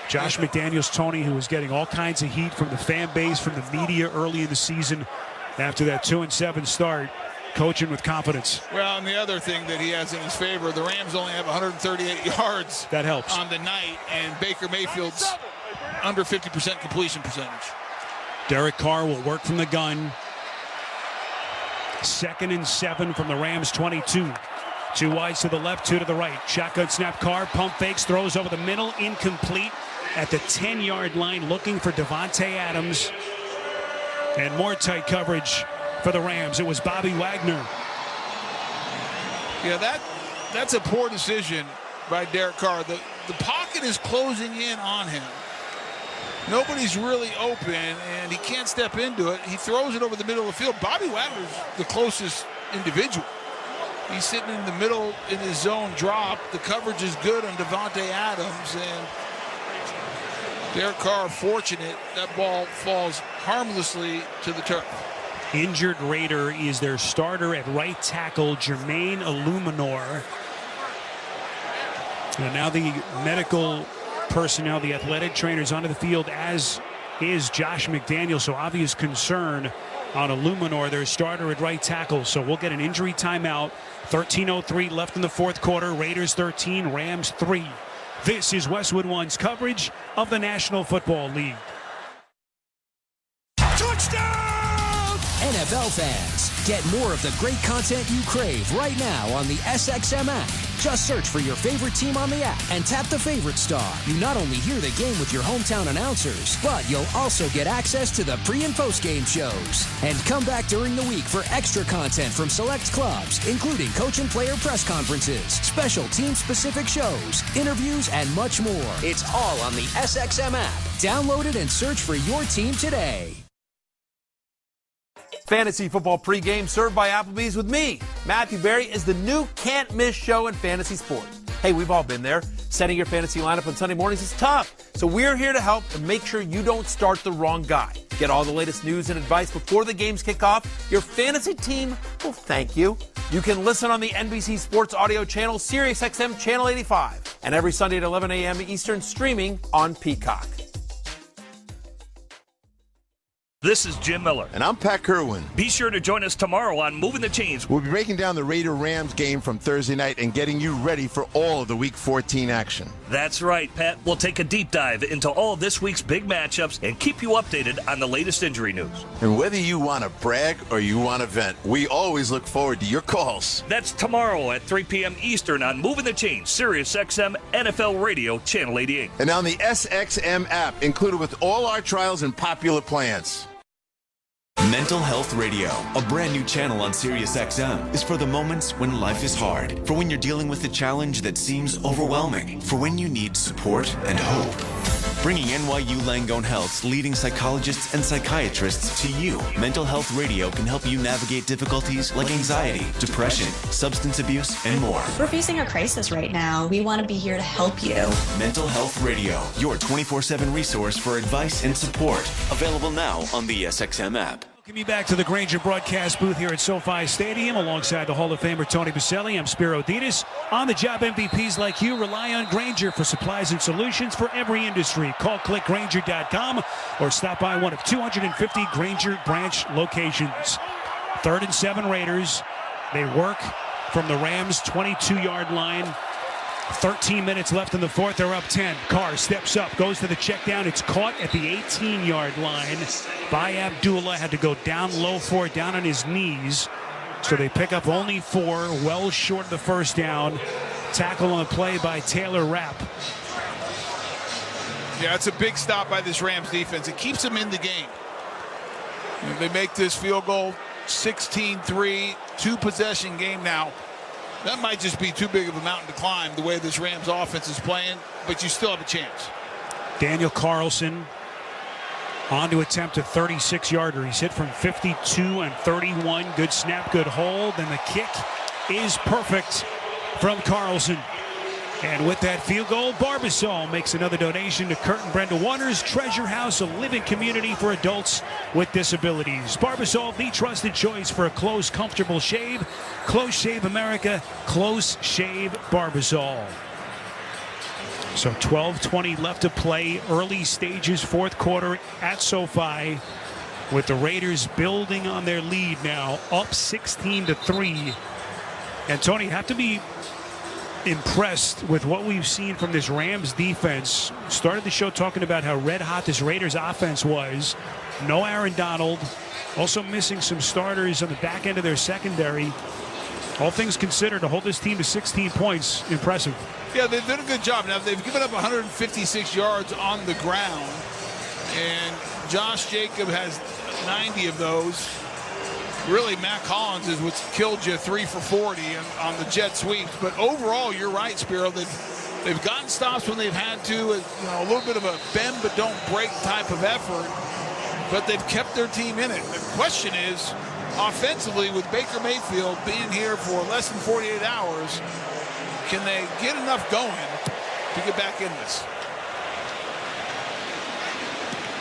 Josh McDaniels, Tony, who was getting all kinds of heat from the fan base, from the media early in the season after that 2-7 start, coaching with confidence. Well, and the other thing that he has in his favor, the Rams only have 138 yards. That helps. On the night, and Baker Mayfield's under 50% completion percentage. Derek Carr will work from the gun. 2nd and 7 from the Rams 22. 2 wides to the left, 2 to the right. Shotgun snap, Carr pump fakes, throws over the middle, incomplete at the 10-yard line, looking for Devontae Adams. And more tight coverage for the Rams. It was Bobby Wagner. Yeah, that's a poor decision by Derek Carr. The pocket is closing in on him. Nobody's really open, and he can't step into it. He throws it over the middle of the field. Bobby Wagner's the closest individual. He's sitting in the middle in his zone drop. The coverage is good on Devontae Adams, and Derek Carr fortunate. That ball falls harmlessly to the turf. Injured Raider is their starter at right tackle, Jermaine Illuminor. And now the medical personnel, the athletic trainers onto the field, as is Josh McDaniels. So obvious concern on Illuminor, their starter at right tackle. So we'll get an injury timeout. 13:03 left in the 4th quarter. Raiders 13, Rams 3. This is Westwood One's coverage of the National Football League. Touchdown! NFL fans, get more of the great content you crave right now on the SXM app. Just search for your favorite team on the app and tap the favorite star. You not only hear the game with your hometown announcers, but you'll also get access to the pre- and post-game shows. And come back during the week for extra content from select clubs, including coach and player press conferences, special team-specific shows, interviews, and much more. It's all on the SXM app. Download it and search for your team today. Fantasy football pregame served by Applebee's with me. Matthew Berry is the new can't-miss show in fantasy sports. Hey, we've all been there. Setting your fantasy lineup on Sunday mornings is tough. So we're here to help and make sure you don't start the wrong guy. Get all the latest news and advice before the games kick off. Your fantasy team will thank you. You can listen on the NBC Sports Audio channel, SiriusXM Channel 85. And every Sunday at 11 a.m. Eastern, streaming on Peacock. This is Jim Miller. And I'm Pat Kerwin. Be sure to join us tomorrow on Moving the Chains. We'll be breaking down the Raider-Rams game from Thursday night and getting you ready for all of the Week 14 action. That's right, Pat. We'll take a deep dive into all of this week's big matchups and keep you updated on the latest injury news. And whether you want to brag or you want to vent, we always look forward to your calls. That's tomorrow at 3 p.m. Eastern on Moving the Chains, SiriusXM NFL Radio, Channel 88. And on the SXM app, included with all our trials and popular plans. Mental Health Radio, a brand new channel on SiriusXM, is for the moments when life is hard, for when you're dealing with a challenge that seems overwhelming, for when you need support and hope. bringing NYU Langone Health's leading psychologists and psychiatrists to you. Mental Health Radio can help you navigate difficulties like anxiety, depression, substance abuse, and more. We're facing a crisis right now. We want to be here to help you. Mental Health Radio, your 24/7 resource for advice and support. Available now on the SXM app. Welcome you back to the Grainger broadcast booth here at SoFi Stadium alongside the Hall of Famer Tony Baselli. I'm Spiro Ditas. On-the-job MVPs like you rely on Grainger for supplies and solutions for every industry. Call clickgrainger.com or stop by one of 250 Grainger branch locations. 3rd and 7 Raiders. They work from the Rams' 22-yard line. 13 minutes left in the fourth. They're up 10. Carr steps up, goes to the check down. It's caught at the 18-yard line by Abdullah. Had to go down low for it, down on his knees. So they pick up only 4, well short of the first down. Tackle on the play by Taylor Rapp. Yeah, it's a big stop by this Rams defense. It keeps them in the game. They make this field goal 16-3, 2-possession game now. That might just be too big of a mountain to climb the way this Rams offense is playing, but you still have a chance. Daniel Carlson on to attempt a 36-yarder. He's hit from 52 and 31. Good snap, good hold, and the kick is perfect from Carlson. And with that field goal, Barbasol makes another donation to Kurt and Brenda Waters Treasure House, a living community for adults with disabilities. Barbasol, the trusted choice for a close, comfortable shave. Close Shave America, Close Shave Barbasol. So 12:20 left to play, early stages, fourth quarter at SoFi, with the Raiders building on their lead now, up 16-3. And Tony, you have to be impressed with what we've seen from this Rams defense. Started the show talking about how red hot this Raiders offense was. No Aaron Donald. Also missing some starters on the back end of their secondary. All things considered, to hold this team to 16 points, impressive. Yeah, they've done a good job. Now, they've given up 156 yards on the ground, and Josh Jacob has 90 of those. Really, Matt Collins is what's killed you 3 for 40 on the jet sweeps. But overall, you're right, Spiro. They've gotten stops when they've had to. A little bit of a bend but don't break type of effort. But they've kept their team in it. The question is, offensively, with Baker Mayfield being here for less than 48 hours, can they get enough going to get back in this?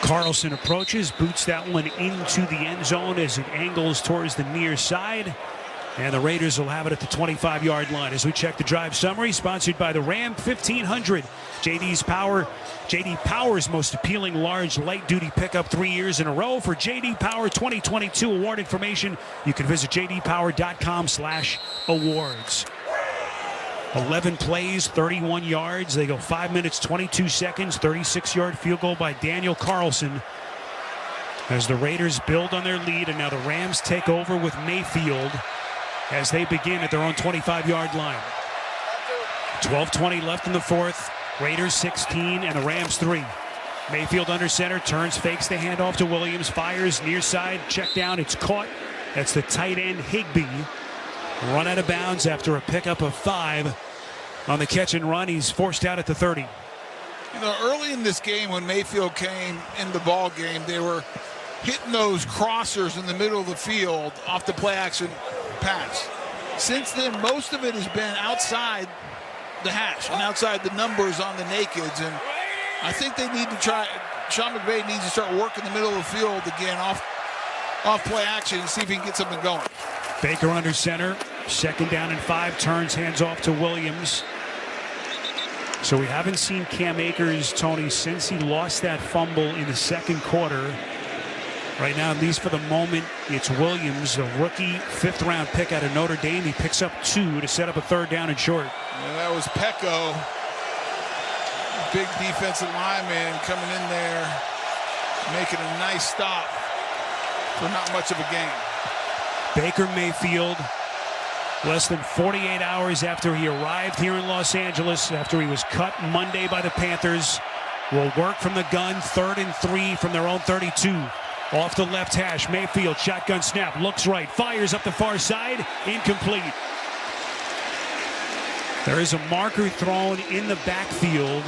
Carlson approaches, boots that one into the end zone as it angles towards the near side. And the Raiders will have it at the 25-yard line. As we check the drive summary, sponsored by the Ram 1500. J.D. Power's most appealing large light-duty pickup 3 years in a row. For J.D. Power 2022 award information, you can visit jdpower.com/awards. 11 plays, 31 yards. They go 5 minutes, 22 seconds. 36-yard field goal by Daniel Carlson. As the Raiders build on their lead, and now the Rams take over with Mayfield as they begin at their own 25-yard line. 12:20 left in the fourth. Raiders 16 and the Rams 3. Mayfield under center, turns, fakes the handoff to Williams, fires near side, check down, it's caught. That's the tight end Higbee. Run out of bounds after a pickup of 5 on the catch and run. He's forced out at the 30. Early in this game when Mayfield came in the ball game, they were hitting those crossers in the middle of the field off the play action pass. Since then, most of it has been outside the hash and outside the numbers on the nakeds. And I think they need to try. Sean McVay needs to start working the middle of the field again off play action and see if he can get something going. Baker under center, 2nd down and 5, turns, hands off to Williams. So we haven't seen Cam Akers, Tony, since he lost that fumble in the second quarter. Right now, at least for the moment, it's Williams, the rookie 5th-round pick out of Notre Dame. He picks up 2 to set up a 3rd down and short. And that was Pecco, big defensive lineman, coming in there, making a nice stop for not much of a gain. Baker Mayfield, less than 48 hours after he arrived here in Los Angeles, after he was cut Monday by the Panthers, will work from the gun, 3rd and 3 from their own 32. Off the left hash, Mayfield, shotgun snap, looks right, fires up the far side, incomplete. There is a marker thrown in the backfield.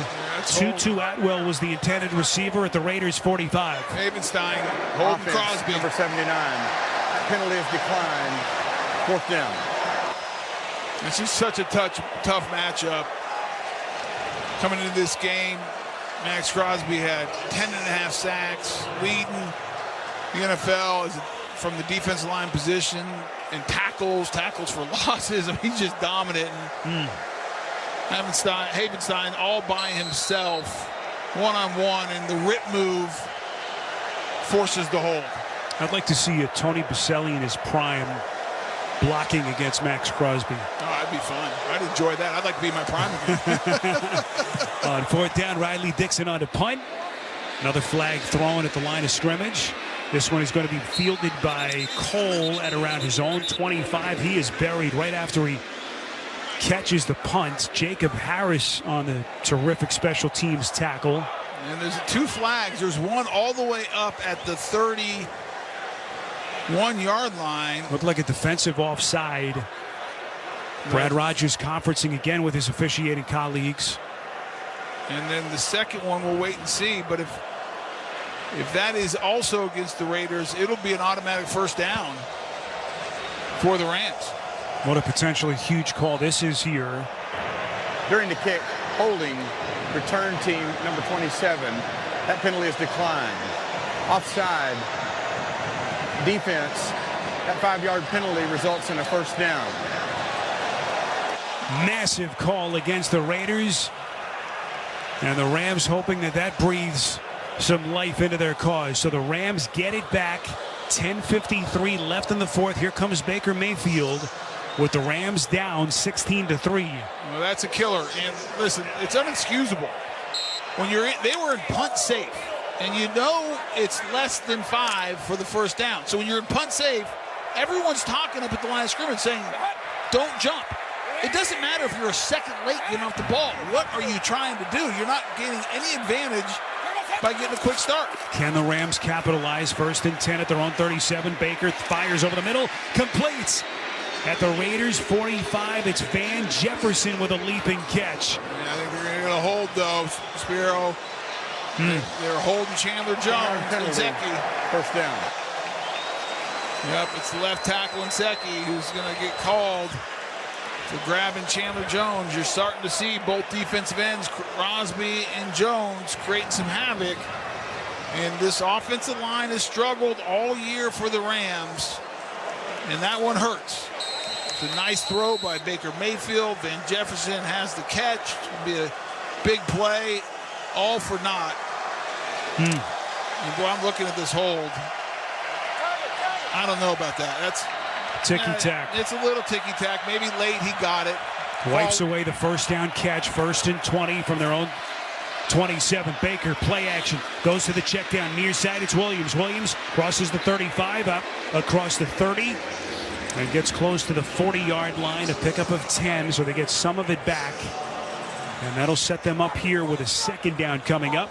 Tutu Atwell was the intended receiver at the Raiders 45. Havenstein holding Offense, Crosby. number 79. That penalty is declined. 4th down. This is such a tough matchup. Coming into this game, Max Crosby had 10.5 sacks, leading the NFL is from the defensive line position and tackles for losses. I mean, he's just dominant. Havenstein all by himself, one-on-one, and the rip move forces the hold. I'd like to see a Tony Baselli in his prime blocking against Max Crosby. Oh, that'd be fun. I'd enjoy that. I'd like to be in my prime again. On 4th down, Riley Dixon on to punt. Another flag thrown at the line of scrimmage. This one is going to be fielded by Cole at around his own 25. He is buried right after he catches the punt. Jacob Harris on the terrific special teams tackle. And there's 2 flags. There's one all the way up at the 31-yard line. Looked like a defensive offside. Brad Rogers conferencing again with his officiating colleagues. And then the second one, we'll wait and see. But if that is also against the Raiders, it'll be an automatic 1st down for the Rams. What a potentially huge call this is here. During the kick, holding return team number 27. That penalty is declined. Offside defense. That 5-yard penalty results in a 1st down. Massive call against the Raiders. And the Rams hoping that breathes some life into their cause. So the Rams get it back. 10:53 left in the 4th. Here comes Baker Mayfield with the Rams down 16-3. Well, that's a killer. And listen, it's unexcusable. When they were in punt safe, and you know it's less than 5 for the 1st down. So when you're in punt safe, everyone's talking up at the line of scrimmage saying, don't jump. It doesn't matter if you're a second late getting off the ball. What are you trying to do? You're not gaining any advantage by getting a quick start. Can the Rams capitalize? 1st and 10 at their own 37. Baker fires over the middle, completes. At the Raiders 45, it's Van Jefferson with a leaping catch. Yeah, I think they're going to hold, though, Spiro. They're holding Chandler Jones and Zeki. 1st down. Yep, it's the left tackle and Zeki who's going to get called for grabbing Chandler Jones. You're starting to see both defensive ends, Crosby and Jones, creating some havoc. And this offensive line has struggled all year for the Rams. And that one hurts. It's a nice throw by Baker Mayfield. Van Jefferson has the catch. It'll be a big play, all for naught. And boy, I'm looking at this hold. I don't know about that. That's ticky-tack. It's a little ticky-tack. Maybe late he got it. Wipes away the 1st down catch. 1st and 20 from their own 27. Baker, play action. Goes to the check down near side. It's Williams. Williams crosses the 35 up across the 30 and gets close to the 40-yard line. A pickup of 10, so they get some of it back. And that'll set them up here with a 2nd down coming up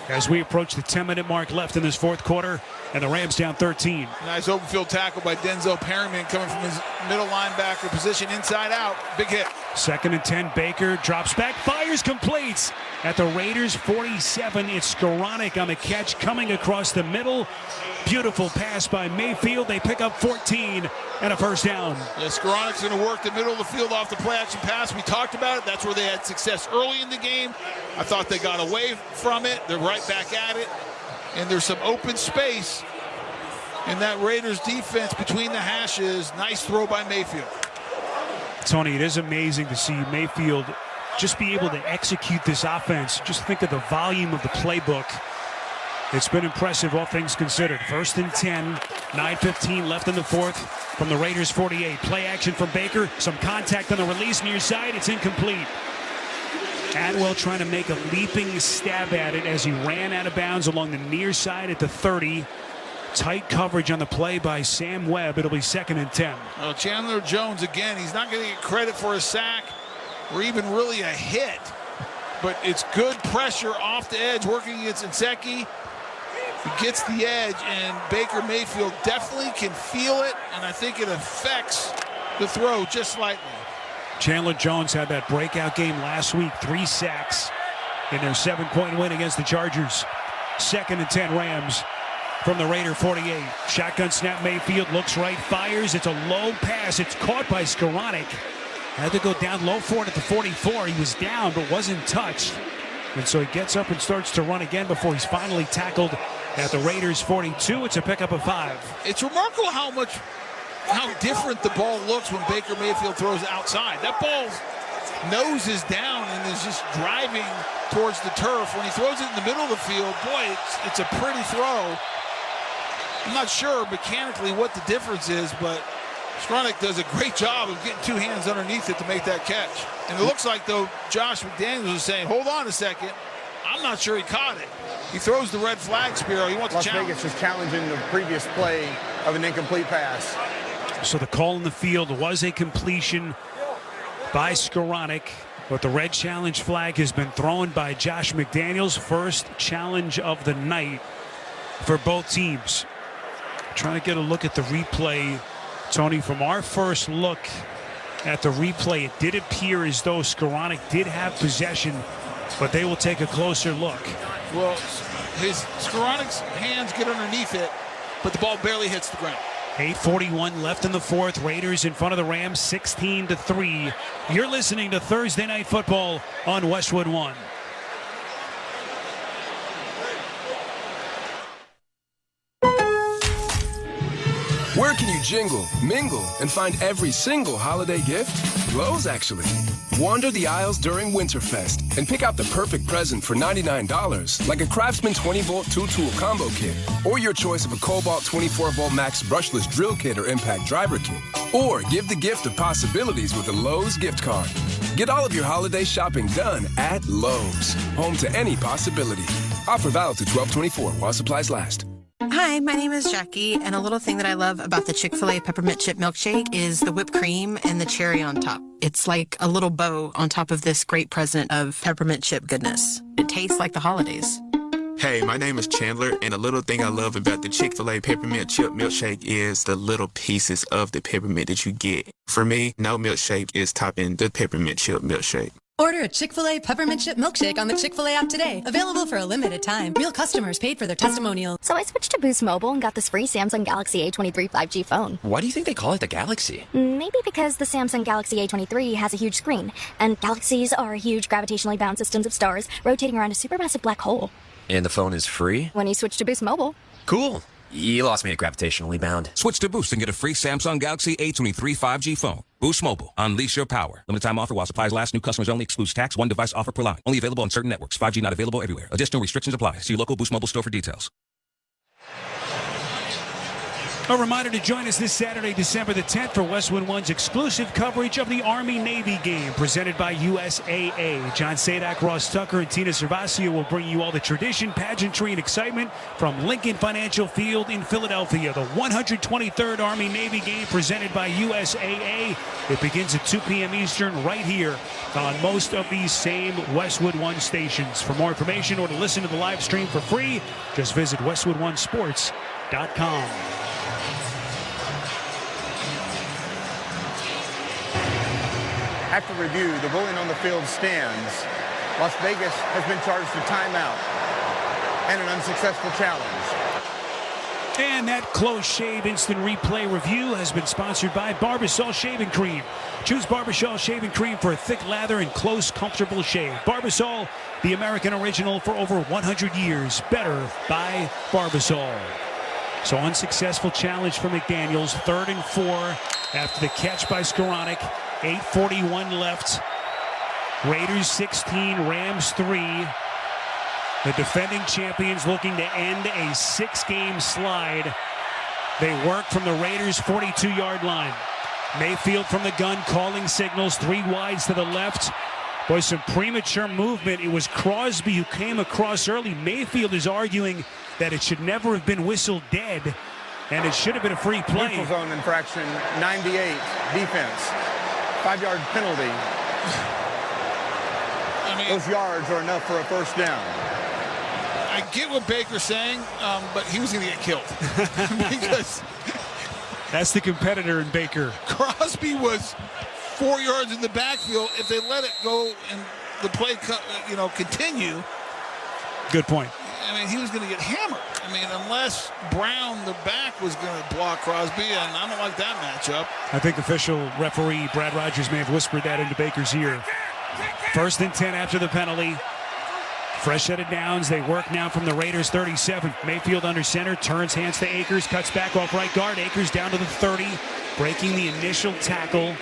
as we approach the 10-minute mark left in this 4th quarter, and the Rams down 13. Nice open field tackle by Denzel Perryman coming from his middle linebacker position inside out. Big hit. 2nd and 10. Baker drops back, fires, completes. At the Raiders 47, it's Skoranek on the catch coming across the middle. Beautiful pass by Mayfield. They pick up 14 and a 1st down. Yeah, Skoranek's going to work the middle of the field off the play action pass. We talked about it. That's where they had success early in the game. I thought they got away from it. They're right back at it. And there's some open space in that Raiders defense between the hashes. Nice throw by Mayfield. Tony, it is amazing to see Mayfield just be able to execute this offense. Just think of the volume of the playbook. It's been impressive, all things considered. 1st and 10, 9:15 left in the 4th from the Raiders 48. Play action from Baker. Some contact on the release near side. It's incomplete. Atwell trying to make a leaping stab at it as he ran out of bounds along the near side at the 30. Tight coverage on the play by Sam Webb. It'll be 2nd and 10. Well, Chandler Jones, again, he's not going to get credit for a sack or even really a hit. But it's good pressure off the edge working against Nsekhe. He gets the edge, and Baker Mayfield definitely can feel it, and I think it affects the throw just slightly. Chandler Jones had that breakout game last week, 3 sacks in their 7-point win against the Chargers. 2nd and 10 Rams from the Raider 48. Shotgun snap, Mayfield looks right, fires. It's a low pass. It's caught by Skoranek. Had to go down low for it at the 44. He was down but wasn't touched. And so he gets up and starts to run again before he's finally tackled at the Raiders 42. It's a pickup of 5. It's remarkable how different the ball looks when Baker Mayfield throws outside. That ball's nose is down and is just driving towards the turf. When he throws it in the middle of the field, boy, it's a pretty throw. I'm not sure mechanically what the difference is, but Skoranek does a great job of getting 2 hands underneath it to make that catch. And it looks like, though, Josh McDaniels is saying, hold on a second. I'm not sure he caught it. He throws the red flag, Spiro. He wants to challenge. Las Vegas is challenging the previous play of an incomplete pass. So the call in the field was a completion by Skoranek, but the red challenge flag has been thrown by Josh McDaniels. First challenge of the night for both teams. Trying to get a look at the replay, Tony. From our first look at the replay, it did appear as though Skoranek did have possession, but they will take a closer look. Well, Skoranek's hands get underneath it, but the ball barely hits the ground. 8:41 left in the fourth. Raiders in front of the Rams, 16-3. You're listening to Thursday Night Football on Westwood One. Where can you jingle, mingle, and find every single holiday gift? Lowe's, actually. Wander the aisles during Winterfest and pick out the perfect present for $99, like a Craftsman 20-volt 2-tool combo kit, or your choice of a Cobalt 24-volt Max brushless drill kit or impact driver kit. Or give the gift of possibilities with a Lowe's gift card. Get all of your holiday shopping done at Lowe's, home to any possibility. Offer valid to 12/24 while supplies last. Hi, my name is Jackie, and a little thing that I love about the Chick-fil-A peppermint chip milkshake is the whipped cream and the cherry on top. It's like a little bow on top of this great present of peppermint chip goodness. It tastes like the holidays. Hey, my name is Chandler, and a little thing I love about the Chick-fil-A peppermint chip milkshake is the little pieces of the peppermint that you get. For me, no milkshake is topping the peppermint chip milkshake. Order a Chick-fil-A peppermint chip milkshake on the Chick-fil-A app today. Available for a limited time. Real customers paid for their testimonial. So I switched to Boost Mobile and got this free Samsung Galaxy A23 5G phone. Why do you think they call it the Galaxy? Maybe because the Samsung Galaxy A23 has a huge screen, and galaxies are huge gravitationally bound systems of stars rotating around a supermassive black hole. And the phone is free? When you switch to Boost Mobile. Cool. You lost me at gravitationally bound. Switch to Boost and get a free Samsung Galaxy A23 5G phone. Boost Mobile. Unleash your power. Limited time offer while supplies last. New customers only. Excludes tax. 1 device offer per line. Only available on certain networks. 5G not available everywhere. Additional restrictions apply. See your local Boost Mobile store for details. A reminder to join us this Saturday, December the 10th for Westwood One's exclusive coverage of the Army-Navy game presented by USAA. John Sadak, Ross Tucker, and Tina Servasio will bring you all the tradition, pageantry, and excitement from Lincoln Financial Field in Philadelphia. The 123rd Army-Navy game presented by USAA. It begins at 2 p.m. Eastern right here on most of these same Westwood One stations. For more information or to listen to the live stream for free, just visit westwoodonesports.com. After review, the ruling on the field stands. Las Vegas has been charged with timeout and an unsuccessful challenge. And that close shave instant replay review has been sponsored by Barbasol Shaving Cream. Choose Barbasol Shaving Cream for a thick lather and close, comfortable shave. Barbasol, the American original for over 100 years. Better by Barbasol. So unsuccessful challenge for McDaniels. 3rd and 4 after the catch by Skoranek. 8:41 left. Raiders 16, Rams 3. The defending champions looking to end a 6-game slide. They work from the Raiders' 42-yard line. Mayfield from the gun calling signals. 3 wides to the left. Boy, some premature movement. It was Crosby who came across early. Mayfield is arguing that it should never have been whistled dead, and it should have been a free play. Neutral zone infraction, 98, defense. 5-yard penalty. I mean, those yards are enough for a first down. I get what Baker's saying, but he was going to get killed. Because that's the competitor in Baker. Crosby was 4 yards in the backfield. If they let it go and the play, continue. Good point. I mean, he was going to get hammered. I mean, unless Brown, the back, was going to block Crosby, and I don't like that matchup. I think official referee Brad Rogers may have whispered that into Baker's ear. 1st and 10 after the penalty. Fresh set of downs. They work now from the Raiders 37. Mayfield under center, turns hands to Akers, cuts back off right guard. Akers down to the 30, breaking the initial tackle.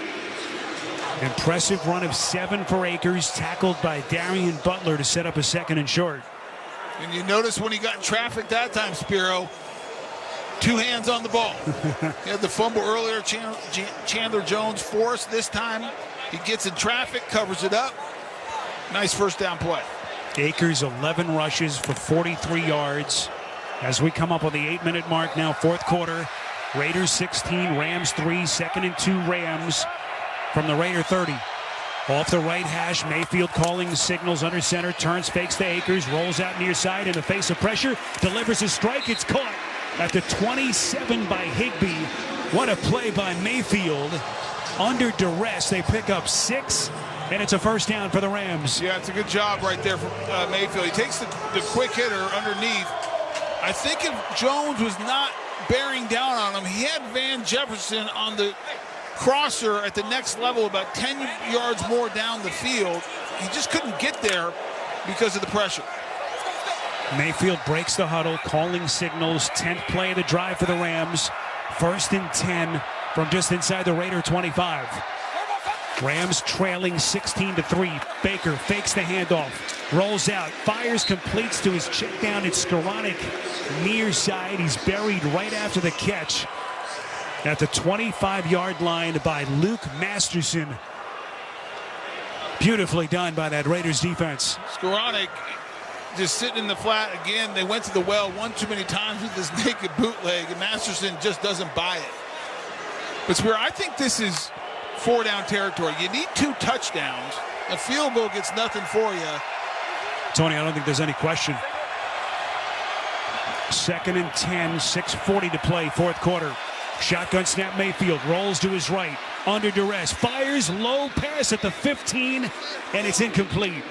Impressive run of 7 for Akers, tackled by Darian Butler to set up a 2nd and short. And you notice when he got in traffic that time, Spiro, 2 hands on the ball. He had the fumble earlier, Chandler Jones forced. This time he gets in traffic, covers it up. Nice first down play. Akers 11 rushes for 43 yards. As we come up on the 8-minute mark now, 4th quarter. Raiders 16, Rams 3, 2nd and 2 Rams from the Raider 30. Off the right hash, Mayfield calling signals under center, turns, fakes to Akers, rolls out near side in the face of pressure, delivers a strike. It's caught at the 27 by Higbee. What a play by Mayfield. Under duress, they pick up 6, and it's a first down for the Rams. Yeah, it's a good job right there from Mayfield. He takes the quick hitter underneath. I think if Jones was not bearing down on him, he had Van Jefferson on the crosser at the next level, about 10 yards more down the field. He just couldn't get there because of the pressure. Mayfield breaks the huddle, calling signals. 10th play of the drive for the Rams. 1st and 10 from just inside the Raider 25. Rams trailing 16-3. Baker fakes the handoff, rolls out, fires, completes to his check down. It's Skoranek near side. He's buried right after the catch at the 25-yard line by Luke Masterson. Beautifully done by that Raiders defense. Skoranek just sitting in the flat again. They went to the well one too many times with this naked bootleg, and Masterson just doesn't buy it. But Spear, I think this is 4-down territory. You need 2 touchdowns. A field goal gets nothing for you. Tony, I don't think there's any question. 2nd and 10, 6:40 to play, 4th quarter. Shotgun snap, Mayfield rolls to his right, under duress, fires, low pass at the 15, and it's incomplete.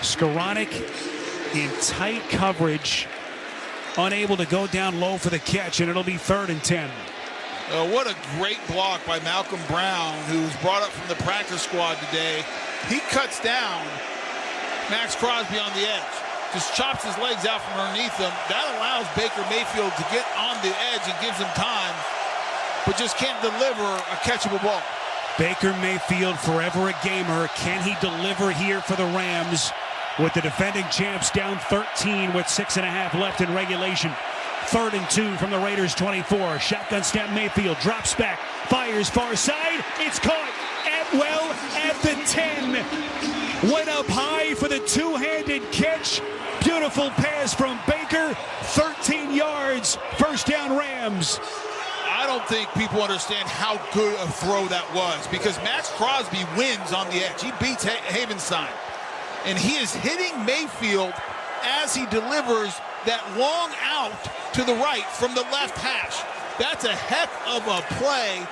Skoranek in tight coverage, unable to go down low for the catch, and it'll be 3rd and 10. What a great block by Malcolm Brown, who was brought up from the practice squad today. He cuts down Max Crosby on the edge. Just chops his legs out from underneath him. That allows Baker Mayfield to get on the edge and gives him time, but just can't deliver a catchable ball. Baker Mayfield, forever a gamer. Can he deliver here for the Rams with the defending champs down 13 with 6.5 left in regulation? 3rd and 2 from the Raiders 24. Shotgun snap, Mayfield drops back, fires far side. It's caught Atwell at the 10. Went up high for the 2-handed catch. Beautiful pass from Baker. 13 yards. First down, Rams. I don't think people understand how good a throw that was, because Max Crosby wins on the edge. He beats Havenstein. And he is hitting Mayfield as he delivers that long out to the right from the left hash. That's a heck of a play.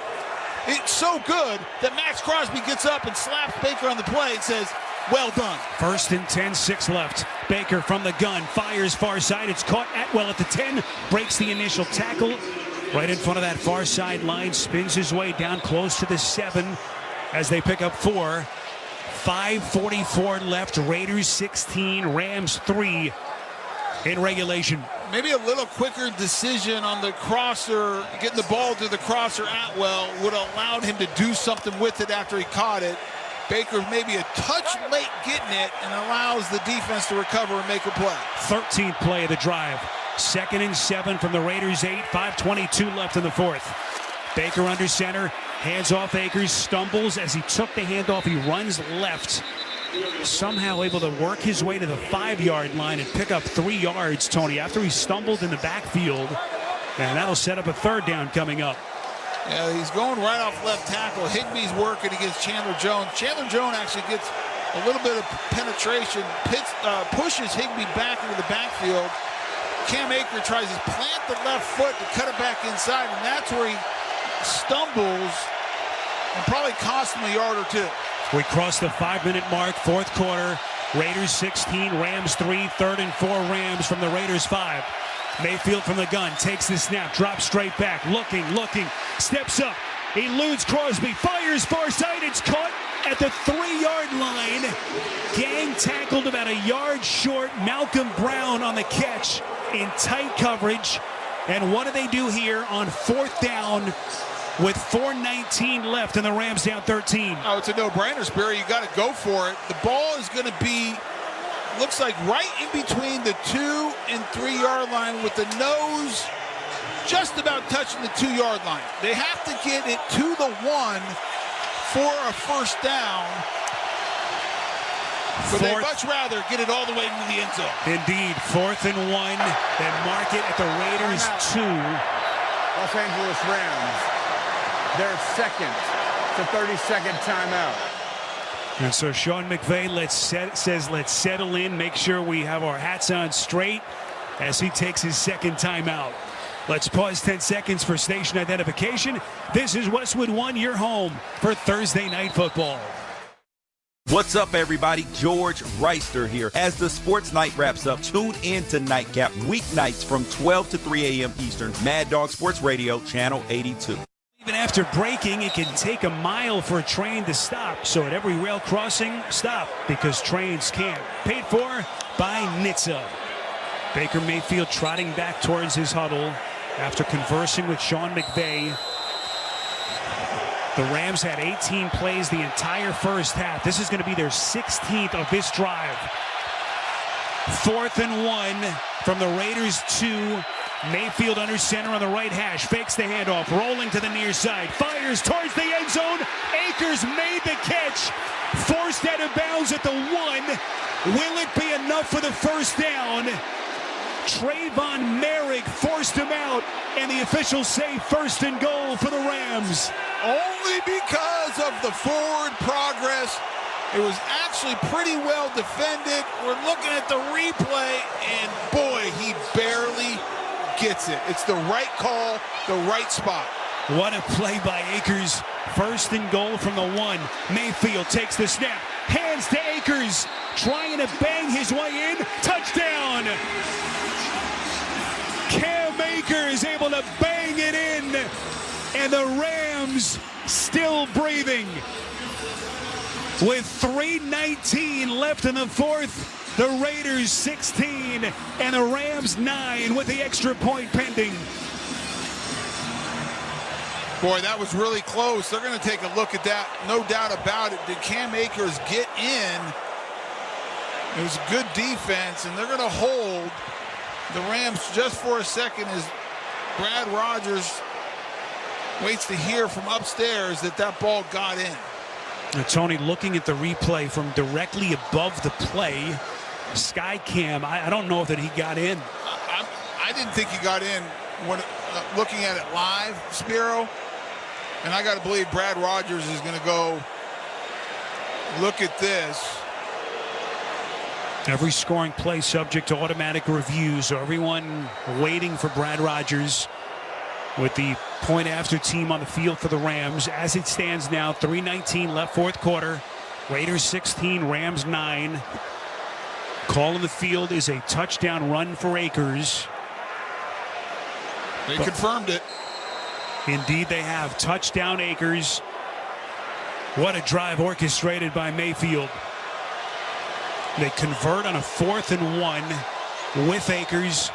It's so good that Max Crosby gets up and slaps Baker on the play and says, well done. 1st and 10, 6 left. Baker from the gun, fires far side. It's caught Atwell at the 10, breaks the initial tackle. Right in front of that far side line, spins his way down close to the 7 as they pick up 4. 5:44 left, Raiders 16, Rams 3 in regulation. Maybe a little quicker decision on the crosser, getting the ball to the crosser Atwell would have allowed him to do something with it after he caught it. Baker maybe a touch late getting it and allows the defense to recover and make a play. 13th play of the drive. 2nd and 7 from the Raiders 8, 5:22 left in the 4th. Baker under center, hands off Akers, stumbles as he took the handoff. He runs left, somehow able to work his way to the 5-yard line and pick up 3 yards, Tony, after he stumbled in the backfield. And that'll set up a 3rd down coming up. Yeah, he's going right off left tackle. Higbee's working against Chandler Jones. Chandler Jones actually gets a little bit of penetration, pushes Higbee back into the backfield. Cam Akers tries to plant the left foot to cut it back inside, and that's where he stumbles and probably cost them a yard or two. We crossed the 5-minute mark, fourth quarter. Raiders 16, Rams 3, 3rd and 4 Rams from the Raiders 5. Mayfield from the gun, takes the snap, drops straight back, looking, steps up, eludes Crosby, fires far side, it's caught at the 3-yard line. Gang tackled about a yard short. Malcolm Brown on the catch in tight coverage. And what do they do here on 4th down with 4:19 left and the Rams down 13? Oh, it's a no-brainer, Sperry. You got to go for it. The ball is going to be, looks like right in between the 2 and 3-yard line with the nose just about touching the 2-yard line. They have to get it to the 1 for a first down. But they'd much rather get it all the way into the end zone. Indeed, 4th and 1. Then mark it at the Raiders 2. Los Angeles Rams, their second to 32nd timeout. And so Sean McVay says let's settle in, make sure we have our hats on straight as he takes his second timeout. Let's pause 10 seconds for station identification. This is Westwood One, your home for Thursday Night Football. What's up, everybody? George Reister here. As the sports night wraps up, tune in to Nightcap weeknights from 12 to 3 a.m. Eastern. Mad Dog Sports Radio, Channel 82. Even after braking, it can take a mile for a train to stop. So at every rail crossing, stop, because trains can't. Paid for by NHTSA. Baker Mayfield trotting back towards his huddle after conversing with Sean McVay. The Rams had 18 plays the entire first half. This is going to be their 16th of this drive. 4th and 1 from the Raiders 2. Mayfield under center on the right hash. Fakes the handoff. Rolling to the near side. Fires towards the end zone. Akers made the catch. Forced out of bounds at the 1. Will it be enough for the first down? Trayvon Merrick forced him out, and the officials say first and goal for the Rams. Only because of the forward progress. It was actually pretty well defended. We're looking at the replay, and boy, he barely gets it. It's the right call, the right spot. What a play by Akers. First and goal from the 1. Mayfield takes the snap. Hands to Akers. Trying to bang his way in. Touchdown. Cam Akers able to bang it in. And the Rams still breathing. With 3:19 left in the fourth. The Raiders 16 and the Rams 9 with the extra point pending. Boy, that was really close. They're going to take a look at that. No doubt about it. Did Cam Akers get in? It was a good defense, and they're going to hold the Rams just for a second as Brad Rogers waits to hear from upstairs that that ball got in. Now, Tony, looking at the replay from directly above the play, Sky Cam, I don't know that he got in. I didn't think he got in when looking at it live, Spiro. And I got to believe Brad Rogers is going to go look at this. Every scoring play subject to automatic review, so everyone waiting for Brad Rogers with the point after team on the field for the Rams. As it stands now, 3:19 left, fourth quarter. Raiders 16, Rams 9. Call in the field is a touchdown run for Akers. They confirmed it. Indeed they have. Touchdown Akers. What a drive orchestrated by Mayfield. They convert on a 4th and 1 with Akers.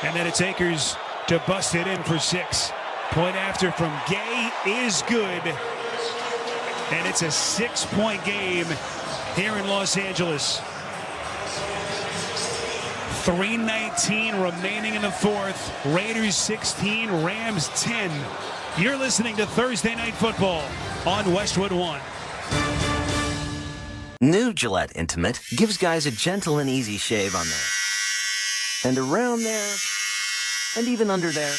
And then it's Akers to bust it in for 6. Point after from Gay is good. And it's a 6-point game here in Los Angeles. 3:19 remaining in the fourth. Raiders 16, Rams 10. You're listening to Thursday Night Football on Westwood One. New Gillette Intimate gives guys a gentle and easy shave on there. And around there. And even under there.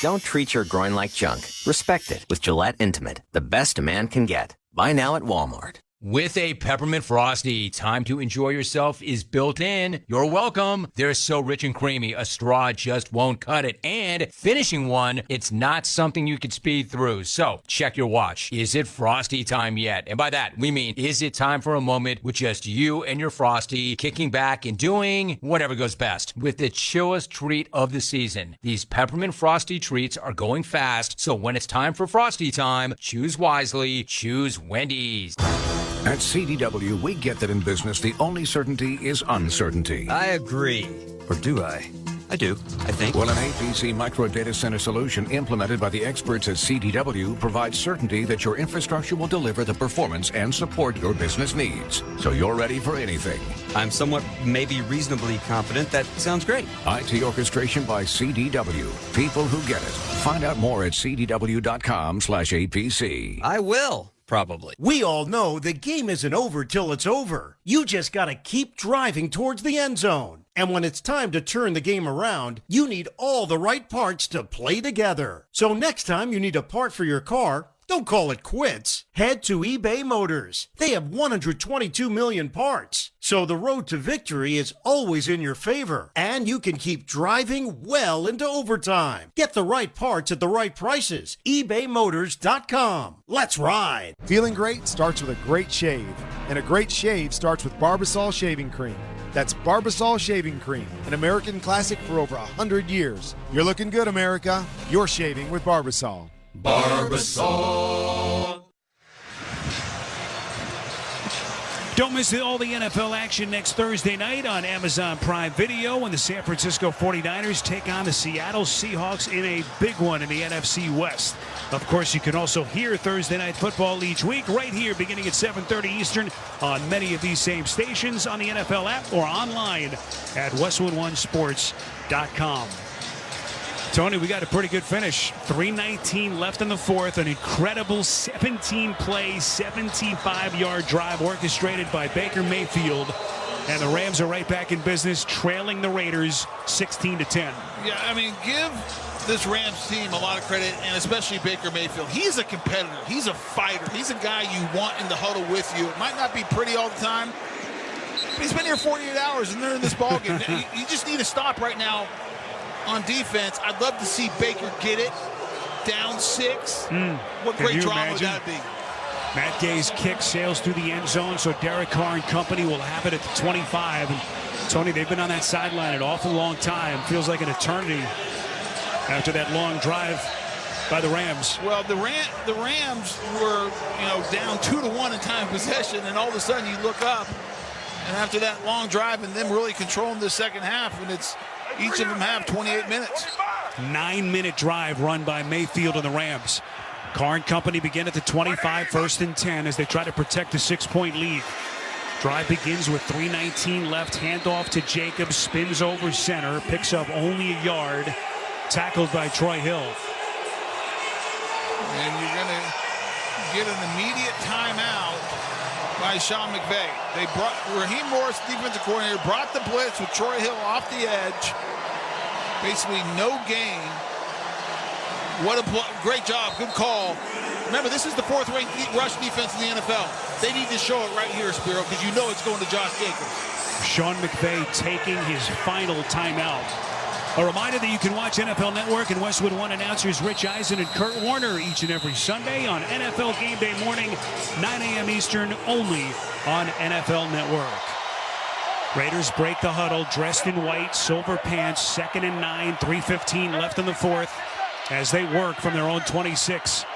Don't treat your groin like junk. Respect it with Gillette Intimate, the best a man can get. Buy now at Walmart. With a Peppermint Frosty, time to enjoy yourself is built in. You're welcome. They're so rich and creamy, a straw just won't cut it. And finishing one, it's not something you could speed through. So check your watch. Is it Frosty time yet? And by that, we mean, is it time for a moment with just you and your Frosty kicking back and doing whatever goes best with the chillest treat of the season? These Peppermint Frosty treats are going fast, so when it's time for Frosty time, choose wisely, choose Wendy's. At CDW, we get that in business, the only certainty is uncertainty. I agree. Or do I? I do, I think. Well, an APC micro data center solution implemented by the experts at CDW provides certainty that your infrastructure will deliver the performance and support your business needs. So you're ready for anything. I'm somewhat, maybe reasonably confident. That sounds great. IT orchestration by CDW. People who get it. Find out more at cdw.com/APC. I will. Probably. We all know the game isn't over till it's over. You just gotta keep driving towards the end zone. And when it's time to turn the game around, you need all the right parts to play together. So next time you need a part for your car, don't call it quits. Head to eBay Motors. They have 122 million parts. So the road to victory is always in your favor. And you can keep driving well into overtime. Get the right parts at the right prices. ebaymotors.com. Let's ride. Feeling great starts with a great shave. And a great shave starts with Barbasol Shaving Cream. That's Barbasol Shaving Cream, an American classic for over 100 years. You're looking good, America. You're shaving with Barbasol. Barbasol. Don't miss all the NFL action next Thursday night on Amazon Prime Video when the San Francisco 49ers take on the Seattle Seahawks in a big one in the NFC West. Of course, you can also hear Thursday Night Football each week right here beginning at 7:30 Eastern on many of these same stations on the NFL app or online at westwood1sports.com. Tony, we got a pretty good finish. 3:19 left in the fourth. An incredible 17-play, 75-yard drive orchestrated by Baker Mayfield. And the Rams are right back in business, trailing the Raiders 16-10. Yeah, I mean, give this Rams team a lot of credit, and especially Baker Mayfield. He's a competitor. He's a fighter. He's a guy you want in the huddle with you. It might not be pretty all the time, but he's been here 48 hours, and they're in this ballgame. You just need to stop right now on defense. I'd love to see Baker get it down 6. What great drama would that be? Matt Gay's kick sails through the end zone, so Derek Carr and company will have it at the 25. And Tony, they've been on that sideline an awful long time. Feels like an eternity after that long drive by the Rams. Well, the Rams were, down 2-1 in time of possession, and all of a sudden you look up, and after that long drive and them really controlling the second half, and it's each of them have 28 minutes. 9-minute drive run by Mayfield and the Rams. Carr and company begin at the 25, 1st and 10 as they try to protect the 6-point lead. Drive begins with 3:19 left. Handoff to Jacobs, spins over center, picks up only a yard. Tackled by Troy Hill. And you're going to get an immediate timeout by Sean McVay. They brought Raheem Morris, defensive coordinator, brought the blitz with Troy Hill off the edge. Basically no gain. What a great job. Good call. Remember, this is the 4th-ranked rush defense in the NFL. They need to show it right here, Spiro, because you know it's going to Josh Jacobs. Sean McVay taking his final timeout. A reminder that you can watch NFL Network and Westwood One announcers Rich Eisen and Kurt Warner each and every Sunday on NFL Game Day morning, 9 a.m. Eastern, only on NFL Network. Raiders break the huddle, dressed in white, silver pants, 2nd and 9, 3:15 left in the fourth as they work from their own 26.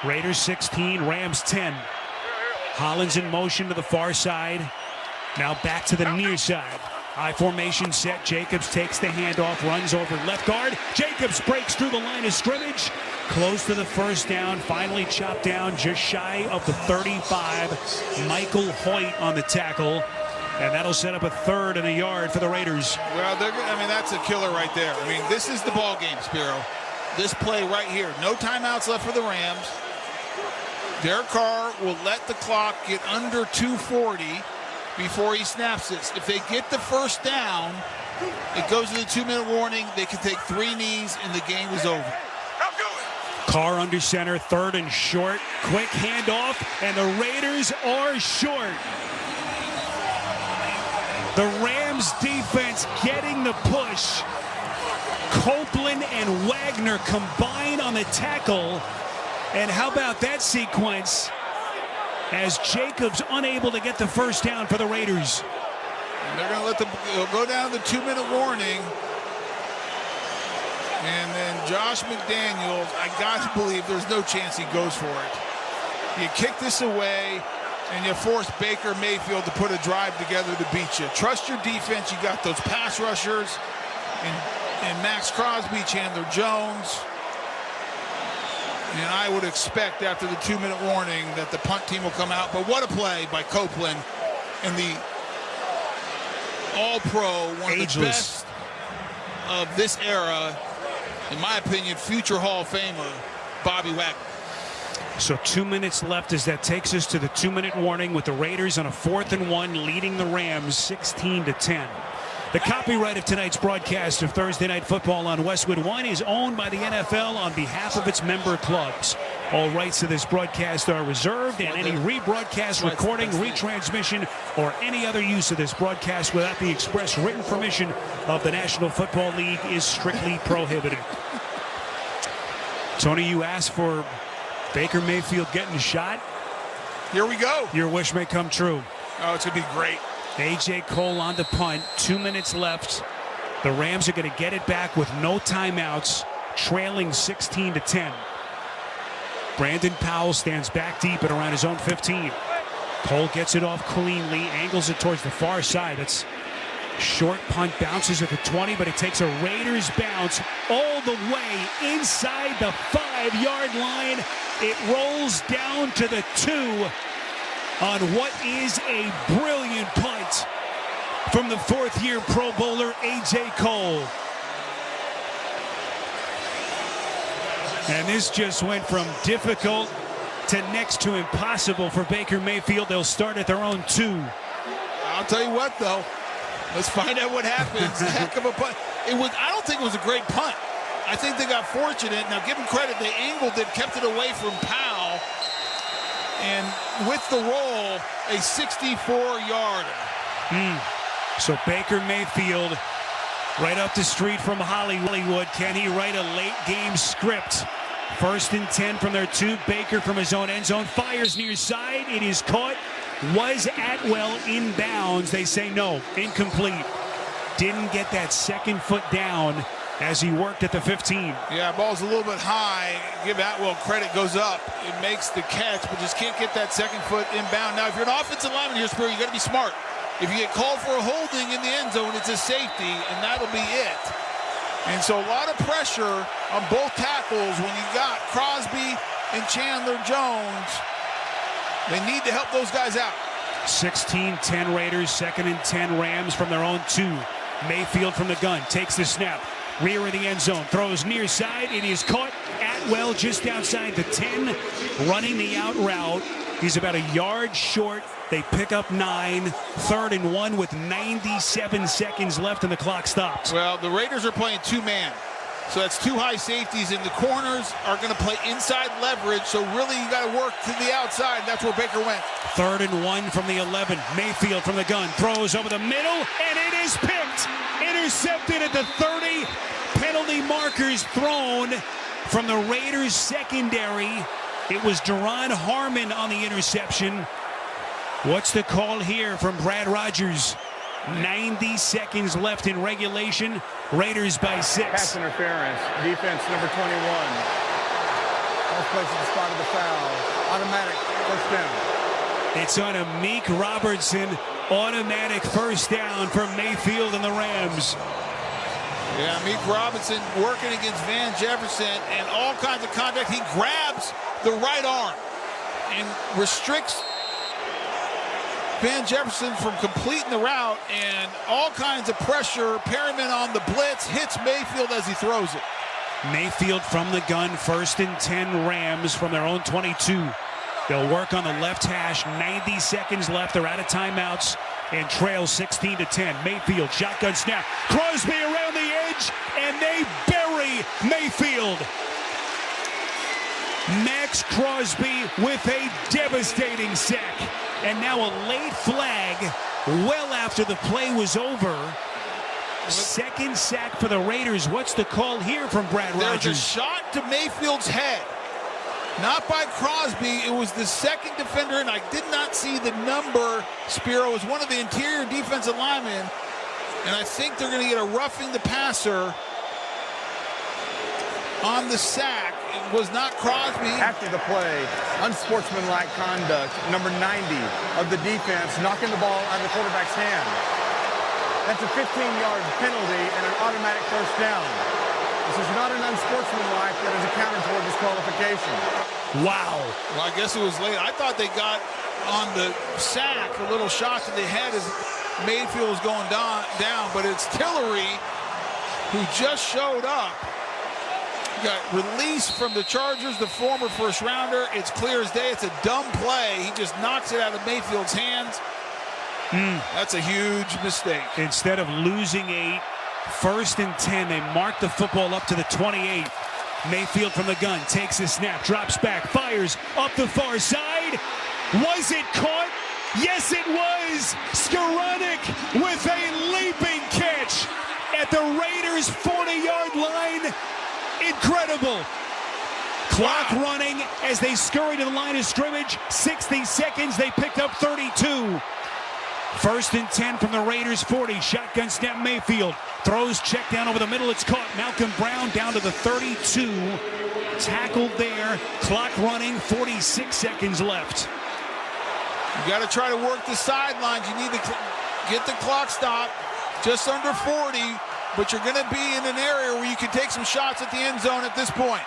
Raiders 16, Rams 10. Hollins in motion to the far side. Now back to the near side. High formation set. Jacobs takes the handoff, runs over left guard. Jacobs breaks through the line of scrimmage. Close to the first down. Finally chopped down just shy of the 35. Michael Hoyt on the tackle. And that'll set up a 3rd and a yard for the Raiders. Well, that's a killer right there. This is the ball game, Spiro. This play right here. No timeouts left for the Rams. Derek Carr will let the clock get under 2:40 before he snaps this. If they get the first down, it goes to the 2-minute warning. They can take 3 knees, and the game is over. Carr under center, 3rd and short. Quick handoff, and the Raiders are short. The Rams defense getting the push. Copeland and Wagner combine on the tackle. And how about that sequence as Jacobs unable to get the first down for the Raiders. And they're going to let them go down the 2-minute warning. And then Josh McDaniels, I got to believe there's no chance he goes for it. You kick this away, and you force Baker Mayfield to put a drive together to beat you. Trust your defense. You got those pass rushers and Max Crosby, Chandler Jones. And I would expect after the 2-minute warning that the punt team will come out. But what a play by Copeland and the All-Pro, one of the best of this era. In my opinion, future Hall of Famer, Bobby Wagner. So 2 minutes left as that takes us to the 2-minute warning with the Raiders on a 4th and 1 leading the Rams 16-10. The copyright of tonight's broadcast of Thursday Night Football on Westwood One is owned by the NFL on behalf of its member clubs. All rights to this broadcast are reserved, and any rebroadcast, recording, retransmission, or any other use of this broadcast without the express written permission of the National Football League is strictly prohibited. Tony, you asked for Baker Mayfield getting shot. Here we go. Your wish may come true. Oh, it's going to be great. A.J. Cole on the punt. 2 minutes left. The Rams are going to get it back with no timeouts, trailing 16-10. Brandon Powell stands back deep at around his own 15. Cole gets it off cleanly, angles it towards the far side. It's short punt, bounces at the 20, but it takes a Raiders bounce all the way inside the 5-yard line. It rolls down to the 2 on what is a brilliant punt from the 4th-year Pro Bowler A.J. Cole. And this just went from difficult to next to impossible for Baker Mayfield. They'll start at their own 2. I'll tell you what, though. Let's find out what happens. Heck of a punt. I don't think it was a great punt. I think they got fortunate. Now, give them credit. They angled it, kept it away from Powell. And with the roll, a 64-yarder. So Baker Mayfield right up the street from Hollywood. Can he write a late-game script? 1st and 10 from their 2. Baker from his own end zone fires near side. It is caught. Was Atwell inbounds? They say no. Incomplete. Didn't get that second foot down as he worked at the 15. Yeah, ball's a little bit high. Give Atwell credit, goes up. It makes the catch, but just can't get that second foot inbound. Now, if you're an offensive lineman here, Spur, you got to be smart. If you get called for a holding in the end zone, it's a safety, and that'll be it. And so a lot of pressure on both tackles when you got Crosby and Chandler Jones. They need to help those guys out. 16-10 Raiders, 2nd and 10 Rams from their own 2. Mayfield from the gun, takes the snap. Rear of the end zone, throws near side. It is caught. Atwell just outside the 10, running the out route. He's about a yard short. They pick up 9. 3rd and 1 with 97 seconds left and the clock stops. Well, the Raiders are playing 2-man. So that's 2 high safeties, and the corners are going to play inside leverage. So really you got to work to the outside. That's where Baker went. 3rd and 1 from the 11. Mayfield from the gun, throws over the middle, and it is picked. Intercepted at the 30. Penalty markers thrown from the Raiders secondary. It was Duron Harmon on the interception. What's the call here from Brad Rogers? 90 seconds left in regulation. Raiders by 6. Pass interference. Defense number 21. First place at the spot of the foul. Automatic first down. It's on Amik Robertson. Automatic first down for Mayfield and the Rams. Yeah, Amik Robinson working against Van Jefferson and all kinds of contact. He grabs the right arm and restricts Van Jefferson from completing the route, and all kinds of pressure. Perryman on the blitz hits Mayfield as he throws it. Mayfield from the gun, 1st and 10 Rams from their own 22. They'll work on the left hash. 90 seconds left. They're out of timeouts and trail 16-10. Mayfield, shotgun snap. Crosby around the edge, and they bury Mayfield. Max Crosby with a devastating sack. And now a late flag well after the play was over. Second sack for the Raiders. What's the call here from Brad Rogers? There's a shot to Mayfield's head. Not by Crosby. It was the second defender, and I did not see the number. Spiro was one of the interior defensive linemen. And I think they're going to get a roughing the passer on the sack. It was not Crosby. After the play, unsportsmanlike conduct, number 90 of the defense, knocking the ball out of the quarterback's hand. That's a 15-yard penalty and an automatic first down. This is not an unsportsmanlike that is a counter toward disqualification. Wow. Well, I guess it was late. I thought they got on the sack a little shot to the head as Mayfield was going down, but it's Tillery who just showed up. Got released from the Chargers, the former first rounder. It's clear as day. It's a dumb play. He just knocks it out of Mayfield's hands. That's a huge mistake. Instead of losing 8, 1st and 10, they mark the football up to the 28. Mayfield from the gun takes the snap, drops back, fires up the far side. Was it caught? Yes, it was. Skoranek with a leaping catch at the Raiders' 40-yard line. Incredible. Clock running as they scurry to the line of scrimmage. 60 seconds. They picked up 32. 1st and 10 from the Raiders' 40. Shotgun snap Mayfield. Throws check down over the middle. It's caught. Malcolm Brown down to the 32. Tackled there. Clock running. 46 seconds left. You got to try to work the sidelines. You need to get the clock stopped. Just under 40. But you're going to be in an area where you can take some shots at the end zone at this point.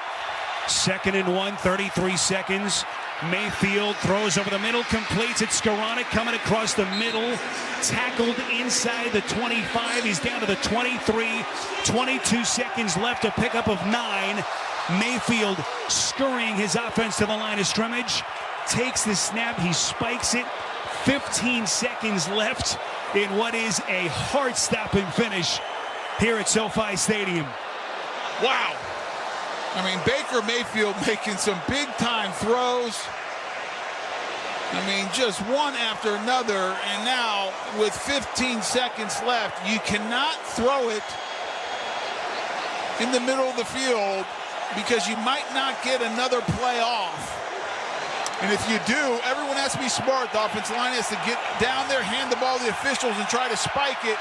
2nd and 1, 33 seconds. Mayfield throws over the middle, completes it. Skoranek coming across the middle. Tackled inside the 25. He's down to the 23. 22 seconds left, a pickup of 9. Mayfield scurrying his offense to the line of scrimmage. Takes the snap, he spikes it. 15 seconds left in what is a heart-stopping finish here at SoFi Stadium. Wow. I mean, Baker Mayfield making some big-time throws. I mean, just one after another. And now, with 15 seconds left, you cannot throw it in the middle of the field because you might not get another play off. And if you do, everyone has to be smart. The offensive line has to get down there, hand the ball to the officials, and try to spike it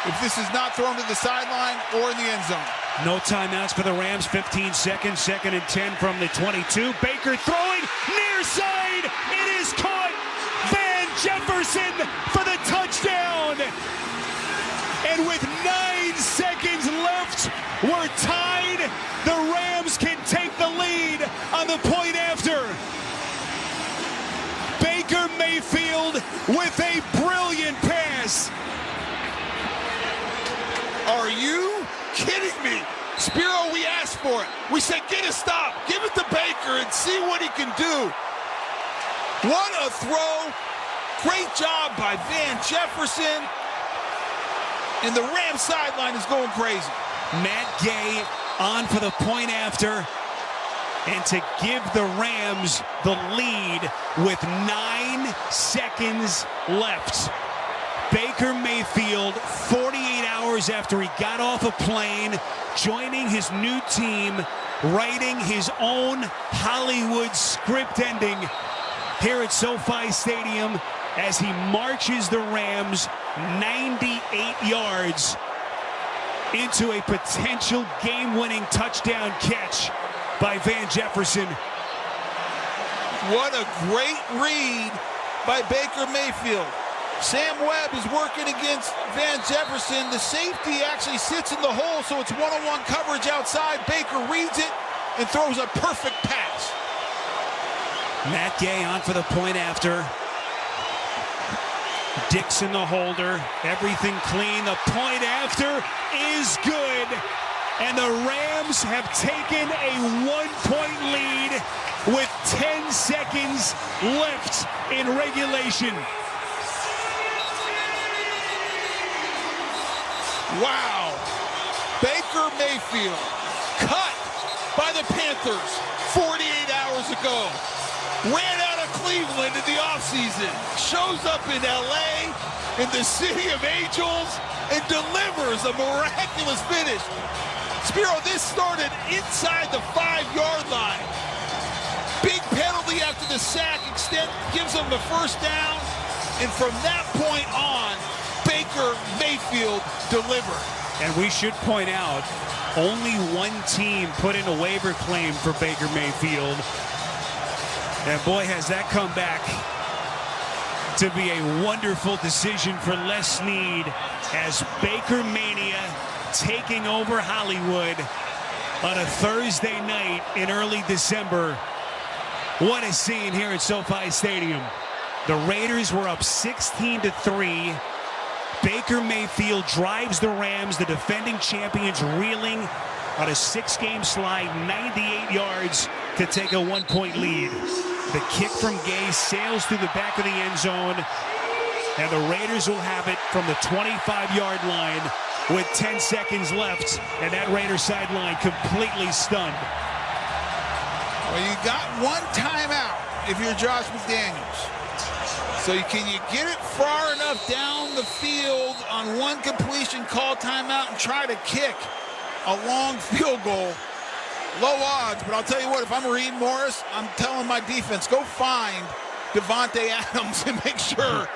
if this is not thrown to the sideline or in the end zone. No timeouts for the Rams. 15 seconds. 2nd and 10 from the 22. Baker throwing near side. It is caught. Van Jefferson for the touchdown. And with 9 seconds left, we're tied. The Rams can take the lead on the point after. Baker Mayfield with a brilliant pass. Are you kidding me? Spiro, we asked for it. We said, get a stop. Give it to Baker and see what he can do. What a throw. Great job by Van Jefferson. And the Rams sideline is going crazy. Matt Gay on for the point after. And to give the Rams the lead with 9 seconds left. Baker Mayfield, 48 hours after he got off a plane, joining his new team, writing his own Hollywood script ending here at SoFi Stadium as he marches the Rams 98 yards into a potential game-winning touchdown catch by Van Jefferson. What a great read by Baker Mayfield. Sam Webb is working against Van Jefferson. The safety actually sits in the hole, so it's one-on-one coverage outside. Baker reads it and throws a perfect pass. Matt Gay on for the point after. Dixon the holder. Everything clean. The point after is good. And the Rams have taken a 1-point lead with 10 seconds left in regulation. Wow. Baker Mayfield cut by the Panthers 48 hours ago. Ran out of Cleveland in the offseason. Shows up in L.A., in the city of angels, and delivers a miraculous finish. Spiro, this started inside the 5-yard line. Big penalty after the sack gives them the first down. And from that point on, Baker Mayfield delivered. And we should point out, only one team put in a waiver claim for Baker Mayfield. And boy, has that come back to be a wonderful decision for Les Snead as Baker Mania taking over Hollywood on a Thursday night in early December. What a scene here at SoFi Stadium. The Raiders were up 16-3. Baker Mayfield drives the Rams, the defending champions, reeling on a 6-game slide, 98 yards to take a 1-point lead. The kick from Gay sails through the back of the end zone, and the Raiders will have it from the 25-yard line with 10 seconds left, and that Raider sideline completely stunned. Well, you got one timeout if you're Josh McDaniels. So can you get it far enough down the field on one completion, call timeout, and try to kick a long field goal? Low odds, but I'll tell you what, if I'm Reed Morris, I'm telling my defense, go find Devontae Adams and make sure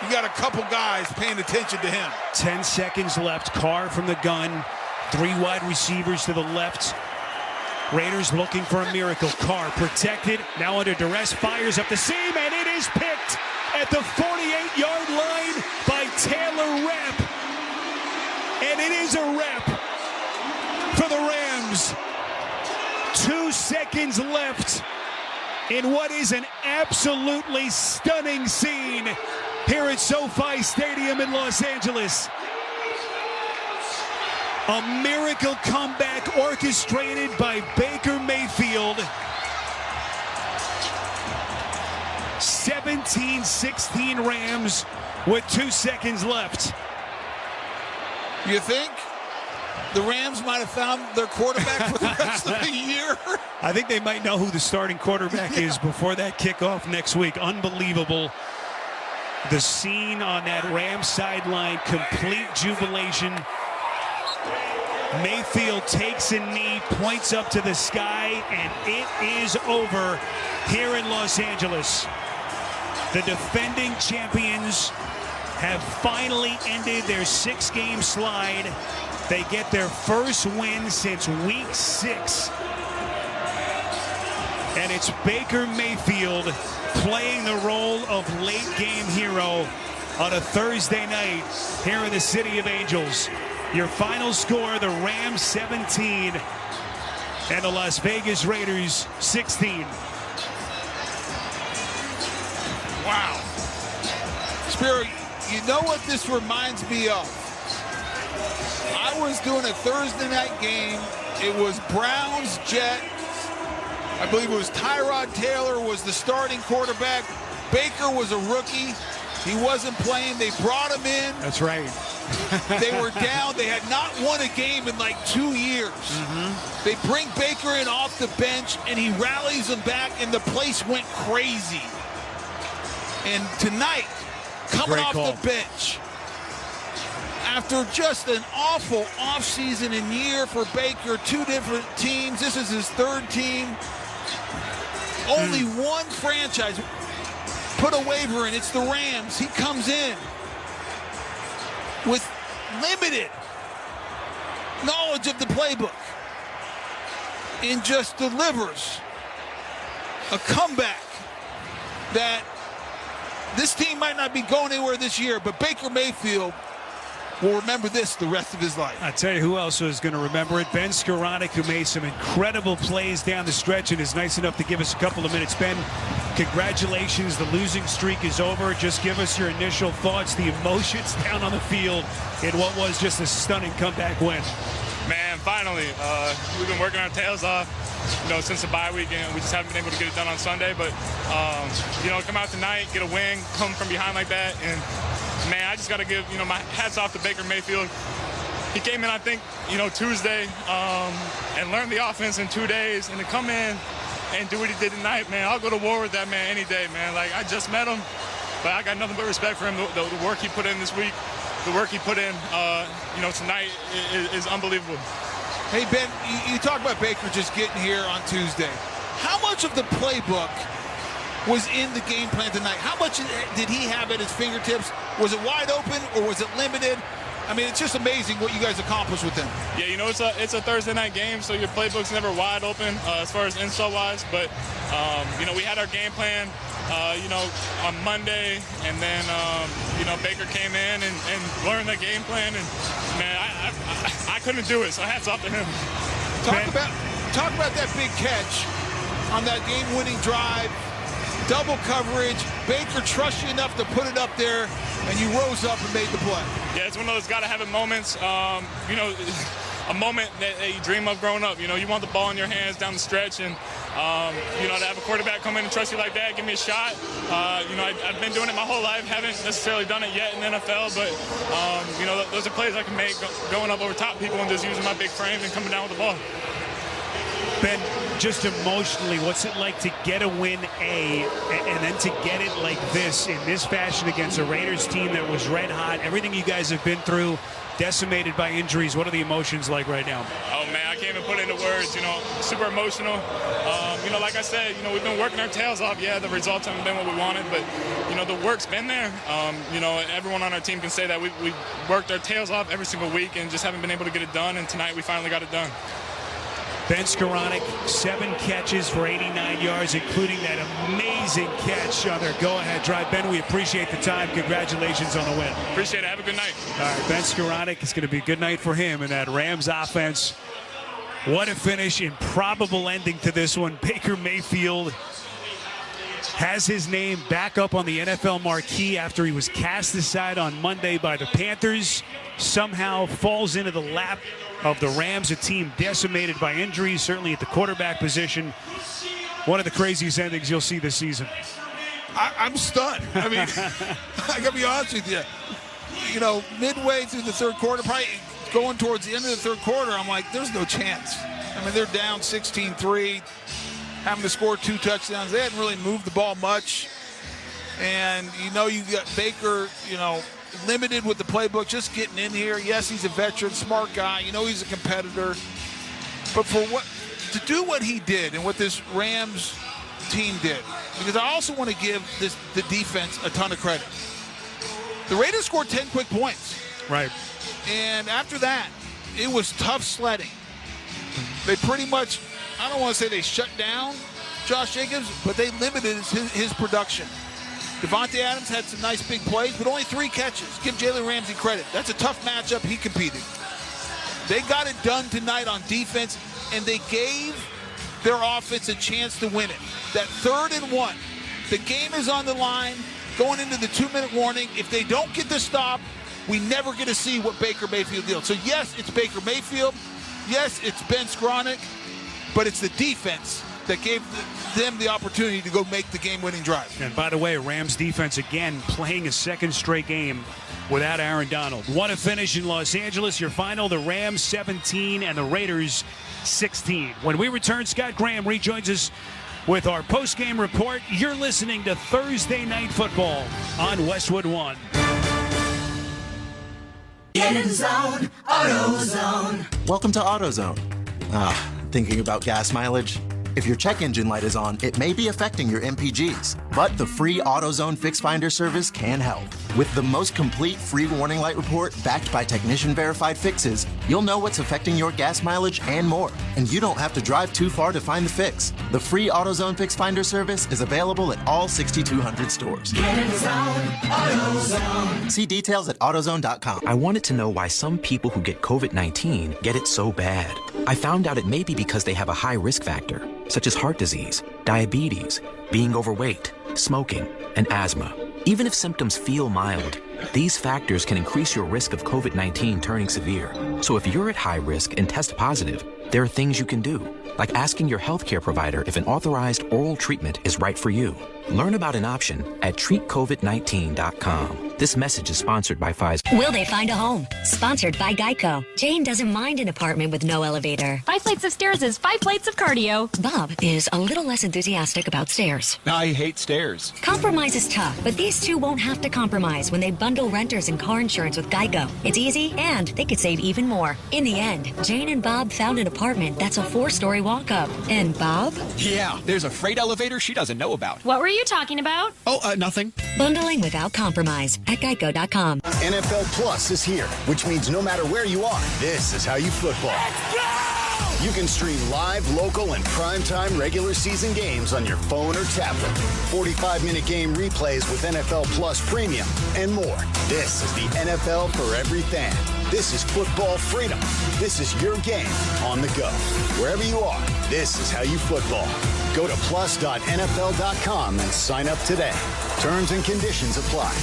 you got a couple guys paying attention to him. 10 seconds left. Carr from the gun. 3 wide receivers to the left. Raiders looking for a miracle. Carr protected, now under duress, fires up the seam, and it is picked at the 48-yard line by Taylor Rapp. And it is a wrap for the Rams. 2 seconds left in what is an absolutely stunning scene here at SoFi Stadium in Los Angeles. A miracle comeback orchestrated by Baker Mayfield. 17-16 Rams with 2 seconds left. You think the Rams might have found their quarterback for the rest of the year? I think they might know who the starting quarterback is before that kickoff next week. Unbelievable. The scene on that Rams sideline, complete jubilation. Mayfield takes a knee, points up to the sky, and it is over here in Los Angeles. The defending champions have finally ended their 6-game slide. They get their first win since week 6. And it's Baker Mayfield playing the role of late game hero on a Thursday night here in the City of Angels. Your final score, the Rams 17 and the Las Vegas Raiders 16. Wow. Spiro, you know what this reminds me of? I was doing a Thursday night game. It was Browns, Jets. I believe it was Tyrod Taylor was the starting quarterback. Baker was a rookie. He wasn't playing. They brought him in. That's right. They were down. They had not won a game in like 2 years. Mm-hmm. They bring Baker in off the bench, and he rallies them back, and the place went crazy. And tonight, coming off the bench, after just an awful offseason and year for Baker, 2 different teams. This is his 3rd team. Only one franchise put a waiver in. It's the Rams. He comes in with limited knowledge of the playbook and just delivers a comeback that this team might not be going anywhere this year, but Baker Mayfield will remember this the rest of his life. I'll tell you who else is going to remember it. Ben Skoranek, who made some incredible plays down the stretch and is nice enough to give us a couple of minutes. Ben, congratulations. The losing streak is over. Just give us your initial thoughts, the emotions down on the field in what was just a stunning comeback win. Man, finally. We've been working our tails off, since the bye week, and we just haven't been able to get it done on Sunday. But, come out tonight, get a win, come from behind like that, and man, I just got to give, my hats off to Baker Mayfield. He came in, I think, Tuesday and learned the offense in 2 days. And to come in and do what he did tonight, man, I'll go to war with that man any day, man. Like, I just met him, but I got nothing but respect for him. The work he put in this week, the work he put in, tonight is unbelievable. Hey, Ben, you talk about Baker just getting here on Tuesday. How much of the playbook was in the game plan tonight? How much did he have at his fingertips? Was it wide open or was it limited? I mean, it's just amazing what you guys accomplished with him. Yeah, it's a Thursday night game, so your playbook's never wide open as far as install-wise. But, we had our game plan, on Monday, and then, Baker came in and learned the game plan. And, man, I couldn't do it, so hats off to him. Talk about that big catch on that game-winning drive. Double coverage. Baker trusts you enough to put it up there, and you rose up and made the play. Yeah, it's one of those gotta-have-it moments. A moment that you dream of growing up. You want the ball in your hands down the stretch, and to have a quarterback come in and trust you like that, give me a shot. I've been doing it my whole life. Haven't necessarily done it yet in the NFL, but those are plays I can make going up over top people and just using my big frame and coming down with the ball. Ben, just emotionally, what's it like to get a win, and then to get it like this, in this fashion against a Raiders team that was red hot, everything you guys have been through, decimated by injuries? What are the emotions like right now? Oh, man, I can't even put it into words, super emotional. Like I said, we've been working our tails off. Yeah, the results haven't been what we wanted, but, the work's been there. Everyone on our team can say that we've worked our tails off every single week and just haven't been able to get it done, and tonight we finally got it done. Ben Skoranek, 7 catches for 89 yards, including that amazing catch on their go-ahead drive. Ben, we appreciate the time. Congratulations on the win. Appreciate it. Have a good night. All right, Ben Skoranek, it's going to be a good night for him in that Rams offense. What a finish, improbable ending to this one. Baker Mayfield has his name back up on the NFL marquee after he was cast aside on Monday by the Panthers. Somehow falls into the lap of the Rams, a team decimated by injuries, certainly at the quarterback position. One of the craziest endings you'll see this season. I'm stunned. I mean, I got to be honest with you. Midway through the third quarter, probably going towards the end of the third quarter, I'm like, there's no chance. I mean, they're down 16-3, having to score 2 touchdowns. They hadn't really moved the ball much. And, you got Baker, limited with the playbook, just getting in here. Yes, he's a veteran, smart guy. He's a competitor. But to do what he did and what this Rams team did, because I also want to give the defense a ton of credit. The Raiders scored 10 quick points. Right. And after that, it was tough sledding. They pretty much, I don't want to say they shut down Josh Jacobs, but they limited his production. Devontae Adams had some nice big plays, but only 3 catches. Give Jalen Ramsey credit. That's a tough matchup. He competed. They got it done tonight on defense, and they gave their offense a chance to win it. That 3rd and 1. The game is on the line going into the 2-minute warning. If they don't get the stop, we never get to see what Baker Mayfield did. So, yes, it's Baker Mayfield. Yes, it's Ben Skoranek. But it's the defense that gave them the opportunity to go make the game-winning drive. And by the way, Rams defense again playing a second straight game without Aaron Donald. What a finish in Los Angeles. Your final, the Rams 17 and the Raiders 16. When we return, Scott Graham rejoins us with our post-game report. You're listening to Thursday Night Football on Westwood One. Get in zone, AutoZone. Welcome to AutoZone. Thinking about gas mileage? If your check engine light is on, it may be affecting your MPGs, but the free AutoZone Fix Finder service can help. With the most complete free warning light report backed by technician-verified fixes, you'll know what's affecting your gas mileage and more, and you don't have to drive too far to find the fix. The free AutoZone Fix Finder service is available at all 6,200 stores. Get in zone, AutoZone. See details at AutoZone.com. I wanted to know why some people who get COVID-19 get it so bad. I found out it may be because they have a high risk factor, such as heart disease, diabetes, being overweight, smoking, and asthma. Even if symptoms feel mild, these factors can increase your risk of COVID-19 turning severe. So if you're at high risk and test positive, there are things you can do. like asking your healthcare provider if an authorized oral treatment is right for you. Learn about an option at treatcovid19.com. This message is sponsored by Pfizer. Will they find a home? Sponsored by Geico. Jane doesn't mind an apartment with no elevator. 5 flights of stairs is 5 plates of cardio. Bob is a little less enthusiastic about stairs. I hate stairs. Compromise is tough, but these two won't have to compromise when they bundle renters and car insurance with Geico. It's easy, and they could save even more. In the end, Jane and Bob found an apartment that's a 4-story walk-up. And Bob? Yeah, there's a freight elevator she doesn't know about. What were you talking about? Oh, nothing. Bundling without compromise at geico.com. NFL Plus is here, which means no matter where you are, this is how you football. Let's go! You can stream live, local, and primetime regular season games on your phone or tablet. 45-minute game replays with NFL Plus Premium and more. This is the NFL for every fan. This is football freedom. This is your game on the go. Wherever you are, this is how you football. Go to plus.nfl.com and sign up today. Terms and conditions apply.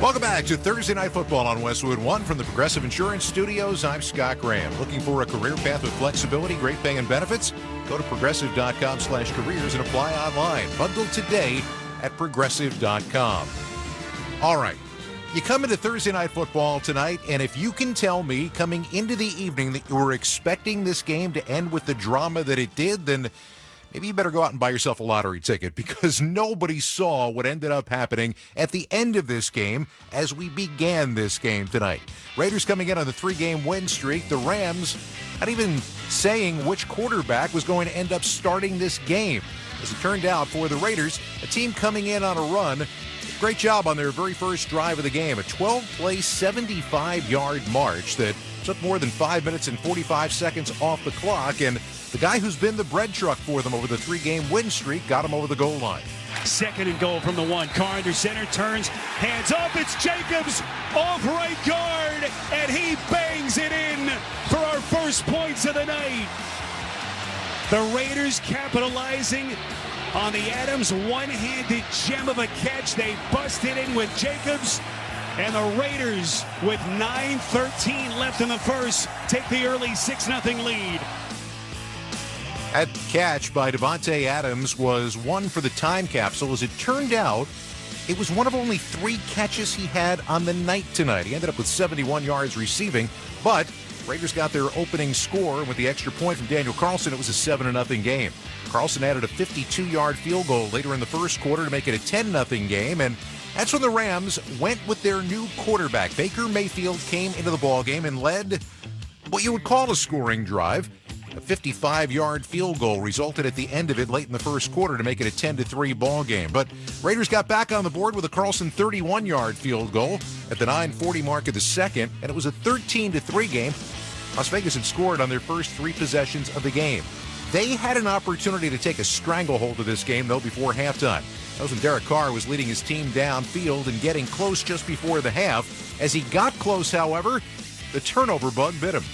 Welcome back to Thursday Night Football on Westwood One from the Progressive Insurance Studios. I'm Scott Graham. Looking for a career path with flexibility, great pay, and benefits? Go to progressive.com/careers and apply online. Bundle today at progressive.com. All right. You come into Thursday Night Football tonight, and if you can tell me coming into the evening that you were expecting this game to end with the drama that it did, then maybe you better go out and buy yourself a lottery ticket, because nobody saw what ended up happening at the end of this game as we began this game tonight. Raiders coming in on the 3-game win streak. The Rams not even saying which quarterback was going to end up starting this game. As it turned out, for the Raiders, a team coming in on a run, great job on their very first drive of the game. A 12-play, 75-yard march that took more than 5 minutes and 45 seconds off the clock, and the guy who's been the bread truck for them over the 3-game win streak got him over the goal line. 2nd and goal from the 1. Carr under center, turns, hands off. It's Jacobs off right guard, and he bangs it in for our first points of the night. The Raiders capitalizing on the Adams one-handed gem of a catch. They busted in with Jacobs, and the Raiders, with 9:13 left in the first, take the early 6-0 lead. That catch by Devontae Adams was one for the time capsule. As it turned out, it was one of only 3 catches he had on the night tonight. He ended up with 71 yards receiving, but Raiders got their opening score, and with the extra point from Daniel Carlson, it was a 7-0 game. Carlson added a 52-yard field goal later in the first quarter to make it a 10-0 game, and that's when the Rams went with their new quarterback. Baker Mayfield came into the ballgame and led what you would call a scoring drive. A 55-yard field goal resulted at the end of it late in the first quarter to make it a 10-3 ball game. But Raiders got back on the board with a Carlson 31-yard field goal at the 9:40 mark of the second, and it was a 13-3 game. Las Vegas had scored on their first 3 possessions of the game. They had an opportunity to take a stranglehold of this game, though, before halftime. That was when Derek Carr was leading his team downfield and getting close just before the half. As he got close, however, the turnover bug bit him.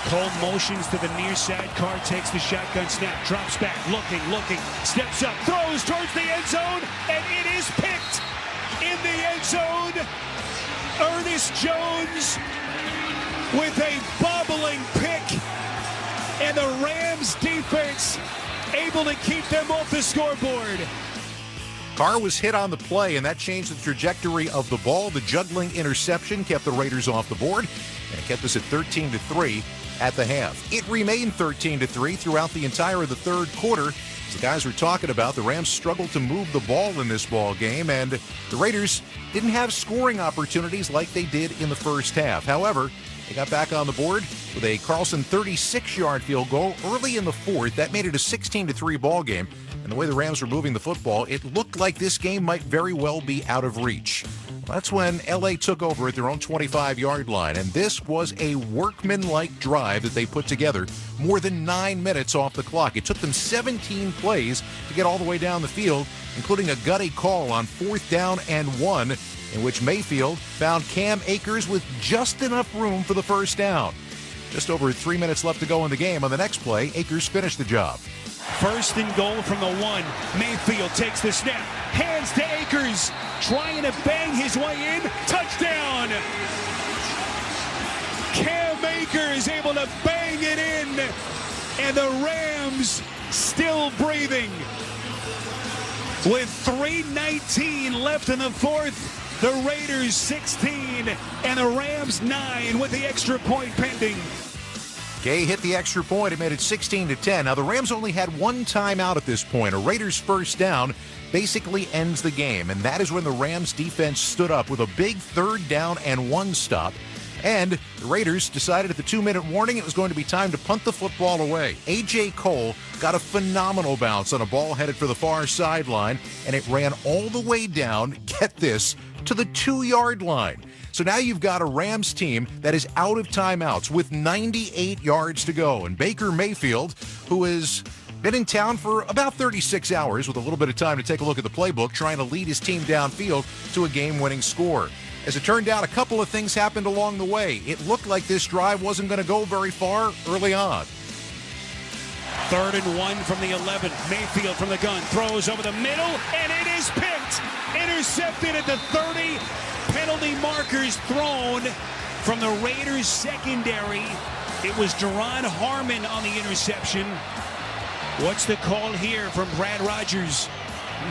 Cole motions to the near side. Carr takes the shotgun snap, drops back, looking, steps up, throws towards the end zone, and it is picked in the end zone. Ernest Jones with a bobbling pick, and the Rams defense able to keep them off the scoreboard. Carr was hit on the play, and that changed the trajectory of the ball. The juggling interception kept the Raiders off the board, and it kept us at 13-3 at the half. It remained 13-3 throughout the entire of the third quarter. As the guys were talking about, the Rams struggled to move the ball in this ball game, and the Raiders didn't have scoring opportunities like they did in the first half. However, they got back on the board with a Carlson 36-yard field goal early in the fourth. That made it a 16-3 ball game. And the way the Rams were moving the football, it looked like this game might very well be out of reach. Well, that's when L.A. took over at their own 25-yard line, and this was a workmanlike drive that they put together more than 9 minutes off the clock. It took them 17 plays to get all the way down the field, including a gutty call on 4th down and 1, in which Mayfield found Cam Akers with just enough room for the first down. Just over 3 minutes left to go in the game. On the next play, Akers finished the job. 1st and goal from the 1. Mayfield takes the snap, hands to Akers, trying to bang his way in. Touchdown! Baker is able to bang it in, and the Rams still breathing. With 3:19 left in the fourth, the Raiders 16 and the Rams 9 with the extra point pending. Gay hit the extra point. It made it 16-10. Now, the Rams only had one timeout at this point. A Raiders first down basically ends the game, and that is when the Rams defense stood up with a big 3rd down and 1 stop. And the Raiders decided at the 2-minute warning it was going to be time to punt the football away. A.J. Cole got a phenomenal bounce on a ball headed for the far sideline, and it ran all the way down, get this, to the 2-yard line. So now you've got a Rams team that is out of timeouts with 98 yards to go. And Baker Mayfield, who has been in town for about 36 hours with a little bit of time to take a look at the playbook, trying to lead his team downfield to a game-winning score. As it turned out, a couple of things happened along the way. It looked like this drive wasn't going to go very far early on. 3rd and 1 from the 11. Mayfield from the gun throws over the middle, and it is picked. Intercepted at the 30. Penalty markers thrown from the Raiders secondary. It was Duron Harmon on the interception. What's the call here from Brad Rogers?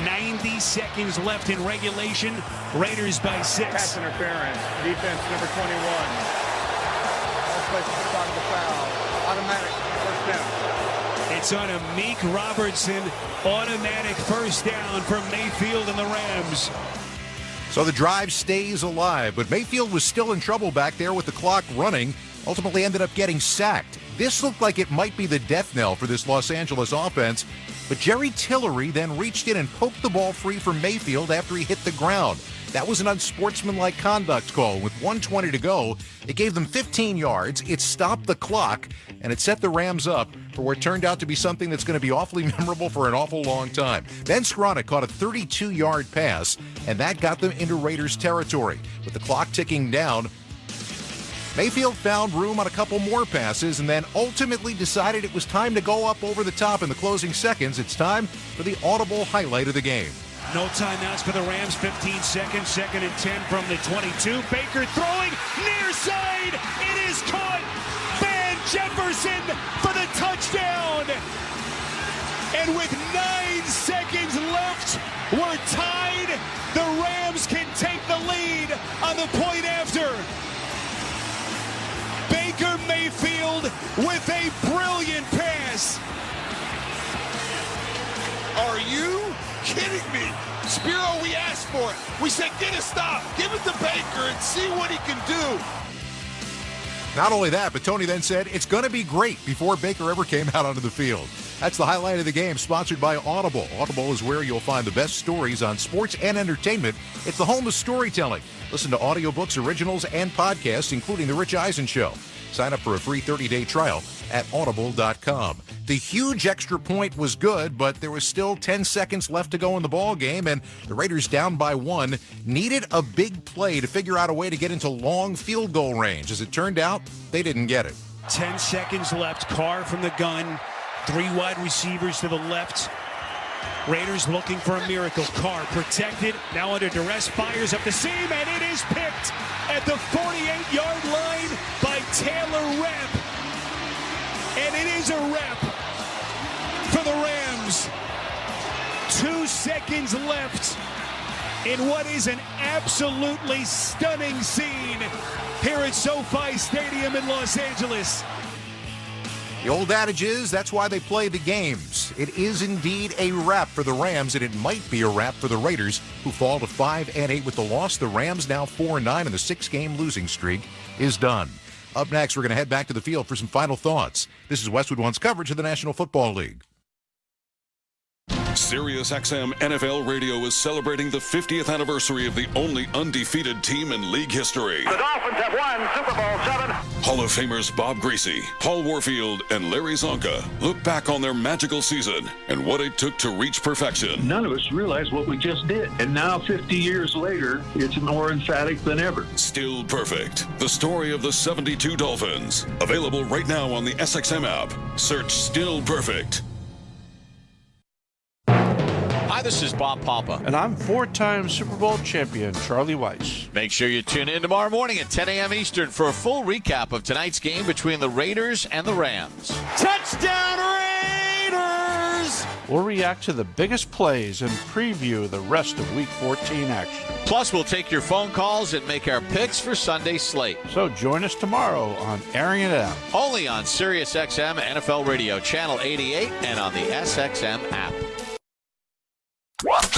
90 seconds left in regulation. Raiders by 6. Pass interference. Defense number 21. Let's play the start of the foul. Automatic first down. It's on Amik Robertson. Automatic first down for Mayfield and the Rams. So the drive stays alive, but Mayfield was still in trouble back there with the clock running. Ultimately ended up getting sacked. This looked like it might be the death knell for this Los Angeles offense, but Jerry Tillery then reached in and poked the ball free for Mayfield after he hit the ground. That was an unsportsmanlike conduct call. With 1:20 to go, it gave them 15 yards, it stopped the clock, and it set the Rams up for what turned out to be something that's going to be awfully memorable for an awful long time. Ben Skronik caught a 32-yard pass, and that got them into Raiders territory. With the clock ticking down, Mayfield found room on a couple more passes and then ultimately decided it was time to go up over the top in the closing seconds. It's time for the audible highlight of the game. No timeouts for the Rams. 15 seconds. 2nd and 10 from the 22. Baker throwing near side. It is caught. Van Jefferson for the touchdown. And with 9 seconds left, we're tied. The Rams can take the lead on the point after. Baker Mayfield with a brilliant pass. Are you kidding me? Spiro, we asked for it. We said, get a stop. Give it to Baker and see what he can do. Not only that, but Tony then said, it's going to be great before Baker ever came out onto the field. That's the highlight of the game, sponsored by Audible. Audible is where you'll find the best stories on sports and entertainment. It's the home of storytelling. Listen to audiobooks, originals, and podcasts, including The Rich Eisen Show. Sign up for a free 30-day trial at audible.com. The huge extra point was good, but there was still 10 seconds left to go in the ball game, and the Raiders, down by 1, needed a big play to figure out a way to get into long field goal range. As it turned out, they didn't get it. 10 seconds left. Carr from the gun. 3 wide receivers to the left. Raiders looking for a miracle. Carr protected, now under duress, fires up the seam, and it is picked at the 48-yard line by Taylor Rapp. And it is a wrap for the Rams. 2 seconds left in what is an absolutely stunning scene here at SoFi Stadium in Los Angeles. The old adage is that's why they play the games. It is indeed a wrap for the Rams, and it might be a wrap for the Raiders, who fall to 5-8 with the loss. The Rams now 4-9, and the 6-game losing streak is done. Up next, we're going to head back to the field for some final thoughts. This is Westwood One's coverage of the National Football League. Sirius XM NFL Radio is celebrating the 50th anniversary of the only undefeated team in league history. The Dolphins have won Super Bowl 7. Hall of Famers Bob Greasy, Paul Warfield, and Larry Zonka look back on their magical season and what it took to reach perfection. None of us realized what we just did. And now, 50 years later, it's more emphatic than ever. Still Perfect. The story of the 72 Dolphins. Available right now on the SXM app. Search Still Perfect. Hi, this is Bob Papa. And I'm 4-time Super Bowl champion Charlie Weiss. Make sure you tune in tomorrow morning at 10 a.m. Eastern for a full recap of tonight's game between the Raiders and the Rams. Touchdown Raiders! We'll react to the biggest plays and preview the rest of Week 14 action. Plus, we'll take your phone calls and make our picks for Sunday's slate. So join us tomorrow on Airing It Out. Only on SiriusXM NFL Radio Channel 88 and on the SXM app.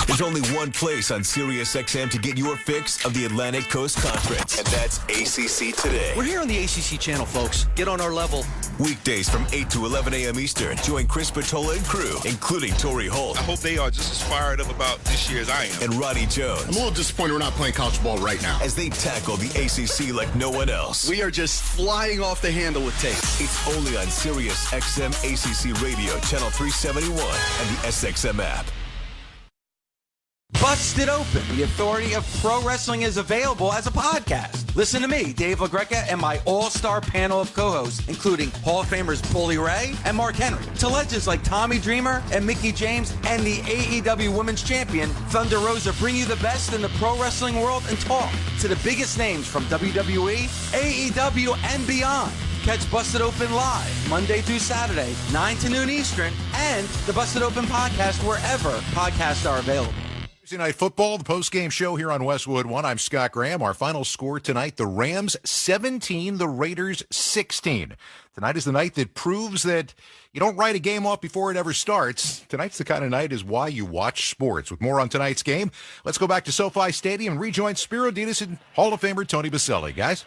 There's only one place on SiriusXM to get your fix of the Atlantic Coast Conference, and that's ACC Today. We're here on the ACC channel, folks. Get on our level. Weekdays from 8 to 11 a.m. Eastern. Join Chris Patola and crew, including Tori Holt. I hope they are just as fired up about this year as I am. And Roddy Jones. I'm a little disappointed we're not playing college ball right now. As they tackle the ACC like no one else. We are just flying off the handle with tape. It's only on SiriusXM ACC Radio, Channel 371, and the SXM app. Busted Open, the authority of pro wrestling, is available as a podcast. Listen to me, Dave LaGreca, and my all-star panel of co-hosts, including Hall of Famers Bully Ray and Mark Henry, to legends like Tommy Dreamer and Mickie James, and the AEW Women's Champion, Thunder Rosa, bring you the best in the pro wrestling world and talk to the biggest names from WWE, AEW, and beyond. Catch Busted Open live Monday through Saturday, 9 to noon Eastern, and the Busted Open podcast wherever podcasts are available. Thursday Night Football, the post-game show here on Westwood 1. I'm Scott Graham. Our final score tonight, the Rams 17, the Raiders 16. Tonight is the night that proves that you don't write a game off before it ever starts. Tonight's the kind of night is why you watch sports. With more on tonight's game, let's go back to SoFi Stadium and rejoin Spiro Ditas and Hall of Famer Tony Baselli. Guys?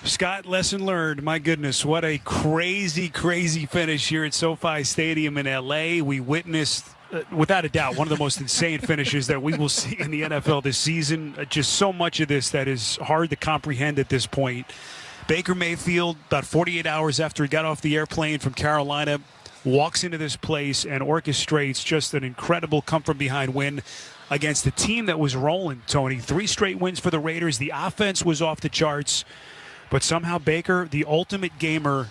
Scott, lesson learned. My goodness, what a crazy, crazy finish here at SoFi Stadium in L.A. We witnessed, without a doubt, one of the most insane finishes that we will see in the NFL this season. Just so much of this that is hard to comprehend at this point. Baker Mayfield, about 48 hours after he got off the airplane from Carolina, walks into this place and orchestrates just an incredible come-from-behind win against the team that was rolling, Tony. 3 straight wins for the Raiders. The offense was off the charts. But somehow Baker, the ultimate gamer,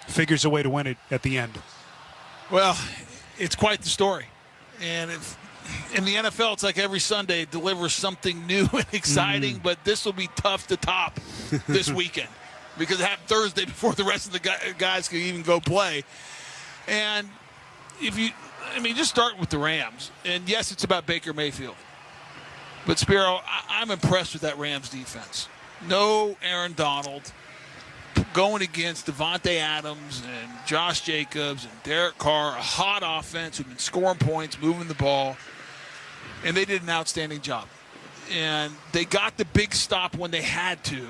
figures a way to win it at the end. Well, it's quite the story. And in the NFL, it's like every Sunday it delivers something new and exciting, but this will be tough to top this weekend because it happened Thursday before the rest of the guys could even go play. And just start with the Rams. And, yes, it's about Baker Mayfield. But, Spiro, I'm impressed with that Rams defense. No Aaron Donald going against Devontae Adams and Josh Jacobs and Derek Carr, a hot offense who've been scoring points, moving the ball, and they did an outstanding job. And they got the big stop when they had to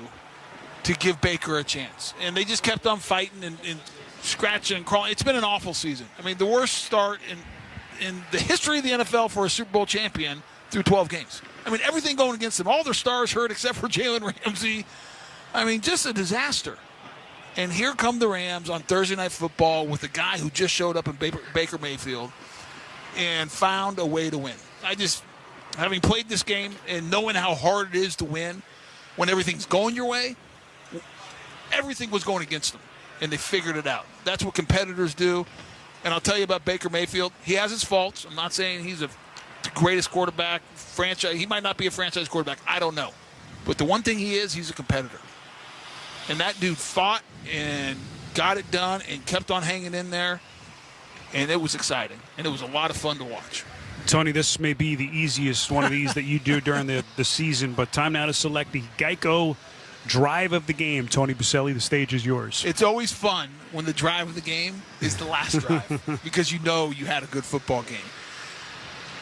give Baker a chance. And they just kept on fighting and scratching and crawling. It's been an awful season. I mean, the worst start in the history of the NFL for a Super Bowl champion through 12 games. I mean, everything going against them. All their stars hurt except for Jalen Ramsey. I mean, just a disaster. And here come the Rams on Thursday Night Football with a guy who just showed up in Baker Mayfield and found a way to win. Having played this game and knowing how hard it is to win when everything's going your way, everything was going against them, and they figured it out. That's what competitors do. And I'll tell you about Baker Mayfield. He has his faults. I'm not saying he's the greatest quarterback, franchise. He might not be a franchise quarterback. I don't know. But the one thing he is, he's a competitor. And that dude fought and got it done and kept on hanging in there. And it was exciting. And it was a lot of fun to watch. Tony, this may be the easiest one of these that you do during the season, but time now to select the Geico drive of the game. Tony Baselli, the stage is yours. It's always fun when the drive of the game is the last drive because you know you had a good football game.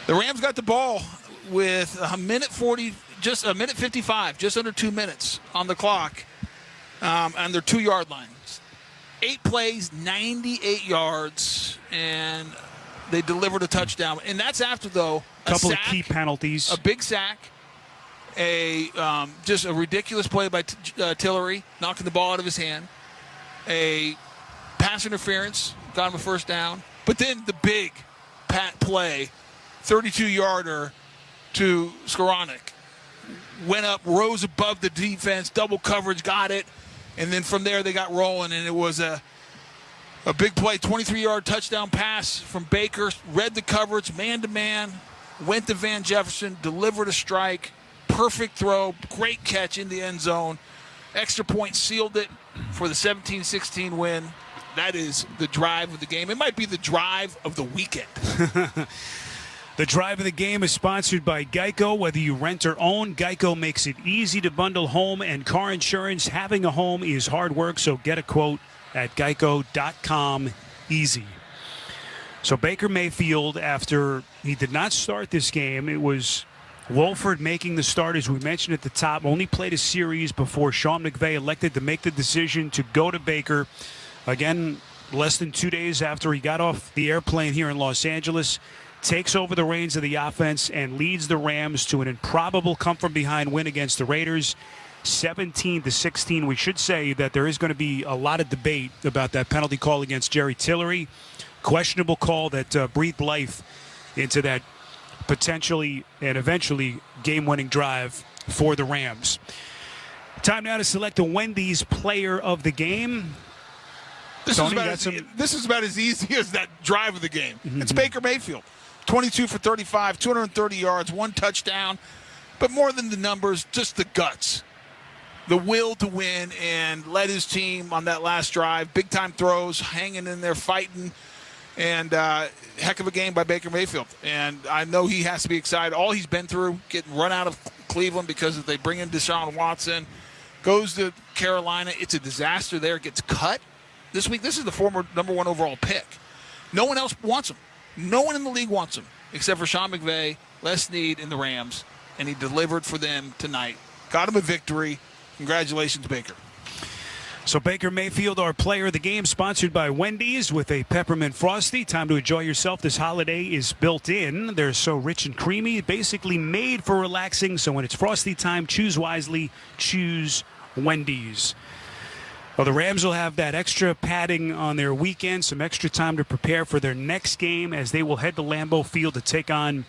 The Rams got the ball with a minute 40, just a minute 55, just under 2 minutes on the clock on their 2-yard lines. 8 plays, 98 yards, and they delivered a touchdown. And that's after, though, a couple of key penalties. A big sack, just a ridiculous play by Tillery, knocking the ball out of his hand, a pass interference, got him a first down. But then the big play, 32-yarder to Skoranek. Went up, rose above the defense, double coverage, got it. And then from there they got rolling, and it was a A big play, 23-yard touchdown pass from Baker. Read the coverage, man-to-man. Went to Van Jefferson, delivered a strike. Perfect throw, great catch in the end zone. Extra point sealed it for the 17-16 win. That is the drive of the game. It might be the drive of the weekend. The drive of the game is sponsored by Geico. Whether you rent or own, Geico makes it easy to bundle home and car insurance. Having a home is hard work, so get a quote at geico.com. Easy. So Baker Mayfield, after he did not start this game, it was Wolford making the start, as we mentioned at the top. Only played a series before Sean McVay elected to make the decision to go to Baker. Again, less than 2 days after he got off the airplane here in Los Angeles, takes over the reins of the offense and leads the Rams to an improbable come-from-behind win against the Raiders, 17-16. We should say that there is going to be a lot of debate about that penalty call against Jerry Tillery. Questionable call that breathed life into that potentially and eventually game-winning drive for the Rams. Time now to select the Wendy's player of the game. This is about as easy as that drive of the game. Mm-hmm. It's Baker Mayfield. 22 for 35, 230 yards, 1 touchdown. But more than the numbers, just the guts. The will to win, and led his team on that last drive. Big-time throws, hanging in there, fighting. And heck of a game by Baker Mayfield. And I know he has to be excited. All he's been through, getting run out of Cleveland because if they bring in Deshaun Watson, goes to Carolina. It's a disaster there. Gets cut this week. This is the former number 1 overall pick. No one else wants him. No one in the league wants him except for Sean McVay, Les Snead, and the Rams. And he delivered for them tonight. Got him a victory. Congratulations, Baker. So Baker Mayfield, our player of the game, sponsored by Wendy's with a peppermint frosty. Time to enjoy yourself. This holiday is built in. They're so rich and creamy, basically made for relaxing. So when it's frosty time, choose wisely. Choose Wendy's. Well, the Rams will have that extra padding on their weekend, some extra time to prepare for their next game as they will head to Lambeau Field to take on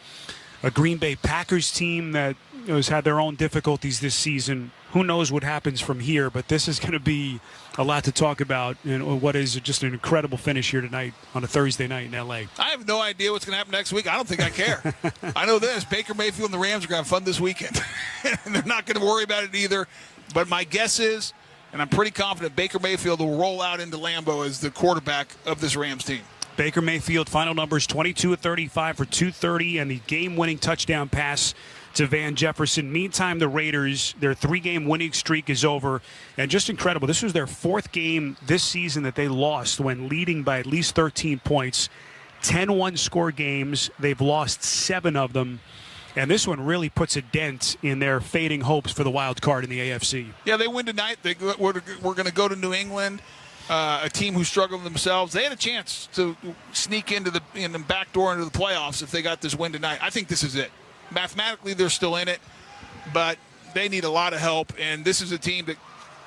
a Green Bay Packers team that has had their own difficulties this season. Who knows what happens from here, but this is going to be a lot to talk about and what is just an incredible finish here tonight on a Thursday night in L.A. I have no idea what's going to happen next week. I don't think I care. I know this. Baker Mayfield and the Rams are going to have fun this weekend. And they're not going to worry about it either. But my guess is, and I'm pretty confident, Baker Mayfield will roll out into Lambeau as the quarterback of this Rams team. Baker Mayfield, final numbers 22 of 35 for 230 and the game-winning touchdown pass to Van Jefferson. Meantime, the Raiders, their 3-game winning streak is over. And just incredible. This was their 4th game this season that they lost when leading by at least 13 points. 10 one-score games. They've lost 7 of them. And this one really puts a dent in their fading hopes for the wild card in the AFC. Yeah, they win tonight. We're going to go to New England, a team who struggled themselves. They had a chance to sneak in the back door into the playoffs if they got this win tonight. I think this is it. Mathematically, they're still in it, but they need a lot of help. And this is a team that,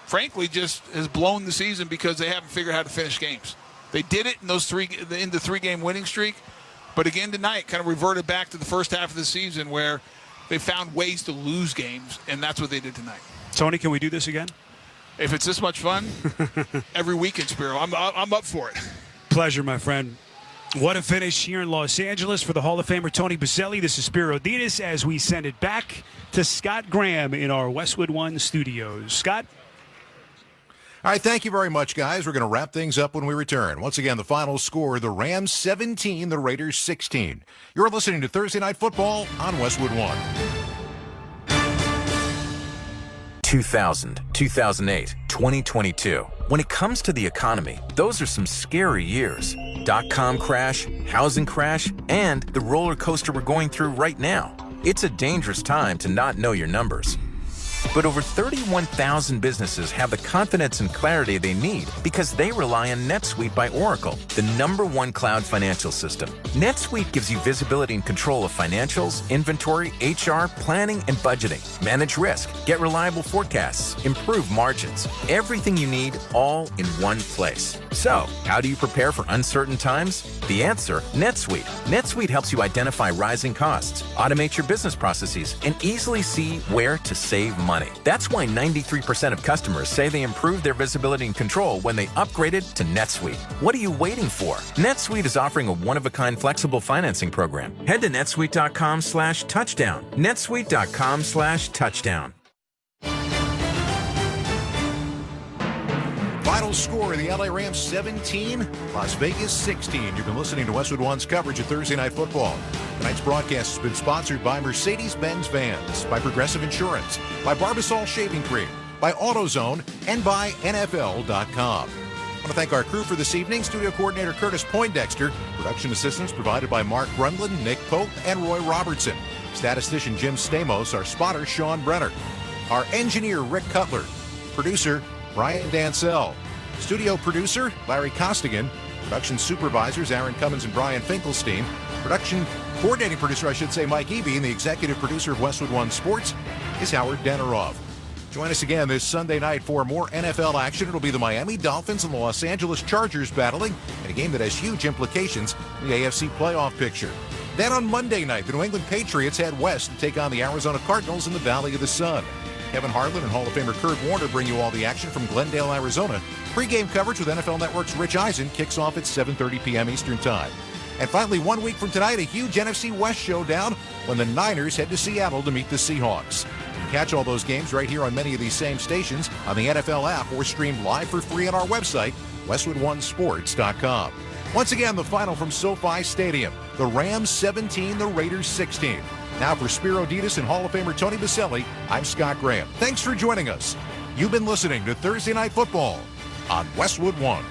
frankly, just has blown the season because they haven't figured out how to finish games. They did it in the 3-game winning streak. But again tonight, kind of reverted back to the first half of the season where they found ways to lose games, and that's what they did tonight. Tony, can we do this again? If it's this much fun, every weekend, Spiro, I'm up for it. Pleasure, my friend. What a finish here in Los Angeles for the Hall of Famer Tony Boselli. This is Spiro Dinas as we send it back to Scott Graham in our Westwood One studios. Scott? All right, thank you very much, guys. We're going to wrap things up when we return. Once again, the final score, the Rams 17, the Raiders 16. You're listening to Thursday Night Football on Westwood One. 2000, 2008, 2022. When it comes to the economy, those are some scary years. .com crash, housing crash, and the roller coaster we're going through right now. It's a dangerous time to not know your numbers. But over 31,000 businesses have the confidence and clarity they need because they rely on NetSuite by Oracle, the #1 cloud financial system. NetSuite gives you visibility and control of financials, inventory, HR, planning, and budgeting. Manage risk, get reliable forecasts, improve margins. Everything you need all in one place. So, how do you prepare for uncertain times? The answer, NetSuite. NetSuite helps you identify rising costs, automate your business processes, and easily see where to save money. money. That's why 93% of customers say they improved their visibility and control when they upgraded to NetSuite. What are you waiting for? NetSuite is offering a one-of-a-kind flexible financing program. Head to netsuite.com/touchdown. netsuite.com/touchdown. Final score, the LA Rams 17, Las Vegas 16. You've been listening to Westwood One's coverage of Thursday Night Football. Tonight's broadcast has been sponsored by Mercedes-Benz Vans, by Progressive Insurance, by Barbasol Shaving Cream, by AutoZone, and by NFL.com. I want to thank our crew for this evening. Studio coordinator Curtis Poindexter. Production assistance provided by Mark Grundlin, Nick Pope, and Roy Robertson. Statistician Jim Stamos. Our spotter Sean Brenner. Our engineer Rick Cutler. Producer Brian Dansell. Studio producer Larry Costigan. Production supervisors Aaron Cummins and Brian Finkelstein. Production coordinating producer, I should say, Mike Eby. And the executive producer of Westwood One Sports is Howard Deneroff. Join us again this Sunday night for more NFL action. It'll be the Miami Dolphins and the Los Angeles Chargers battling in a game that has huge implications in the AFC playoff picture. Then on Monday night, the New England Patriots head west to take on the Arizona Cardinals in the Valley of the Sun. Kevin Harlan and Hall of Famer Kurt Warner bring you all the action from Glendale, Arizona. Pre-game coverage with NFL Network's Rich Eisen kicks off at 7:30 p.m. Eastern Time. And finally, 1 week from tonight, a huge NFC West showdown when the Niners head to Seattle to meet the Seahawks. You can catch all those games right here on many of these same stations on the NFL app or stream live for free on our website, westwoodonesports.com. Once again, the final from SoFi Stadium. The Rams 17, the Raiders 16. Now for Spiro Ditas and Hall of Famer Tony Baselli, I'm Scott Graham. Thanks for joining us. You've been listening to Thursday Night Football on Westwood One.